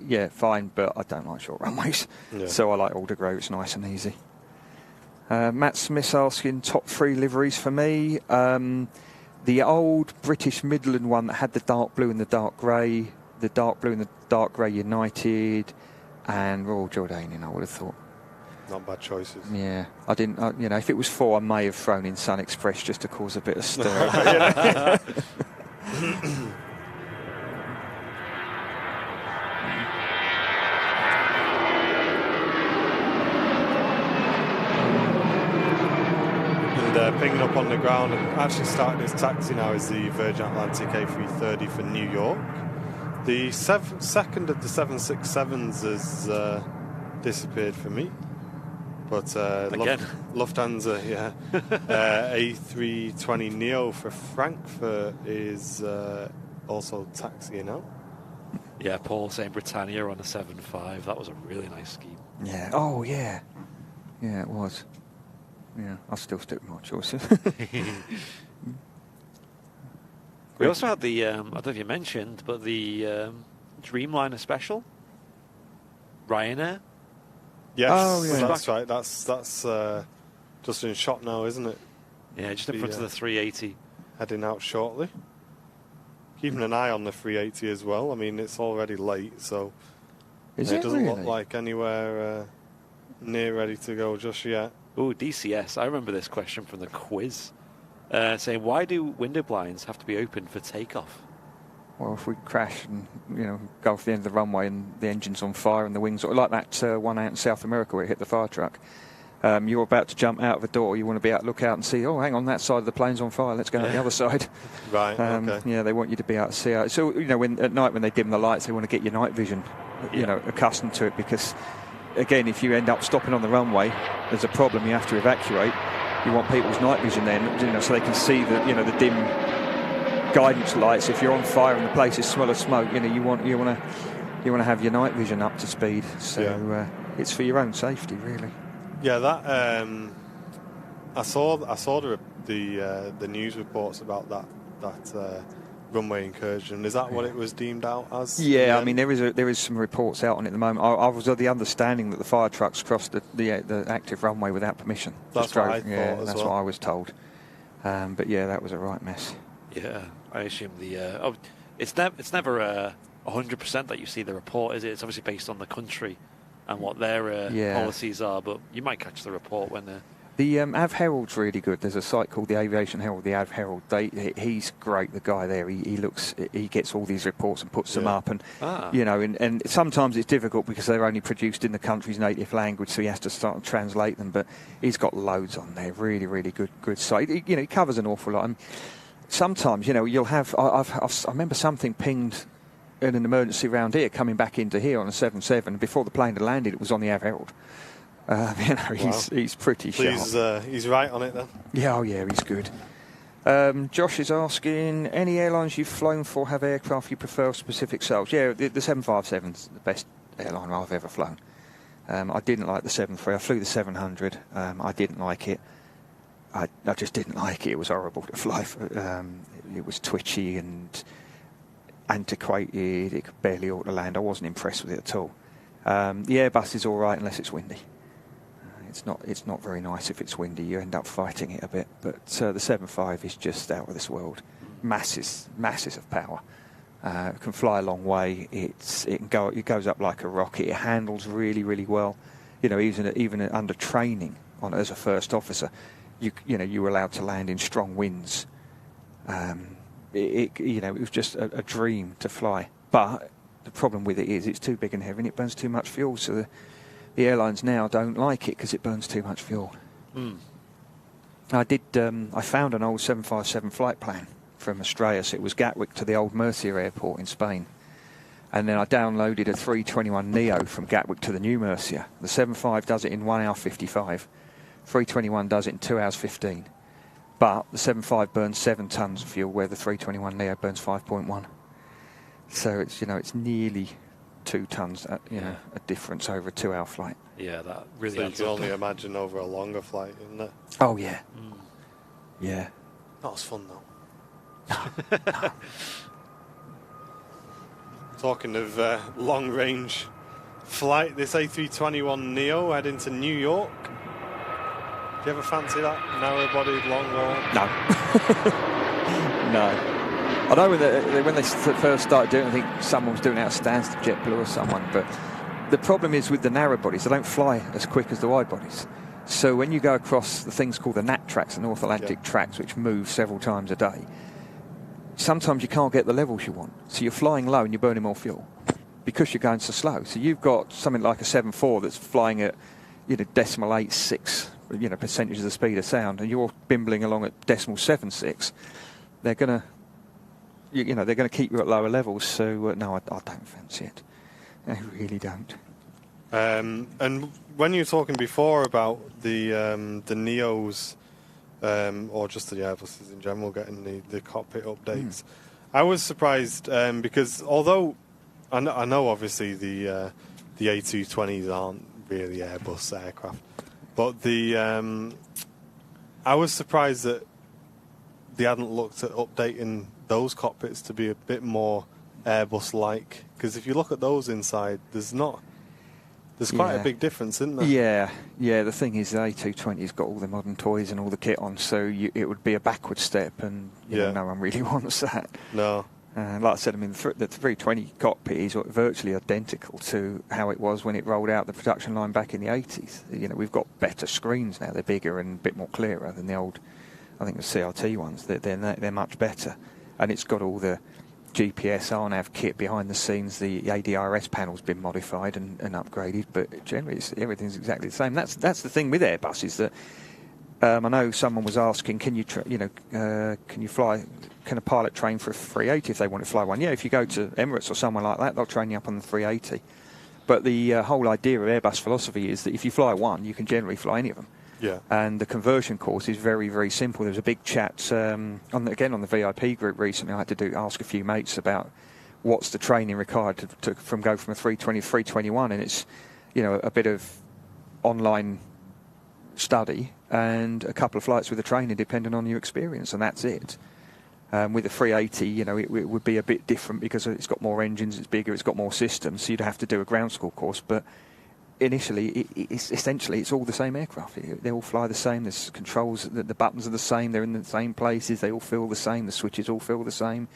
Yeah, fine, but I don't like short runways. Yeah. So I like Aldergrove. It's nice and easy. Matt Smith's asking top 3 liveries for me. The old British Midland one that had the dark blue and the dark grey, the dark blue and the dark grey United, and Royal Jordanian, I would have thought. Not bad choices. Yeah, I didn't. If it was 4, I may have thrown in Sun Express just to cause a bit of stir. And pinging up on the ground and actually starting its taxi now is the Virgin Atlantic A330 for New York. The second of the 767s has disappeared for me. But Again. Lufthansa, yeah. A320 Neo for Frankfurt is also taxiing out. Yeah, Paul saying Britannia on a 7.5. That was a really nice scheme. Yeah. Oh, yeah. Yeah, it was. Yeah, I'll still stick with my choices. We also had the, I don't know if you mentioned, but the Dreamliner special. Ryanair. Yes, Oh, yeah. that's right. That's just in shop now, isn't it? Yeah, just in front of the 380. Heading out shortly. Keeping an eye on the 380 as well. I mean, it's already late, so Is it it doesn't really? look like anywhere near ready to go just yet. Oh, DCS. I remember this question from the quiz. Saying, why do window blinds have to be open for takeoff? Well, if we crash and go off the end of the runway and the engine's on fire and the wings, like that one out in South America where it hit the fire truck, you're about to jump out of the door. You want to be out, look out and see. Oh, hang on, that side of the plane's on fire. Let's go out the other side. Right. Okay. Yeah, they want you to be able to see out. So when at night when they dim the lights, they want to get your night vision, accustomed to it, because again, if you end up stopping on the runway, there's a problem. You have to evacuate. You want people's night vision then, so they can see the dim guidance lights. If you're on fire and the place is smell of smoke, you want to have your night vision up to speed. So it's for your own safety, really. Yeah, that I saw the news reports about that runway incursion. Is that what it was deemed out as? Yeah, I mean there is some reports out on it at the moment. I was of the understanding that the fire trucks crossed the active runway without permission. That's what I thought as that's well. what I was told. But yeah, that was a right mess. Yeah, I assume it's never 100% that you see the report, is it? It's obviously based on the country and what their policies are, but you might catch the report when they're... The Av Herald's really good. There's a site called the Aviation Herald, the Av Herald. He's great, the guy there. He gets all these reports and puts them up, and and sometimes it's difficult because they're only produced in the country's native language, so he has to start to translate them. But he's got loads on there. Really, really good site. He covers an awful lot. And sometimes you'll have. I remember something pinged in an emergency round here coming back into here on a 77. Before the plane had landed, it was on the Av Herald. He's pretty sharp. He's right on it then. Yeah, he's good. Josh is asking, any airlines you've flown for have aircraft you prefer of specific sales? Yeah, the 757's the best airline I've ever flown. I didn't like the 73. I flew the 700. I didn't like it. I just didn't like it. It was horrible to fly. It was twitchy and antiquated. It could barely auto land. I wasn't impressed with it at all. The Airbus is all right unless it's windy. It's not very nice if it's windy. You end up fighting it a bit. But the 75 is just out of this world. Masses of power. It can fly a long way. It goes up like a rocket. It handles really, really well. You know, even under training as a first officer, you were allowed to land in strong winds. It was just a dream to fly. But the problem with it is it's too big and heavy and it burns too much fuel. So the airlines now don't like it because it burns too much fuel. I found an old 757 flight plan from Australia. So it was Gatwick to the old Murcia airport in Spain. And then I downloaded a 321 Neo from Gatwick to the new Murcia. The 75 does it in 1 hour 55. 321 does it in 2 hours 15. But the 75 burns 7 tons of fuel, where the 321 Neo burns 5.1. So it's nearly 2 tons, a difference over a 2 hour flight. Yeah, that really. So you adds can up. only imagine over a longer flight, isn't it? Oh yeah, yeah. Not as fun though. Talking of long-range flight, this A321 Neo heading to New York. Do you ever fancy that narrow-bodied, long-haul? No. No. I know when they first started doing it, I think someone was doing it out of Stansted, JetBlue or someone, but the problem is with the narrow bodies, they don't fly as quick as the wide bodies. So when you go across the things called the NAT tracks, the North Atlantic tracks, which move several times a day, sometimes you can't get the levels you want. So you're flying low and you're burning more fuel because you're going so slow. So you've got something like a 7.4 that's flying at 0.86 percentage of the speed of sound, and you're bimbling along at 0.76. They're going to keep you at lower levels. So no, I don't fancy it. I really don't. And when you were talking before about the Neos, or just the Airbuses in general getting the cockpit updates, I was surprised because although I know obviously the A220s aren't really Airbus aircraft, but I was surprised that they hadn't looked at updating those cockpits to be a bit more Airbus-like, because if you look at those inside, there's quite a big difference, isn't there? Yeah. The thing is, the A220's got all the modern toys and all the kit on, so it would be a backward step, and no one really wants that. No. Like I said, I mean, the 320 cockpit is virtually identical to how it was when it rolled out the production line back in the 80s. We've got better screens now; they're bigger and a bit more clearer than the old, I think, the CRT ones. They're much better, and it's got all the GPS RNAV kit behind the scenes. The ADRS panel's been modified and upgraded, but generally everything's exactly the same. That's the thing with Airbus, is that I know someone was asking, can a pilot train for a 380 if they want to fly one? Yeah, if you go to Emirates or someone like that, they'll train you up on the 380. But the whole idea of Airbus philosophy is that if you fly one, you can generally fly any of them. Yeah. And the conversion course is very, very simple. There was a big chat on the VIP group recently. I had to ask a few mates about what's the training required to go from a 320 to 321, and it's a bit of online study and a couple of flights with the training, depending on your experience, and that's it. With a 380, it would be a bit different because it's got more engines, it's bigger, it's got more systems, so you'd have to do a ground school course, but initially, it's all the same aircraft. They all fly the same. There's controls. The buttons are the same. They're in the same places. They all feel the same. The switches all feel the same.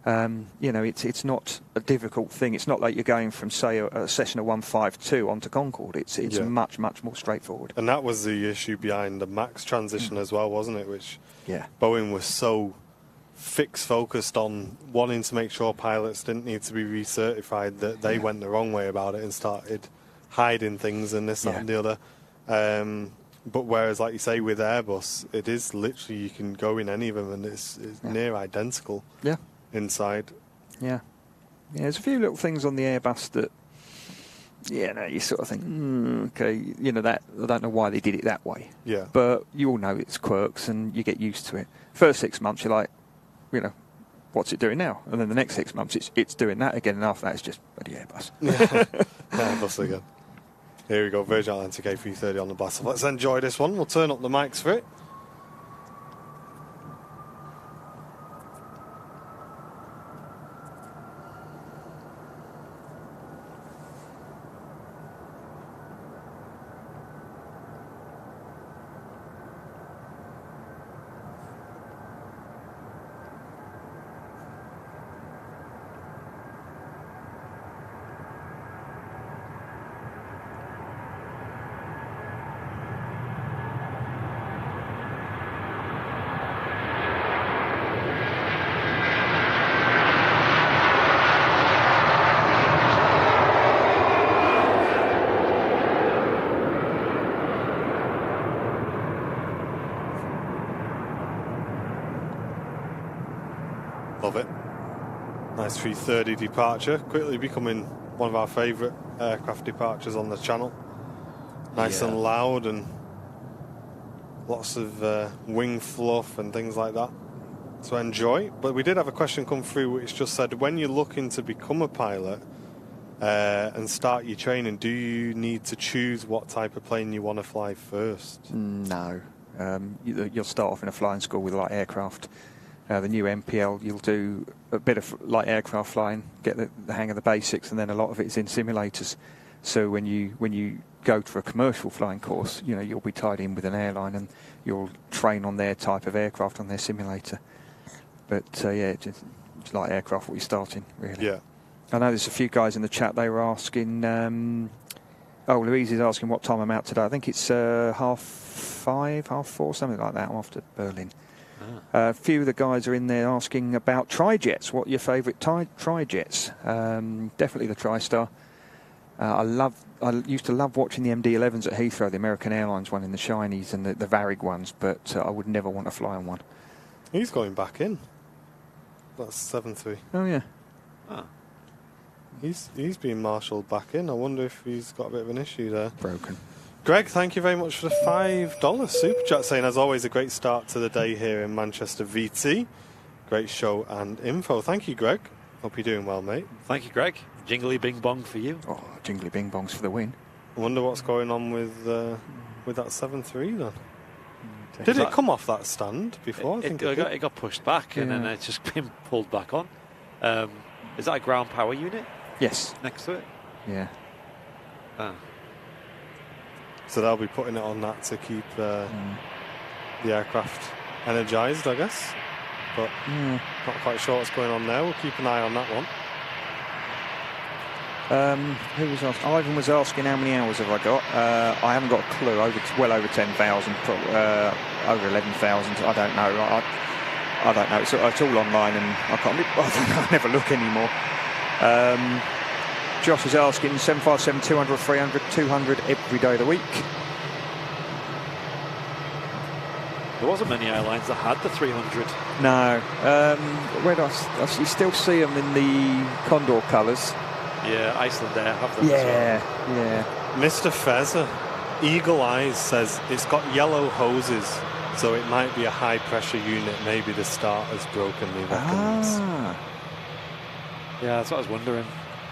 It's not a difficult thing. It's not like you're going from, say, a Cessna 152 onto Concorde. It's much, much more straightforward. And that was the issue behind the MAX transition as well, wasn't it? Which Yeah. Boeing was so focused on wanting to make sure pilots didn't need to be recertified that they went the wrong way about it and started hiding things and this, that and the other. But whereas, like you say, with Airbus, it is literally, you can go in any of them and it's near identical inside. Yeah. There's a few little things on the Airbus that, you sort of think, okay, that I don't know why they did it that way. Yeah. But you all know it's quirks and you get used to it. First 6 months, you're like, what's it doing now? And then the next 6 months, it's doing that again, and after that, it's just bloody Airbus. Airbus again. Here we go, Virgin Atlantic A330 on the blast. Let's enjoy this one. We'll turn up the mics for it. Love it. Nice 330 departure, quickly becoming one of our favourite aircraft departures on the channel. Nice and loud, and lots of wing fluff and things like that to enjoy. But we did have a question come through which just said, when you're looking to become a pilot and start your training, do you need to choose what type of plane you want to fly first? No. You'll start off in a flying school with light aircraft. The new MPL, you'll do a bit of light aircraft flying, get the hang of the basics, and then a lot of it's in simulators. So when you go for a commercial flying course, you'll be tied in with an airline and you'll train on their type of aircraft on their simulator. But just light aircraft what you're starting, really. Yeah. I know there's a few guys in the chat, they were asking, Louise is asking what time I'm out today. I think it's 5:30, 4:30, something like that. I'm off to Berlin. A few of the guys are in there asking about tri-jets. What are your favourite tri-jets? Definitely the TriStar. I used to love watching the MD-11s at Heathrow, the American Airlines one in the shinies and the Varig ones, but I would never want to fly on one. He's going back in. That's 7-3. Oh, yeah. Ah. He's being marshalled back in. I wonder if he's got a bit of an issue there. Broken. Greg, thank you very much for the $5 super chat, saying as always a great start to the day here in Manchester VT. Great show and info. Thank you, Greg. Hope you're doing well, mate. Thank you, Greg. Jingly bing bong for you. Oh, jingly bing bongs for the win. I wonder what's going on with that 7-3 then. Did it come off that stand before? It got pushed back and then it's just been pulled back on. Is that a ground power unit? Yes. Next to it? Yeah. Ah. So they'll be putting it on that to keep the aircraft energised, I guess. But not quite sure what's going on there. We'll keep an eye on that one. Who was asking? Ivan was asking how many hours have I got. I haven't got a clue. Well over 10,000, over 11,000. I don't know. I don't know. It's all online, and I never look anymore. Josh is asking 757, 200, 300, 200 every day of the week. There wasn't many airlines that had the 300. No. Where do you still see them in the Condor colours? Yeah, Iceland Air have them as well. Yeah. Mr. Fezzer, Eagle Eyes says it's got yellow hoses, so it might be a high pressure unit. Maybe the starter's broken, he reckons. Yeah, that's what I was wondering.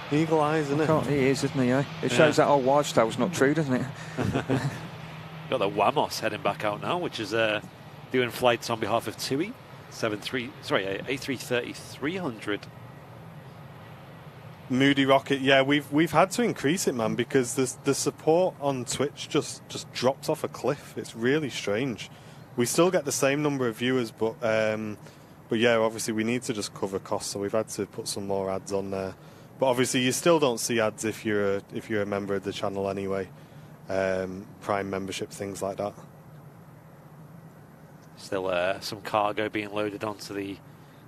Eagle Eyes, isn't it? He is, isn't he? Eh? It shows that old wives' tale's not true, doesn't it? Got the Wamos heading back out now, which is doing flights on behalf of TUI. A330-300. Moody Rocket, yeah, we've had to increase it, man, because the support on Twitch just drops off a cliff. It's really strange. We still get the same number of viewers, but yeah, obviously we need to just cover costs, so we've had to put some more ads on there. But obviously you still don't see ads if you're a member of the channel anyway. Prime membership, things like that. Still some cargo being loaded onto the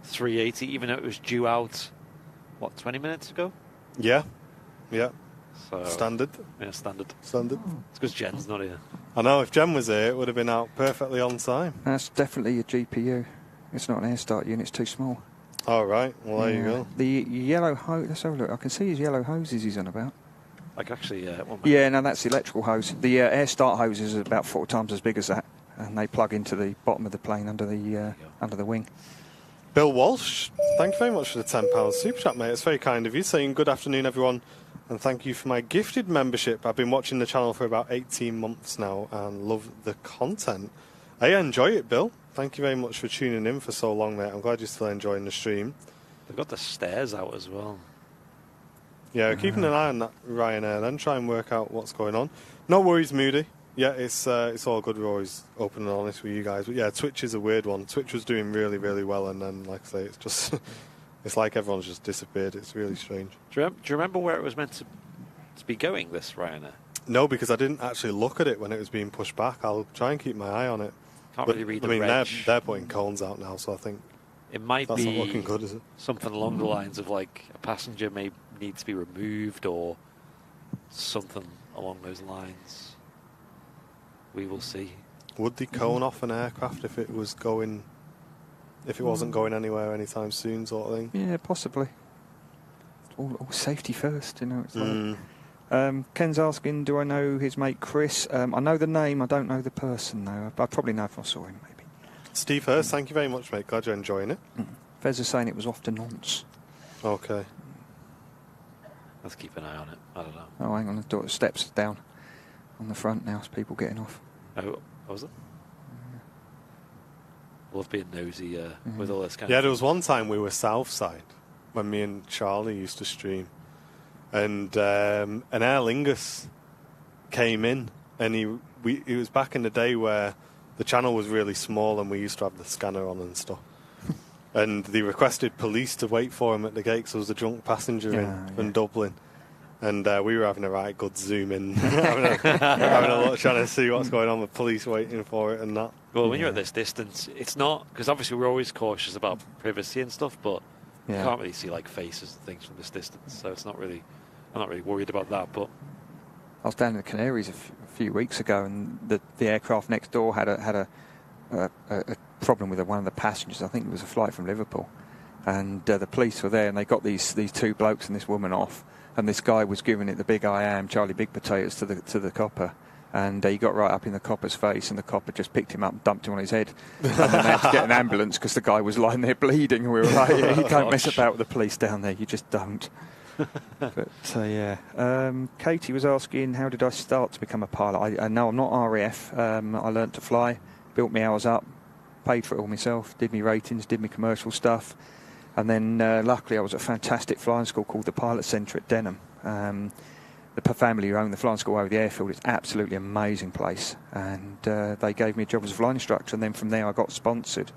380, even though it was due out, 20 minutes ago? Yeah. So, standard. Yeah, standard. It's because Jen's not here. I know, if Jen was here, it would have been out perfectly on time. That's definitely a GPU. It's not an air start unit, it's too small. All right, well, there you go. The yellow hose, let's have a look. I can see his yellow hoses he's on about. Like actually, no, that's the electrical hose. The air start hose is about 4 times as big as that, and they plug into the bottom of the plane under the wing. Bill Walsh, thank you very much for the £10 super chat, mate. It's very kind of you, saying good afternoon, everyone, and thank you for my gifted membership. I've been watching the channel for about 18 months now and love the content. I enjoy it, Bill. Thank you very much for tuning in for so long, mate. I'm glad you're still enjoying the stream. They've got the stairs out as well. Yeah, keeping an eye on that Ryanair, then try and work out what's going on. No worries, Moody. Yeah, it's all good. We're always open and honest with you guys. But yeah, Twitch is a weird one. Twitch was doing really, really well, and then, like I say, it's just it's like everyone's just disappeared. It's really strange. Do you remember where it was meant to be going, this Ryanair? No, because I didn't actually look at it when it was being pushed back. I'll try and keep my eye on it. Can't really read the reg. They're putting cones out now, so I think it might that's be not looking good, is it? Something along the lines of like a passenger may need to be removed or something along those lines. We will see. Would they cone off an aircraft if it was going if it wasn't going anywhere anytime soon, sort of thing. Yeah, possibly. All safety first, you know. It's like, Ken's asking, do I know his mate Chris? I know the name, I don't know the person, though. I'd probably know if I saw him, maybe. Steve Hurst, thank you very much, mate. Glad you're enjoying it. Fez is saying it was off to Nonce. Okay. Let's keep an eye on it. I don't know. Oh, hang on, the door steps down on the front now, so people getting off. Oh, what was it? Love being nosy with all this kind Yeah, of there was one time we were south side when me and Charlie used to stream, and an Aer Lingus came in, and it was back in the day where the channel was really small and we used to have the scanner on and stuff. And they requested police to wait for him at the gate because there was a drunk passenger in Dublin. And we were having a right good zoom in, having a look, trying to see what's going on with police waiting for it and that. Well, when you're at this distance, it's not, because obviously we're always cautious about privacy and stuff, but you can't really see like faces and things from this distance, so it's not really, I'm not really worried about that. But I was down in the Canaries a few weeks ago, and the aircraft next door had a problem with one of the passengers. I think it was a flight from Liverpool, and the police were there, and they got these two blokes and this woman off, and this guy was giving it the big I am Charlie Big Potatoes to the copper, and he got right up in the copper's face, and the copper just picked him up and dumped him on his head, and then they had to get an ambulance because the guy was lying there bleeding, and we were like, yeah, you don't mess about with the police down there, you just don't. But Katie was asking, how did I start to become a pilot? I know I'm not RAF. I learnt to fly, built my hours up, paid for it all myself, did my ratings, did my commercial stuff, and then luckily I was at a fantastic flying school called the Pilot Centre at Denham. The family who own the flying school over the airfield, it's absolutely amazing place, and they gave me a job as a flying instructor, and then from there I got sponsored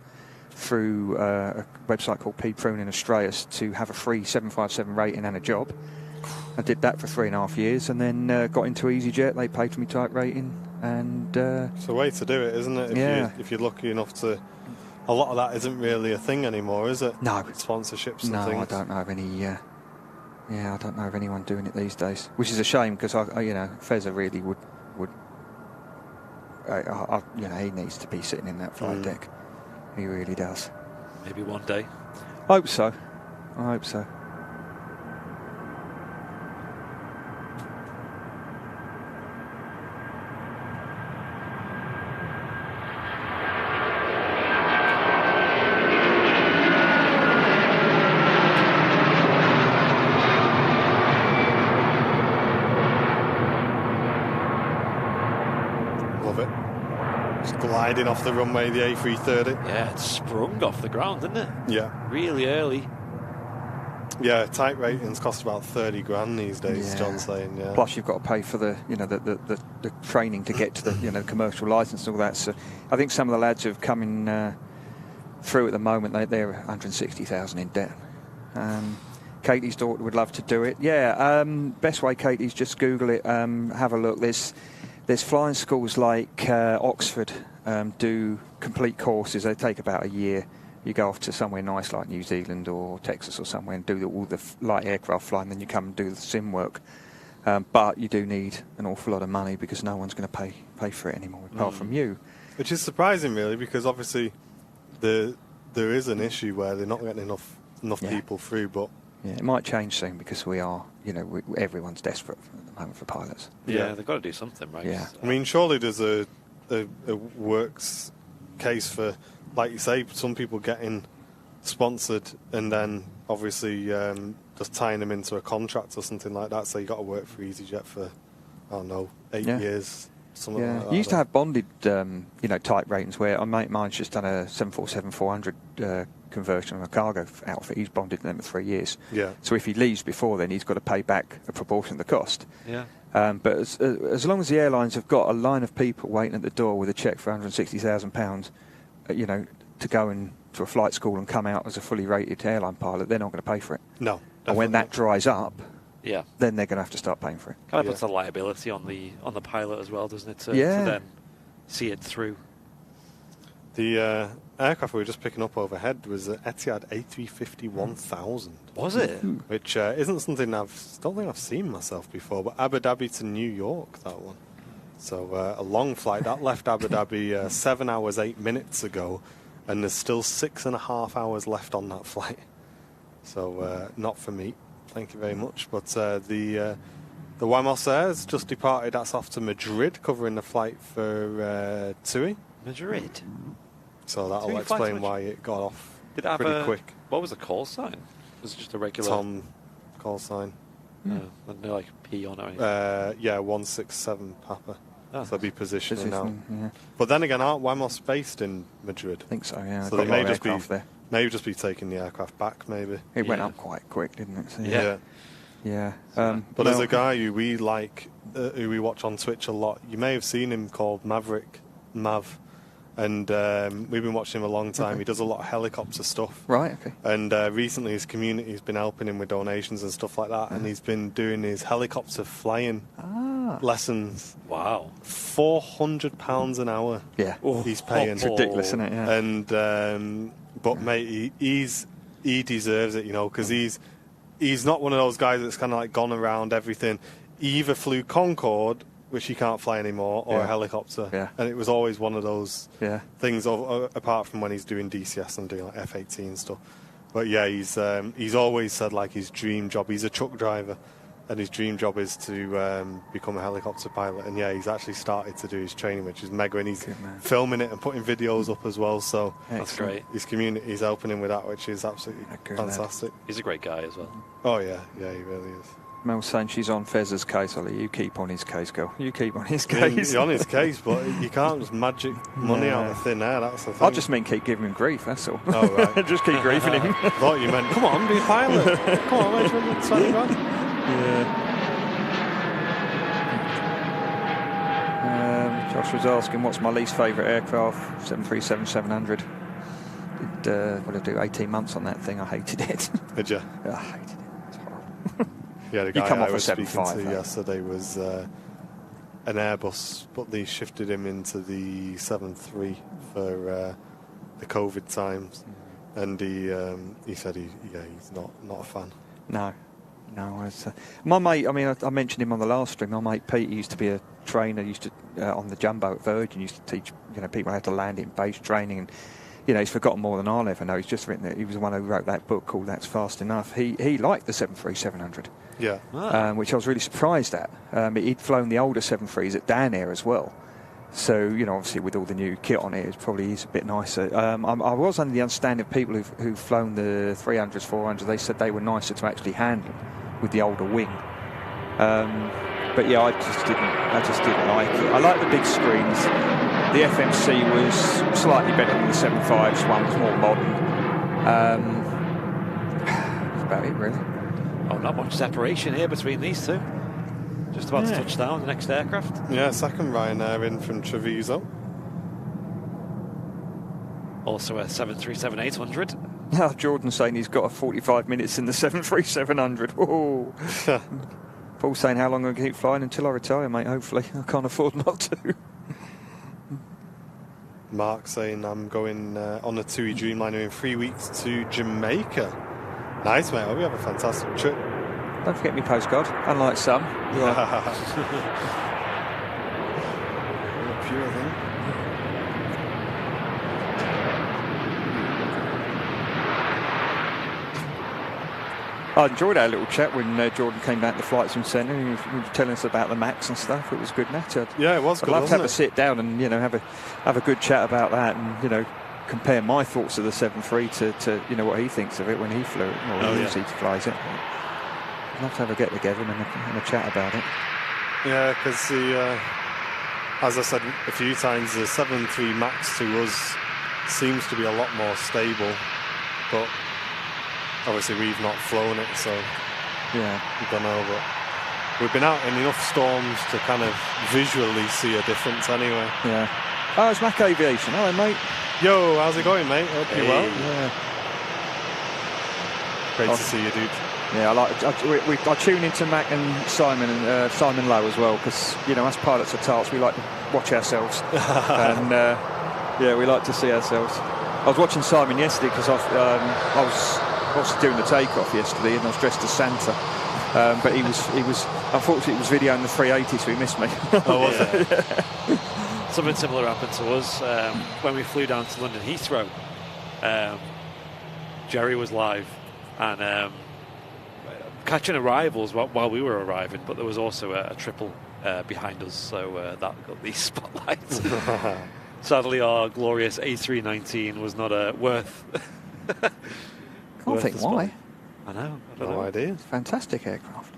through a website called P Prune in Australia to have a free 757 rating and a job. I did that for 3.5 years, and then got into EasyJet. They paid for me type rating, and it's a way to do it, isn't it? If you're lucky enough to. A lot of that isn't really a thing anymore, is it? No, sponsorships and no, things. I don't know of any. I don't know of anyone doing it these days, which is a shame because Fezza really would. He needs to be sitting in that flight deck. He really does. maybe one day. I hope so. I hope so. Gliding off the runway, the A330. Yeah, it sprung off the ground, didn't it? Yeah. Really early. Yeah, type ratings cost about 30 grand these days, John's saying, yeah. Plus you've got to pay for the training to get to the commercial license and all that. So I think some of the lads who have come in through at the moment, they're 160,000 in debt. Katie's daughter would love to do it. Yeah, best way, Katie's just Google it, have a look. There's flying schools like Oxford do complete courses. They take about a year. You go off to somewhere nice like New Zealand or Texas or somewhere and do all the light aircraft flying, then you come and do the sim work. But you do need an awful lot of money because no one's going to pay for it anymore apart from you. Which is surprising, really, because obviously there is an issue where they're not getting enough people through. But yeah, it might change soon because we are, everyone's desperate at the moment for pilots. Yeah, they've got to do something, right? Yeah. I mean, surely there's a works case for, like you say, some people getting sponsored and then obviously just tying them into a contract or something like that. So you got to work for EasyJet for, I don't know, 8 years, something like that. You used to have bonded, type ratings where mine's just done a 747-400 conversion on a cargo outfit. He's bonded them for 3 years. Yeah. So if he leaves before then, he's got to pay back a proportion of the cost. Yeah. But as long as the airlines have got a line of people waiting at the door with a cheque for £160,000, to go into a flight school and come out as a fully rated airline pilot, they're not going to pay for it. No. And when that dries up, then they're going to have to start paying for it. Kind of puts a liability on the pilot as well, doesn't it? To then see it through. The aircraft we were just picking up overhead was the Etihad A350-1000. Was it? Which isn't something don't think I've seen myself before, but Abu Dhabi to New York, that one. So a long flight. That left Abu Dhabi 7 hours, 8 minutes ago, and there's still 6.5 hours left on that flight. So not for me, thank you very much. But the Wamos Air has just departed. That's off to Madrid, covering the flight for TUI. Madrid. So that'll TUI flight to explain why it got off Did it have pretty quick. What was the call sign? Was it just a regular Tom call sign. No like P on it. Yeah, 167 Papa. Oh. So they'll be positioning now. Yeah. But then again, aren't Wamos based in Madrid? I think so, yeah. So They've they got a lot of aircraft may just be taking the aircraft back, maybe. It went Yeah. up quite quick, didn't it? So, Yeah. Yeah. But there's a guy who we like, who we watch on Twitch a lot. You may have seen him, called Mav. And we've been watching him a long time. Okay. He does a lot of helicopter stuff. Right, okay. And recently his community's been helping him with donations and stuff like that. And he's been doing his helicopter flying lessons. Wow. £400 an hour. Yeah. He's paying. It's ridiculous, isn't it? Yeah. And but mate, he deserves it, you know, because he's not one of those guys that's kind of like gone around everything. He either flew Concorde, which he can't fly anymore, or a helicopter. Yeah. And it was always one of those Yeah. things, apart from when he's doing DCS and doing like F-18 stuff. But yeah, he's always said like his dream job. He's a truck driver, and his dream job is to become a helicopter pilot. And yeah, he's actually started to do his training, which is mega. And he's filming it and putting videos up as well. So That's great. his community is helping him with that, which is absolutely Good fantastic. He's a great guy as well. Oh yeah, he really is. Mel's saying she's on Fez's case, Ollie. You keep on his case, girl. You keep on his I mean, case. he's on his case, but you can't just magic money out of thin air. That's the thing. I just mean keep giving him grief, that's all. Oh, right. Just keep griefing him. I thought you meant, come on, be a pilot. Come on, where's 120 grand? Yeah. Josh was asking, what's my least favourite aircraft? 737-700. What did I do? 18 months on that thing. I hated it. Did you? I hated it. It's horrible. Yeah, the You guy come I off a was speaking 75, to though. yesterday was an Airbus, but they shifted him into the 73 for the COVID times, and he said he's not a fan. No. My mate, I mean, I mentioned him on the last stream. My mate Pete used to be a trainer, used to on the Jumbo at Virgin, used to teach people how to land in base training, and he's forgotten more than I'll ever know. He's just written it. He was the one who wrote that book called That's Fast Enough. He liked the 737-700, Yeah. which I was really surprised at. He'd flown the older 73s at Ryanairs as well. So, obviously with all the new kit on it, it probably is a bit nicer. I was under the understanding of people who've flown the 300s, 400s, they said they were nicer to actually handle with the older wing. But yeah, I just didn't like it. I like the big screens. The FMC was slightly better than the 75s. One was more modern. That's about it, really. Oh, not much separation here between these two. Just about to touch down the next aircraft. Yeah, second Ryanair in from Treviso. Also a 737-800. Now Jordan's saying he's got a 45 minutes in the 737-700. Whoa. Paul's saying, how long am I going to keep flying until I retire, mate? Hopefully. I can't afford not to. Mark saying I'm going on a TUI Dreamliner in 3 weeks to Jamaica. Nice, mate. Hope you have a fantastic trip. Don't forget me postcard, unlike some. Pure thing. I enjoyed our little chat when Jordan came back to the Flights and Centre and he was telling us about the Max and stuff. It was good nature. Yeah, it was I'd good, love to have a wasn't sit down and have a good chat about that and compare my thoughts of the 737 to what he thinks of it when he flew it or he flies it. I'd love to have a get together and a chat about it. Yeah, because as I said a few times, the 737 Max to us seems to be a lot more stable, but obviously we've not flown it, so yeah, we don't know. But we've been out in enough storms to kind of visually see a difference anyway. Yeah. Oh, it's Mac Aviation. Hello, mate. Yo, how's it going, mate? Hope you're well. Yeah. Great to see you, dude. Yeah, I tune into Mac and Simon Lowe as well because us pilots at Tarts, we like to watch ourselves and we like to see ourselves. I was watching Simon yesterday because I was obviously doing the takeoff yesterday and I was dressed as Santa, but he was unfortunately videoing the 380, so he missed me. Oh, was it? Something similar happened to us when we flew down to London Heathrow. Jerry was live and catching arrivals while we were arriving, but there was also a triple behind us, so that got the spotlight. Sadly, our glorious A319 was not worth. Can't think why. I know. I don't No know. idea. Fantastic aircraft.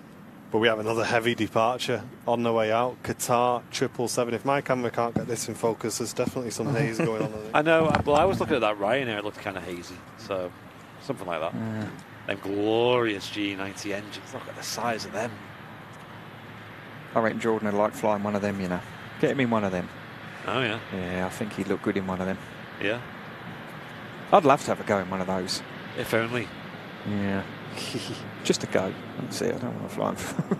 But we have another heavy departure on the way out. Qatar 777. If my camera can't get this in focus, there's definitely some haze going on. I know. Well, I was looking at that Ryanair. It looked kind of hazy, so something like that. Yeah. Them glorious G90 engines. Look at the size of them. I reckon Jordan would like flying one of them, you know. Get him in one of them. Oh yeah. Yeah, I think he'd look good in one of them. Yeah. I'd love to have a go in one of those. If only. Yeah. Just a go. That's it. I don't want to fly him.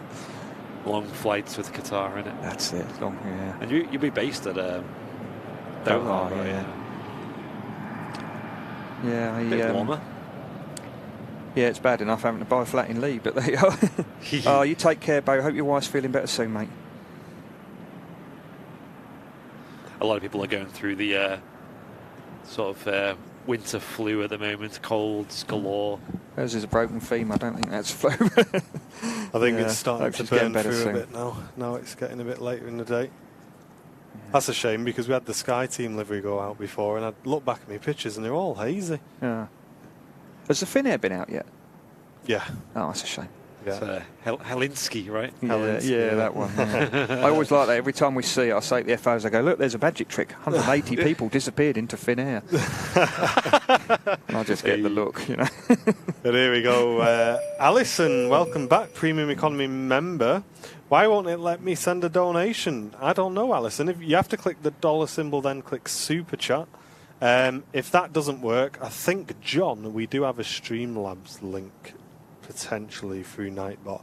Long flights with Qatar in it. That's it. Long, yeah. And you'd be based at Doha, right? Yeah. A bit warmer. Yeah, it's bad enough having to buy a flat in Lee, but there you are. Oh, you take care, Bo. Hope your wife's feeling better soon, mate. A lot of people are going through the sort of winter flu at the moment. Colds galore. Hers is a broken femur. I don't think that's flu. I think it's starting hope to she's getting burn better through soon. a bit now. Now it's getting a bit later in the day. That's a shame because we had the Sky Team livery go out before, and I look back at my pictures and they're all hazy. Yeah. Has the Finnair been out yet? Yeah. Oh, that's a shame. Yeah. It's Helsinki, right? Yeah, that one. Yeah. I always like that. Every time we see it, I say to the FOs, I go, look, there's a magic trick. 180 people disappeared into Finnair. And I just get the look, you know. But here we go. Alison, welcome back, Premium Economy member. Why won't it let me send a donation? I don't know, Alison. If you have to click the dollar symbol, then click Super Chat. If that doesn't work, I think, John, we do have a Streamlabs link potentially through Nightbot.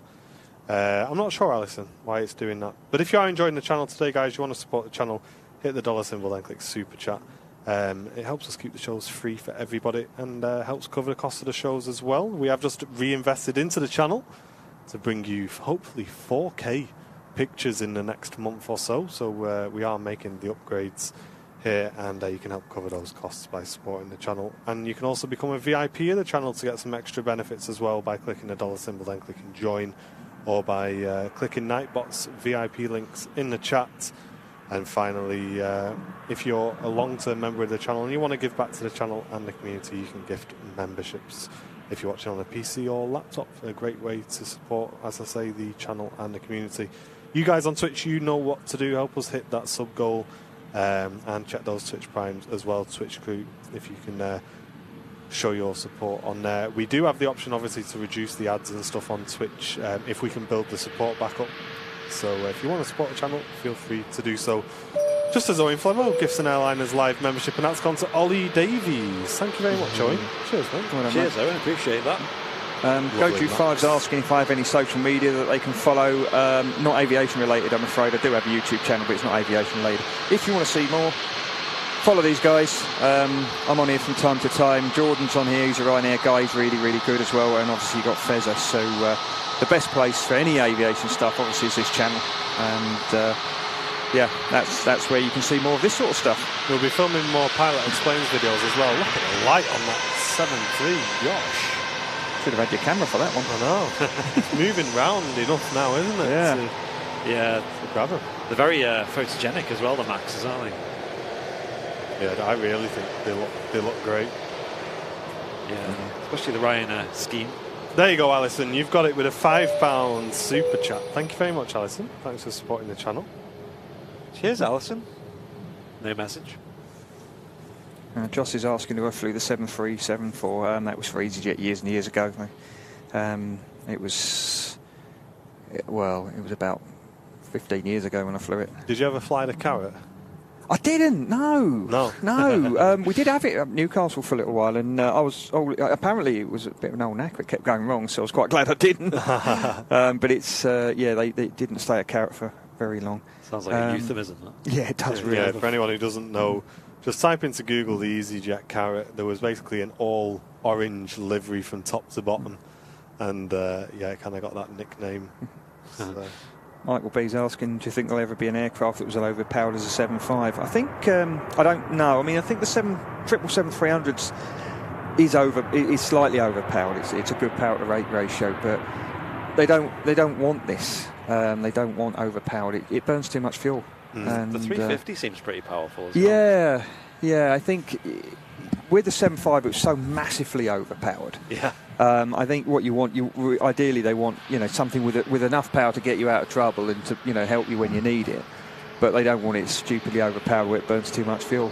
I'm not sure, Alison, why it's doing that. But if you are enjoying the channel today, guys, you want to support the channel, hit the dollar symbol, then click Super Chat. It helps us keep the shows free for everybody and helps cover the cost of the shows as well. We have just reinvested into the channel to bring you hopefully 4K pictures in the next month or so. So we are making the upgrades here, and you can help cover those costs by supporting the channel. And you can also become a VIP of the channel to get some extra benefits as well by clicking the dollar symbol, then clicking join, or by clicking Nightbot's VIP links in the chat. And finally, if you're a long-term member of the channel and you want to give back to the channel and the community, you can gift memberships. If you're watching on a PC or laptop, a great way to support, as I say, the channel and the community. You guys on Twitch, you know what to do. Help us hit that sub goal. And check those Twitch primes as well, Twitch crew, if you can show your support on there. We do have the option, obviously, to reduce the ads and stuff on Twitch if we can build the support back up. So if you want to support the channel, feel free to do so. Just as Owen Flemmo, Gifts and Airliners live membership, and that's gone to Ollie Davies. Thank you very much, Owen. Cheers, mate. Cheers, Owen. Appreciate that. Go5's asking if I have any social media that they can follow. Not aviation related, I'm afraid. I do have a YouTube channel, but it's not aviation related. If you want to see more, follow these guys. I'm on here from time to time. Jordan's on here. He's a Ryanair guy. He's really, really good as well. And obviously you've got Fezza. So the best place for any aviation stuff, obviously, is this channel. And yeah, that's where you can see more of this sort of stuff. We'll be filming more Pilot Explains videos as well. Look at the light on that 7.3. Gosh. Should have had your camera for that one. I know. It's moving round enough now, isn't it? Yeah. Yeah. Grab them. They're very photogenic as well, the Maxes, aren't they? Yeah, I really think they look great. Yeah. Especially the Ryanair scheme. There you go, Alison. You've got it with a £5 super chat. Thank you very much, Alison. Thanks for supporting the channel. Cheers, Alison. No message. Joss is asking who I flew the 737 for. That was for EasyJet years and years ago. It was about 15 years ago when I flew it. Did you ever fly the Carrot? I didn't. No. We did have it at Newcastle for a little while, and apparently it was a bit of an old knack. It kept going wrong, so I was quite glad I didn't. But it's they didn't stay at Carrot for very long. Sounds like a euphemism. That. Yeah, it does really. Yeah, for anyone who doesn't know, just type into Google the EasyJet Carrot. There was basically an all orange livery from top to bottom, and it kind of got that nickname. So. Michael B's asking, do you think there'll ever be an aircraft that was overpowered as a 7.5? I think, I don't know. I mean, I think the 777-300s is slightly overpowered. It's a good power to rate ratio, but they don't want this. They don't want overpowered. It burns too much fuel. And, the 350 seems pretty powerful as well. Yeah. I think with the 7.5 it was so massively overpowered. Yeah. I think what you want, ideally they want something with enough power to get you out of trouble and to help you when you need it. But they don't want it stupidly overpowered where it burns too much fuel.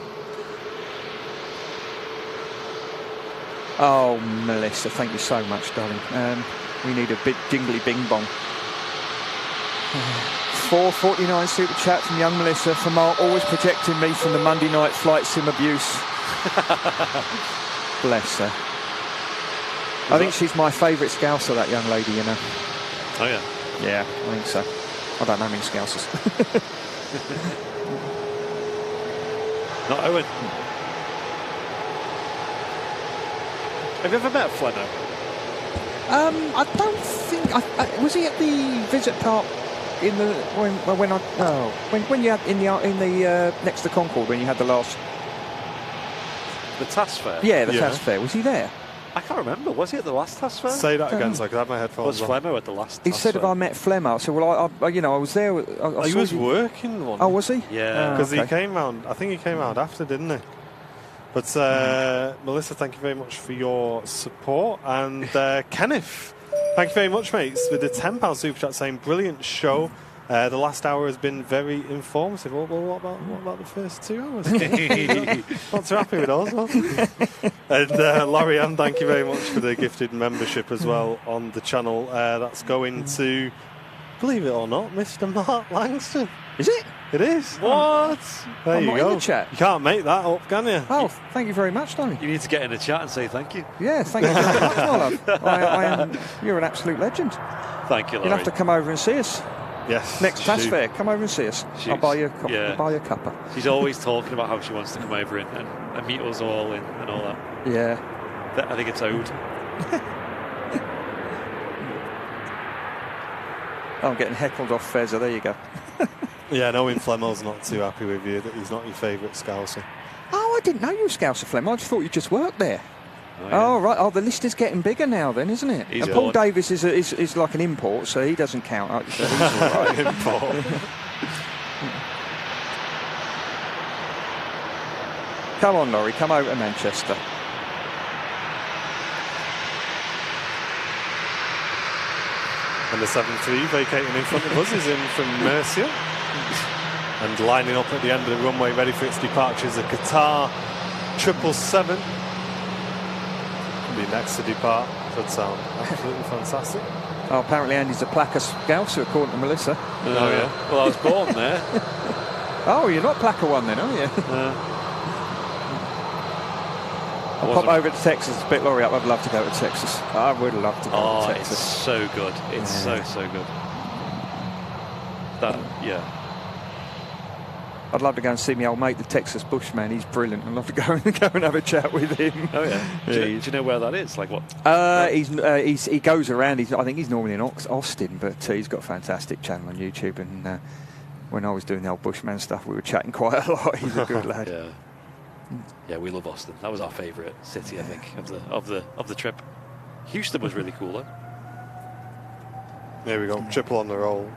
Oh, Melissa, thank you so much, darling. We need a bit jingly bing bong. 4.49 super chat from young Melissa for Mark, always protecting me from the Monday night flight sim abuse. Bless her. I think she's my favourite Scouser, that young lady, Oh, yeah? Yeah, I think so. I don't know many Scousers. Not Owen. Have you ever met Flemmo? I don't think. Was he at the Visit Park in the when you had in the next to Concord when you had the last task fair? Yeah, the task fair. Was he there? I can't remember. Was he at the last task fair? Say that again, so I could have my headphones on. Was Flemmo at the last He said, fair? Have I met Flemmo? I said, well, I was there. He was working one. Oh, was he? Yeah. Because he came round, I think he came round after, didn't he? But Melissa, thank you very much for your support. And Kenneth, thank you very much, mates, with the £10 super chat saying, brilliant show. The last hour has been very informative. Well, what about the first 2 hours? Not too happy with those ones. And Laurie Ann, thank you very much for the gifted membership as well on the channel. That's going to, believe it or not, Mr. Mark Langston. Is it? It is. What? There you go. In the chat. You can't make that up, can you? Oh, thank you very much, darling. You need to get in the chat and say thank you. Yeah, thank you very much, my love. You're an absolute legend. Thank you, Laurie. You'll have to come over and see us. Yes. Next task fair, come over and see us. I'll buy you a cuppa. She's always talking about how she wants to come over and meet us all and all that. Yeah. I think it's owed. I'm getting heckled off Fezzer. There you go. Yeah, knowing Flemmo's not too happy with you, that he's not your favourite Scouser. Oh, I didn't know you were Scouser, Flemo. I just thought you just worked there. Oh, yeah. Oh, right. Oh, the list is getting bigger now then, isn't it? He's and Paul Davis is like an import, so he doesn't count. So he's all right. Import. Come on, Laurie. Come over to Manchester. And the 7-3 vacating in front of us is in from Mercia. And lining up at the end of the runway, ready for its departure, is a Qatar 777. Be next to depart. Should sound absolutely fantastic. Oh, apparently Andy's a Plaka Scouser, according to Melissa. Oh, yeah. Well, I was born there. Oh, you're not Plaka one then, are you? I'll pop over to Texas to pick Laurie up. I'd love to go to Texas. I would love to go to Texas. It's so good. It's so good. I'd love to go and see my old mate, the Texas Bushman. He's brilliant. I'd love to go and have a chat with him. Oh yeah. Do you know where that is? Like what? He goes around. I think he's normally in Austin, but he's got a fantastic channel on YouTube. And when I was doing the old Bushman stuff, we were chatting quite a lot. He's a good lad. Yeah. Yeah, we love Austin. That was our favourite city, I think, of the trip. Houston was really cool though. There we go. Triple on the roll.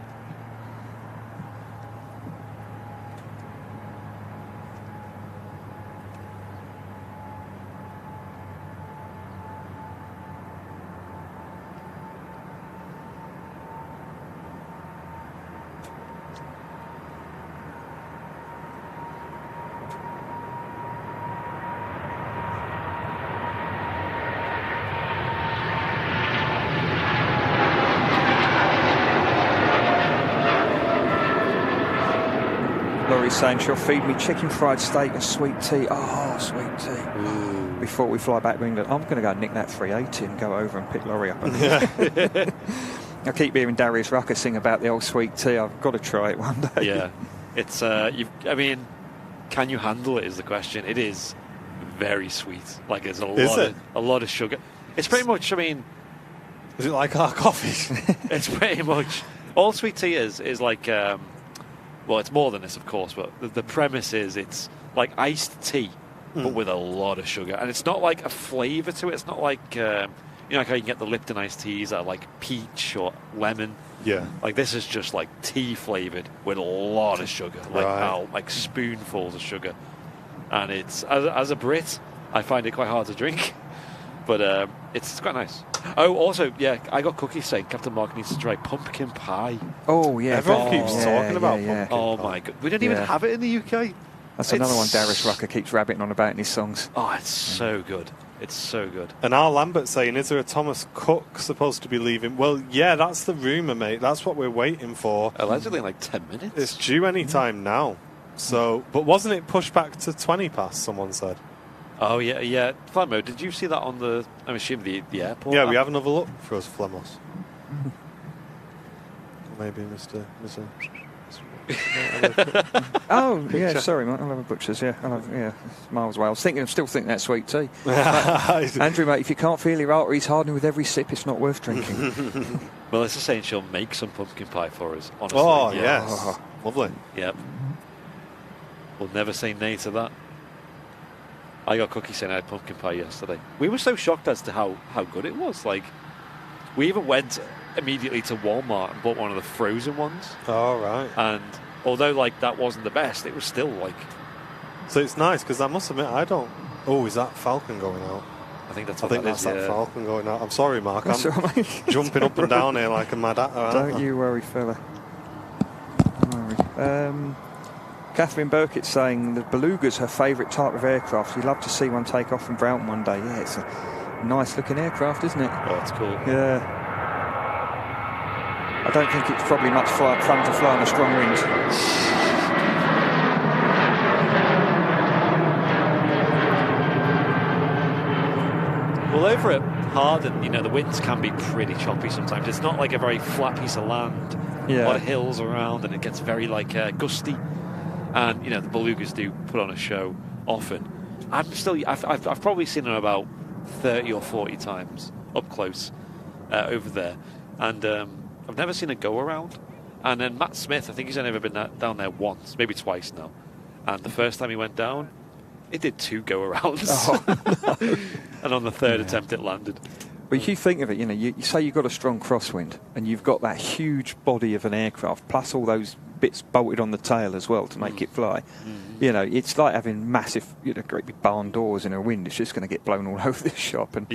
Saying she'll feed me chicken fried steak and sweet tea. Oh, sweet tea. Ooh. Before we fly back to England, I'm going to go nick that 380 and go over and pick Laurie up. I keep hearing Darius Rucker sing about the old sweet tea. I've got to try it one day. Yeah, it's. I mean, can you handle it? Is the question. It is very sweet. Like there's a lot of sugar. It's pretty much. I mean, is it like our coffee? It's pretty much all sweet tea is like. Well, it's more than this, of course, but the premise is it's like iced tea, but with a lot of sugar. And it's not like a flavour to it. It's not like, you know, like how you can get the Lipton iced teas that are like peach or lemon. Yeah. Like this is just like tea flavoured with a lot of sugar, like spoonfuls of sugar. And it's, as a Brit, I find it quite hard to drink. But it's quite nice. Oh, also, yeah, I got cookies saying Captain Mark needs to try pumpkin pie. Oh, yeah. Everyone keeps talking about pumpkin Oh, pie. my God. We don't even have it in the UK. That's another one Darius Rucker keeps rabbiting on about in his songs. Oh, it's so good. It's so good. And Al Lambert saying, is there a Thomas Cook supposed to be leaving? Well, yeah, that's the rumour, mate. That's what we're waiting for. Allegedly in like 10 minutes. It's due any time now. So, but wasn't it pushed back to 20 past, someone said? Oh, yeah, yeah. Flamo, did you see that on the, I'm assuming, the airport? Yeah, we have another look for us, Flemos. Maybe Mr. Oh, yeah, sorry, mate. I'll have a butcher's, yeah. It's miles away. I'm still thinking that sweet tea. Andrew, mate, if you can't feel your arteries hardening with every sip, it's not worth drinking. Melissa's saying she'll make some pumpkin pie for us, honestly. Oh, yeah. yes. Lovely. Yep. We'll never say nay to that. I got cookies saying I had pumpkin pie yesterday. We were so shocked as to how good it was. Like, we even went immediately to Walmart and bought one of the frozen ones. Oh, right. And although, like, that wasn't the best, it was still, like... So it's nice, because I must admit, I don't... Oh, is that Falcon going out? I think that's I what think that that's is, that Falcon going out. I'm sorry, Mark. That's I'm all right. jumping up and down here like a mad hatter. Don't you worry, fella. Don't worry. Catherine Burkett's saying the Beluga's her favourite type of aircraft. She'd love to see one take off from Broughton one day. Yeah, it's a nice looking aircraft, isn't it? Oh, it's cool. Yeah. I don't think it's probably much fun to fly on a strong wind. Well, over at Harden, you know, the winds can be pretty choppy sometimes. It's not like a very flat piece of land. Yeah. A lot of hills around, and it gets very, like, gusty. And, you know, the Belugas do put on a show often. I've probably seen them about 30 or 40 times up close over there. And I've never seen a go around. And then Matt Smith, I think he's only ever been down there once, maybe twice now. And the first time he went down, it did 2 go arounds. Oh, no. And on the third attempt, it landed. But if you think of it, you know, you say you've got a strong crosswind and you've got that huge body of an aircraft plus all those bits bolted on the tail as well to make it fly. You know, it's like having massive, you know, great big barn doors in a wind. It's just going to get blown all over the shop. And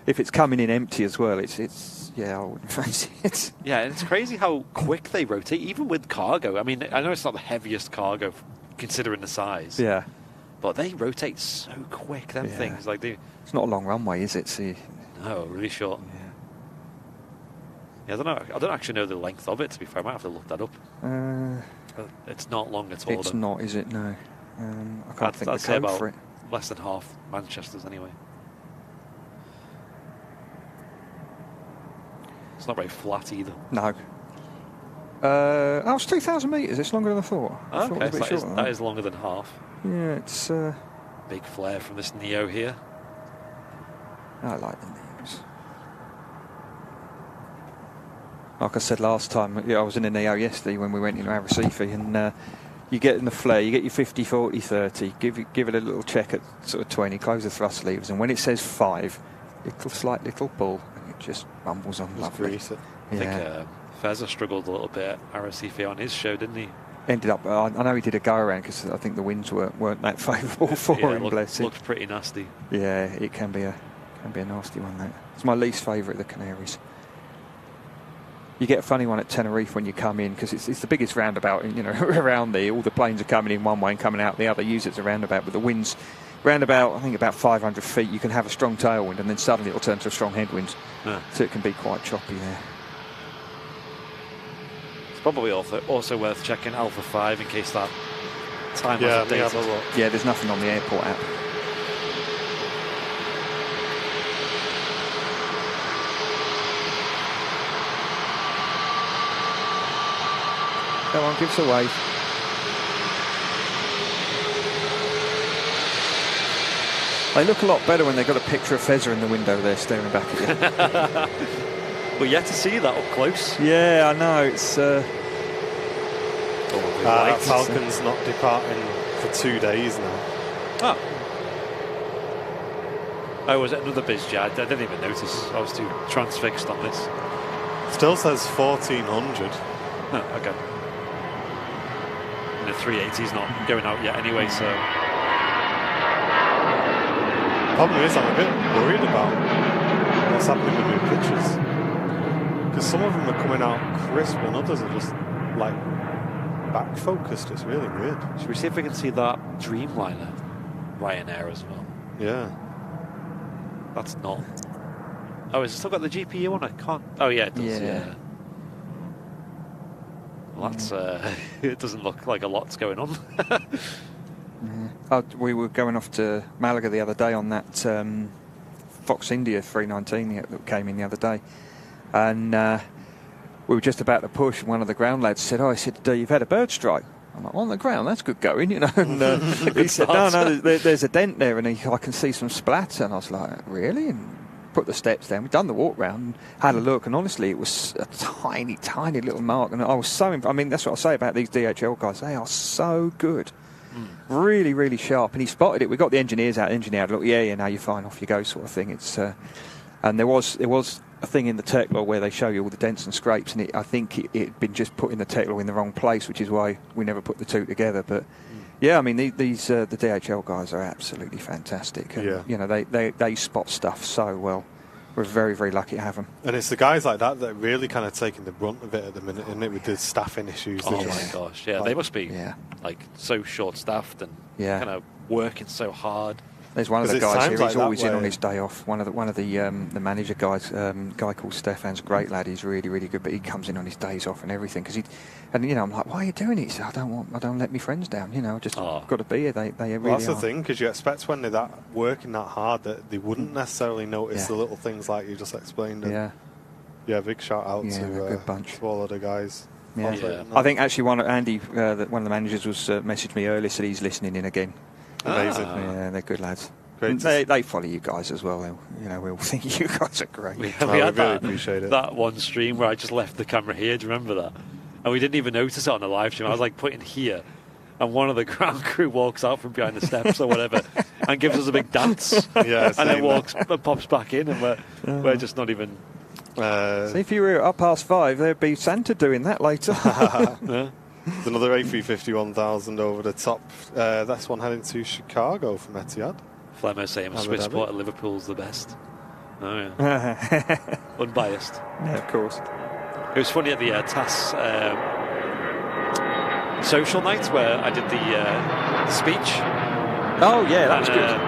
if it's coming in empty as well, it's yeah, I wouldn't fancy it. Yeah, and it's crazy how quick they rotate, even with cargo. I mean, I know it's not the heaviest cargo considering the size. Yeah. But they rotate so quick, them things. Like it's not a long runway, is it? So no, really short. Yeah, I don't know. I don't actually know the length of it, to be fair. I might have to look that up. It's not long at all. It's though. not, is it? No. I can't think I'd the say code about for it. less than half Manchester's anyway. It's not very flat either. No. It's 2,000 metres. It's longer than I thought. I thought it was a bit shorter. That is longer than half. Yeah, it's... Big flare from this Neo here. I like the Neos. Like I said last time, I was in a Neo yesterday when we went into Arrecife, and you get in the flare, you get your 50, 40, 30, give it a little check at sort of 20, close the thrust levers, and when it says 5, slight little pull, and it just rumbles on lovely. I think Fezza struggled a little bit at Arrecife on his show, didn't he? Ended up, I know he did a go around because I think the winds weren't that favourable for him. Bless him. Looked pretty nasty. Yeah, it can be a nasty one. That it's my least favourite of the Canaries. You get a funny one at Tenerife when you come in because it's the biggest roundabout, you know, around there. All the planes are coming in one way and coming out the other. Use it as a roundabout, but the winds roundabout, I think about 500 feet. You can have a strong tailwind and then suddenly it'll turn to a strong headwind. So it can be quite choppy there. Probably also worth checking Alpha 5 in case that time was updated. Yeah, there's nothing on the airport app. Come on, give us a wave. They look a lot better when they've got a picture of Fezza in the window there staring back at you. We're yet to see that up close. Yeah, I know. It's that Falcon's not departing for 2 days now. Oh. Oh, was it another BizJet? I didn't even notice. I was too transfixed on this. Still says 1400. Oh, okay. And the 380's not going out yet anyway, so... Problem is, I'm a bit worried about what's happening with new pictures. Because some of them are coming out crisp and others are just, like, back focused. It's really weird. Should we see if we can see that Dreamliner Ryanair as well? Yeah. That's not... Oh, has it still got the GPU on it? Can't... Oh, yeah, it does, yeah. Well, that's... it doesn't look like a lot's going on. We were going off to Malaga the other day on that Fox India 319 that came in the other day. And we were just about to push, and one of the ground lads said, you've had a bird strike. I'm like, on the ground, that's good going, you know. And he said, no, there's a dent there, and I can see some splatter. And I was like, really? And put the steps down. We'd done the walk round, had a look, and honestly, it was a tiny, tiny little mark. And I was so, I mean, that's what I say about these DHL guys. They are so good. Really, really sharp. And he spotted it. We got the engineers out. The engineer had a look, yeah, now you're fine, off you go, sort of thing. It's and there was a thing in the tech log where they show you all the dents and scrapes, and I think it had been just put in the tech log in the wrong place, which is why we never put the two together. But yeah, I mean, the DHL guys are absolutely fantastic. And, you know, they spot stuff so well. We're very, very lucky to have them. And it's the guys like that that are really kind of taking the brunt of it at the minute, isn't it, with the staffing issues. Oh my gosh, yeah, they must be like so short-staffed and kind of working so hard. There's one of the guys here. He's always in on his day off. One of the manager guys, guy called Stefan's a great lad. He's really, really good, but he comes in on his days off and everything. And you know, I'm like, why are you doing it? He said, I don't let my friends down. You know, just got to be here. They really that's are. the thing, because you expect when they're working that hard that they wouldn't necessarily notice the little things like you just explained. And big shout out to good bunch. To all of the guys. Yeah. I think actually Andy, one of the managers, was messaged me earlier, said he's listening in again. Amazing. Yeah, they're good lads. They follow you guys as well. We all think you guys are great. We really appreciate it. That one stream where I just left the camera here. Do you remember that? And we didn't even notice it on the live stream. I was like putting here, and one of the ground crew walks out from behind the steps or whatever and gives us a big dance. Yeah, and then pops back in, and we're just not even. See, if you were up past 5, there'd be Santa doing that later. Yeah. There's another A350-1000 over the top. That's one heading to Chicago from Etihad. Flemo saying a Swiss port at Liverpool's the best. Oh, yeah. Unbiased. Yeah, of course. It was funny at the TAS social night where I did the speech. Oh, yeah, that was good.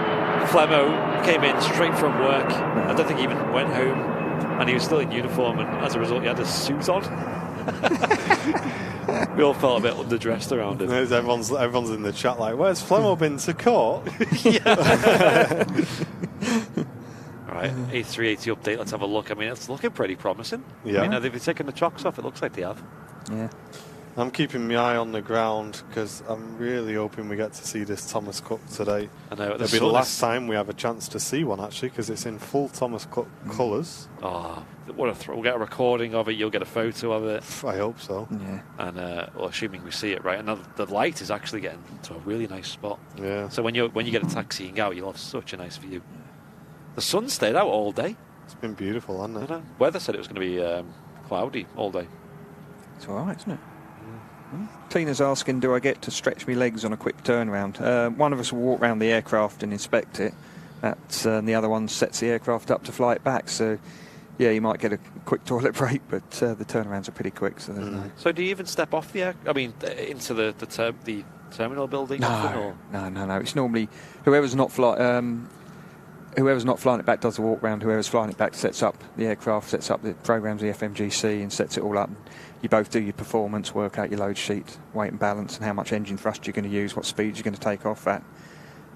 Flemo came in straight from work. I don't think he even went home. And he was still in uniform, and as a result, he had a suit on. We all felt a bit underdressed around him. Everyone's in the chat like, where's Flemo been to court? Right, A380 update, let's have a look. I mean, it's looking pretty promising. Yeah. I mean, they've taken the chocks off, it looks like they have. Yeah. I'm keeping my eye on the ground because I'm really hoping we get to see this Thomas Cook today. I know. It'll be the last time we have a chance to see one, actually, because it's in full Thomas Cook colours. Oh, what a thrill. We'll get a recording of it, you'll get a photo of it. I hope so. Yeah. And well, assuming we see it right. And the light is actually getting to a really nice spot. Yeah. So when you get a taxiing out, you'll have such a nice view. The sun stayed out all day. It's been beautiful, hasn't it? I know. Weather said it was going to be cloudy all day. It's all right, isn't it? Tina's asking, do I get to stretch my legs on a quick turnaround? One of us will walk around the aircraft and inspect it, and the other one sets the aircraft up to fly it back. So, yeah, you might get a quick toilet break, but the turnarounds are pretty quick. So, there's no. So, do you even step off the into the terminal building? No. It's normally whoever's not flying it back does the walk round. Whoever's flying it back sets up the aircraft, sets up the programs, the FMGC, and sets it all up. You both do your performance, work out your load sheet, weight and balance, and how much engine thrust you're going to use, what speed you're going to take off at,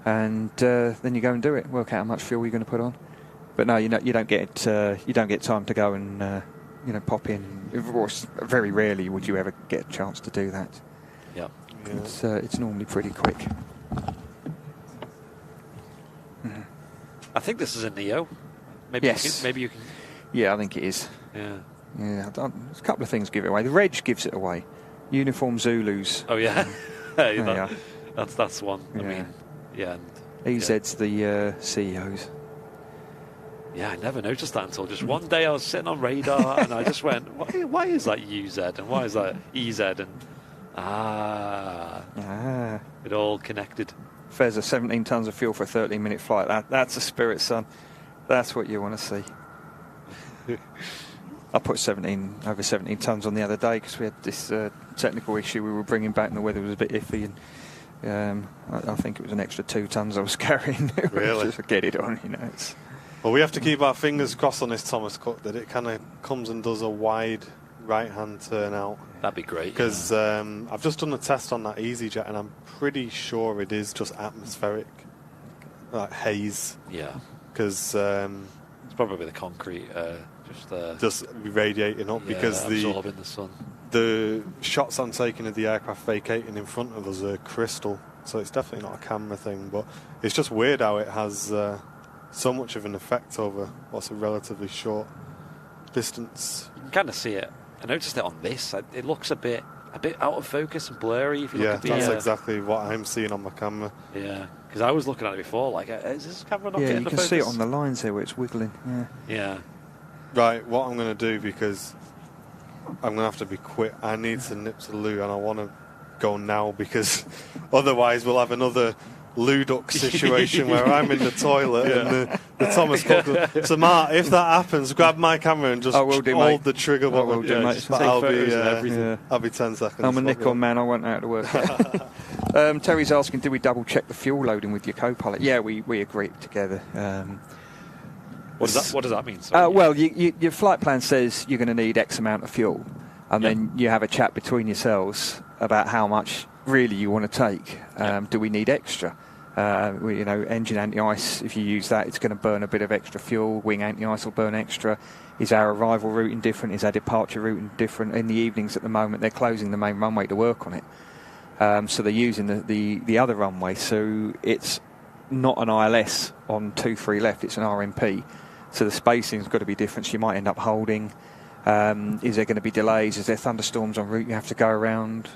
and then you go and do it. Work out how much fuel you're going to put on. But no, you don't get time to go and pop in. Of course, very rarely would you ever get a chance to do that. Yeah. It's normally pretty quick. I think this is a Neo. Yes. Maybe you can. Yeah, I think it is. Yeah. Yeah, there's a couple of things give it away. The reg gives it away. Uniform Zulus. Oh yeah, that's one. Yeah. I mean, yeah. EZ's the CEOs. Yeah, I never noticed that until just one day I was sitting on radar and I just went, why is that UZ and why is that EZ? And it all connected. There's a 17 tons of fuel for a 13-minute flight. That's a spirit, son. That's what you want to see. I put over 17 tons on the other day because we had this technical issue we were bringing back and the weather was a bit iffy. And I think it was an extra 2 tons I was carrying. Really? Just to get it on, you know. Well, we have to keep our fingers crossed on this Thomas Cook that it kind of comes and does a wide right-hand turn out. That'd be great. Because I've just done a test on that EasyJet and I'm pretty sure it is just atmospheric, like haze. Yeah. Because it's probably the concrete just radiating up because absorbing the sun. The shots I'm taking of the aircraft vacating in front of us are crystal, so it's definitely not a camera thing. But it's just weird how it has so much of an effect over what's a relatively short distance. You can kind of see it. I noticed it on this. It looks a bit out of focus and blurry. If you look at that's exactly what I'm seeing on my camera. Yeah, because I was looking at it before. Like, is this camera not getting the focus? Yeah, you can see it on the lines there where it's wiggling. Yeah. Right, what I'm going to do, because I'm going to have to be quick. I need to nip to the loo, and I want to go now because otherwise we'll have another loo duck situation where I'm in the toilet and the Thomas Cook. So, Mark, if that happens, grab my camera and just hold the trigger button. I'll be 10 seconds. I'm a Nikon man. I won't know how to work. Terry's asking, do we double check the fuel loading with your co-pilot? Yeah, we agreed together. What does that mean? Well, your flight plan says you're going to need X amount of fuel, and then you have a chat between yourselves about how much really you want to take. Do we need extra? Engine anti-ice, if you use that, it's going to burn a bit of extra fuel. Wing anti-ice will burn extra. Is our arrival routing different? Is our departure routing different? In the evenings at the moment, they're closing the main runway to work on it. So they're using the other runway. So it's not an ILS on 2-3 left, it's an RMP. So the spacing's got to be different. So you might end up holding. Is there going to be delays? Is there thunderstorms en route you have to go around?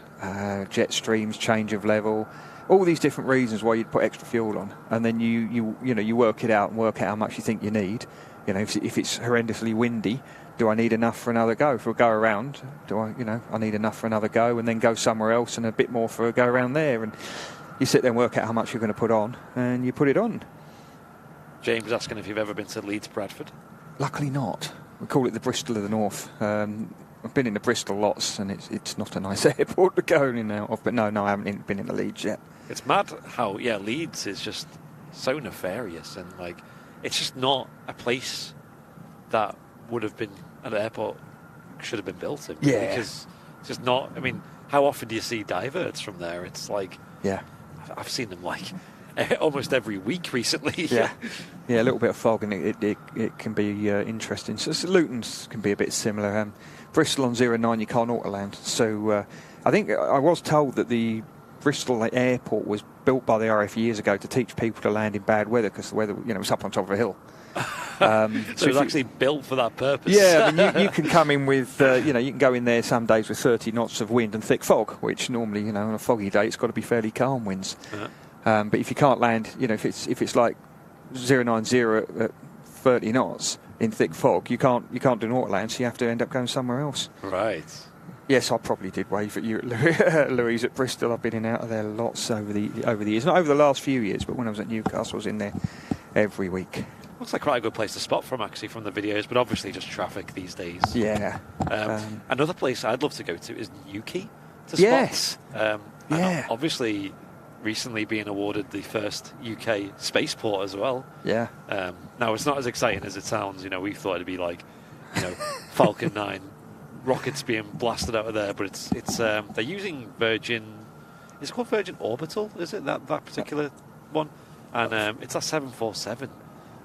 Jet streams, change of level, all these different reasons why you'd put extra fuel on, and then you work it out and work out how much you think you need. If it's horrendously windy, do I need enough for another go? For a go around, I need enough for another go, and then go somewhere else and a bit more for a go around there, and you sit there and work out how much you're going to put on, and you put it on. James asking if you've ever been to Leeds Bradford. Luckily not. We call it the Bristol of the North. I've been in the Bristol lots, and it's not a nice airport to go in and out of. But no, I haven't been in the Leeds yet. It's mad how Leeds is just so nefarious, and like it's just not a place that would have been an airport should have been built in. Yeah, because it's just not. I mean, how often do you see diverts from there? It's like I've seen them like almost every week recently. Yeah, a little bit of fog, and it can be interesting. So Luton's can be a bit similar. Bristol on 09 you can't auto land. So I think I was told that the Bristol airport was built by the RAF years ago to teach people to land in bad weather because the weather was up on top of a hill. So it was actually built for that purpose. Yeah, I mean, you can come in with, you can go in there some days with 30 knots of wind and thick fog, which normally, on a foggy day, it's got to be fairly calm winds. Uh-huh. But if you can't land, if it's like 090 at 30 knots in thick fog, you can't do an auto land, so you have to end up going somewhere else. Right. Yes, I probably did wave at you at Louise at Bristol. I've been in and out of there lots over the years. Not over the last few years, but when I was at Newcastle, I was in there every week. Looks like quite a good place to spot from, actually, from the videos, but obviously just traffic these days. Yeah. Another place I'd love to go to is Newquay to spot. Yes. Yeah. Obviously, recently being awarded the first UK spaceport as well. Yeah. Now, it's not as exciting as it sounds. We thought it'd be like, Falcon 9 rockets being blasted out of there, but it's they're using Virgin. Is it called Virgin Orbital? Is it that particular one? And it's a 747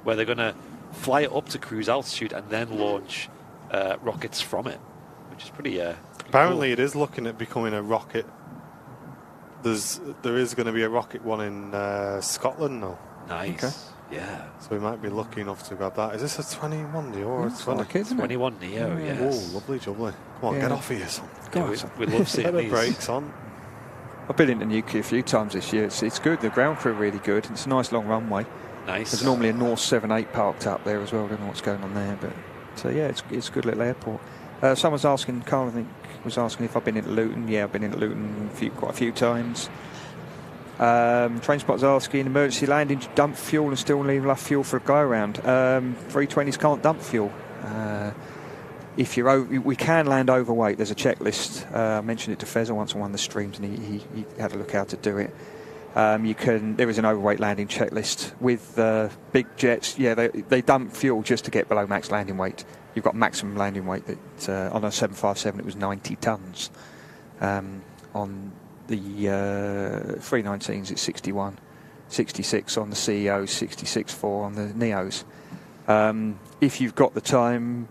where they're going to fly it up to cruise altitude and then launch rockets from it, which is pretty. Apparently, cool. It is looking at becoming a rocket. There is going to be a rocket one in Scotland now. Nice. Okay. Yeah. So we might be lucky enough to grab that. Is this a 21 Neo or a 20? Like it, 21 Neo, yes. Oh, lovely jubbly. Come on, get off here, son. We love seeing these. Brakes on. I've been into Newquay a few times this year. It's good. The ground crew are really good. It's a nice long runway. Nice. There's normally a North 78 parked up there as well. I don't know what's going on there, but so yeah, it's a good little airport. Someone's asking, Carl, I think, was asking if I've been into Luton. Yeah, I've been into Luton quite a few times. Trainspot's asking, emergency landing, dump fuel and still leave enough fuel for a go around. 320s can't dump fuel. If you're over, we can land overweight. There's a checklist. I mentioned it to Fezzer once on one of the streams, and he had a look how to do it. There is an overweight landing checklist with big jets. Yeah, they dump fuel just to get below max landing weight. You've got maximum landing weight that on a 757 it was 90 tons. On the 319s it's 61, 66 on the CEOs, 66.4 on the NEOs. If you've got the time,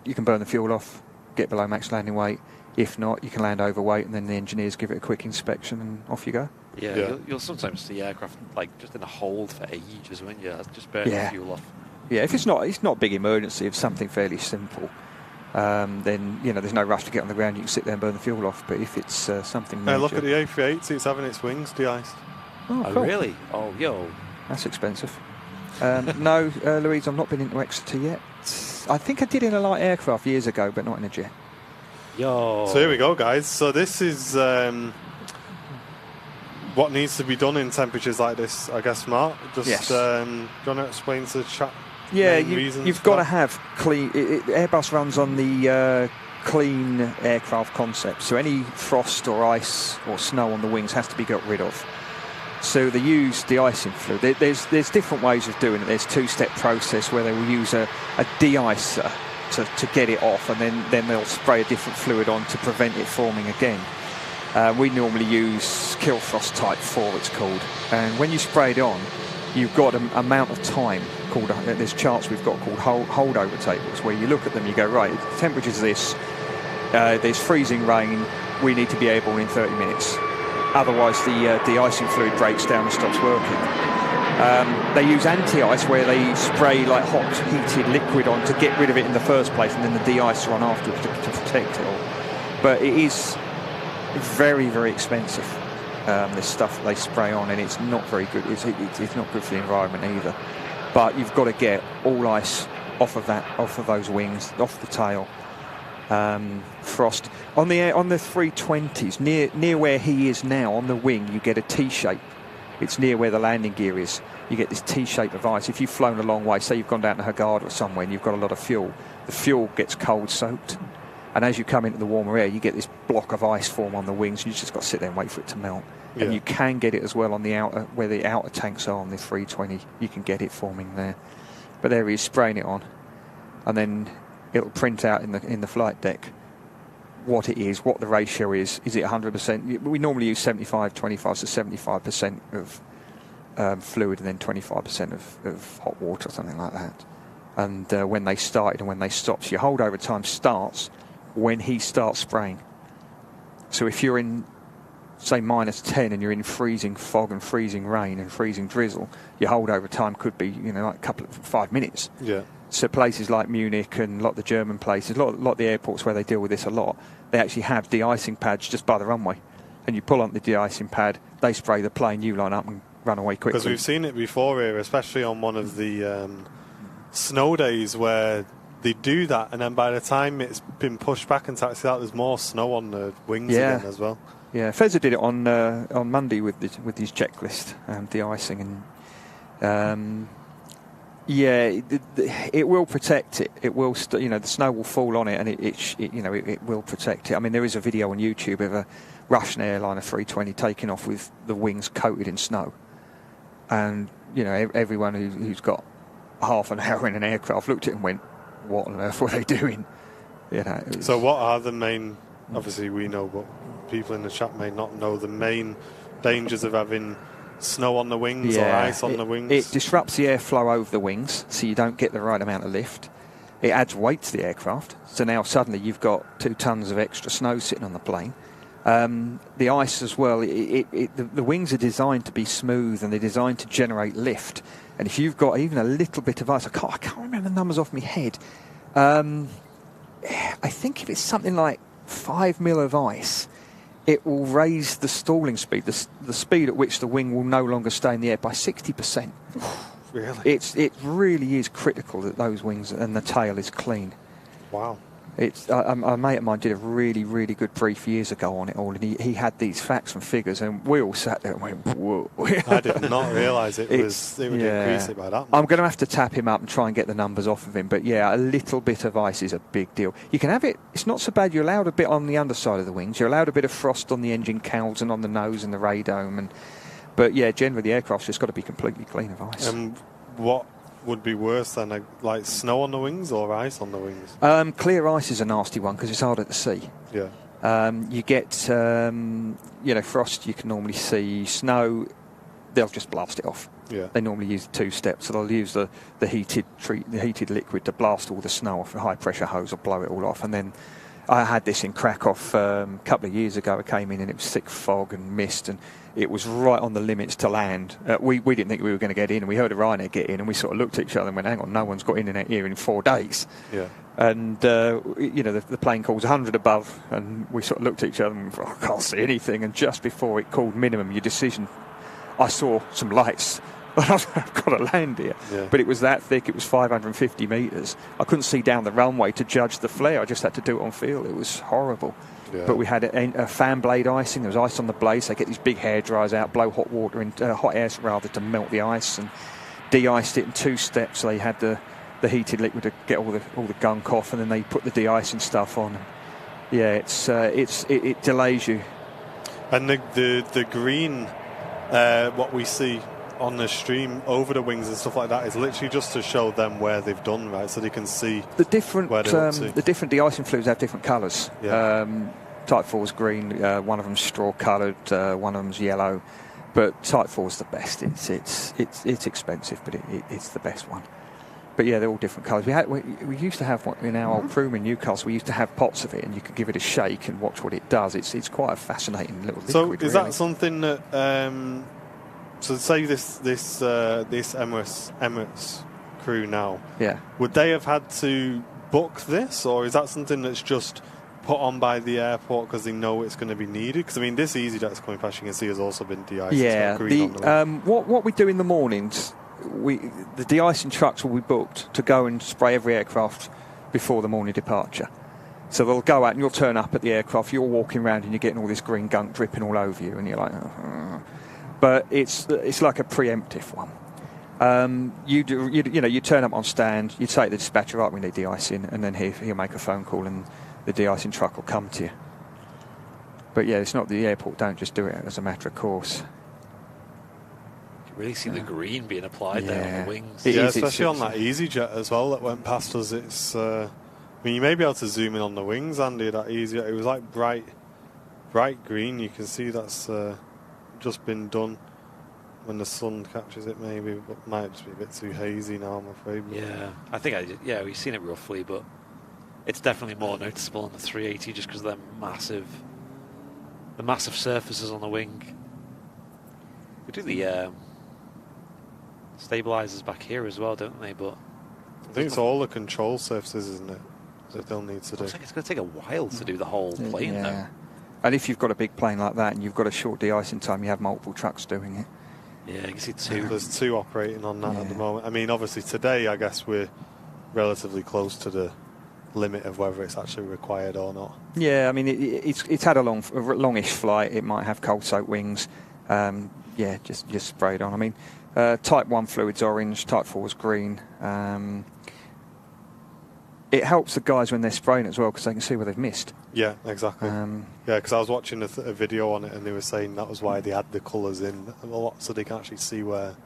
you can burn the fuel off, get below max landing weight. If not, you can land overweight, and then the engineers give it a quick inspection, and off you go. Yeah. You'll sometimes see aircraft like just in a hold for ages, won't you? Just burning the fuel off. Yeah, if it's not a big emergency, if something fairly simple, then there's no rush to get on the ground. You can sit there and burn the fuel off. But if it's something major, look at the A380. It's having its wings de-iced. Oh, cool. Really? Oh, yo. That's expensive. No, Louise, I've not been into Exeter yet. I think I did in a light aircraft years ago, but not in a jet. Yo. So here we go, guys. So this is what needs to be done in temperatures like this, I guess, Mark. Yes. Do you want to explain to the chat? Yeah, you've got to have clean. Airbus runs on the clean aircraft concept, so any frost or ice or snow on the wings has to be got rid of. So they use de-icing fluid. There's different ways of doing it. There's two-step process where they will use a de-icer to get it off, and then they'll spray a different fluid on to prevent it forming again. We normally use kill frost type 4, it's called, and when you spray it on, you've got an amount of time called, there's charts we've got called holdover tables, where you look at them, you go, right, the temperature's this, there's freezing rain, we need to be able in 30 minutes. Otherwise the de-icing fluid breaks down and stops working. They use anti-ice, where they spray like hot heated liquid on to get rid of it in the first place, and then the de-icer on afterwards to protect it all. But it is very, very expensive, this stuff that they spray on, and it's not very good. It's not good for the environment either. But you've got to get all ice off of those wings, off the tail. Frost on the 320s, near where he is now on the wing, you get a T-shape. It's near where the landing gear is. You get this T-shape of ice. If you've flown a long way, say you've gone down to Hurghada or somewhere, and you've got a lot of fuel, the fuel gets cold soaked, and as you come into the warmer air, you get this block of ice form on the wings. You just got to sit there and wait for it to melt. Yeah. And you can get it as well on the outer, where the outer tanks are on the 320. You can get it forming there. But there he is, spraying it on, and then it'll print out in the flight deck what it is, what the ratio is. Is it 100%? We normally use 75-25, so 75% of fluid and then 25% of hot water or something like that. And when they started and when they stopped, so your holdover time starts when he starts spraying. So if you're in, say, -10 and you're in freezing fog and freezing rain and freezing drizzle, your holdover time could be, like a couple of 5 minutes. Yeah. So places like Munich and a lot of the German places, a lot of the airports where they deal with this a lot, they actually have de-icing pads just by the runway. And you pull on the de-icing pad, they spray the plane, you line up and run away quickly. Because we've seen it before here, especially on one of the snow days where they do that, and then by the time it's been pushed back and taxied out, there's more snow on the wings again as well. Yeah, Fezzer did it on Monday with his checklist, de-icing, and it will protect it. It will, the snow will fall on it, and it will protect it. I mean, there is a video on YouTube of a Russian airliner 320 taking off with the wings coated in snow, and everyone who's got half an hour in an aircraft looked at it and went, "What on earth were they doing?" So, what are the main? Obviously, we know, but people in the chat may not know the main dangers of having snow on the wings or ice on the wings. It disrupts the airflow over the wings, so you don't get the right amount of lift. It adds weight to the aircraft, so now suddenly you've got 2 tons of extra snow sitting on the plane. The ice as well, the wings are designed to be smooth, and they're designed to generate lift. And if you've got even a little bit of ice, I can't remember the numbers off my head. I think if it's something like 5 mil of ice, it will raise the stalling speed, the speed at which the wing will no longer stay in the air, by 60%. Really? It really is critical that those wings and the tail is clean. Wow. A mate of mine did a really, really good brief years ago on it all, and he had these facts and figures, and we all sat there and went, whoa. I did not realise it would increase it by that much. I'm going to have to tap him up and try and get the numbers off of him, but yeah, a little bit of ice is a big deal. You can have it, it's not so bad, you're allowed a bit on the underside of the wings, you're allowed a bit of frost on the engine cowls and on the nose and the radome, but yeah, generally the aircraft's just got to be completely clean of ice. What would be worse than like snow on the wings or ice on the wings? Clear ice is a nasty one because it's harder to see. Yeah. You get frost you can normally see. Snow, they'll just blast it off. Yeah. They normally use 2 steps, so they'll use the heated liquid to blast all the snow off. A high pressure hose will blow it all off. And then I had this in Krakow a couple of years ago. I came in and it was thick fog and mist, and it was right on the limits to land. We didn't think we were going to get in, and we heard a Ryanair get in, and we sort of looked at each other and went, hang on, no one's got internet here in 4 days. Yeah. And, the plane calls 100 above, and we sort of looked at each other and I can't see anything. And just before it called minimum, your decision, I saw some lights. I've got to land here. Yeah. But it was that thick, it was 550 metres. I couldn't see down the runway to judge the flare. I just had to do it on feel. It was horrible. Yeah. But we had a fan blade icing. There was ice on the blades. They get these big hair dryers out, blow hot air to melt the ice, and de-iced it in 2 steps. They had the heated liquid to get all the gunk off, and then they put the de-icing stuff on. Yeah, it delays you. And the green, what we see on the stream over the wings and stuff like that is literally just to show them where they've done, right, so they can see the different where they're up to. The different de-icing fluids have different colours. Yeah. Type 4's green, one of them's straw coloured, one of them's yellow, but Type 4's the best. It's expensive, but it's the best one. But yeah, they're all different colours. We used to have one in our old room in Newcastle. We used to have pots of it, and you could give it a shake and watch what it does. It's quite a fascinating little liquid. So is really. that something that? So say this Emirates crew now. Yeah. Would they have had to book this, or is that something that's just put on by the airport because they know it's going to be needed? Because I mean, this EasyJet's coming past, you can see, has also been de-iced. Yeah. What we do in the mornings, the de-icing trucks will be booked to go and spray every aircraft before the morning departure. So they'll go out and you'll turn up at the aircraft. You're walking around and you're getting all this green gunk dripping all over you, and you're like, but it's like a preemptive one. You turn up on stand, you take the dispatcher, right, we need de-icing, and then he'll make a phone call and the de-icing truck will come to you. But yeah, it's not the airport don't just do it as a matter of course. You really see the green being applied there on the wings. Especially on that EasyJet as well that went past us. It's I mean, you may be able to zoom in on the wings, Andy, that EasyJet. It was like bright green. You can see that's just been done when the sun catches it, maybe, but might just be a bit too hazy now, I'm afraid. Yeah, I think we've seen it roughly, but it's definitely more noticeable on the 380 just because of the massive surfaces on the wing. We do the stabilizers back here as well, don't they? But I think it's all the control surfaces, isn't it, that they'll need to do. Looks like it's going to take a while to do the whole plane, though. And if you've got a big plane like that and you've got a short de-icing time, you have multiple trucks doing it. Yeah, you can see 2. There's 2 operating on that at the moment. I mean, obviously today, I guess we're relatively close to the limit of whether it's actually required or not. Yeah, I mean, it's had a longish flight. It might have cold soaked wings. Just spray it on. I mean, Type 1 fluid's orange, Type 4's green. It helps the guys when they're spraying as well because they can see where they've missed. Yeah, exactly. Because I was watching a video on it and they were saying that was why they had the colours in a lot, so they can actually see where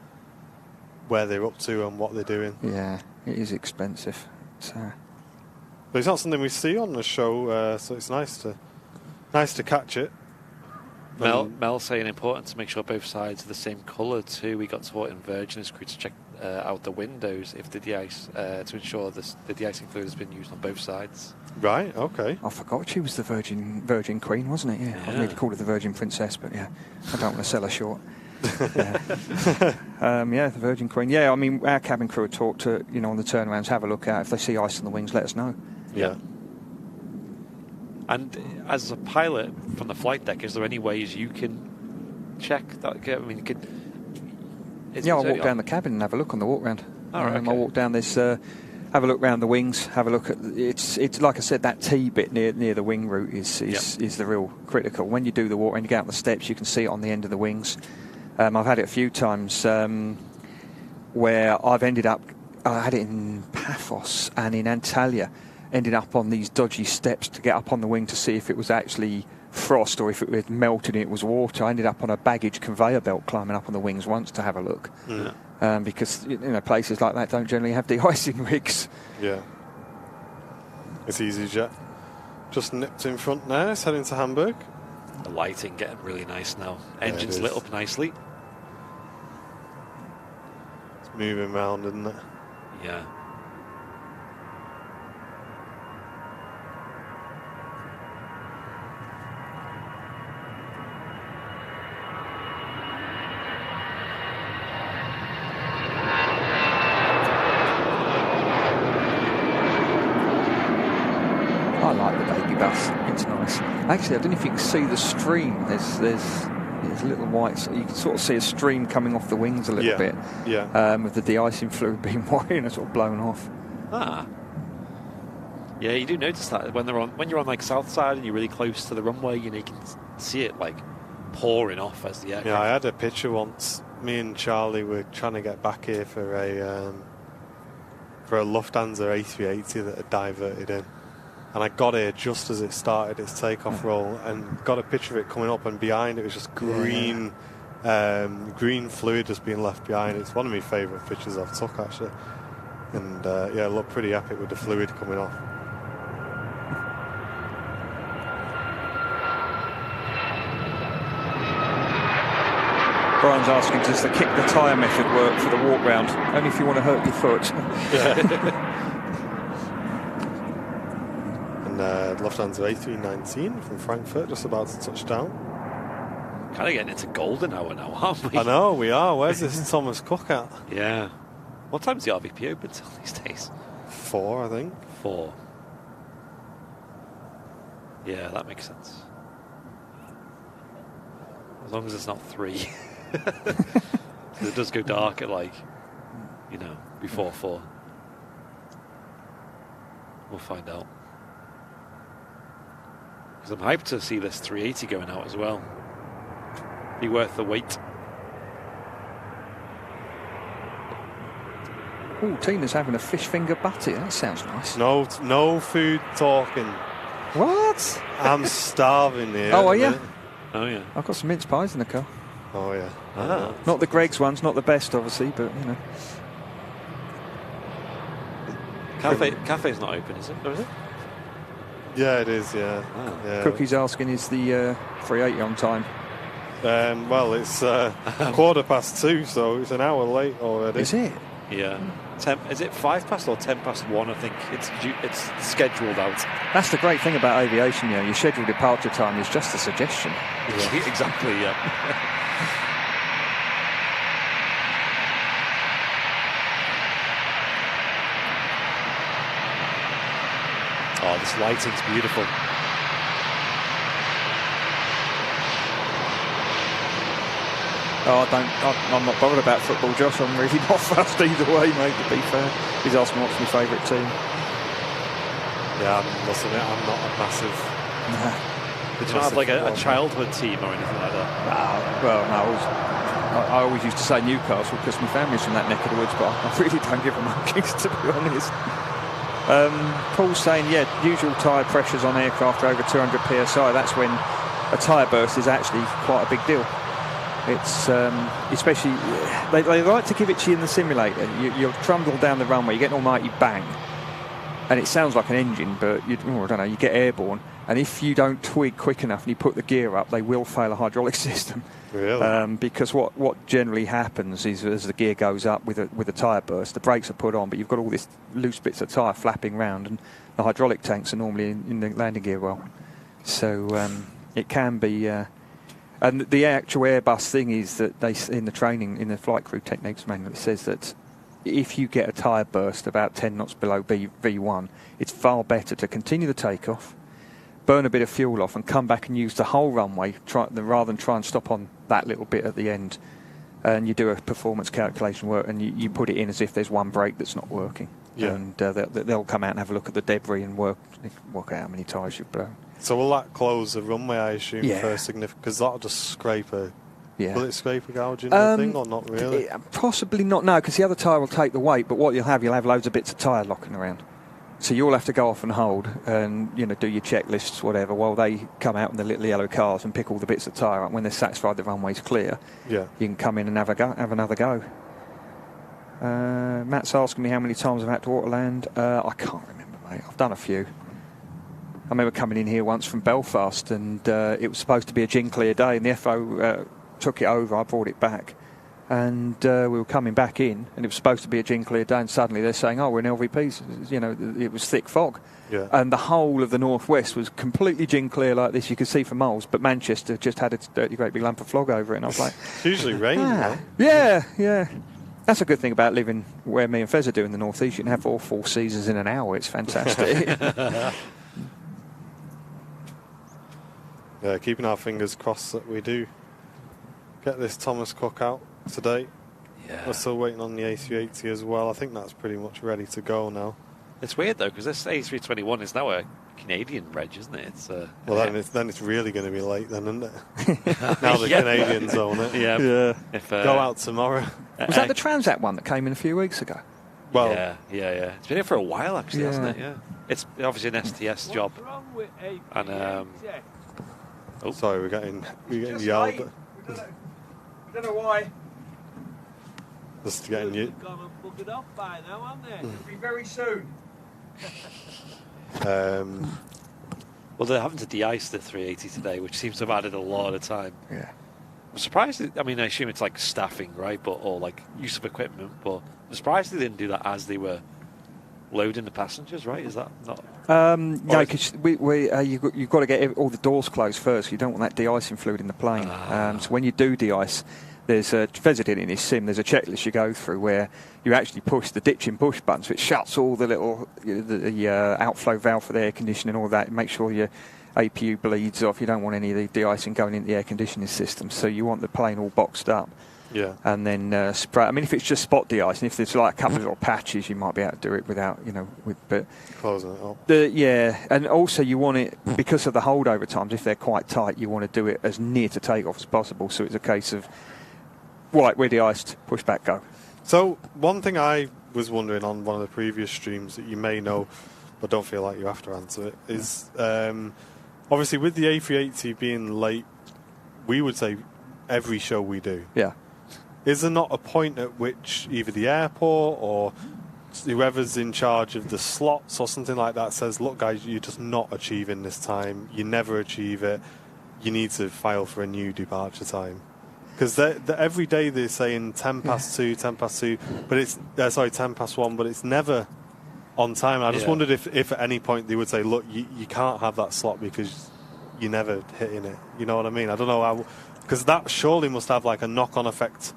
they're up to and what they're doing. Yeah, it is expensive. But it's not something we see on the show, so it's nice to catch it. Mel saying important to make sure both sides are the same colour too. We got taught in Virgin as crew to check out the windows if the de-ice to ensure the de-icing fluid has been used on both sides. Right. Okay. I forgot she was the Virgin Queen, wasn't it? Yeah. I need to call her the Virgin Princess, but yeah, I don't want to sell her short. The Virgin Queen. Yeah, I mean, our cabin crew are taught to, on the turnarounds, have a look out. If they see ice on the wings, let us know. Yeah. And as a pilot from the flight deck, is there any ways you can check that? I mean, I'll walk down the cabin and have a look on the walk round. Okay. I'll walk down this, have a look round the wings, have a look at it's like I said, that T bit near the wing root is the real critical. When you do the walk round, you get out the steps, you can see it on the end of the wings. I've had it a few times where I've ended up. I had it in Paphos and in Antalya. Ended up on these dodgy steps to get up on the wing to see if it was actually frost or if it was melted and it was water. I ended up on a baggage conveyor belt climbing up on the wings once to have a look. Because places like that don't generally have de-icing rigs. Yeah. It's EasyJet. Just nipped in front now, it's heading to Hamburg. The lighting getting really nice now. Engines lit up nicely. It's moving around, isn't it? Yeah. I like the baby bus. It's nice. Actually, I don't know if you can see the stream. There's little whites. You can sort of see a stream coming off the wings a little bit. Yeah. With the de-icing fluid being white and sort of blown off. Ah. Yeah, you do notice that when you're on like south side and you're really close to the runway, you can see it like pouring off as the aircraft. Yeah, I had a picture once. Me and Charlie were trying to get back here for a Lufthansa A380 that had diverted in. And I got here just as it started its takeoff roll and got a picture of it coming up, and behind it was just green green fluid just being left behind. It's one of my favourite pictures I've took, actually. And it looked pretty epic with the fluid coming off. Brian's asking, does the kick the tyre method work for the walk round? Only if you want to hurt your foot. And Lufthansa A319 from Frankfurt just about to touch down. Kind of getting into golden hour now, aren't we? I know, we are. Where's this Thomas Cook at? Yeah. What time's the RVP open till these days? 4, I think. 4. Yeah, that makes sense. As long as it's not 3. It does go dark at before 4. We'll find out. Because I'm hyped to see this 380 going out as well. Be worth the wait. Oh, Tina's having a fish finger butty. That sounds nice. No food talking. What? I'm starving here. Oh, are you? Oh, yeah. I've got some mince pies in the car. Oh, yeah. Ah. Not the Greg's ones, not the best, obviously, but, Cafe's not open, is it? Or is it? Yeah, it is, yeah. Oh. Yeah. Cookie's asking, is the 380 on time? Well, it's 2:15, so it's an hour late already. Is it? Yeah. Is it 1:05 or 1:10? I think it's scheduled out. That's the great thing about aviation, your scheduled departure time is just a suggestion. Yeah. Exactly, yeah. Oh, this lighting's beautiful. Oh, I'm not bothered about football, Josh. I'm really not fussed either way, mate, to be fair. He's asking what's my favourite team. Yeah, I must admit, I'm not a massive... Did you not have like a childhood team or anything like that? I always used to say Newcastle because my family's from that neck of the woods, but I really don't give a monkeys, to be honest. Paul's saying, usual tyre pressures on aircraft are over 200 psi. That's when a tyre burst is actually quite a big deal. It's especially they like to give it to you in the simulator. You'll trundle down the runway, you get an almighty bang, and it sounds like an engine, but I don't know, you get airborne, and if you don't twig quick enough and you put the gear up, they will fail a hydraulic system. Really? Because what generally happens is as the gear goes up with a tyre burst, the brakes are put on, but you've got all this loose bits of tyre flapping around, and the hydraulic tanks are normally in the landing gear well. So it can be. And the actual Airbus thing is that in the training, in the flight crew techniques manual, it says that if you get a tyre burst about 10 knots below V1, it's far better to continue the takeoff, burn a bit of fuel off and come back and use the whole runway rather than try and stop on that little bit at the end. And you do a performance calculation work and you put it in as if there's one brake that's not working. Yeah. And they'll come out and have a look at the debris and work out how many tyres you've blown. So will that close the runway, I assume, Yeah. for significant? Because that'll just scrape a... Yeah. Will it scrape a gouge in the thing, or not really? Possibly not, no, because the other tyre will take the weight, but what you'll have loads of bits of tyre locking around. So you'll have to go off and hold and, do your checklists, whatever, while they come out in the little yellow cars and pick all the bits of tyre up. When they're satisfied the runway's clear, Yeah. you can come in and have another go. Matt's asking me how many times I've had to autoland. I can't remember, mate. I've done a few. I remember coming in here once from Belfast, and it was supposed to be a gin clear day, and the FO took it over. I brought it back, and we were coming back in, and it was supposed to be a gin clear day, and suddenly they're saying, "Oh, we're in LVPs." It was thick fog, Yeah. and the whole of the northwest was completely gin clear like this. You could see for miles, but Manchester just had a dirty, great big lump of fog over it, and I was like, It's usually rain, though. yeah. That's a good thing about living where me and Fez are doing the northeast. You can have all 4 seasons in an hour. It's fantastic. Yeah, keeping our fingers crossed that we do get this Thomas Cook out today. Yeah. We're still waiting on the A380 as well. I think that's pretty much ready to go now. It's weird though, because this A321 is now a Canadian reg, isn't it? It's Well, then it's really going to be late then, isn't it? Now the Canadians own it. yeah. If, Go out tomorrow. Was that the Transat one that came in a few weeks ago? Well, yeah. It's been here for a while actually, Yeah. hasn't it? Yeah. It's obviously an STS job. And sorry, we're getting yelled at. Don't know why. Just getting you. It'll be very soon. well, they're having to de-ice the 380 today, which seems to have added a lot of time. Yeah. I'm surprised. I mean, I assume it's like staffing, right? Or like use of equipment. But I'm surprised they didn't do that as they were loading the passengers, right? Is that not? No, because you've got to get all the doors closed first. You don't want that de-icing fluid in the plane. So when you do de-ice, there's Fez did it in his sim. There's a checklist you go through where you actually push the ditch and push buttons, which shuts all the little the outflow valve for the air conditioning, all that. Make sure your APU bleeds off. You don't want any of the de-icing going into the air conditioning system. So you want the plane all boxed up. Yeah. And then spray. I mean, if it's just spot de-icing, if there's like a couple of little patches, you might be able to do it without, but Closing it up. and also you want it, because of the holdover times, if they're quite tight, you want to do it as near to takeoff as possible. So it's a case of, right, we're de-iced, push back, go. So one thing I was wondering on one of the previous streams that you may know, but don't feel like you have to answer it, is obviously with the A380 being late, we would say every show we do. Yeah. Is there not a point at which either the airport or whoever's in charge of the slots or something like that says, look guys, you're just not achieving this time, you never achieve it, you need to file for a new departure time? Because every day they're saying 10 past 2, 10 past 2, but it's 10 past 1, but it's never on time. I just wondered if at any point they would say, look, you can't have that slot because you're never hitting it. You know what I mean? I don't know how, because that surely must have like a knock-on effect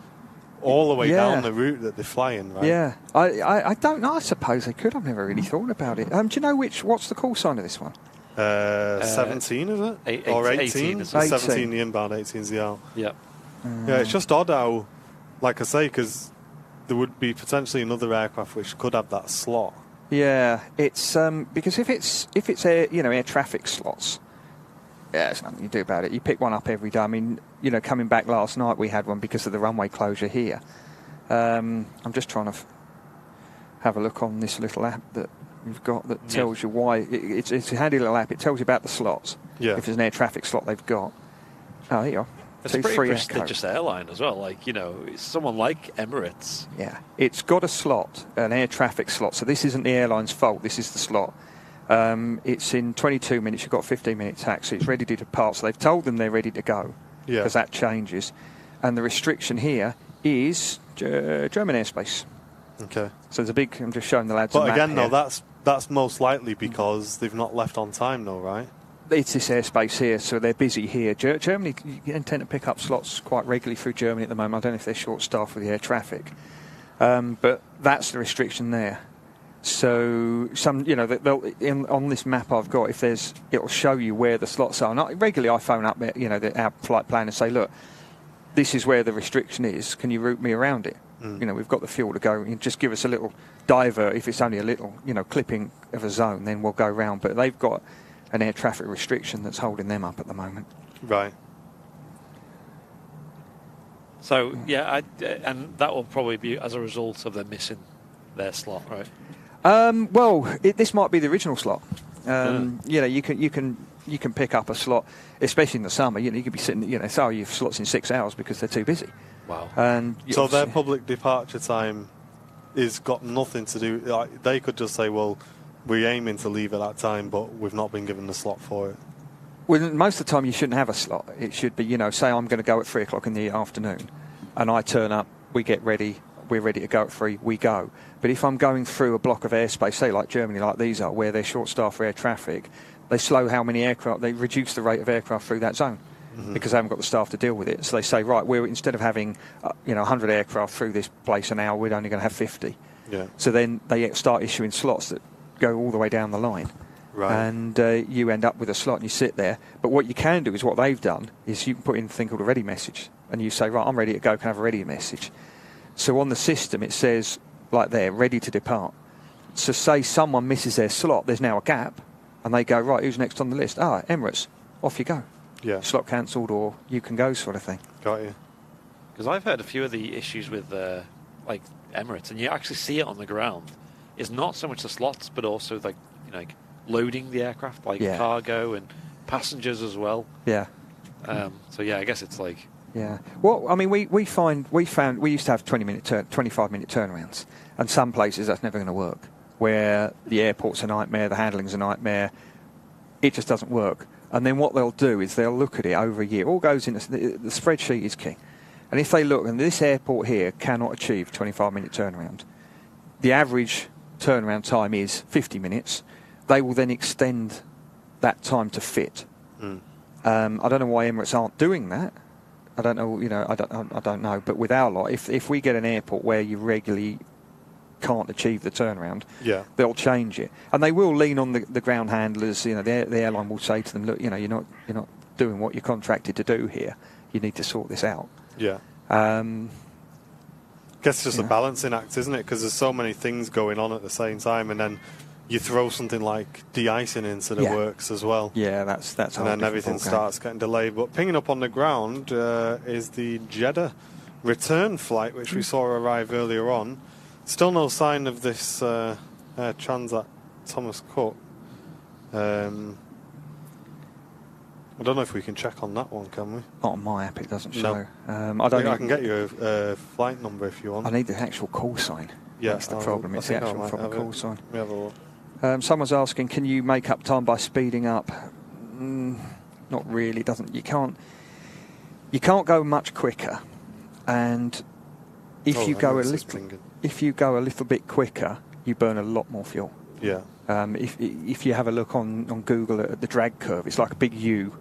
all the way down the route that they're flying, right? Yeah. I don't know. I suppose they could. I've never really thought about it. Do you know what's the call sign of this one? 17, is it? Or 18? 18. 17 the inbound, 18 the out. Yeah. Yeah, it's just odd how, like I say, because there would be potentially another aircraft which could have that slot. Yeah, it's because if it's air traffic slots, there's nothing you do about it. You pick one up every day. I mean, coming back last night, we had one because of the runway closure here. I'm just trying to have a look on this little app that we've got that tells you why. It's a handy little app. It tells you about the slots. Yeah. If there's an air traffic slot they've got. Oh, there you are. It's a pretty prestigious airline as well. Like, someone like Emirates. Yeah. It's got a slot, an air traffic slot. So this isn't the airline's fault. This is the slot. It's in 22 minutes. You've got a 15-minute taxi. It's ready to depart. So they've told them they're ready to go. Yeah. Because that changes. And the restriction here is German airspace. Okay. So there's a big... I'm just showing the lads. But again, though, that's most likely because they've not left on time, though, right? It's this airspace here, so they're busy here. Germany, you intend to pick up slots quite regularly through Germany at the moment. I don't know if they're short-staffed with the air traffic. But that's the restriction there. So on this map I've got, it'll show you where the slots are. And regularly I phone up, our flight plan and say, look, this is where the restriction is. Can you route me around it? We've got the fuel to go. Just give us a little divert. If it's only a little, clipping of a zone, then we'll go round. But they've got an air traffic restriction that's holding them up at the moment. Right. So, and that will probably be as a result of them missing their slot, right? This might be the original slot. You can pick up a slot, especially in the summer. You could be sitting, you have slots in 6 hours because they're too busy. Wow. And so their public departure time is got nothing to do. Like, they could just say, well, we're aiming to leave at that time, but we've not been given the slot for it. Well, most of the time you shouldn't have a slot. It should be, say I'm going to go at 3 o'clock in the afternoon, and I turn up, we get ready, we're ready to go at 3, we go. But if I'm going through a block of airspace, say like Germany, like these are, where they're short staffed for air traffic, they slow how many aircraft, they reduce the rate of aircraft through that zone because they haven't got the staff to deal with it. So they say, right, instead of having 100 aircraft through this place an hour, we're only going to have 50. Yeah. So then they start issuing slots that go all the way down the line. Right. And you end up with a slot and you sit there. But what you can do is what they've done is you can put in a thing called a ready message. And you say, right, I'm ready to go, can I have a ready message? So on the system it says, like there, ready to depart. So say someone misses their slot, there's now a gap, and they go, right, who's next on the list? Emirates, off you go. Yeah. Slot cancelled or you can go sort of thing. Got you. Because I've heard a few of the issues with like Emirates, and you actually see it on the ground. It's not so much the slots, but also like loading the aircraft, like cargo and passengers as well. Yeah. So I guess it's like. Yeah. Well, I mean, we found we used to have 25-minute turnarounds, and some places that's never going to work. Where the airport's a nightmare, the handling's a nightmare, it just doesn't work. And then what they'll do is they'll look at it over a year. All goes in the spreadsheet is king. And if they look, and this airport here cannot achieve 25-minute turnaround, the average turnaround time is 50 minutes. They will then extend that time to fit. I don't know why Emirates aren't doing that. I don't know, I don't know. But with our lot, if we get an airport where you regularly can't achieve the turnaround, they'll change it. And they will lean on the ground handlers. The airline will say to them, look, you're not doing what you're contracted to do here. You need to sort this out. Yeah. Guess it's just a balancing act, isn't it? Because there's so many things going on at the same time, and then you throw something like de-icing into the works as well. Yeah, that's and then everything starts getting delayed. But pinging up on the ground is the Jeddah return flight, which we saw arrive earlier on. Still no sign of this Transat Thomas Cook. I don't know if we can check on that one, can we? Not on my app, it doesn't show. No. I can get you a flight number if you want. I need the actual call sign. Yeah, that's the problem. It's the actual proper call sign. We have a look. Someone's asking, can you make up time by speeding up? Not really. You can't go much quicker. And if you go a little bit quicker, you burn a lot more fuel. Yeah. If you have a look on Google at the drag curve, it's like a big U.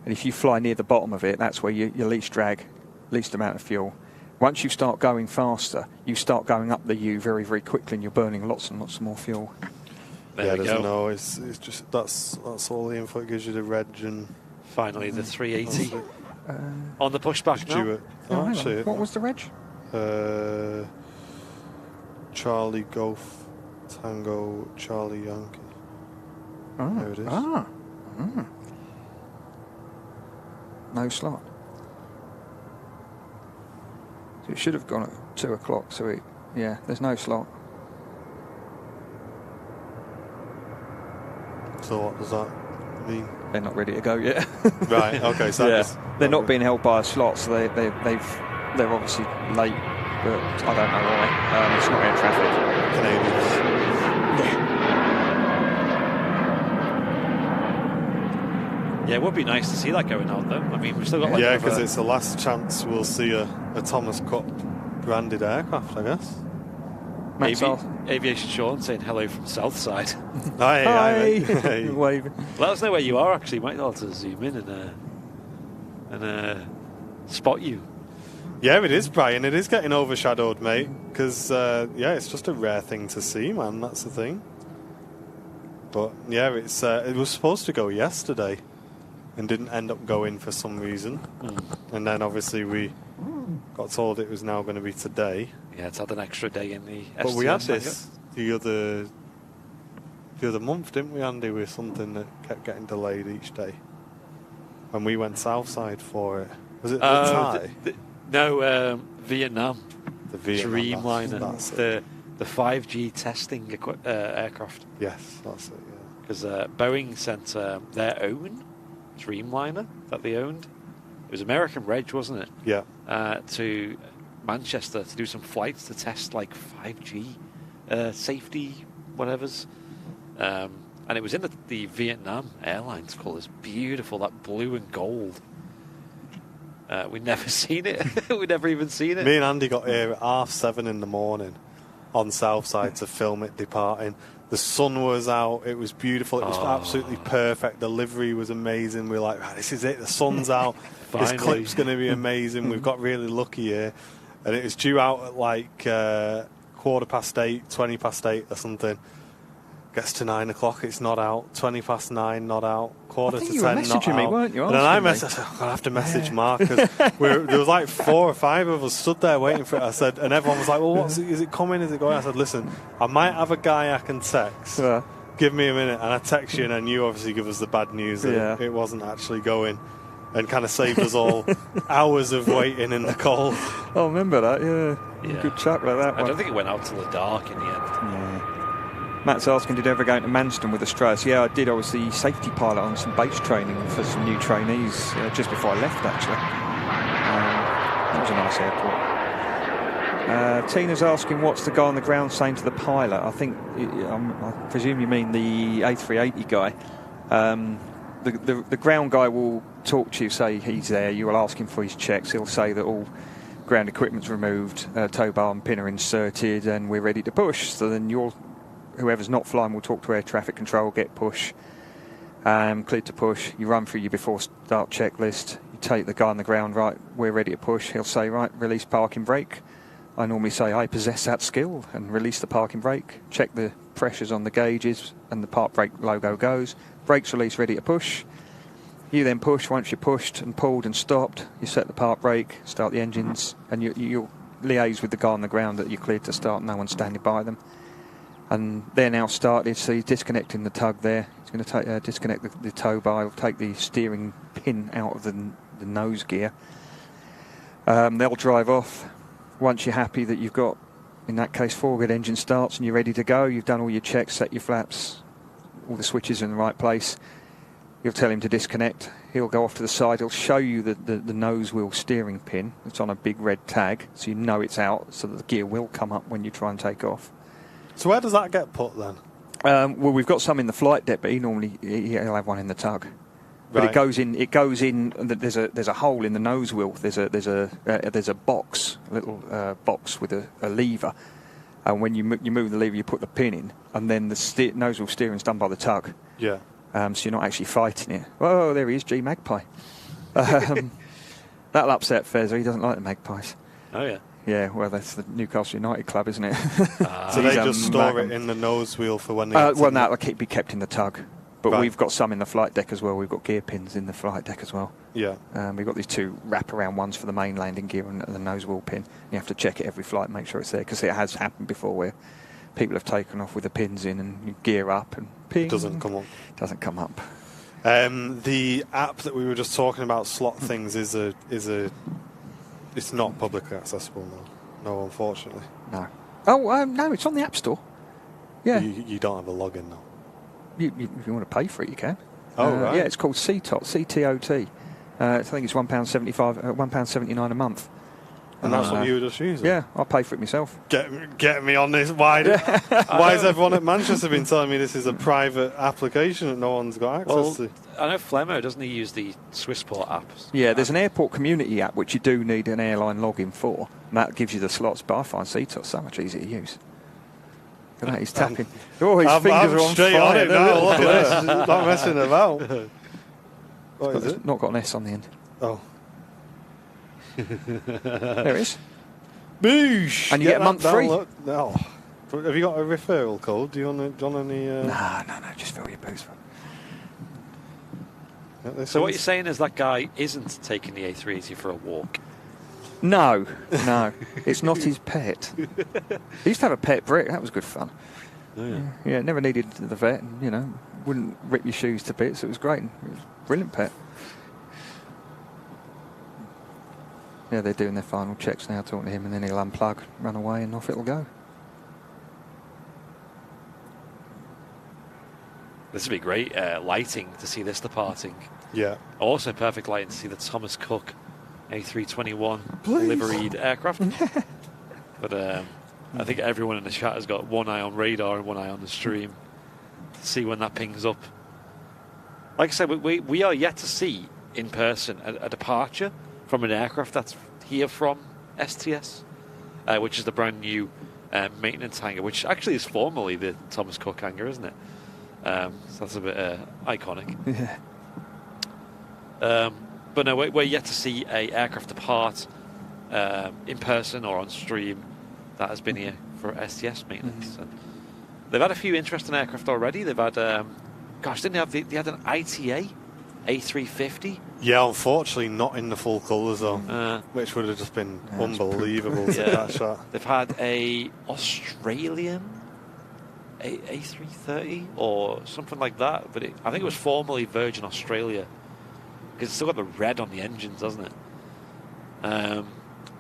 And if you fly near the bottom of it, that's where your least drag, least amount of fuel. Once you start going faster, you start going up the U very, very quickly, and you're burning lots and lots more fuel. There we go. No, it's just that's all the info it gives you. The reg and finally the 380 on the pushback now. What was the reg? Charlie Golf Tango Charlie Yankee. There it is. No slot. So it should have gone at 2 o'clock. So there's no slot. So what does that mean? They're not ready to go yet. Right. Okay. So they're not being held by a slot, so they're obviously late. But I don't know why. It's not air traffic. Canadians. Yeah, it would be nice to see that going on, though. I mean, we've still got because it's the last chance we'll see a Thomas Cook branded aircraft, I guess. Aviation Sean saying hello from Southside. Hi. Waving. Let us know where you are. Actually, might be able to zoom in and spot you. Yeah, it is, Brian. It is getting overshadowed, mate. Because, yeah, it's just a rare thing to see, man. That's the thing. But, yeah, it's it was supposed to go yesterday and didn't end up going for some reason. And then, obviously, we got told it was now going to be today. Yeah, it's had an extra day in the But we had STM, this the other month, didn't we, Andy, with something that kept getting delayed each day. When we went Southside for it. Was it the Thai? No, Vietnam. The Vietnam, Dreamliner. The 5G testing aircraft. Yes, that's it, yeah. Because Boeing sent their own Dreamliner that they owned. It was American Reg, wasn't it? Yeah. To Manchester to do some flights to test like 5G safety whatevers. And it was in the Vietnam Airlines called this beautiful, that blue and gold. We'd never seen it. We'd never even seen it. Me and Andy got here at 7:30 in the morning on Southside to film it departing. The sun was out. It was beautiful. It was absolutely perfect. The livery was amazing. We were like, right, this is it. The sun's out. This clip's going to be amazing. We've got really lucky here. And it was due out at like 8:15, 8:20 or something. Gets to 9 o'clock, it's not out. 9:20, not out. 9:45, you were not messaging me, out. weren't you? And then I messaged, I'm going to have to message Mark, because there was like 4 or 5 of us stood there waiting for it. I said, and everyone was like, well, is it coming? Is it going? I said, listen, I might have a guy I can text. Yeah. Give me a minute. And I text you, and then you obviously give us the bad news that it wasn't actually going, and kind of saved us all hours of waiting in the cold. Oh, remember that? Yeah. Good chat like that I don't think it went out till the dark in the end. Yeah. Matt's asking, did you ever go into Manston with Australis? Yeah, I did. I was the safety pilot on some base training for some new trainees just before I left, actually. That was a nice airport. Tina's asking, what's the guy on the ground saying to the pilot? I think, I presume you mean the A380 guy. The ground guy will talk to you, say he's there. You will ask him for his checks. He'll say that all ground equipment's removed, tow bar and pin are inserted, and we're ready to push. So then whoever's not flying will talk to air traffic control, get push, cleared to push. You run through your before start checklist. You take the guy on the ground, right, we're ready to push. He'll say, right, release parking brake. I normally say, I possess that skill, and release the parking brake. Check the pressures on the gauges, and the park brake logo goes. Brakes release, ready to push. You then push. Once you're pushed and pulled and stopped, you set the park brake, start the engines, and you'll liaise with the guy on the ground that you're cleared to start. No one's standing by them. And they're now started, so he's disconnecting the tug there. He's going to disconnect the tow bar. He'll take the steering pin out of the nose gear. They'll drive off. Once you're happy that you've got, in that case, forward engine starts and you're ready to go, you've done all your checks, set your flaps, all the switches are in the right place, you'll tell him to disconnect. He'll go off to the side. He'll show you the nose wheel steering pin. It's on a big red tag, so you know it's out, so that the gear will come up when you try and take off. So where does that get put then? Well, we've got some in the flight deck, but he'll have one in the tug. But Right. it goes in. There's a hole in the nose wheel. There's a box, a little box with a lever, and when you move the lever, you put the pin in, and then the nose wheel steering's done by the tug. Yeah. So you're not actually fighting it. Oh, there he is, G Magpie. That'll upset Fezzer. He doesn't like the magpies. Oh yeah. Yeah, well, that's the Newcastle United club, isn't it? So they just store it in the nose wheel for when they... well, that'll be kept in the tug. But Right. we've got some in the flight deck as well. We've got gear pins in the flight deck as well. Yeah. We've got these 2 wrap-around ones for the main landing gear and the nose wheel pin. You have to check it every flight, make sure it's there, because it has happened before where people have taken off with the pins in and you gear up and ping. Doesn't come up. Doesn't come up. The app that we were just talking about, Slot Things, is it's not publicly accessible now. No, unfortunately. No. Oh, no, it's on the App Store. Yeah. You don't have a login now. If you want to pay for it, you can. Oh, right. Yeah, it's called CTOT, C-T-O-T. I think it's £1.75, £1.79 a month. And that's what you were just using? Yeah, I'll pay for it myself. Get me on this. Why has everyone at Manchester been telling me this is a private application that no one's got access to? I know Flemmo, doesn't he use the Swissport apps? Yeah, there's an airport community app which you do need an airline login for, and that gives you the slots, but I find CTOT so much easier to use. Look at that, he's tapping. Oh, his fingers I'm are on straight fire. on it now. Look at this. Not messing about. What is it? Not got an S on the end. Oh. There it is. Boosh! And you get a month free. Oh. Have you got a referral code? Do you want any... No, just fill your boots. So what you're saying is that guy isn't taking the A380 for a walk? No, it's not his pet. He used to have a pet brick. That was good fun. Oh, Yeah, never needed the vet. And, wouldn't rip your shoes to bits. It was great. It was a brilliant pet. Yeah, they're doing their final checks now, talking to him, and then he'll unplug, run away, and off it'll go. This would be great lighting to see this departing. Yeah. Also perfect lighting to see the Thomas Cook A321 liveried aircraft. But I think everyone in the chat has got one eye on radar and one eye on the stream to see when that pings up. Like I said, we are yet to see in person a departure from an aircraft that's here from STS, which is the brand new maintenance hangar, which actually is formerly the Thomas Cook hangar, isn't it? So that's a bit iconic. Yeah. But no, we're yet to see a aircraft depart in person or on stream that has been here for STS maintenance. And they've had a few interesting aircraft already. They've had, didn't they have? They had an ITA A350. Yeah, unfortunately not in the full colours though, which would have just been unbelievable to catch that. They've had a Australian A330 or something like that, but I think it was formerly Virgin Australia, because it's still got the red on the engines, doesn't it?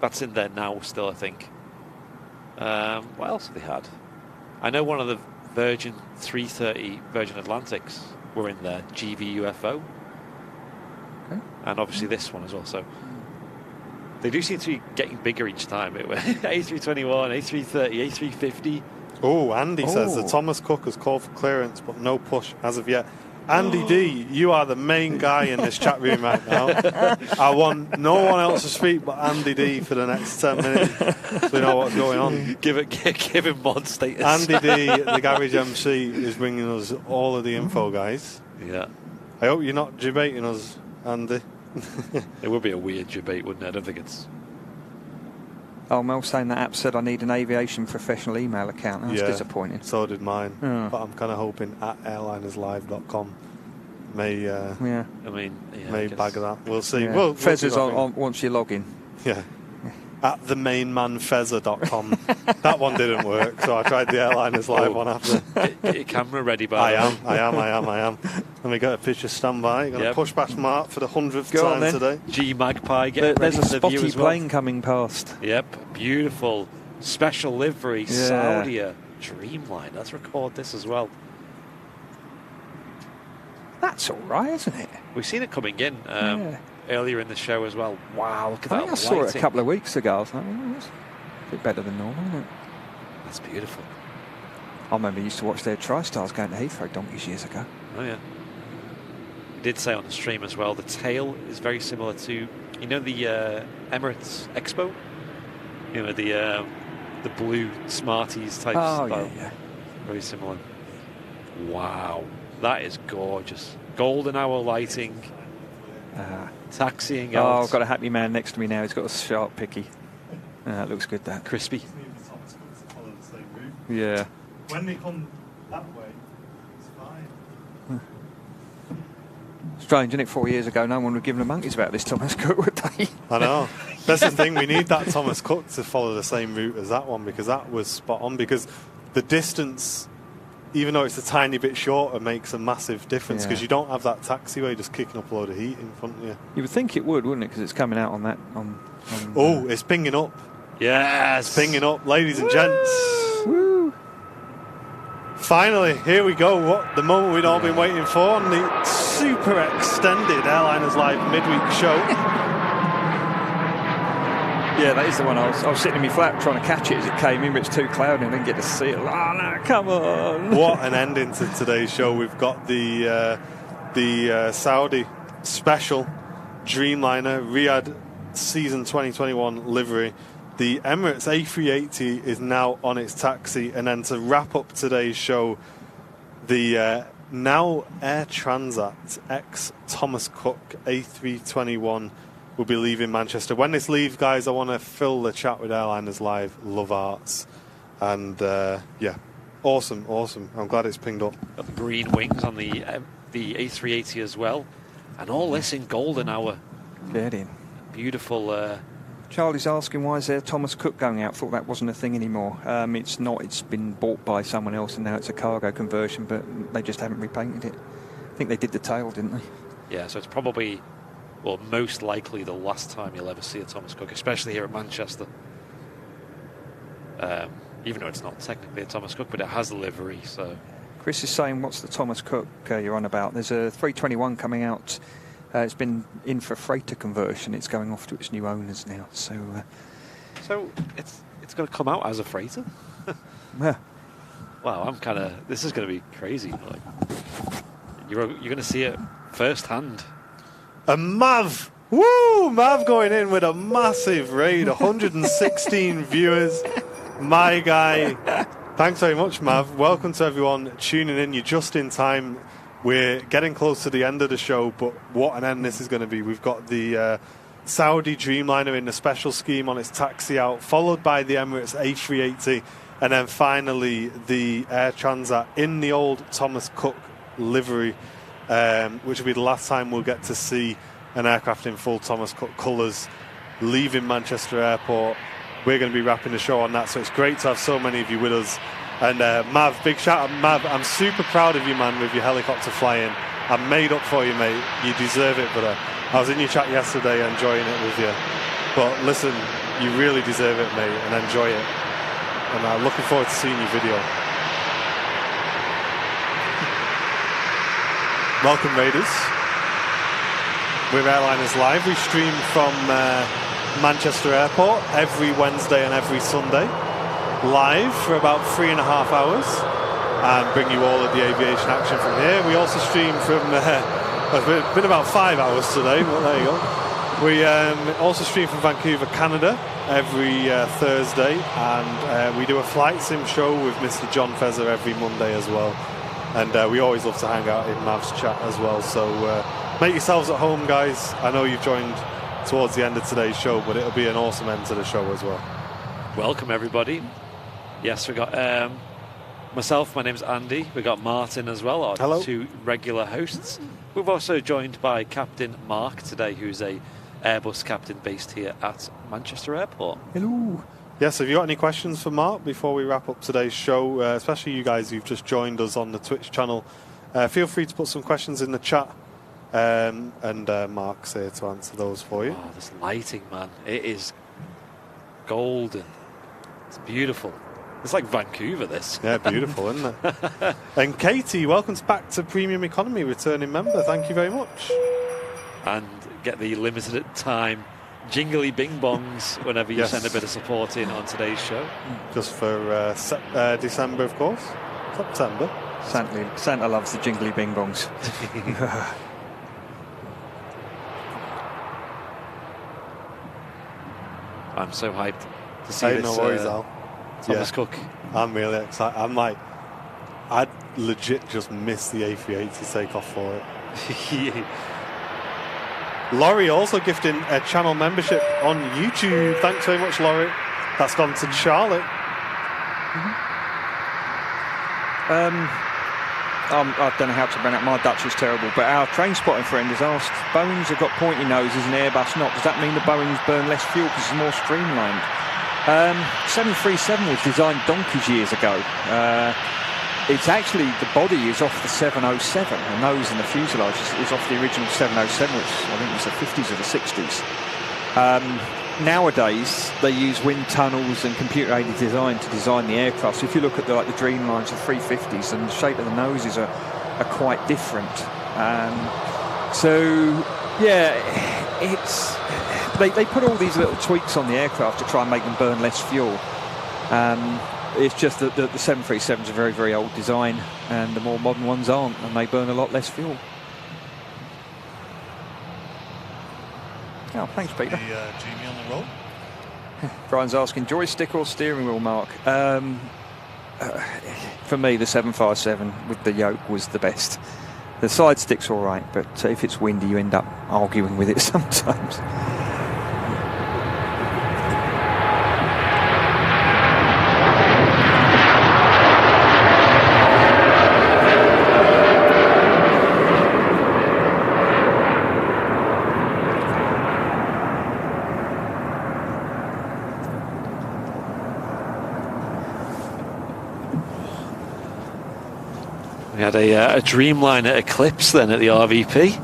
That's in there now still, I think. What else have they had? I know one of the Virgin 330 Virgin Atlantics were in there, GV UFO. Okay. And obviously this one as well. So they do seem to be getting bigger each time. A321, A330, A350. Oh, Andy says the Thomas Cook has called for clearance, but no push as of yet. Andy D, you are the main guy in this chat room right now. I want no one else to speak but Andy D for the next 10 minutes, so we know what's going on. Give him mod status. Andy D, the Garage MC, is bringing us all of the info, guys. Yeah. I hope you're not debating us, Andy. It would be a weird debate, wouldn't it? I don't think it's... Oh, Mel saying that app said I need an aviation professional email account. That's disappointing. So did mine. But I'm kind of hoping at airlinerslive.com may bag that. We'll see. Yeah. We'll Fez is see on once you log in. Yeah. At themainmanfezzer.com. That one didn't work, so I tried the Airliners Live one after. Get your camera ready, by I am. Let me get a picture standby. Going to push past Mark for the 100th time today. G Magpie, get There's ready a for the spotty view as well. plane coming past. Yep, beautiful. Special livery, Saudia Dreamliner. Let's record this as well. That's all right, isn't it? We've seen it coming in earlier in the show as well. Wow, look at that I saw it a couple of weeks ago. I was like, that's a bit better than normal, isn't it? That's beautiful. I remember I used to watch their TriStars going to Heathrow donkeys years ago. Oh, yeah. We did say on the stream as well, the tail is very similar to, the Emirates Expo? The blue Smarties type style. Yeah. Very similar. Wow. That is gorgeous. Golden hour lighting. Taxiing out. Oh, I've got a happy man next to me now. He's got a sharp picky. It looks good, that. Crispy. Yeah. When they come that way, it's fine. Strange, isn't it? 4 years ago, no one would give them monkeys about this Thomas Cook, would they? I know. That's the thing. We need that Thomas Cook to follow the same route as that one, because that was spot on. Because the distance, even though it's a tiny bit shorter, makes a massive difference, because you don't have that taxiway just kicking up a load of heat in front of you. You would think it would, wouldn't it? Because it's coming out on that. It's pinging up. Yes. It's pinging up, ladies and gents. Woo. Finally, here we go. What the moment we'd all been waiting for on the super extended Airliners Live midweek show. Yeah, that is the one. I was sitting in my flat trying to catch it as it came in, but it's too cloudy and I didn't get to see it. Oh, no, come on. What an ending to today's show. We've got the Saudi special Dreamliner Riyadh season 2021 livery. The Emirates A380 is now on its taxi. And then to wrap up today's show, the now Air Transat ex Thomas Cook A321 will be leaving Manchester. When this leaves, guys, I want to fill the chat with Airliners Live, Love Arts. And, yeah, awesome. I'm glad it's pinged up. Got the green wings on the A380 as well. And all this in golden hour. Get in. Beautiful. Charlie's asking, why is there Thomas Cook going out? Thought that wasn't a thing anymore. It's not. It's been bought by someone else, and now it's a cargo conversion, but they just haven't repainted it. I think they did the tail, didn't they? Yeah, so it's probably, well, most likely the last time you'll ever see a Thomas Cook, especially here at Manchester. Even though it's not technically a Thomas Cook, but it has the livery, so... Chris is saying, what's the Thomas Cook you're on about? There's a 321 coming out. It's been in for freighter conversion. It's going off to its new owners now. So it's going to come out as a freighter? Yeah. Wow, I'm kind of... This is going to be crazy. Like, you're going to see it firsthand. A Mav! Woo! Mav going in with a massive raid. 116 viewers. My guy. Thanks very much, Mav. Welcome to everyone tuning in. You're just in time. We're getting close to the end of the show, but what an end this is going to be. We've got the Saudi Dreamliner in the special scheme on its taxi out, followed by the Emirates A380, and then finally the Air Transat in the old Thomas Cook livery, which will be the last time we'll get to see an aircraft in full Thomas Cook colours leaving Manchester Airport. We're going to be wrapping the show on that, so it's great to have so many of you with us. And Mav, big shout out, Mav. I'm super proud of you, man, with your helicopter flying. I'm made up for you, mate. You deserve it, brother. I was in your chat yesterday enjoying it with you. But listen, you really deserve it, mate, and enjoy it. And I'm looking forward to seeing your video. Welcome, Raiders. We're Airliners Live. We stream from Manchester Airport every Wednesday and every Sunday, live for about 3.5 hours, and bring you all of the aviation action from here. We also stream from, it's been about 5 hours today, but there you go. We also stream from Vancouver, Canada, every Thursday, and we do a flight sim show with Mr. John Fezzer every Monday as well. And we always love to hang out in Mav's chat as well, so make yourselves at home, guys. I know you've joined towards the end of today's show, but it'll be an awesome end to the show as well. Welcome, everybody. Yes, we got myself, my name's Andy. We got Martin as well, our Hello. two regular hosts. We've also joined by Captain Mark today, who's a Airbus captain based here at Manchester Airport. Hello. Yes, have you got any questions for Mark before we wrap up today's show, especially you guys who've just joined us on the Twitch channel? Feel free to put some questions in the chat, and Mark's here to answer those for you. Oh, this lighting, man. It is golden. It's beautiful. It's like Vancouver, this. Yeah, beautiful, isn't it? And Katie, welcome back to Premium Economy, returning member. Thank you very much. And get the limited time jingly bing bongs whenever you send a bit of support in on today's show. Just for December, of course. September. Santa loves the jingly bing bongs. I'm so hyped to see this. No worries, Al. Thomas Cook. I'm really excited. I'd legit just miss the A380 take off for it. Laurie also gifting a channel membership on YouTube. Thanks very much, Laurie. That's gone to Charlotte. I don't know how to pronounce. My Dutch is terrible, but our train spotting friend has asked, Boeing's have got pointy noses and Airbus not. Does that mean the Boeings burn less fuel because it's more streamlined? 737 was designed donkeys years ago. It's actually, the body is off the 707. The nose and the fuselage is off the original 707, which I think was the 50s or the 60s. Nowadays, they use wind tunnels and computer-aided design to design the aircraft. So if you look at the Dreamliners, the 350s, and the shape of the noses are quite different. They put all these little tweaks on the aircraft to try and make them burn less fuel. It's just that the 737s are very, very old design, and the more modern ones aren't, and they burn a lot less fuel. Oh, thanks, Peter. Jamie on the roll. Brian's asking, joystick or steering wheel, Mark? For me, the 757 with the yoke was the best. The side stick's all right, but if it's windy, you end up arguing with it sometimes. We had a Dreamliner Eclipse then at the RVP.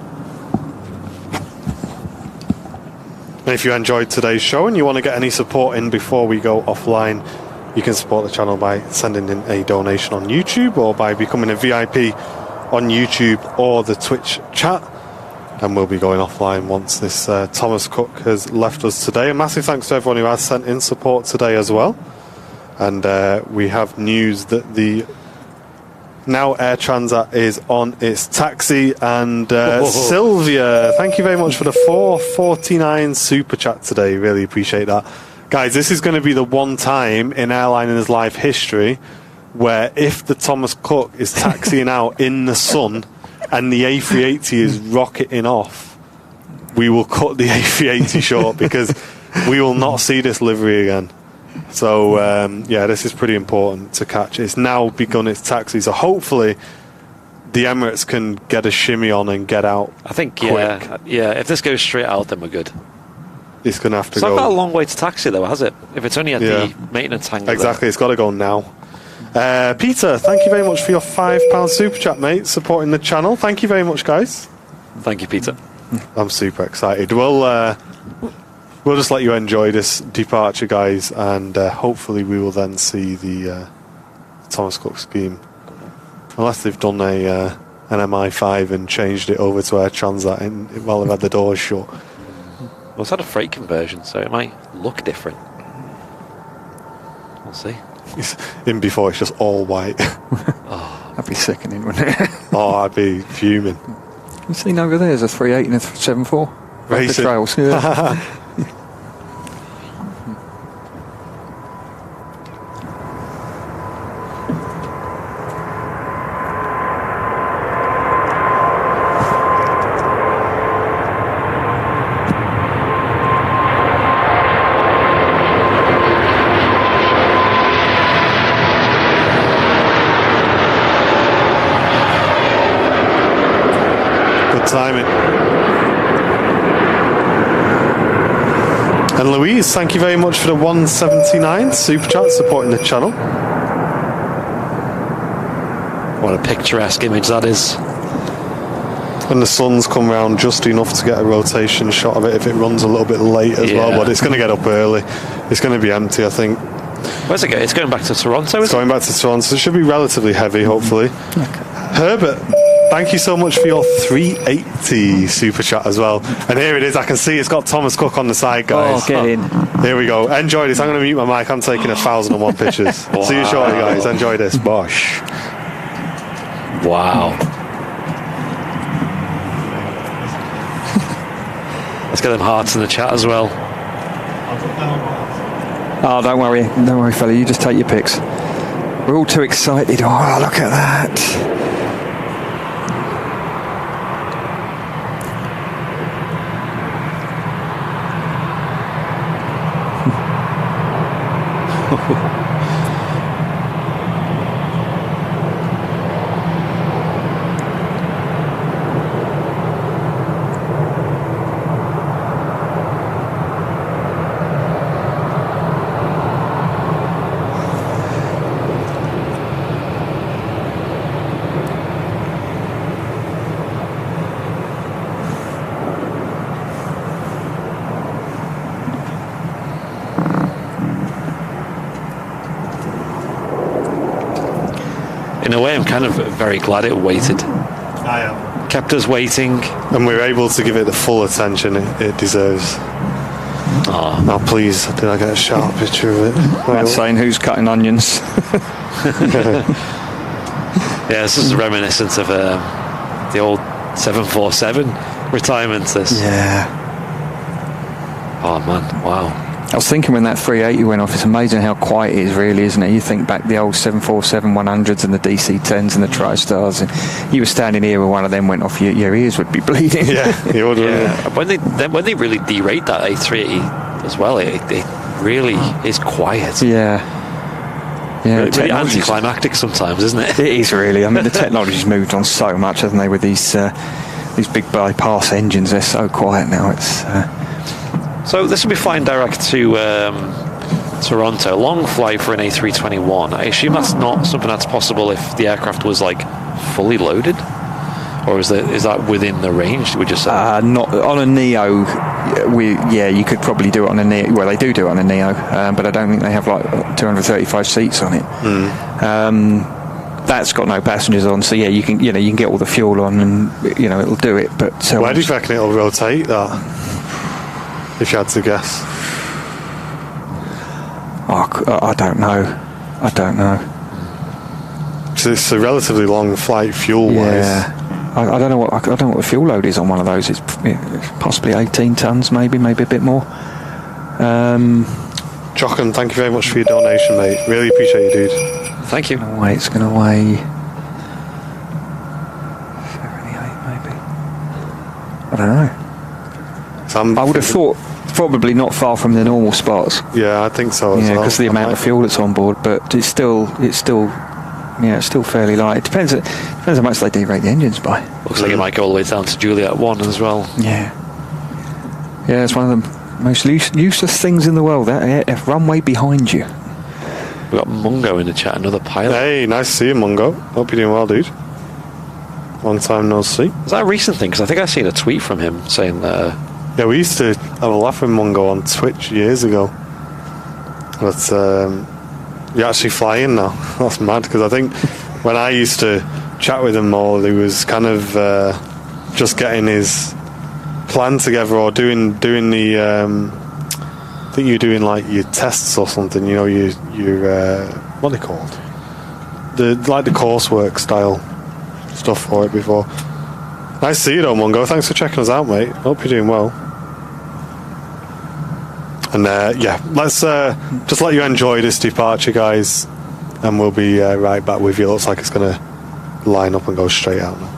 And if you enjoyed today's show and you want to get any support in before we go offline, you can support the channel by sending in a donation on YouTube or by becoming a VIP on YouTube or the Twitch chat. And we'll be going offline once this Thomas Cook has left us today. A massive thanks to everyone who has sent in support today as well. And we have news that the now Air Transat is on its taxi. And Sylvia, thank you very much for the 449 super chat today. Really appreciate that. Guys, this is going to be the one time in Airliners live history where if the Thomas Cook is taxiing out in the sun and the A380 is rocketing off, we will cut the A380 short because we will not see this livery again. So, yeah, this is pretty important to catch. It's now begun its taxi, so hopefully the Emirates can get a shimmy on and get out. I think, quick. yeah. If this goes straight out, then we're good. It's going to have to It's go. not got a long way to taxi, though, has it? If it's only at the maintenance hangar. Exactly, it's got to go now. Peter, thank you very much for your £5 super chat, mate, supporting the channel. Thank you very much, guys. Thank you, Peter. I'm super excited. We'll just let you enjoy this departure, guys, and hopefully we will then see the Thomas Cook scheme. Unless they've done an MI5 and changed it over to Air Transat while they've had the doors shut. Well, it's had a freight conversion, so it might look different. We'll see. In before it's just all white. That'd be sickening, wouldn't it? Oh, I'd be fuming. You seen over there, there's a 380 and a 74. Racing. The trails, yeah. Timing. And Louise, thank you very much for the 179 super chat supporting the channel. What a picturesque image that is. And the sun's come round just enough to get a rotation shot of it if it runs a little bit late as well, but it's going to get up early. It's going to be empty, I think. Where's it go? It's going back to Toronto, It's going back to Toronto, so it should be relatively heavy, hopefully. Okay. Herbert, thank you so much for your 380 super chat as well. And here it is, I can see it's got Thomas Cook on the side, guys. Oh, get in. Here we go. Enjoy this. I'm going to mute my mic. I'm taking 1,001 pictures. Wow. See you shortly, guys. Enjoy this. Bosh. Wow. Let's get them hearts in the chat as well. Oh, don't worry, fella. You just take your pics. We're all too excited. Oh, look at that. In a way, I'm kind of very glad it waited. I am. Kept us waiting. And we were able to give it the full attention it deserves. Oh. Now, please, did I get a sharp picture of it? That's saying who's cutting onions. Yeah, this is reminiscent of the old 747 retirement. This. Yeah. Oh man, wow. I was thinking when that 380 went off, it's amazing how quiet it is, really, isn't it? You think back the old 747-100s and the DC-10s and the TriStars, and you were standing here when one of them went off, your ears would be bleeding. Yeah, you would. Yeah. When they really derate that A380 as well, it really is quiet. Yeah. Yeah, really anticlimactic sometimes, isn't it? It is really. I mean, the technology's moved on so much, hasn't they? With these big bypass engines, they're so quiet now. It's. So this will be flying direct to Toronto. Long flight for an A321. I assume that's not something that's possible if the aircraft was like fully loaded? Or is that within the range, would you say? Not on a Neo. You could probably do it on a Neo. Well, they do it on a Neo, but I don't think they have like 235 seats on it. That's got no passengers on, so you can get all the fuel on, and it'll do it. But where do you reckon it'll rotate that? If you had to guess. I don't know. So it's a relatively long flight fuel-wise. Yeah. I don't know what the fuel load is on one of those. It's possibly 18 tons, maybe a bit more. Jochen, thank you very much for your donation, mate. Really appreciate you, dude. Thank you. It's going to weigh 78, maybe. I don't know. I would have thought probably not far from the normal spots. Yeah, I think so as well. Because the amount of fuel that's on board, but it's still fairly light. It depends how much they derate the engines by. Looks like it might go all the way down to Juliet 1 as well. Yeah, it's one of the most useless things in the world. That runway behind you. We've got Mungo in the chat, another pilot. Hey, nice to see you, Mungo. Hope you're doing well, dude. Long time no see. Is that a recent thing? Because I think I seen a tweet from him saying... Yeah, we used to have a laugh with Mungo on Twitch years ago. But you're actually flying now. That's mad, because I think when I used to chat with him more, he was kind of just getting his plan together, or doing the... I think you're doing like your tests or something, your what are they called? The coursework style stuff for it before. Nice to see you though, Mungo. Thanks for checking us out, mate. Hope you're doing well. And let's just let you enjoy this departure, guys, and we'll be right back with you. Looks like it's going to line up and go straight out now.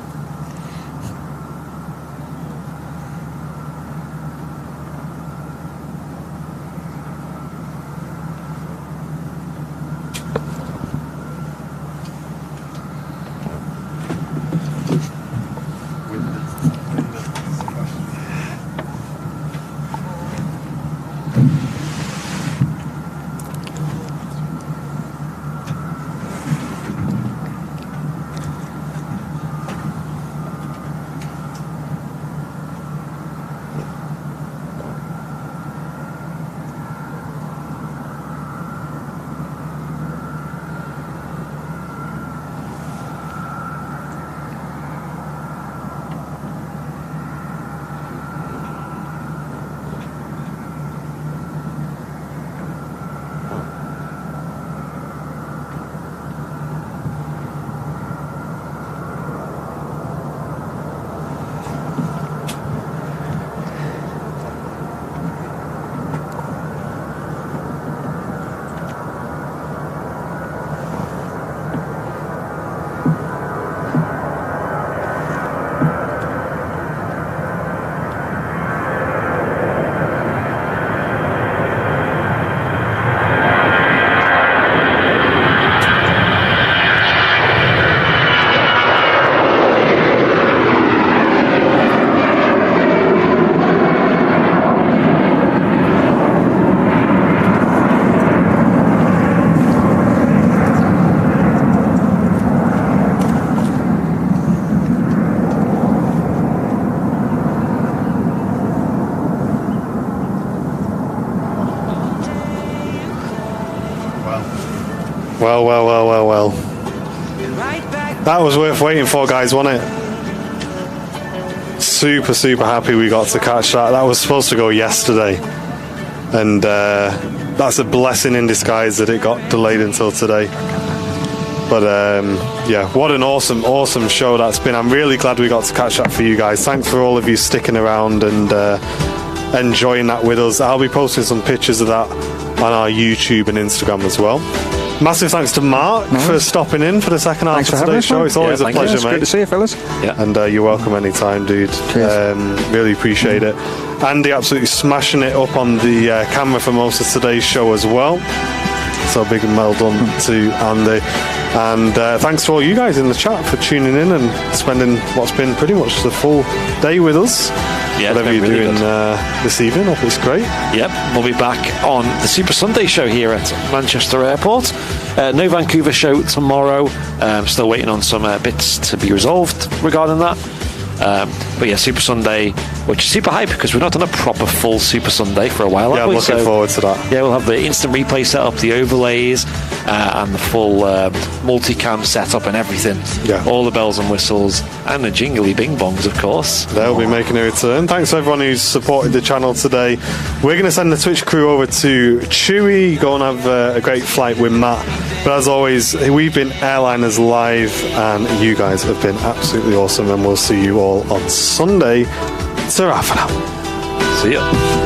Well. That was worth waiting for, guys, wasn't it? Super happy we got to catch that. That was supposed to go yesterday. And that's a blessing in disguise that it got delayed until today. But what an awesome show that's been. I'm really glad we got to catch that for you guys. Thanks for all of you sticking around and enjoying that with us. I'll be posting some pictures of that on our YouTube and Instagram as well. Massive thanks to Mark for stopping in for the second half of today's show. It's always a pleasure, mate. Great to see you, fellas. Yeah. And you're welcome anytime, dude. Really appreciate it. Andy absolutely smashing it up on the camera for most of today's show as well. So big and well done to Andy. And thanks to all you guys in the chat for tuning in and spending what's been pretty much the full day with us. Yeah, whatever you're really doing this evening, hope it's great. Yep, we'll be back on the Super Sunday show here at Manchester Airport. No Vancouver show tomorrow. Still waiting on some bits to be resolved regarding that. But yeah, Super Sunday, which is super hype because we've not done a proper full Super Sunday for a while. Yeah, I'm looking forward to that. Yeah, we'll have the instant replay set up, the overlays, and the full multicam setup and everything. Yeah. All the bells and whistles and the jingly bing bongs, of course. They'll be making a return. Thanks to everyone who's supported the channel today. We're going to send the Twitch crew over to Chewy, go and have a great flight with Matt. But as always, we've been Airliners Live, and you guys have been absolutely awesome, and we'll see you all on Sunday. Ta-ra for now. See ya.